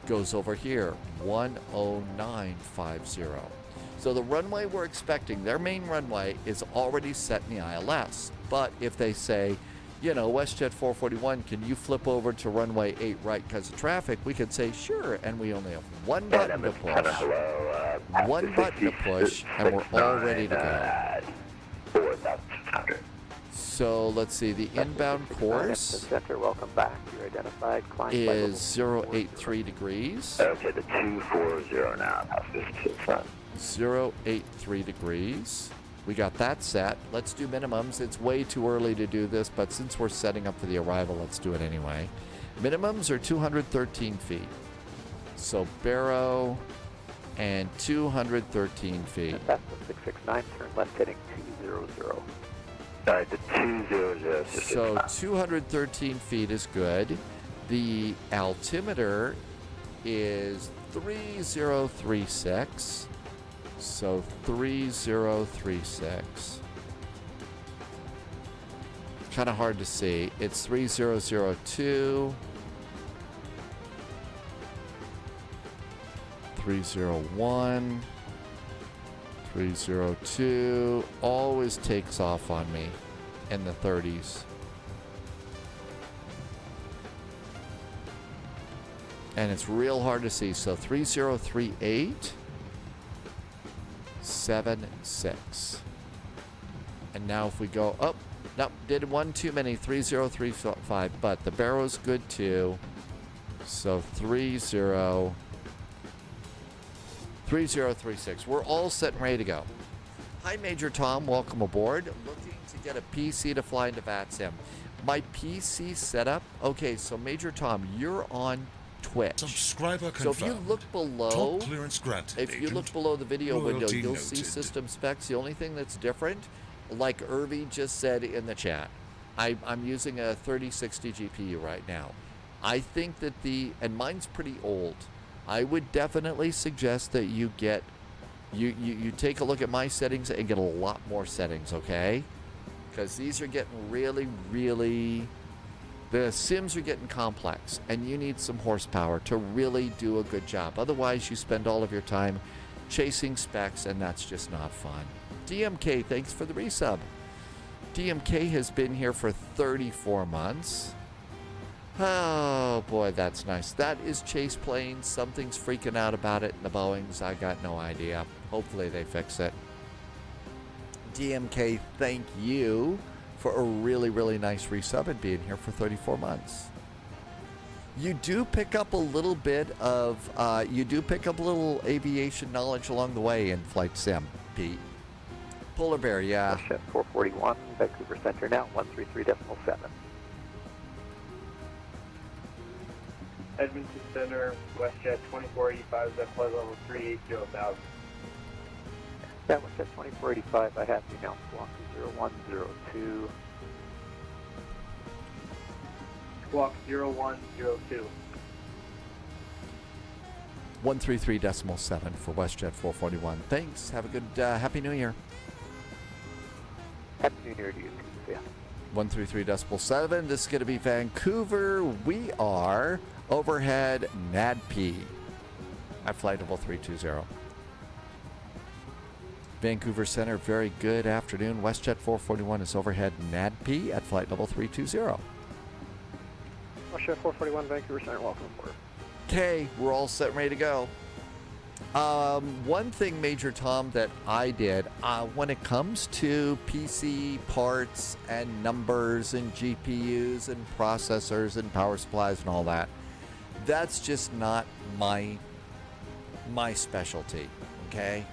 goes over here, 10950. So the runway we're expecting, their main runway, is already set in the ILS. But if they say, you know, WestJet 441, can you flip over to runway 8 right because of traffic? We could say, sure, and we only have one button to push. One button to push, and we're all ready to go. So let's see, the inbound course Center, welcome back. You're identified. is 083 degrees. Okay, the 240 now. Pass this to the front. 083 degrees. We got that set. Let's do minimums. It's way too early to do this, but since we're setting up for the arrival, let's do it anyway. Minimums are 213 feet. So Barrow and 213 feet. That's the 669, turn left heading 200. Alright, the 200. So 213 feet is good. The altimeter is 3036. So 3036. Kind of hard to see. It's 3002. 301. 302 always takes off on me in the 30s. And it's real hard to see. So 3038 76. And now if we go up, nope, did one too many, 3035, but the Barrow's good too. So 3036. We're all set and ready to go. Hi, Major Tom. Welcome aboard. Looking to get a PC to fly into VATSIM. My PC setup. Okay, so Major Tom, you're on Twitch. Subscriber so if you look below, Top clearance granted, if you look below the video window, you'll see system specs. The only thing that's different, like Irvi just said in the chat, I'm using a 3060 GPU right now. I think that and mine's pretty old. I would definitely suggest that you get, you take a look at my settings and get a lot more settings, okay? Because these are getting really, the sims are getting complex, and you need some horsepower to really do a good job. Otherwise, you spend all of your time chasing specs, and that's just not fun. DMK, thanks for the resub. DMK has been here for 34 months. Oh boy, that's nice. That is Chase Planes. Something's freaking out about it in the Boeings. I got no idea. Hopefully they fix it. DMK, thank you for a really, really nice resub and being here for 34 months. You do pick up a little bit of, you do pick up a little aviation knowledge along the way in Flight Sim, Pete. Polar Bear, yeah. WestJet 441, Vancouver Center now, 133.7. Edmonton Center, WestJet 2485, that flight level 380,000. Yeah, WestJet 2485, I have you now, squawk 0102. Squawk 0102. 133.7 for WestJet 441. Thanks. Have a good, Happy New Year. Happy New Year to you, yeah. 133.7. This is going to be Vancouver. We are overhead NADP at flight level 320. Vancouver Center, very good afternoon. WestJet 441 is overhead NADP at flight level 320. WestJet 441, Vancouver Center, welcome aboard. Okay, we're all set and ready to go. One thing, Major Tom, that I did, when it comes to PC parts and numbers and GPUs and processors and power supplies and all that, that's just not my specialty, okay?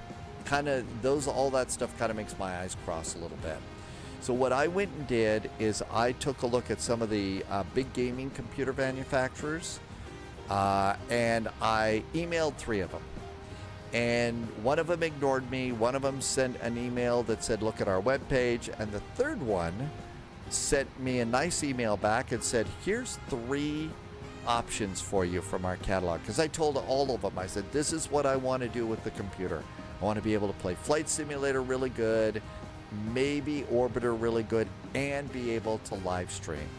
All that stuff kind of makes my eyes cross a little bit. So what I went and did is I took a look at some of the big gaming computer manufacturers, and I emailed 3 of them. And one of them ignored me. One of them sent an email that said, look at our webpage. And the third one sent me a nice email back and said, here's 3 options for you from our catalog. Because I told all of them, I said, this is what I want to do with the computer. I want to be able to play Flight Simulator really good, maybe Orbiter really good, and be able to live stream.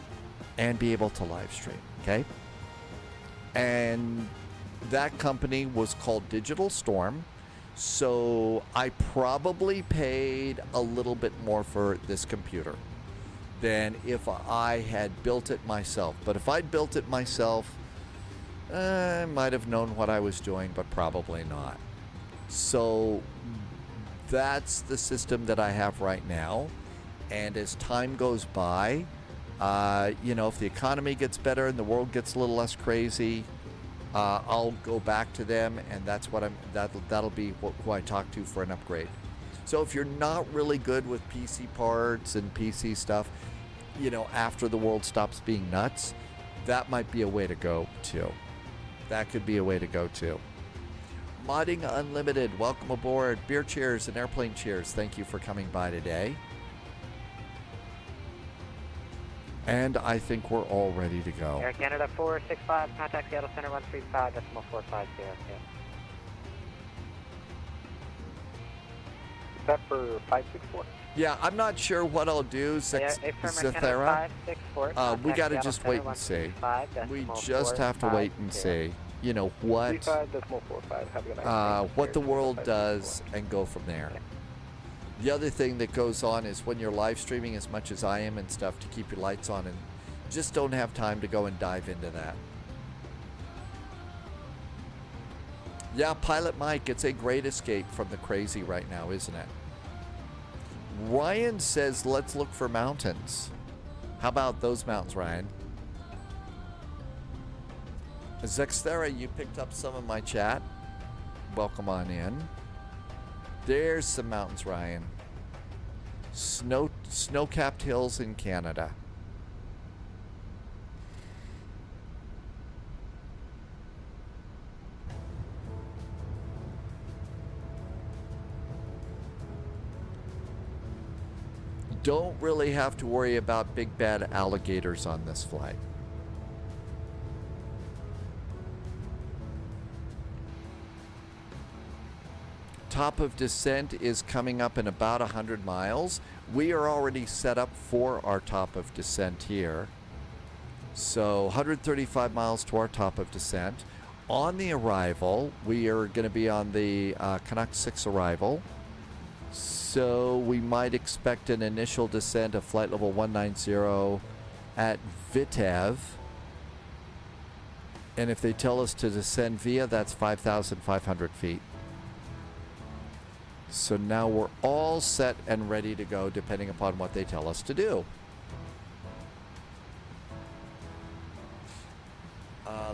Okay? And that company was called Digital Storm. So I probably paid a little bit more for this computer than if I had built it myself. But if I'd built it myself, I might have known what I was doing, but probably not. So that's the system that I have right now. And as time goes by, if the economy gets better and the world gets a little less crazy, I'll go back to them, and that's what that'll be who I talk to for an upgrade. So if you're not really good with PC parts and PC stuff, after the world stops being nuts, that might be a way to go too. That could be a way to go too. Modding Unlimited, welcome aboard. Beer cheers and airplane cheers. Thank you for coming by today. And I think we're all ready to go. Air Canada 465, contact Seattle Center 135.450. Is that for 564? Yeah, I'm not sure what I'll do, Zathera. We got to just wait and see. We just have to wait and see. What the world does and go from there. The other thing that goes on is when you're live streaming as much as I am and stuff to keep your lights on, and just don't have time to go and dive into that. Yeah, Pilot Mike, it's a great escape from the crazy right now, isn't it? Ryan says, let's look for mountains. How about those mountains, Ryan? Zexthera, you picked up some of my chat. Welcome on in. There's some mountains, Ryan. Snow-capped hills in Canada. Don't really have to worry about big bad alligators on this flight. Top of descent is coming up in about 100 miles. We are already set up for our top of descent here. So 135 miles to our top of descent. On the arrival, we are going to be on the Canuck 6 arrival. So we might expect an initial descent of flight level 190 at Vitev. And if they tell us to descend via, that's 5,500 feet. So now we're all set and ready to go depending upon what they tell us to do.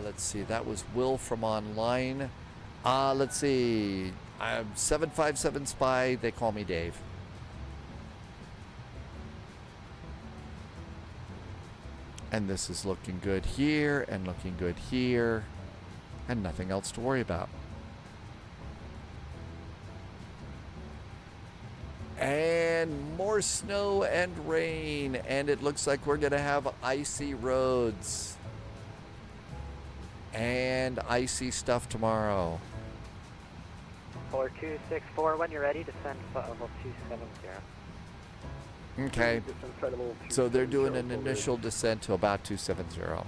Let's see. That was Will from online. Let's see. I'm 757 Spy. They call me Dave. And this is looking good here and looking good here. And nothing else to worry about. And more snow and rain. And it looks like we're going to have icy roads. And icy stuff tomorrow. Polar 264, when you're ready, descend level 270. Okay. So they're doing an initial descent to about 270.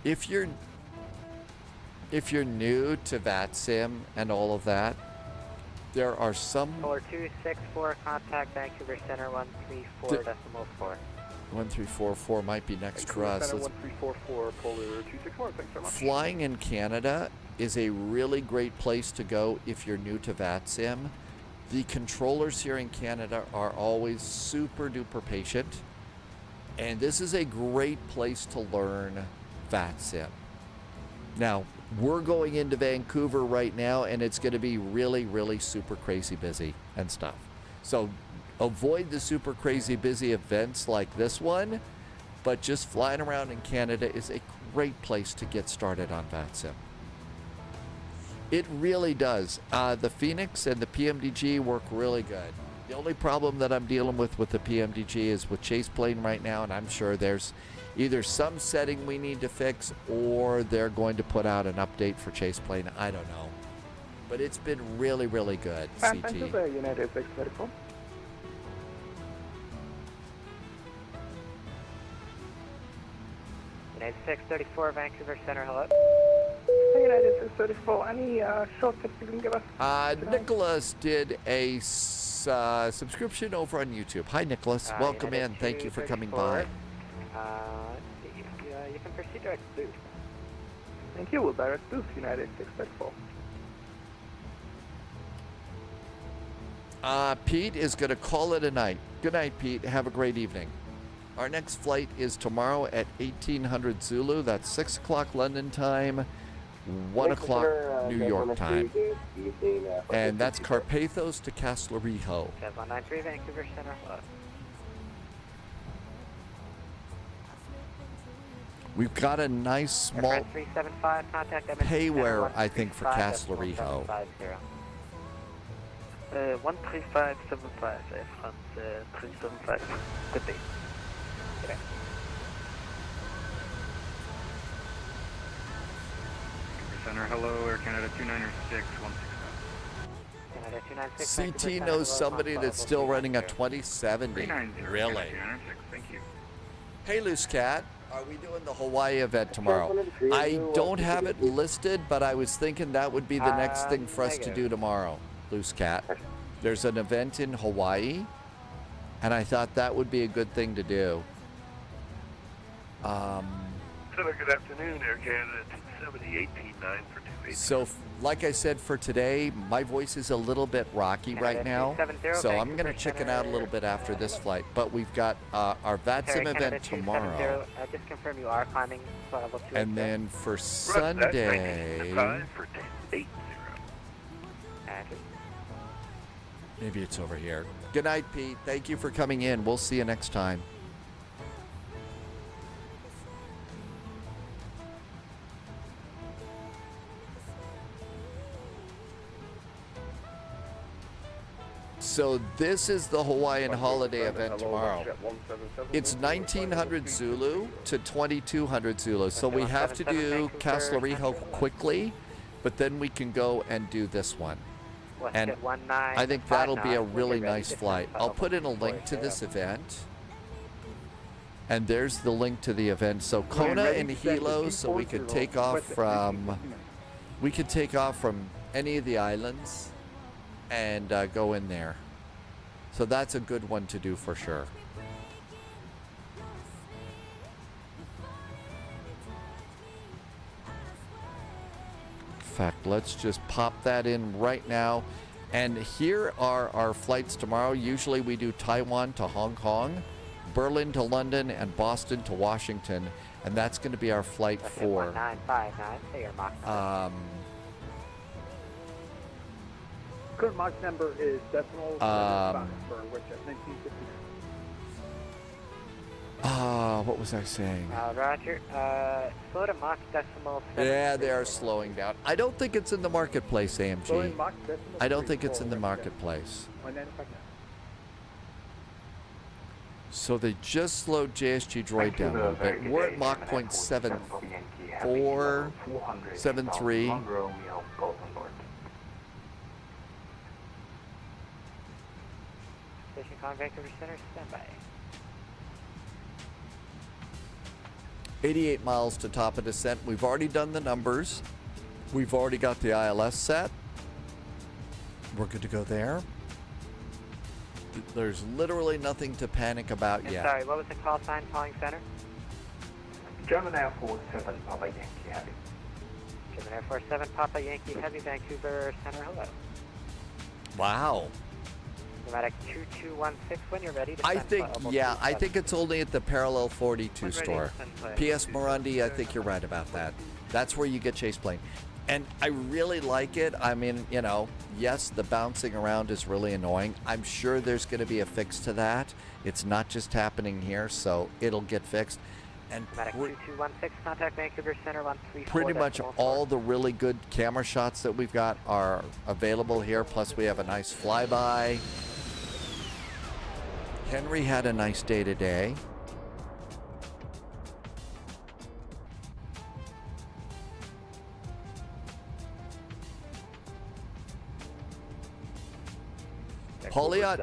If you're new to VATSIM and all of that, there are some... Polar 264, contact Vancouver Center 134.4. 1344 might be next to us. 1344, Polar 264, thanks so much. Flying in Canada is a really great place to go if you're new to VATSIM. The controllers here in Canada are always super duper patient. And this is a great place to learn VATSIM. Now, we're going into Vancouver right now, and it's going to be really, really super crazy busy and stuff. So avoid the super crazy busy events like this one, but just flying around in Canada is a great place to get started on VATSIM. It really does. The Phoenix and the PMDG work really good. The only problem that I'm dealing with the PMDG is with Chase Plane right now, and I'm sure there's either some setting we need to fix or they're going to put out an update for Chase Plane. I don't know. But it's been really, really good, CT. United 634. United 634, Vancouver Center, hello. United 634, any short tips you can give us? Nicholas did a subscription over on YouTube. Hi, Nicholas. Welcome in. Thank you for coming by. You can proceed direct boost. Thank you. We'll direct boost, United 634. Pete is going to call it a night. Good night, Pete. Have a great evening. Our next flight is tomorrow at 1800 Zulu. That's 6 o'clock London time, 1 o'clock New York time. And that's Carpathos to Castlerejo. 193, Vancouver Center, hello. We've got a nice small 375, contact payware, I think, for Castlerejo. 13575, Air France 375. Good day. Okay. Center, hello, Air Canada 296, 167. CT knows somebody that's still running a 2070. Really? Thank you. Hey, Loose Cat. Are we doing the Hawaii event tomorrow? I don't have it listed, but I was thinking that would be the next thing for us to do tomorrow, Loose Cat. There's an event in Hawaii, and I thought that would be a good thing to do. Good afternoon, Air Canada 270, 189 for 280. So, like I said, for today, my voice is a little bit rocky right now, so I'm going to chicken out a little bit after this flight. But we've got our VATSIM event tomorrow. Just confirm you are climbing level 2. And then for Sunday... Maybe it's over here. Good night, Pete. Thank you for coming in. We'll see you next time. So this is the Hawaiian holiday event tomorrow. It's 1900 Zulu to 2200 Zulu. So we have to do Castlerejo quickly, but then we can go and do this one. And I think that'll be a really nice flight. I'll put in a link to this event. And there's the link to the event. So Kona and Hilo, so we could take off from any of the islands and go in there. So that's a good one to do for sure. In fact, let's just pop that in right now. And here are our flights tomorrow. Usually we do Taiwan to Hong Kong, Berlin to London, and Boston to Washington. And that's going to be our flight for 1959, say your Mach number. Current Mach number is decimal 5 for WestJet 1959. What was I saying? Roger. Slow to Mach decimal 7. Yeah, they are slowing down. I don't think it's in the marketplace, AMG. Slowing Mach decimal I don't think 3 it's in the for marketplace. 1959. So they just slowed JSG Droid down a little bit. We're at Mach 0.74, 73. Station Con Vancouver Center, standby. 88 miles to top of descent. We've already done the numbers. We've already got the ILS set. We're good to go there. There's literally nothing to panic about yet. Sorry, what was the call sign calling center? German Air Force 7, Papa Yankee Heavy. German Air Force 7, Papa Yankee Heavy, Vancouver Center, hello. Wow. Pneumatic 2216 when you're ready to I think it's only at the Parallel 42 store. PS Morandi, I think you're right about that. That's where you get chase plane. And I really like it. I mean, you know, yes, the bouncing around is really annoying. I'm sure there's going to be a fix to that. It's not just happening here, so it'll get fixed. And 2216, contact Vancouver Center 134. pretty much all the really good camera shots that we've got are available here. Plus, we have a nice flyby. Henry had a nice day today. Pauliot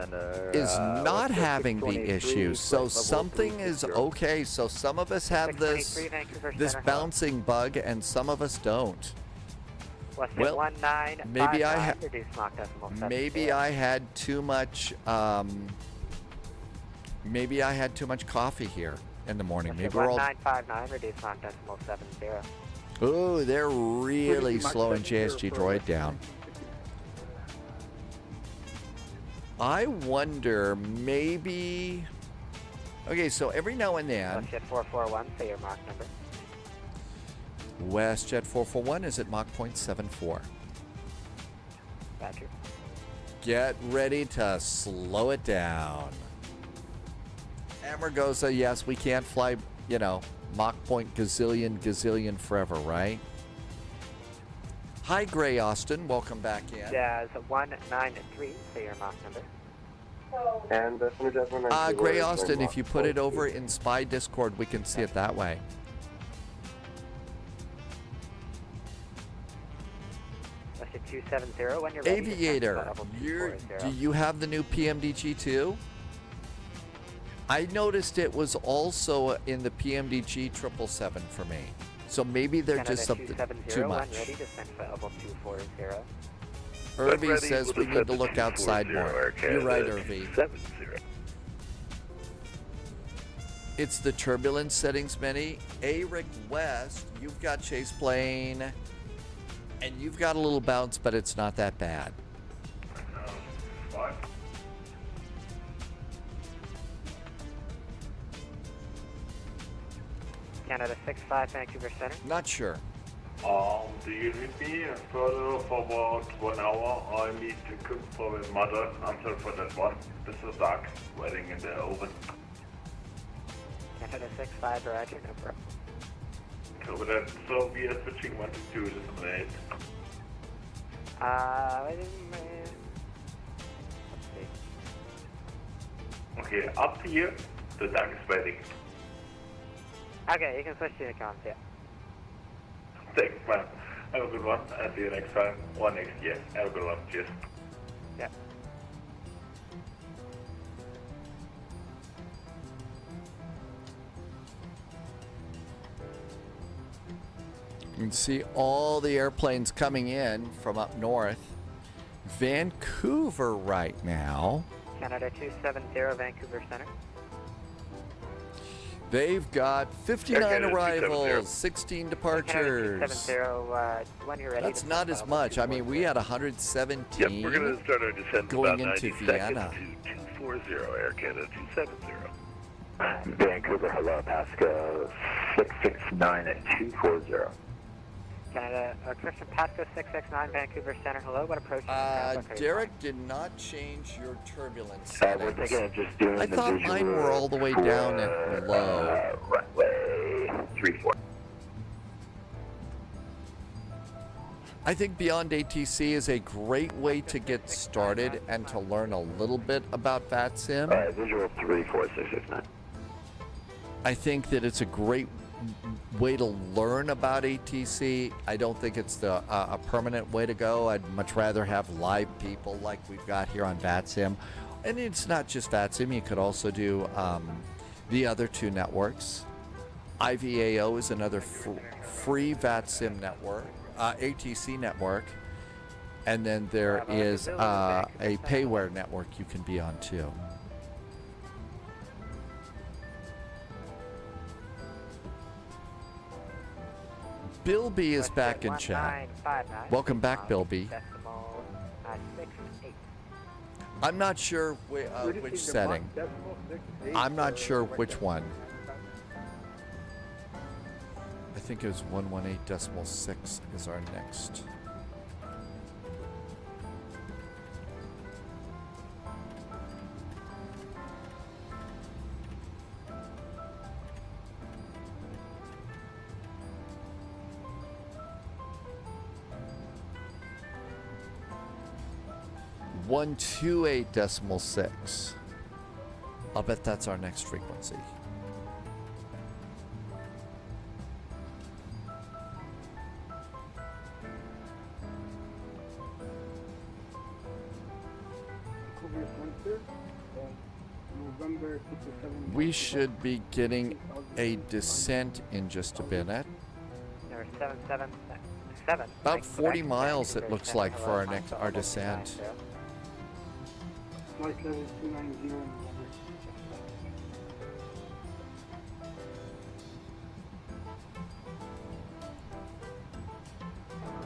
is not having the issue, so something is okay. So some of us have this bouncing bug, and some of us don't. Well, maybe I had too much. Maybe I had too much coffee here in the morning. Maybe we're all. 1959, reduce Mach decimal 70. Oh, they're really slowing JSG Droid down. I wonder, maybe... Okay, so every now and then... WestJet 441, say your Mach number. WestJet 441 is at Mach 0.74. Roger. Get ready to slow it down. Amargosa, yes, we can't fly, you know, Mach point gazillion forever, right? Hi, Gray Austin. Welcome back in. Jazz 193, say your Mach number. And Gray Austin, if you put it over in Spy Discord, we can see it that way. WestJet 270, when you're ready. Aviator, do you have the new PMDG too? I noticed it was also in the PMDG 777 for me. So maybe they're just something too much. Ready to send for level 240. Irby says we need to look outside more. You're right, Irby. It's the turbulence settings menu. Eric West, you've got chase plane, and you've got a little bounce, but it's not that bad. Canada 65, Vancouver Center. Not sure. Do you need me further for about 1 hour? I need to cook for my mother. Answer for that one. This is dark, waiting in the oven. Canada 65, Roger, no problem. Cover that. So we are switching 1 to 2, this is late. Let's see. Okay, up here, the dark is waiting. Okay, you can switch to the comms, yeah. Thanks, man. Have a good one. I'll see you next time or next year. Have a good one. Cheers. Yeah. You can see all the airplanes coming in from up north. Vancouver right now. Canada 270, Vancouver Center. They've got 59 arrivals, 16 departures. When you're ready. That's not as much. I mean, we had 117 Yep, we're going to start our descent going about into 90 Vienna. seconds to 240, Air Canada 270. Vancouver, hello, Pasco 669 at 240. Canada, Christian Pasco 669, Vancouver Center, hello, what approach? Derek did not change your turbulence We're settings. thinking of just doing I the thought visual mine were all the way for, down at low. Runway 34. I think Beyond ATC is a great way to get started and to learn a little bit about VATSIM. Visual 34669. I think that it's a great way to learn about ATC. I don't think it's a permanent way to go. I'd much rather have live people like we've got here on VATSIM. And it's not just VATSIM. You could also do the other two networks. IVAO is another free VATSIM network, ATC network. And then there is a payware network you can be on too. Bilby is back in chat. Welcome back, Bilby. I'm not sure which setting. I'm not sure which one. I think it was 118.6 is our next. .128.6. I'll bet that's our next frequency. We should be getting a descent in just a minute. Number 777. About 40 miles it looks like for our descent. Flight level 290.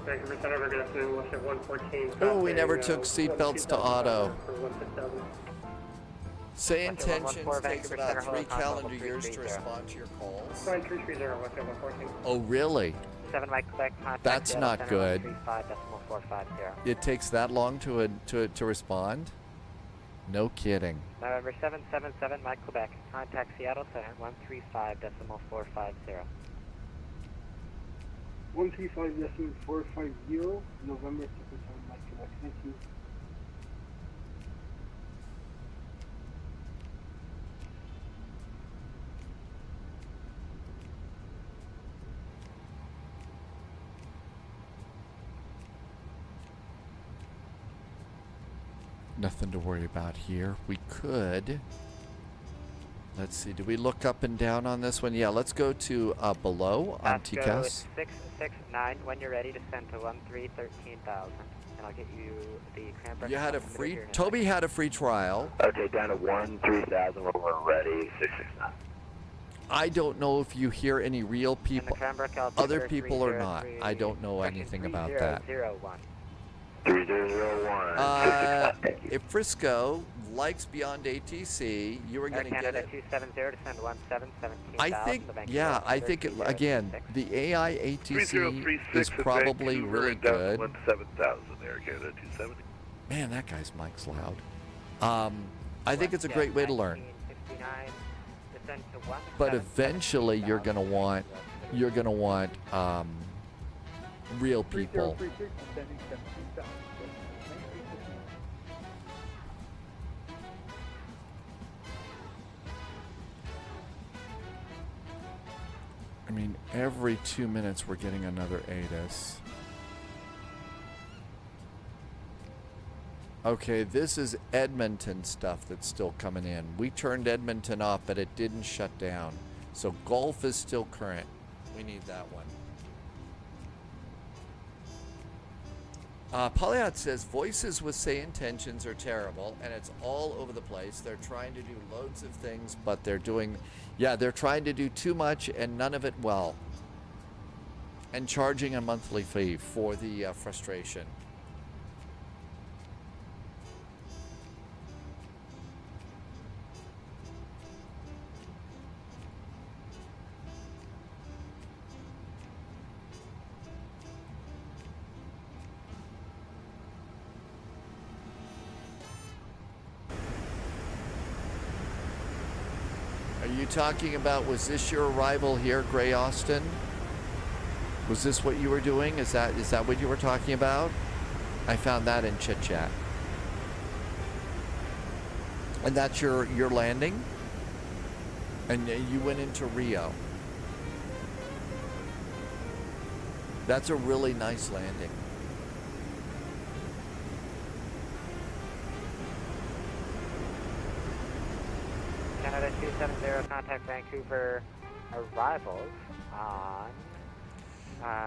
Vancouver Center, we're going to do 114. Oh, we never took seatbelts to auto. Say intentions takes about 3 calendar years to respond to your calls. 330, Oh, really? 7 Mike Quebec, contact That's Seattle not Center, good. 135.450. It takes that long to respond? No kidding. November 777 Mike Quebec, contact Seattle Center 135.450. 135.450, November 777 Mike Quebec. Thank you. Nothing to worry about here. We could. Let's see. Do we look up and down on this one? Yeah, let's go to below on TCAS. 669. When you're ready to send to 1313,000. And I'll get you the Cranbrook. You had a free. Toby had a free trial. Okay, down to 13,000 when we're ready. 669. I don't know if you hear any real people, other people or not. I don't know anything about that. 3001. If Frisco likes Beyond ATC, you are going to get it. 270 to send 1717. I think, yeah, I think it, again, the AI ATC is probably really good. 7,000 Air Canada 270. Man, that guy's mic's loud. I think it's a great way to learn. But eventually, you're going to want real people. I mean, every 2 minutes we're getting another ATIS. Okay, this is Edmonton stuff that's still coming in. We turned Edmonton off, but it didn't shut down. So Gulf is still current. We need that one. Polyot says voices with say intentions are terrible, and it's all over the place. They're trying to do loads of things, but they're trying to do too much and none of it well. And charging a monthly fee for the frustration. Are you talking about, was this your arrival here, Gray Austin? Was this what you were doing? Is that what you were talking about? I found that in Chit Chat. And that's your landing? And you went into Rio. That's a really nice landing. Canada 270, contact Vancouver arrivals on...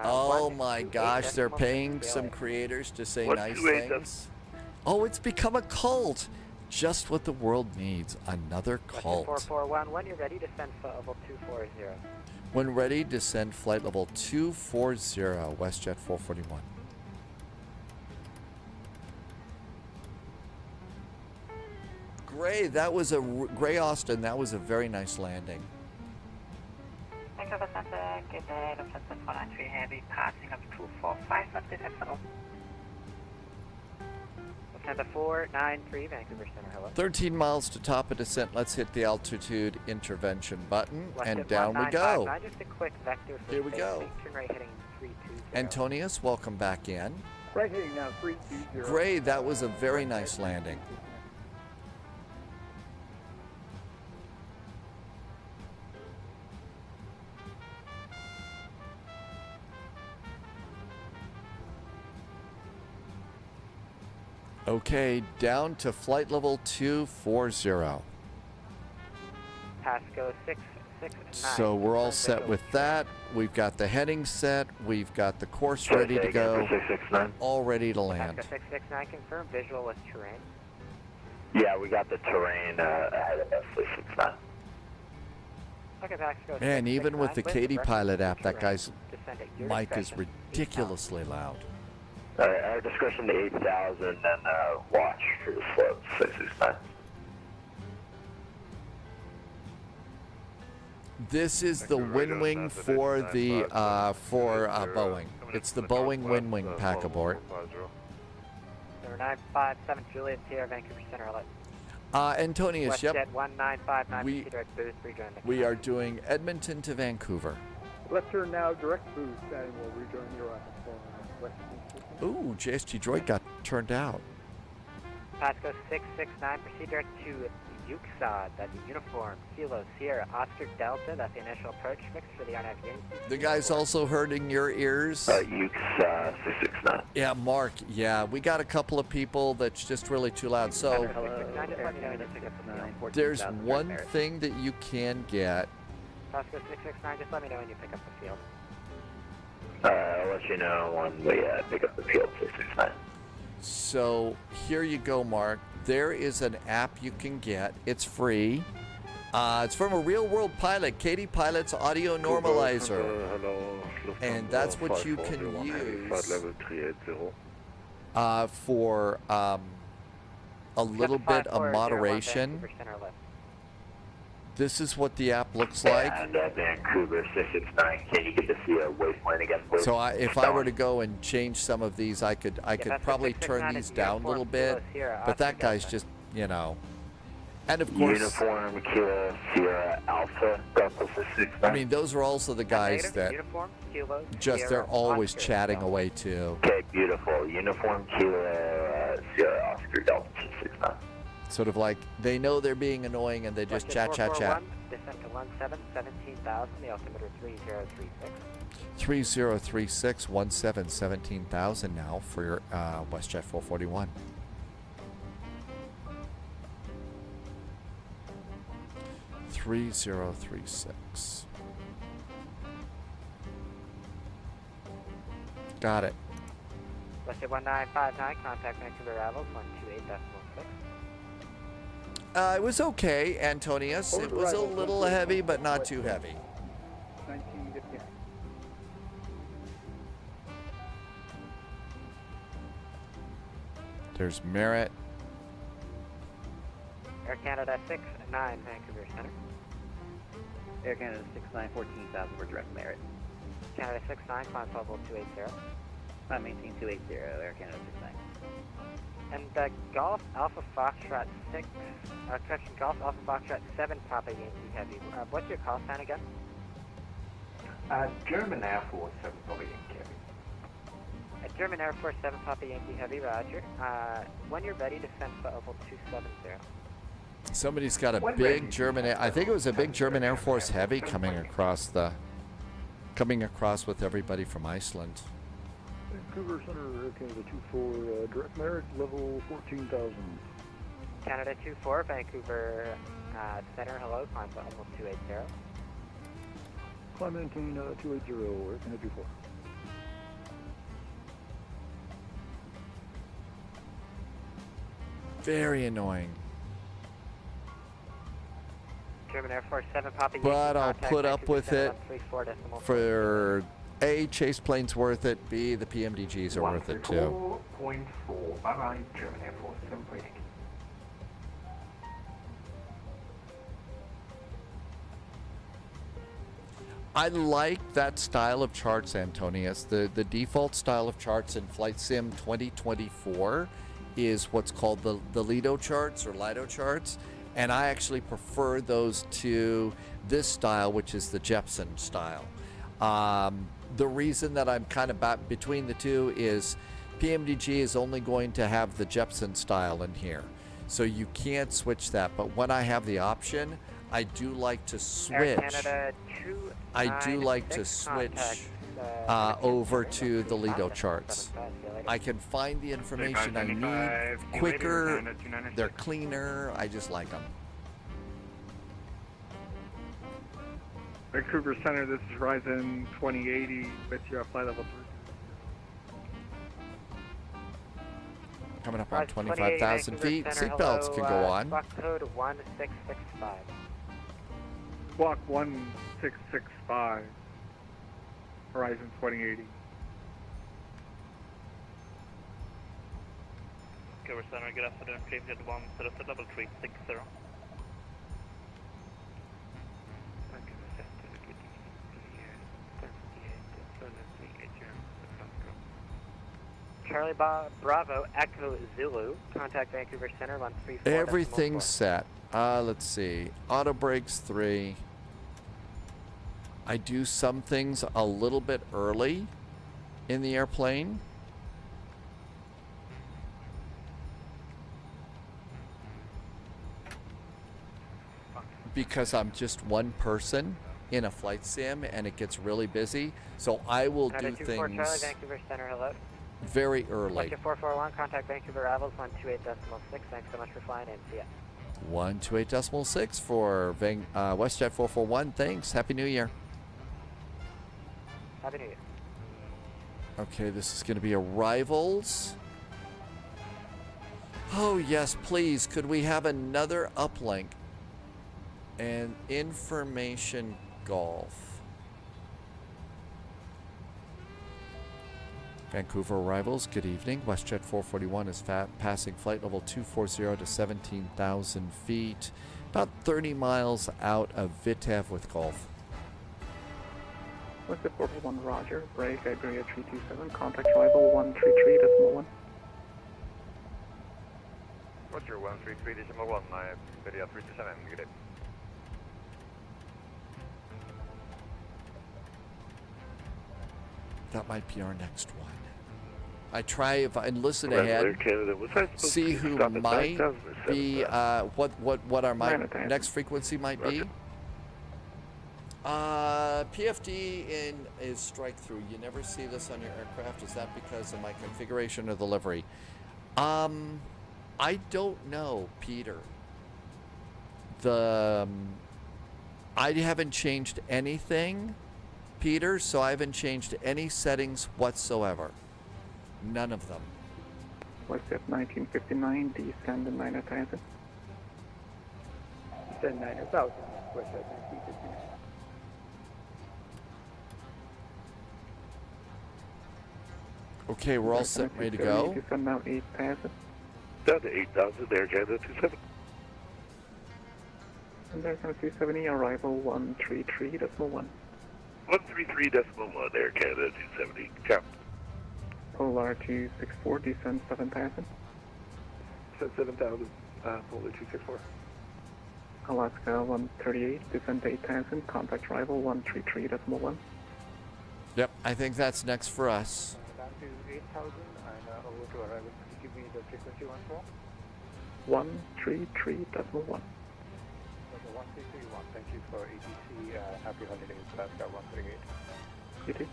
oh my gosh, they're paying some creators to say nice things. Oh, it's become a cult. Just what the world needs. Another cult. 441, when you're ready, descend flight level 240. When ready, descend flight level 240, WestJet 441. Gray, Gray Austin, that was a very nice landing. Vancouver Center, good day, Lufthansa 493 Heavy, passing up 245, update XO. Lufthansa 493, Vancouver Center, hello. 13 miles to top of descent. Let's hit the altitude intervention button, and down we go. Just a quick vector for here we go. turn right heading 320. Antonius, welcome back in. Right heading now 320. Gray, that was a very nice landing. Okay, down to flight level 240. Pasco 669. So we're all set with that. We've got the heading set. We've got the course ready to go. All ready to land. Pasco 669, confirm visual with terrain. Yeah, we got the terrain ahead of us, 669. Okay, Pasco. And even with the Katie Pilot app, that guy's mic is ridiculously loud. Our discretion to 8,000 and watch for the slope, 669. This is the wind wing for the Boeing. It's the Boeing wind wing pack abort. Number 957 Juliet Sierra, Vancouver Center, alert. Antonius, yep. WestJet 1959, direct boost, rejoin the We are doing Edmonton to Vancouver. Left turn now, direct boost, and we'll rejoin your West. Ooh, JSG Droid got turned out. Pasco 669, proceed direct to Yuksod, that's uniform, Kilo, Sierra, Oscar Delta, that's the initial approach mix for the RNAV game. The guy's also hurting your ears. Yuksod 669. Yeah, Mark, yeah, we got a couple of people that's just really too loud. So, there's one thing that you can get. Pasco 669, just let me know when you pick up the field. I'll let you know when we pick up the field, 669. So here you go, Mark. There is an app you can get. It's free. It's from a real-world pilot, Katie Pilot's audio normalizer. And that's what you can use for a little bit of moderation. This is what the app looks like. And Vancouver 669, can you get to see a waypoint again, please? So if I were to go and change some of these, I could probably turn these down a little bit. But that guy's just, you know. And of course, Uniform Kilo Sierra Alpha, Delta 669. I mean, those are also the guys that just they're always chatting away too. Okay, beautiful. Uniform Kilo Sierra Oscar Delta 669. Sort of like they know they're being annoying and they just chat. Descent to 17, 17,000, the altimeter 3036. 3036, 17, 17,000 now for your WestJet 441. $3036. Got it. WestJet Westjet 1959, contact Vancouver arrivals 128.6. It was okay, Antonius. It was a little heavy, but not too heavy. 1959. There's Merritt. Air Canada 69, Vancouver Center. Air Canada 69, 14,000 for direct merit. Canada 69, climb level 280. I'm maintain 280, Air Canada 69. And Golf Alpha Foxtrot 6, correction, Golf Alpha Foxtrot 7, Papa Yankee Heavy. What's your call sign again? German Air Force 7 Papa Yankee Heavy. German Air Force 7, Papa Yankee Heavy, roger. When you're ready, descend to level 270. Somebody's got a big German, I think it was a big German Air Force Heavy coming across with everybody from Iceland. Vancouver Center, Air Canada 24, direct merit, level 14,000. Canada 24, Vancouver Center, hello, climb to almost 280. Climb maintain 280, Air Canada 24. Very annoying. German Air Force 7, Papa Yankee. But I'll contact put up Vancouver with Center it 134.4. for A, Chase Plane's worth it, B, the PMDGs are worth it too. 134.4. Bye-bye, German Air Force 7 Papa Yankee. I like that style of charts, Antonius. The default style of charts in Flight Sim 2024 is what's called the Lido charts or Lido charts. And I actually prefer those to this style, which is the Jepson style. The reason that I'm kind of between the two is PMDG is only going to have the Jepson style in here. So you can't switch that. But when I have the option, I do like to switch. I do like to switch over to the Lido charts. I can find the information I need quicker, they're cleaner, I just like them. Vancouver Center, this is Horizon 2080 with your flight level 3. Coming up on 25,000 feet, seatbelts can go on. Squawk code 1665. Squawk 1665. Horizon 2080. Vancouver Center, good afternoon, claim jet 1, set up at level 360. Charlie Bravo Echo Zulu, contact Vancouver Center 134. Everything's set. Let's see. Auto brakes 3. I do some things a little bit early in the airplane. Because I'm just one person in a flight sim and it gets really busy. So I will do things Charlie, Vancouver Center, hello. very early. Lecture 441, contact Vancouver arrivals 128.6. Thanks so much for flying and see ya. 128.6 for WestJet 441. Thanks. Happy New Year. Happy New Year. Okay, this is going to be arrivals. Oh, yes, please. Could we have another uplink? And information golf. Vancouver arrivals, good evening. WestJet 441 is passing flight level 240 to 17,000 feet. About 30 miles out of Vitev with golf. What's the 441 Roger, break, Iberia 327, contact arrival 133.1. Roger, 133.1, Iberia 327, good day. That might be our next one. I try if I listen ahead, see who might be, what our next frequency might be. PFD is strike through. You never see this on your aircraft. Is that because of my configuration or the livery? I don't know, Peter. I haven't changed anything, Peter, so I haven't changed any settings whatsoever. None of them. WestJet 1959, descend 9,000. Descend 9,000, WestJet 1959. Okay, we're all set, ready to go. Descend now 8,000. Down to 8,000, Air Canada 27. And Air Canada 270, arrival 133.1. 133.1, Air Canada 270. Count. Polar 264, descend 7,000. Descend 7,000, Polar 264. Alaska 138, descend 8,000, contact arrival 133.1. Yep, I think that's next for us. Down to 8,000 and over to arrival. Could you give me the frequency once more? 133.1. 1331. Thank you for ATC. Happy holidays, Alaska 138. You too.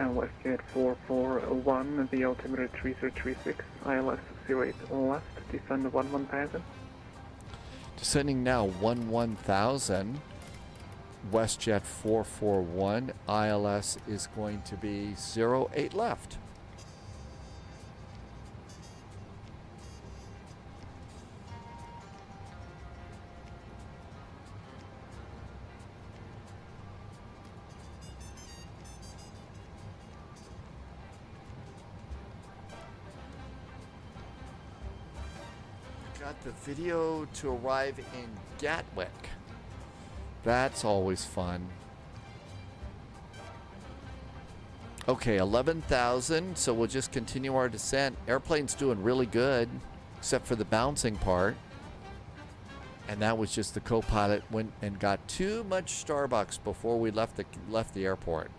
And WestJet 441, the altimeter 3036, ILS 08 left, descend 11,000. Descending now 11,000. WestJet 441, ILS is going to be 08 left. Got the video to arrive in Gatwick. That's always fun. Okay, 11,000, so we'll just continue our descent. Airplane's doing really good, except for the bouncing part. And that was just the co-pilot went and got too much Starbucks before we left the airport.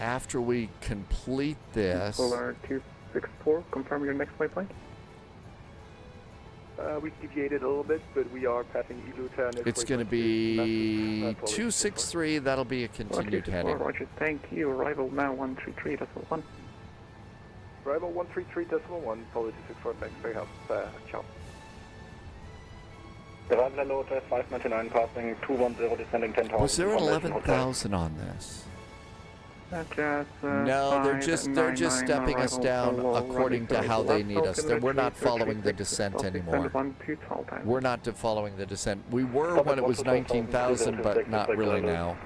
After we complete this... Polar 264, confirm your next flight. We deviated a little bit, but we are passing Iluta. It's going to be 263. That'll be a continued heading. Roger, thank you. Arrival now 133.1. Arrival 133.1, Polar 264, thanks for your help. Ciao. Arrival Lotus 599, passing 210, descending 10,000. Was there 11,000 on this? Just, no, they're just stepping us down according to how they need us. We're not following the descent anymore. We're not following the descent. We were when it was 19,000, but not really now.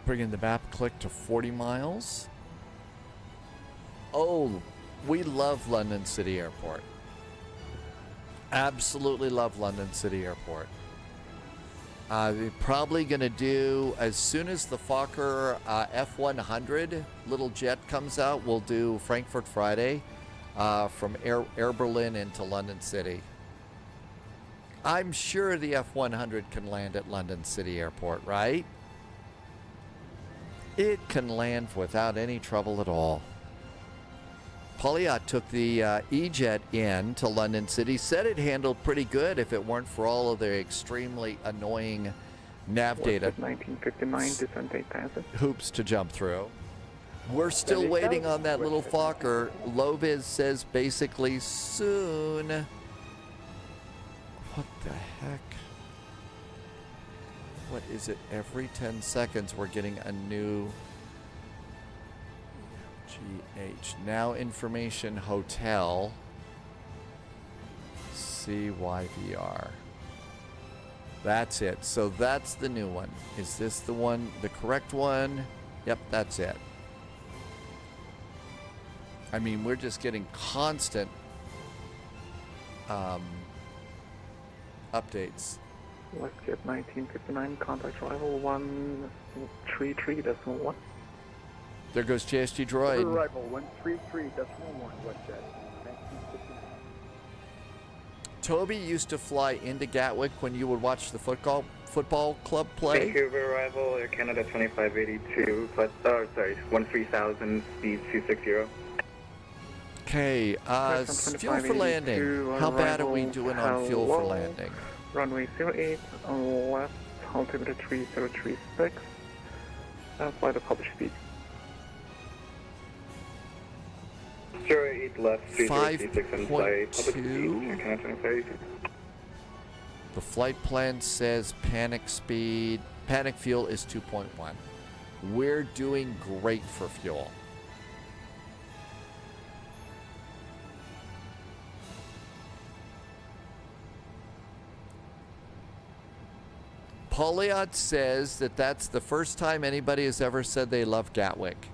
Bringing the map click to 40 miles. Oh, we love London City Airport. Absolutely love London City Airport. We're probably going to do, as soon as the Fokker F100 little jet comes out, we'll do Frankfurt Friday from Air Berlin into London City. I'm sure the F100 can land at London City Airport, right? It can land without any trouble at all. Polyot took the E-Jet in to London City, said it handled pretty good if it weren't for all of the extremely annoying nav data 1959, descent 8,000. hoops to jump through. We're still waiting on that little Fokker. LowViz says basically soon. What the heck? What is it? Every 10 seconds we're getting a new... GH. Now information hotel. CYVR. That's it. So that's the new one. Is this the one, the correct one? Yep, that's it. I mean, we're just getting constant updates. WestJet 1959, contact arrival 133.1. There goes JSG Droid. Arrival 133.1, WestJet 1959. Toby used to fly into Gatwick when you would watch the football club play. Vancouver arrival, Air Canada 2582, sorry, 13,000, speed 260. Okay, fuel for landing. How bad are we doing on fuel for landing? Runway 08, left altimeter 303 specs. Flight of published speed. 08 left, 3036 and flight public speed. 5.2. The flight plan says panic fuel is 2.1. We're doing great for fuel. Poliot says that that's the first time anybody has ever said they love Gatwick,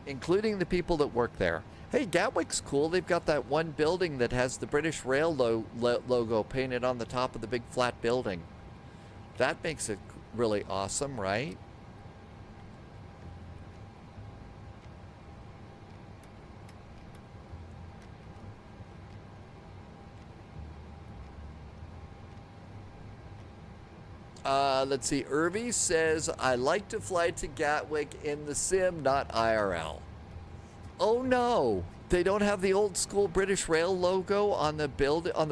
including the people that work there. Hey, Gatwick's cool. They've got that one building that has the British Rail logo painted on the top of the big flat building. That makes it really awesome, right? Let's see. Irby says, I like to fly to Gatwick in the sim, not IRL. Oh no, they don't have the old school British Rail logo on the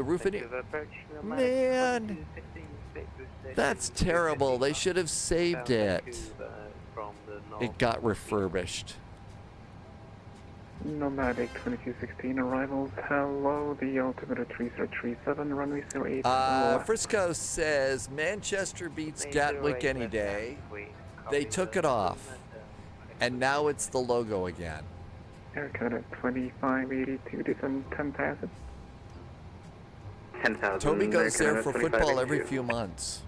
roof. Man, that's terrible. They should have saved it. It got refurbished. Nomadic 2216 arrivals. Hello, the altimeter 3037, runway 08. Frisco says Manchester beats Gatwick any day. They took it off, and now it's the logo again. Air Canada 2582, descend 10,000. 10,000. Toby goes there for football every few months.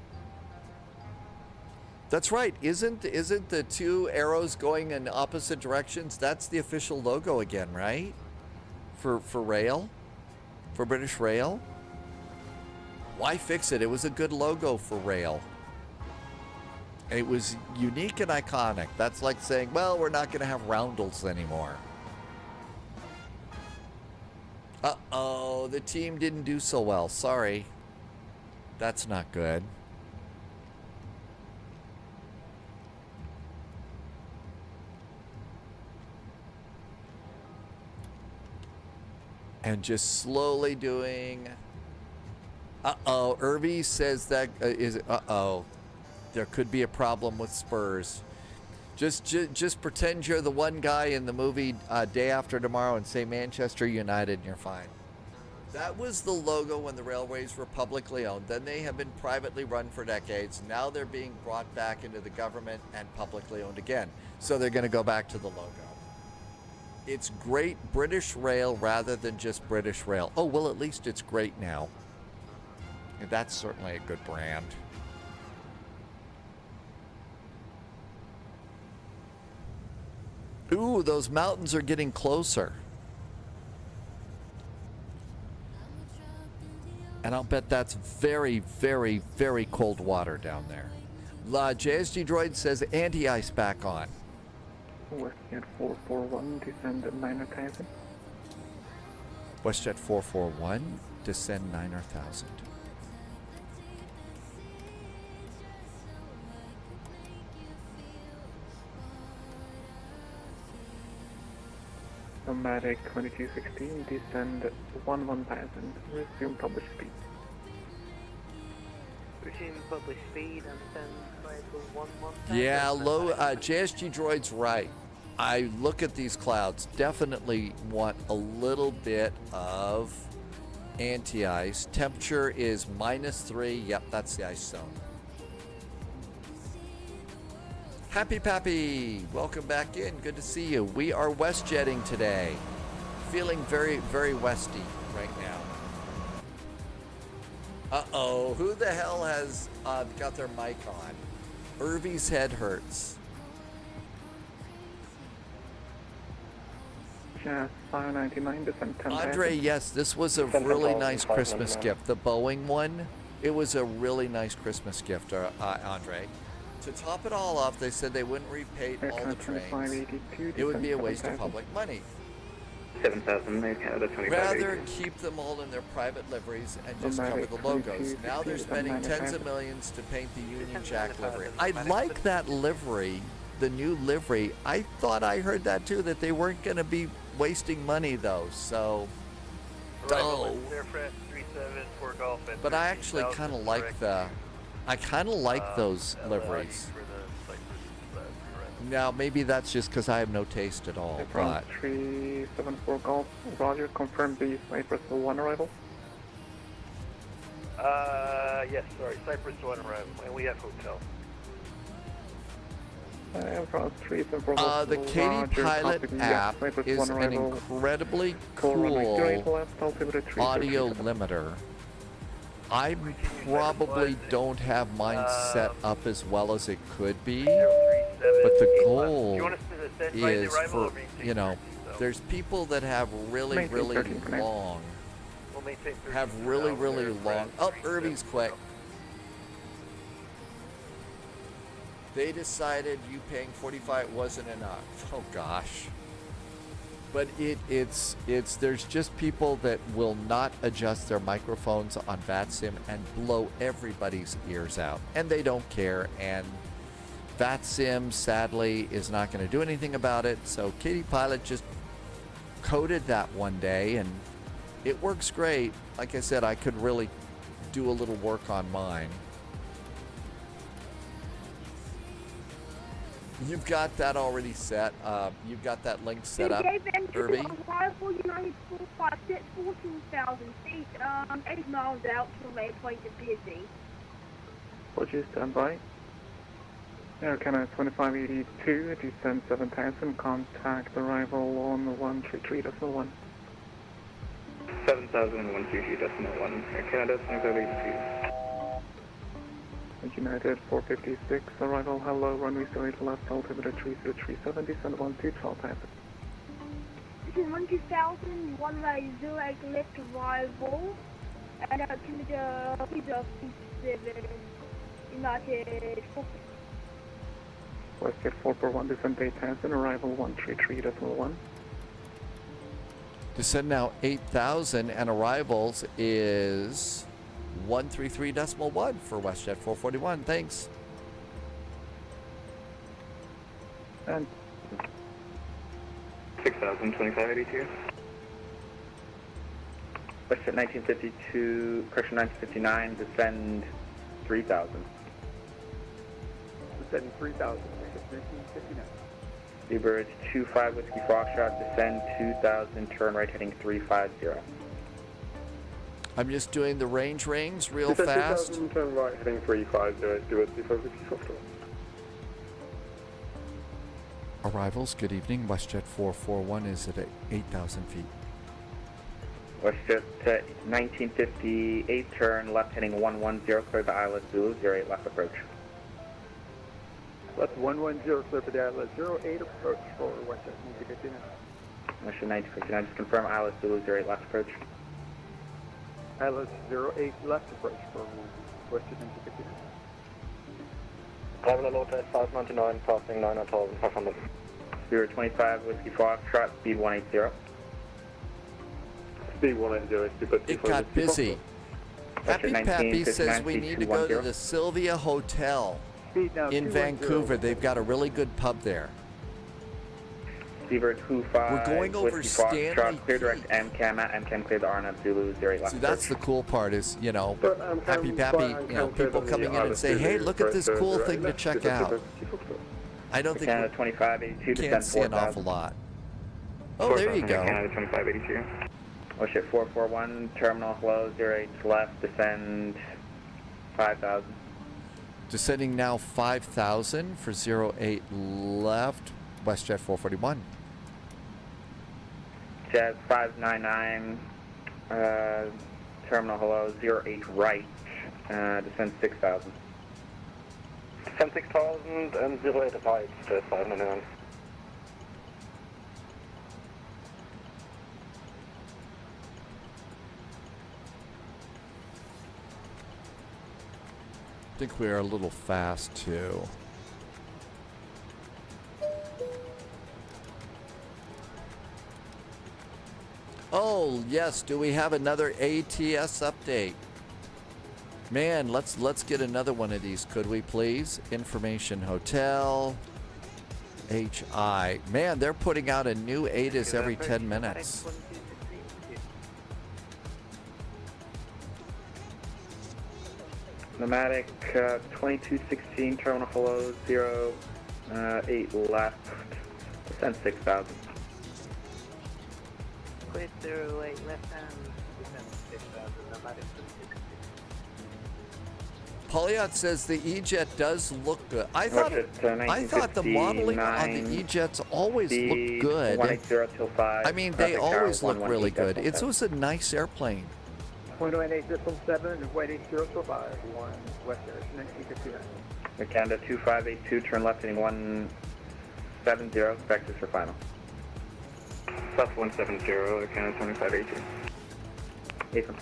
That's right. Isn't the two arrows going in opposite directions? That's the official logo again, right? For rail? For British Rail? Why fix it? It was a good logo for rail. It was unique and iconic. That's like saying, well, we're not going to have roundels anymore. Uh-oh, the team didn't do so well. Sorry. That's not good. And just slowly doing. Uh-oh, Irby says that uh-oh. There could be a problem with Spurs. Just pretend you're the one guy in the movie Day After Tomorrow and say Manchester United and you're fine. That was the logo when the railways were publicly owned. Then they have been privately run for decades. Now they're being brought back into the government and publicly owned again. So they're going to go back to the logo. It's Great British Rail rather than just British Rail. Oh, well, at least it's great now. That's certainly a good brand. Ooh, those mountains are getting closer. And I'll bet that's very, very, very cold water down there. JSG Droid says anti-ice back on. WestJet 441, descend at 9,000. WestJet 441, descend 9,000. Nomadic 2216, descend 1,000. Resume published speed. Resume published speed and then try to 1,000. Yeah, JSG Droid's right. I look at these clouds, definitely want a little bit of anti-ice. Temperature is -3. Yep, that's the ice zone. Happy Pappy, welcome back in. Good to see you. We are WestJetting today. Feeling very, very westy right now. Uh-oh, who the hell has got their mic on? Irvy's head hurts. Yeah, 599, descend 10,000. Andre, yes, this was a really nice Christmas gift. The Boeing one, it was a really nice Christmas gift, Andre. To top it all off, they said they wouldn't repaint all the trains. It would be a waste of public money. 7,000, Canada 25. Rather keep them all in their private liveries and just cover the logos. Now they're spending tens of millions to paint the Union Jack livery. I like that livery, the new livery. I thought I heard that too, that they weren't going to be wasting money though, so... Oh. But I actually kind of like the I kind of like those liveries. Now, maybe that's just because I have no taste at all, but... 374 Golf, Roger, confirm the Cypress 1 arrival. Yes, sorry, Cypress 1 arrival, and we have hotel. The Katie Pilot app is an incredibly cool audio limiter. I probably don't have mine set up as well as it could be, but the goal is for, you know, there's people that have really long, oh, Irby's quick. They decided you paying $45 wasn't enough. Oh gosh. But there's just people that will not adjust their microphones on VATSIM and blow everybody's ears out. And they don't care. And VATSIM, sadly, is not going to do anything about it. So Katie Pilot just coded that one day, and it works great. Like I said, I could really do a little work on mine. You've got that already set. You've got that link set up, Irby. Arrival United 456, 14,000 feet, 8 miles out from Waypoint to Busy. Roger, stand by. Air Canada 2582, descend 7,000, contact arrival on 133.1. 7,133.1, Air Canada 2582. United 456, arrival, hello, runway 08 left, altimeter 3037, descend 12 passes. This is 12,000, runway 08 left arrival, and altimeter 3037, United 4. Westjet 441, descend 8,000, arrival 133.1. Descend now 8,000, and arrivals is 133.1 for WestJet 441. Thanks. And 6,025.82. WestJet 1952, correction 1959, descend 3,000. Descending 3,000, 1959. Seabird 25 Whiskey Foxtrot, descend 2,000, turn right heading 350. I'm just doing the range rings real fast. 2,000, turn right heading 350, do it 35 Whiskey Foxtrot. Arrivals, good evening. WestJet 441 is at 8,000 feet. WestJet 1958, turn left heading 110, clear the Isla Zulu, 08 left approach. Left 110, clear for the Isla 08 approach for WestJet 1959. WestJet 1959, just confirm Isla Zulu, 08 left approach. Isla 08 left approach for WestJet 1959. Traveler low test 599, passing 9,500. 025 Whiskey Foxtrot, speed 180. Speed 180, it got busy. Happy Pappy says we need to go to the Sylvia Hotel in Vancouver. They've got a really good pub there. Seabird 25, we're going over Stanley. Clear direct MCAM at MCAM, clear the RNF Zulu, 08 left. See, that's the cool part is, you know, Happy Pappy, you know, people coming in and say, hey, look at this cool thing to check out. I don't think Canada 2582, can't see an awful lot. Oh, there you go. Canada 2582. WestJet 441, terminal hello, 08 left, descend 5,000. Descending now 5,000 for 08 left, WestJet 441. Jet 599, terminal hello, 08 right, descend 6,000. Descend 6,000 and 08 right, Jet 599. I think we are a little fast too. Oh yes, do we have another ATS update? Man, let's get another one of these, could we please? Information Hotel, HI. Man, they're putting out a new ATIS every 10 minutes. Pneumatic 2216, terminal hello, 08 left, descend 6,000. Clear 08 left hand, descend 6,000, nomadic 260. Polyot says the E-Jet does look good. I thought the modeling on the E-Jets always looked good. 180 till 5. I mean, they always look really good. It was a nice airplane. 0.18.7 and weight 80.5, 1 West Air, 1959. Air Canada 2582, turn left heading 170, vectors for final. South 170, Air Canada 2582. Ethan.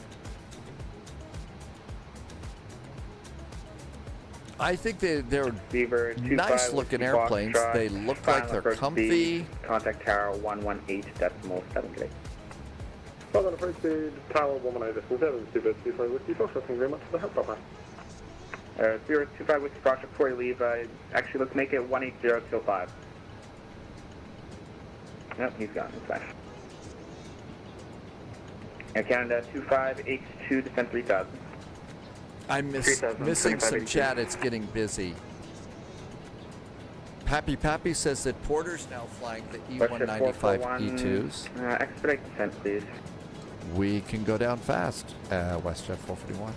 I think they're Beaver, nice looking airplanes. They look like they're comfy. Contact tower 118.7. Southern approach speed, tower 118.7, Super 25 Whiskey Fox, thank you very much for the help, Papa. 025 Whiskey Fox, before you leave, actually let's make it 180 till 5. Nope, he's gone, it's fine. Air Canada 2582, descend 3000. I'm missing some chat. It's getting busy. Pappy says that Porter's now flying the E195 E2s. Expedite descent, please. We can go down fast. WestJet 441.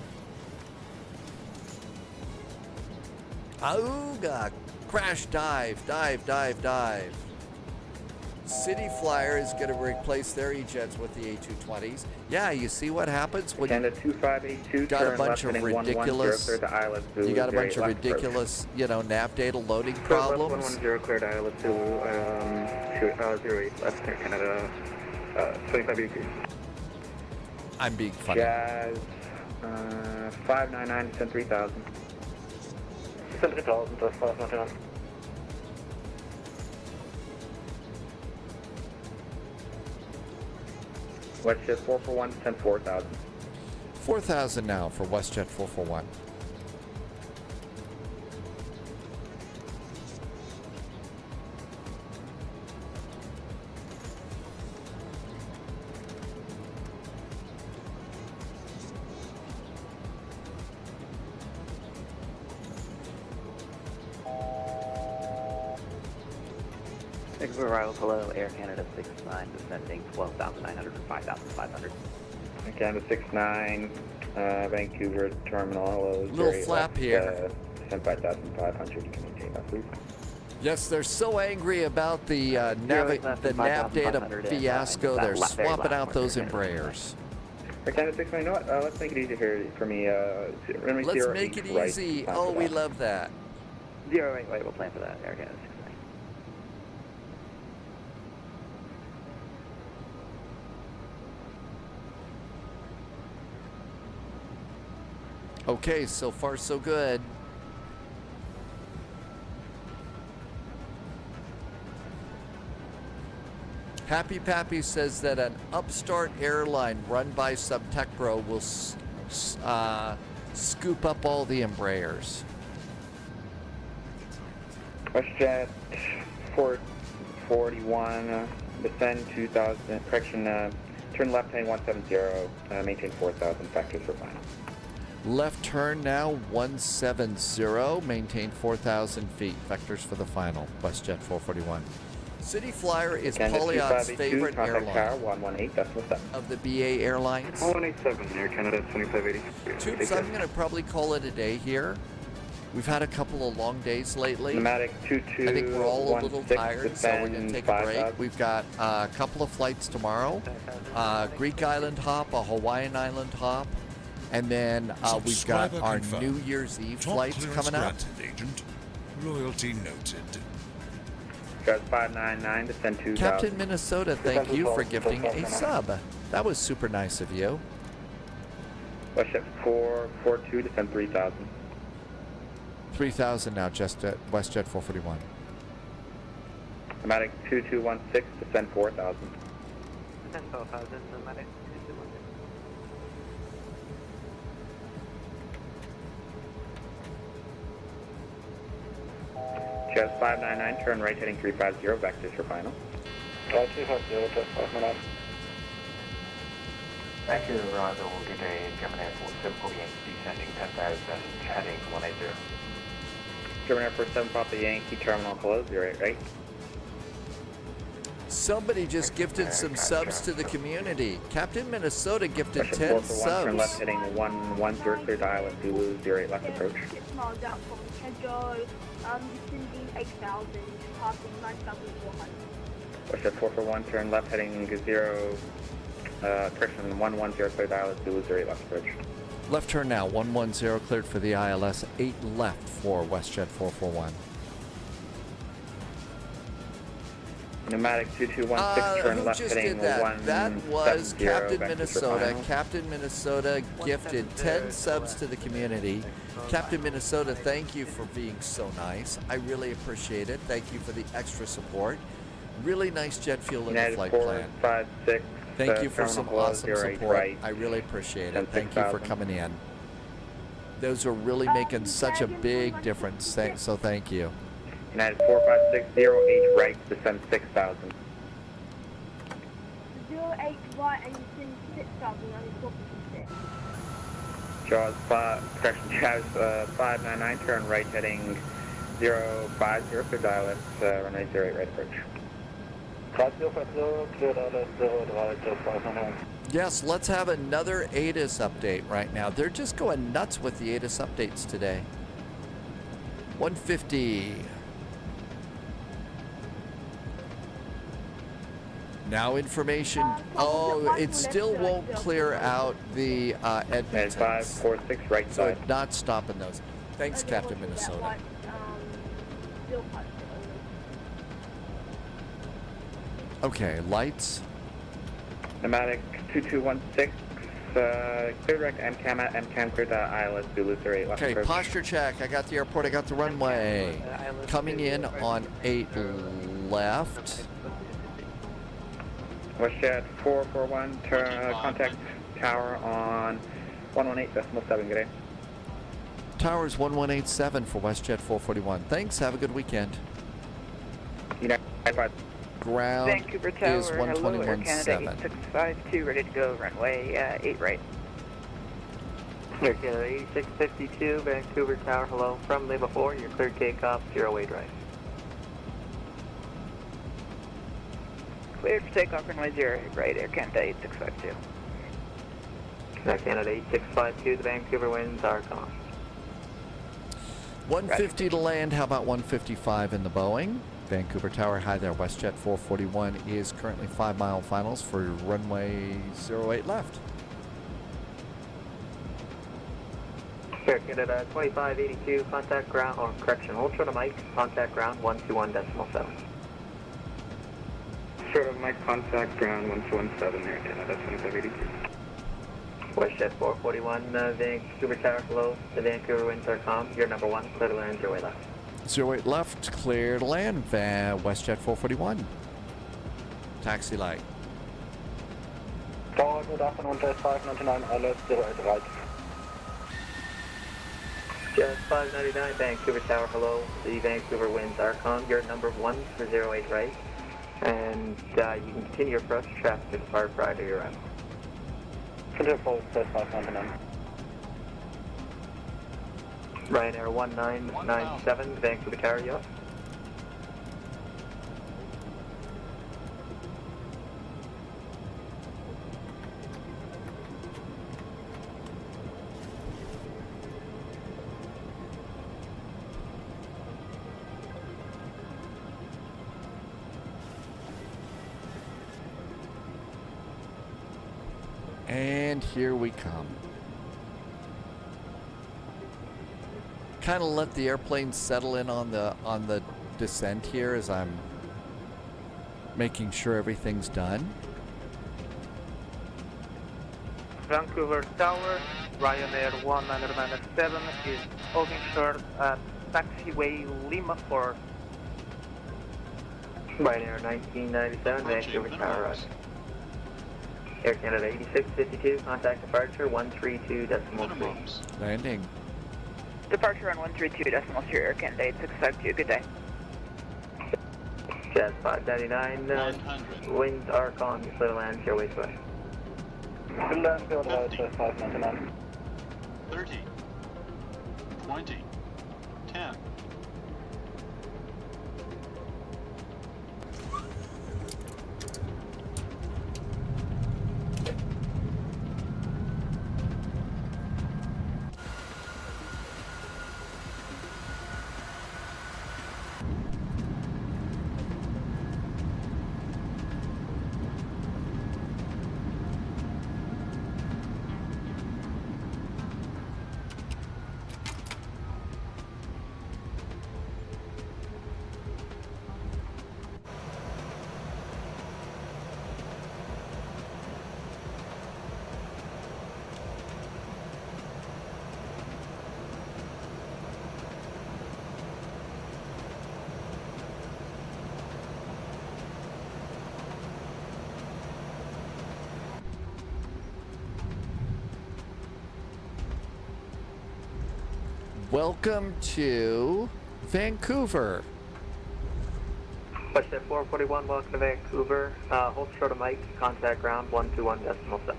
Auga! Crash dive. City Flyer is going to replace their E-Jets with the A220s. Yeah, you see what happens when you got a bunch of ridiculous, nav data loading problems. 110 cleared ILS Zulu, 08 left Air Canada 2582. I'm being funny. Jazz 599, descend 3000. Descend 3000, that's 599. WestJet 441, descend 4000. 4,000 now for WestJet 441. Arrival, hello, Air Canada 69, descending 12,900 for 5,500. Air Canada 69, Vancouver terminal, hello. Little flap here. Descend 5,500, you can maintain that, please. Yes, they're so angry about the nav data fiasco. They're swapping out those Embraers. Air Canada 69, you know what? Let's make it easy here for me. Let's make it easy. Oh, we love that. 08, we'll plan for that, Air Canada 69. Okay, so far so good. Happy Pappy says that an upstart airline run by Subtecpro will scoop up all the Embraers. WestJet 441, descend 2000, correction, turn left heading 170, maintain 4000, factors for final. Left turn now 170, maintain 4,000 feet. Vectors for the final. WestJet 441. City Flyer is Polyot's favorite airline of the BA Airlines. 187, Air Canada 2580. Tubes, I'm going to probably call it a day here. We've had a couple of long days lately. Pneumatic 22, I think we're all a little tired, so we're going to take a break. We've got a couple of flights tomorrow. Greek Island hop, a Hawaiian Island hop. And then we've got our New Year's Eve flights coming up. Agent. Loyalty noted. Got 599, descend 2000. Captain Minnesota, thank you for gifting a sub. That was super nice of you. WestJet 442, descend 3000. 3,000 now, just at WestJet 441. Pneumatic 2216, descend 4,000. Descend 4,000, Nomadic 2216. Jazz 599, turn right heading 350, vectors for final. 250, test 5 minutes. Vancouver Verizon will get a German Air Force 7 Papa Yankee descending 10,000, heading 180. German Air Force 7 Papa Yankee terminal below 08, right? Somebody just gifted some subs to the community. Captain Minnesota gifted Russia 10 4 for 1, turn left subs. heading 110, clear dial at Zulu 08 left approach. 6 miles out from Kedro, descending 8,000, passing 9,400. Russia 4 for 1, turn left heading 0, correction 110, clear dial at Zulu 08 left approach. Left turn now, 110 cleared for the ILS, 8 left for WestJet 441. Pneumatic 2216, turn who left just heading did that? 170. That was Captain back to Minnesota. final. Captain Minnesota gifted 10 subs to the community. Captain Minnesota, thank you for being so nice. I really appreciate it. Thank you for the extra support. Really nice jet fuel in the United flight 456. plan. Thank you for some awesome 08 support. right. I really appreciate it. 10, Thank you for 6,000. coming in. Those are really making such a big difference. So thank you. United 45608 right, descend 6,000. 08 right and descend 6,000, only 456. Jaws 5, correction, Jaws 599, turn right heading 050, clear dial at runway 08 right approach. Yes, let's have another ATIS update right now. They're just going nuts with the ATIS updates today. 150. Now information. Oh, it still won't clear out the Edmonton. 546 right So side. it's not stopping those. Thanks, Captain Minnesota. Okay, lights. Pneumatic 2216, clear direct MCAM at MCAM clear ILS Zulu 08 left Okay, approach. posture check. I got the airport. I got the runway. Coming in on 8 left. WestJet 441, turn contact tower on 118.7, good day. Towers 1187 for WestJet 441. Thanks. Have a good weekend. United 5. Ground Vancouver Tower, is hello, Air 121.7. Canada 8652, ready to go, runway 8 right. Air Canada 8652, Vancouver Tower, hello, from Lima 4, you're cleared takeoff, 08 right. Cleared for takeoff, runway 08 right, Air Canada 8652. Air Canada 8652, the Vancouver winds are gone. 150 to land. How about 155 in the Boeing? Vancouver Tower, hi there. WestJet 441 is currently 5-mile finals for runway 08 left. Air Canada 2582, contact ground, or correction, hold short of mic, contact ground 121.7. Short of mic, contact ground 1217, Air Canada 2582. WestJet 441, Vancouver Tower, hello, the Vancouver winds are calm, you're number 1, clear to land, 08 left. 08 left, clear to land. WestJet 441. Taxi light. Tower, good afternoon, Jet 599, ILS 08 right. Jet 599, Vancouver Tower, hello, the Vancouver winds are calm, you're number 1 for 08 right, and you can continue your approach traffic to depart prior to your arrival. Clear for Jet 599. Ryanair 1997, Vancouver Tower, yes. And here we come. Kind of let the airplane settle in on the descent here as I'm making sure everything's done. Vancouver Tower, Ryanair 1997 is holding short at taxiway Lima 4. Ryanair 1997, Vancouver Tower, right. Air Canada 8652, contact departure 132.3. Landing. Departure on 132.3, Air Canada 8652, good day. Jet 599, winds are calm, you clear to land, airways way. We'll land field about 599. 30, 20, 10. Welcome to Vancouver. WestJet 441, welcome to Vancouver. Hold short of Mike, contact ground 121.7.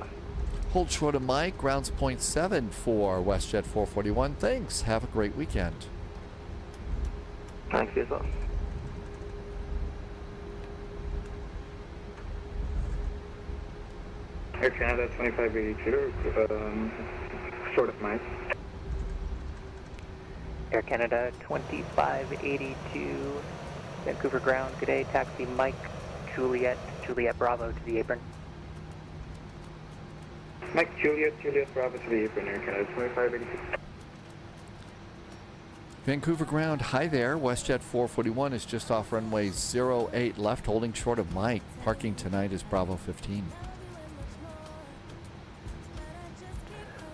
Hold short of Mike, grounds 0.7 for WestJet 441. Thanks. Have a great weekend. Thanks, you as well. Air Canada 2582, short of Mike. Air Canada 2582, Vancouver ground, good day, taxi Mike, Juliet Bravo to the apron. Mike, Juliet Bravo to the apron, Air Canada 2582. Vancouver ground, hi there. WestJet 441 is just off runway 08 left, holding short of Mike. Parking tonight is Bravo 15.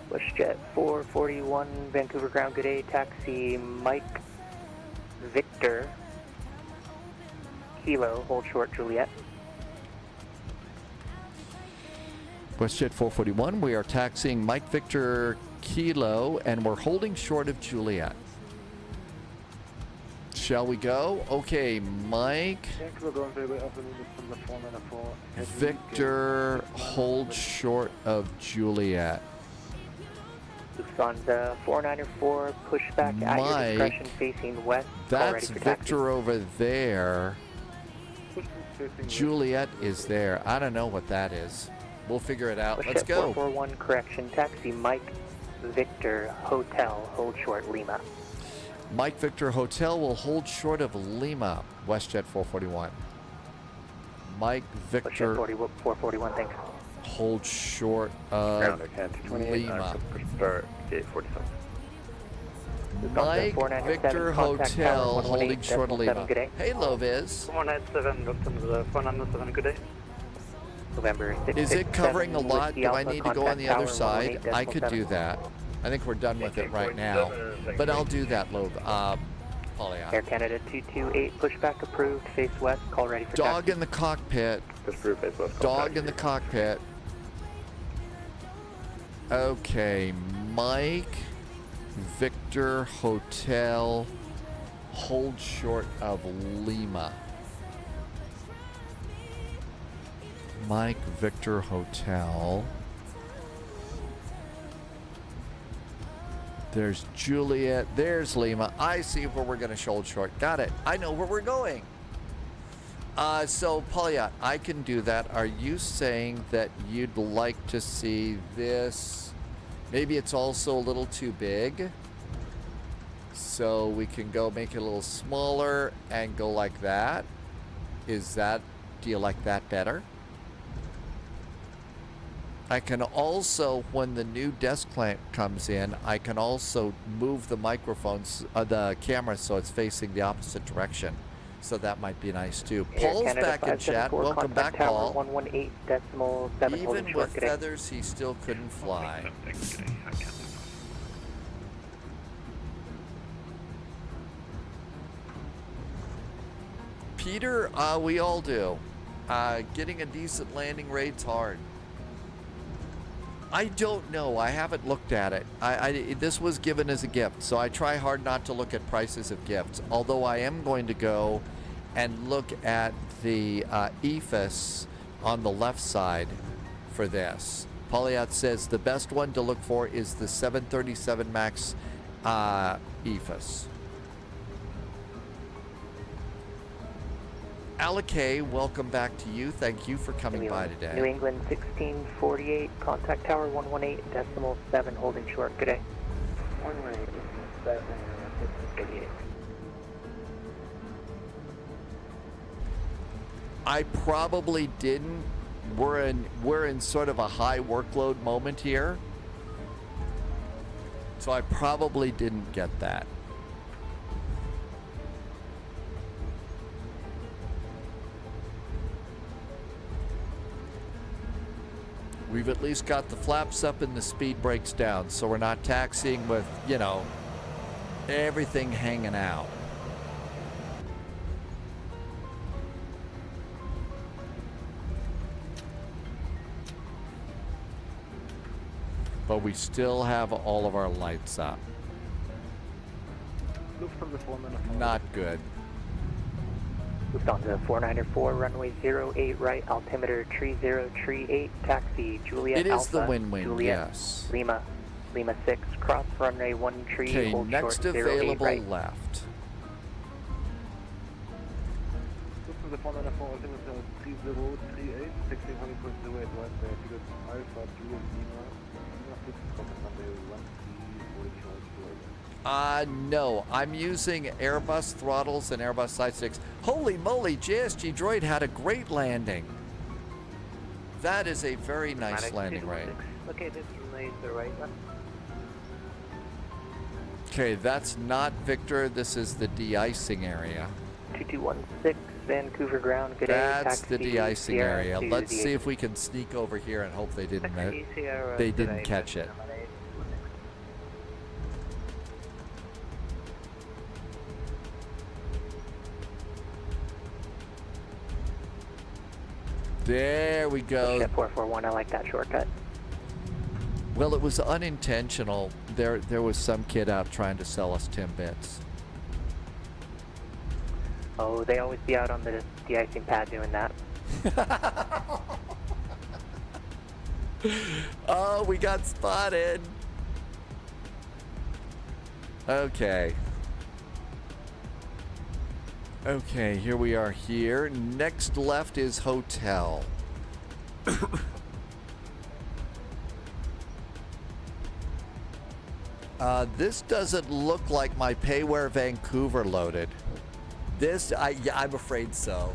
WestJet 441, Vancouver ground, good day, taxi Mike, Victor, Kilo, hold short Juliet. WestJet 441, we are taxiing Mike Victor Kilo, and we're holding short of Juliet. Shall we go? Okay, Mike Victor, hold short of Juliet. Lufthansa 494, pushback at your discretion facing west. That's Victor over there. Juliet is there. I don't know what that is. We'll figure it out. Let's go. 441, correction, taxi Mike Victor Hotel, hold short Lima. Mike Victor Hotel will hold short of Lima. WestJet 441. Mike Victor 441, thanks. Hold short of Lima. Mike Victor Hotel holding short of Lima. Hey, Loviz. 197, Lufthansa 497, good day. November 6, Is it covering a lot? Do I need to go on the other side? I could do that. I think we're done with it right now. But I'll do that, Polya. Air Canada 228, pushback approved, face west, call ready for Dog taxi. in the cockpit. Dog in the cockpit. Okay, Mike Victor Hotel, hold short of Lima. Mike Victor Hotel. There's Juliet. There's Lima. I see where we're going to hold short. Got it. I know where we're going. So, Polya, I can do that. Are you saying that you'd like to see this? Maybe it's also a little too big. So we can go make it a little smaller and go like that. Do you like that better? I can also, when the new desk clamp comes in, I can also move the microphones, the camera, so it's facing the opposite direction. So that might be nice too. Paul's back in chat. Welcome back, Paul. 118.7 Even with feathers, he still couldn't fly. Peter, we all do. Getting a decent landing rate's hard. I don't know. I haven't looked at it. This was given as a gift, so I try hard not to look at prices of gifts. Although I am going to go and look at the EFIS on the left side for this. Polyat says the best one to look for is the 737 MAX EFIS. Alakay, welcome back to you. Thank you for coming by today. New England 1648, contact tower 118.7, holding short. Good day. 118.7, I probably didn't. We're in sort of a high workload moment here, so I probably didn't get that. We've at least got the flaps up and the speed brakes down, so we're not taxiing with, you know, everything hanging out. But we still have all of our lights up. Not good. Lufthansa 494, runway 08 right, altimeter 3038, taxi Juliet It is Alpha, the win-win, Juliet, yes. Lima 6, cross runway 13, Okay, hold next short 08 available right. left. Lufthansa 494, 3038, 1600.08 right, ticket Alpha, Juliet, Lima, 6, runway 13, No, I'm using Airbus throttles and Airbus side sticks. Holy moly, JSG Droid had a great landing. That is a very nice landing rate. Located in the right left. Okay, that's not Victor. This is the de-icing area. 2216, Vancouver ground, good day. That's the taxi de-icing Sierra area. to Let's the see if we can sneak over here and hope they didn't Taxi Sierra they to didn't the catch it. There we go. 441, I like that shortcut. Well, it was unintentional. There was some kid out trying to sell us Timbits. Oh, they always be out on the de-icing pad doing that. Oh, we got spotted. Okay. Okay, here we are here. Next left is hotel. This doesn't look like my payware Vancouver loaded. This, I'm afraid so.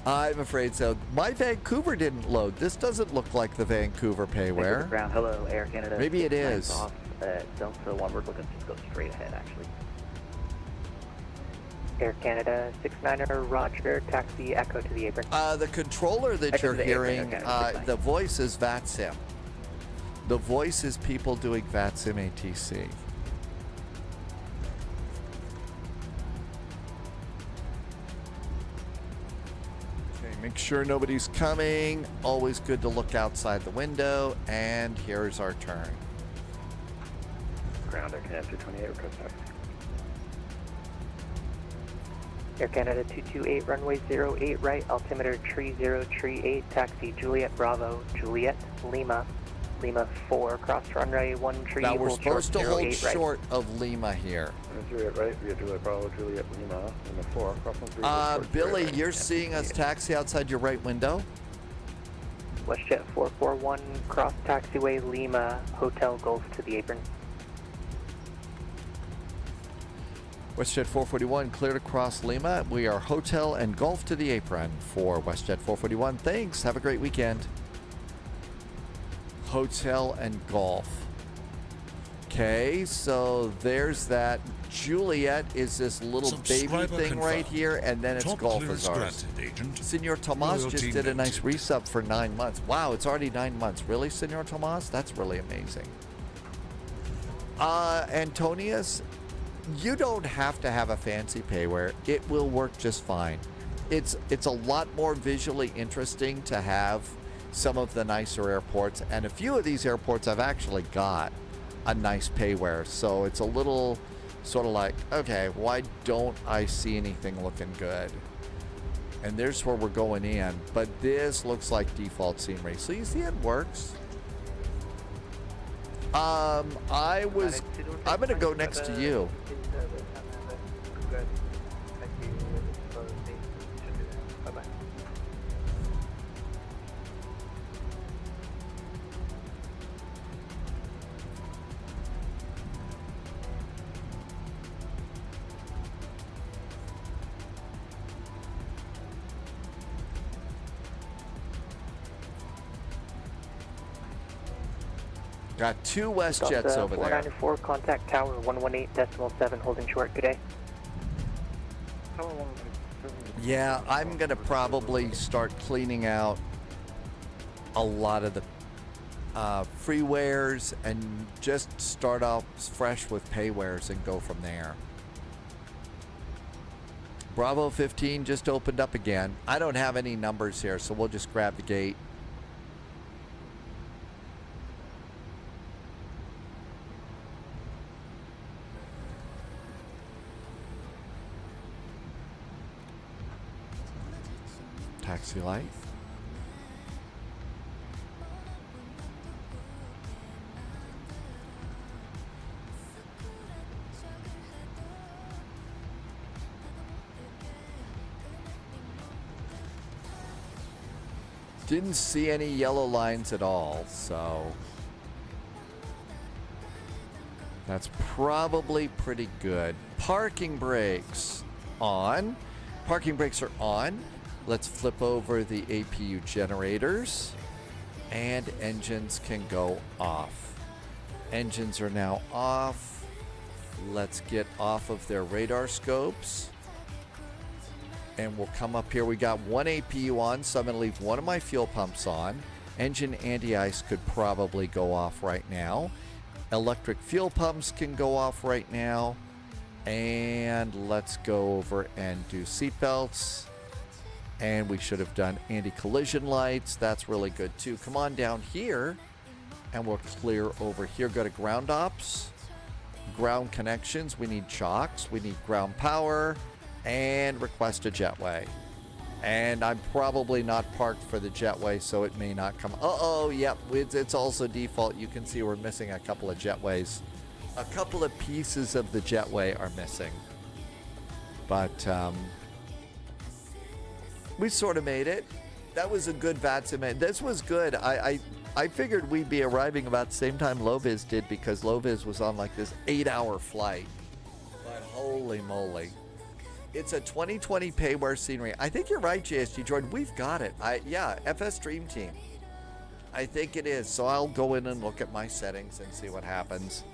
I'm afraid so. My Vancouver didn't load. This doesn't look like the Vancouver payware. Ground, hello, Air Canada. Maybe it is. Off, Delta 1, we're looking to just go straight ahead, actually. Air Canada 69er, Roger, taxi Echo to the apron. The controller that Echo you're to the hearing, apron, the voice is VATSIM. The voice is people doing VATSIM ATC. Okay, make sure nobody's coming. Always good to look outside the window. And here's our turn. Ground Air Canada 228, request taxi. Air Canada 228, runway 08 right, altimeter 3038, taxi Juliet Bravo, Juliet, Lima 4, cross runway 13. Now we're supposed to hold right. short of Lima here. Juliet right, via Juliet Bravo, Juliet Lima, Lima 4, cross 13. Billy, right. you're seeing us taxi outside your right window? WestJet 441, cross taxiway Lima, Hotel Golf to the apron. WestJet 441, clear to cross Lima. We are hotel and golf to the apron for WestJet 441. Thanks. Have a great weekend. Hotel and golf. Okay, so there's that. Juliet is this little baby thing right here, and then it's golf is ours. Senor Tomas just did a nice resub for 9 months. Wow, it's already 9 months. Really, Senor Tomas? That's really amazing. Antonius, you don't have to have a fancy payware. It will work just fine. It's a lot more visually interesting to have some of the nicer airports, and a few of these airports I've actually got a nice payware, so it's a little sort of like, okay, why don't I see anything looking good? And there's where we're going in. But this looks like default scenery. So you see it works. I'm going to go next to you. Got two WestJets over there. 494, contact tower 118.7, holding short. Good day. Yeah, I'm going to probably start cleaning out a lot of the freewares and just start off fresh with paywares and go from there. Bravo 15 just opened up again. I don't have any numbers here, so we'll just grab the gate. Taxi light. Didn't see any yellow lines at all, so that's probably pretty good. Parking brakes on. Parking brakes are on. Let's flip over the APU generators and engines can go off. Engines are now off. Let's get off of their radar scopes. And we'll come up here. We got one APU on, so I'm going to leave one of my fuel pumps on. Engine anti-ice could probably go off right now. Electric fuel pumps can go off right now. And let's go over and do seatbelts. And we should have done anti-collision lights. That's really good too. Come on down here and we'll clear over here. Go to ground ops, ground connections. We need chocks. We need ground power and request a jetway. And I'm probably not parked for the jetway, so it may not come. Uh-oh, yep, it's also default. You can see we're missing a couple of jetways. A couple of pieces of the jetway are missing. But, we sort of made it. That was a good VATSIM. This was good. I figured we'd be arriving about the same time LOWW did because LOWW was on like this 8-hour flight. But holy moly. It's a 2020 payware scenery. I think you're right, JSG Jordan. We've got it. Yeah, FS Dream Team. I think it is. So I'll go in and look at my settings and see what happens.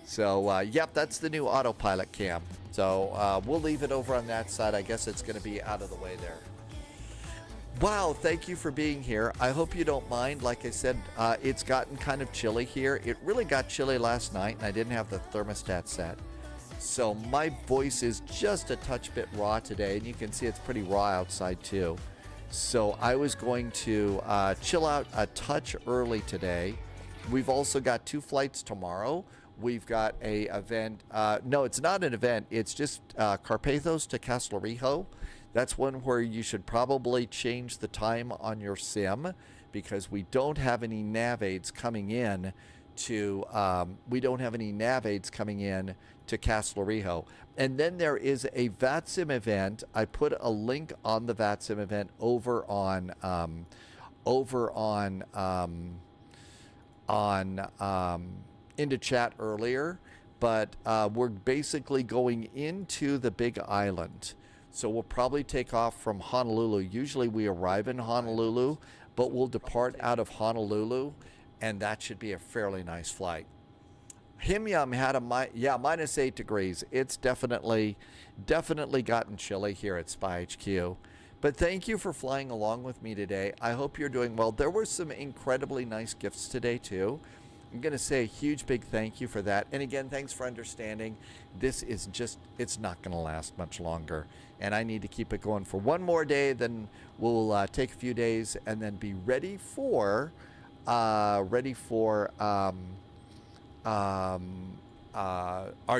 So, yep, that's the new autopilot cam. So we'll leave it over on that side. I guess it's going to be out of the way there. Wow, thank you for being here. I hope you don't mind. Like I said, it's gotten kind of chilly here. It really got chilly last night, and I didn't have the thermostat set. So my voice is just a touch bit raw today, and you can see it's pretty raw outside too. So I was going to chill out a touch early today. We've also got 2 flights tomorrow. We've got a event. No, it's not an event. It's just Carpathos to Castlerejo. That's one where you should probably change the time on your sim because we don't have any nav aids coming in to Castlerejo. And then there is a VATSIM event. I put a link on the VATSIM event over into chat earlier, but we're basically going into the Big Island. So we'll probably take off from Honolulu. Usually we arrive in Honolulu, but we'll depart out of Honolulu, and that should be a fairly nice flight. Himyam had a -8 degrees. It's definitely gotten chilly here at Spy HQ. But thank you for flying along with me today. I hope you're doing well. There were some incredibly nice gifts today too. I'm going to say a huge big thank you for that. And again, thanks for understanding. This is just, it's not going to last much longer. And I need to keep it going for one more day. Then we'll take a few days and then be ready for our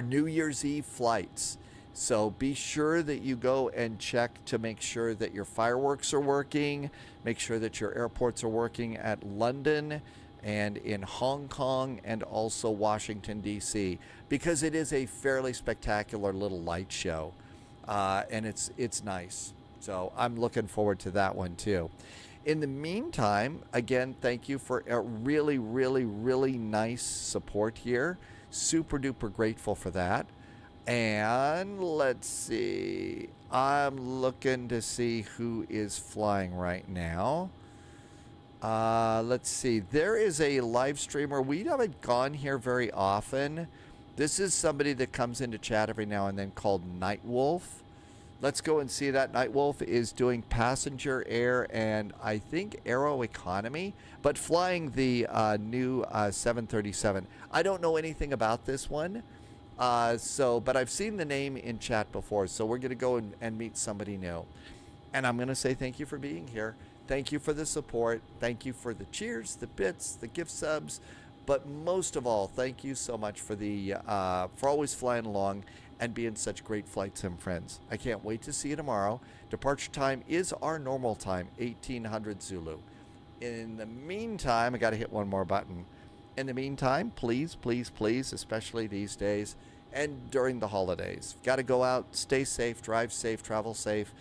New Year's Eve flights. So be sure that you go and check to make sure that your fireworks are working, make sure that your airports are working at London and in Hong Kong and also Washington, D.C., because it is a fairly spectacular little light show, and it's nice. So I'm looking forward to that one too. In the meantime, again, thank you for a really, really, really nice support here. Super duper grateful for that. And let's see, I'm looking to see who is flying right now. Let's see, there is a live streamer. We haven't gone here very often. This is somebody that comes into chat every now and then called Nightwolf. Let's go and see that. Nightwolf is doing passenger air and I think aero economy, but flying the new 737. I don't know anything about this one. But I've seen the name in chat before, so we're going to go and meet somebody new. And I'm going to say thank you for being here. Thank you for the support. Thank you for the cheers, the bits, the gift subs. But most of all, thank you so much for for always flying along and being such great flight sim friends. I can't wait to see you tomorrow. Departure time is our normal time, 1800 Zulu. In the meantime, I got to hit one more button. In the meantime, please, please, please, especially these days and during the holidays, got to go out, stay safe, drive safe, travel safe.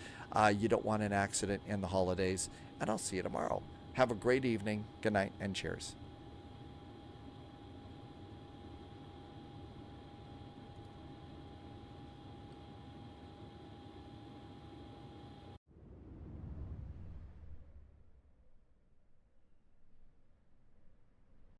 You don't want an accident in the holidays. And I'll see you tomorrow. Have a great evening. Good night and cheers.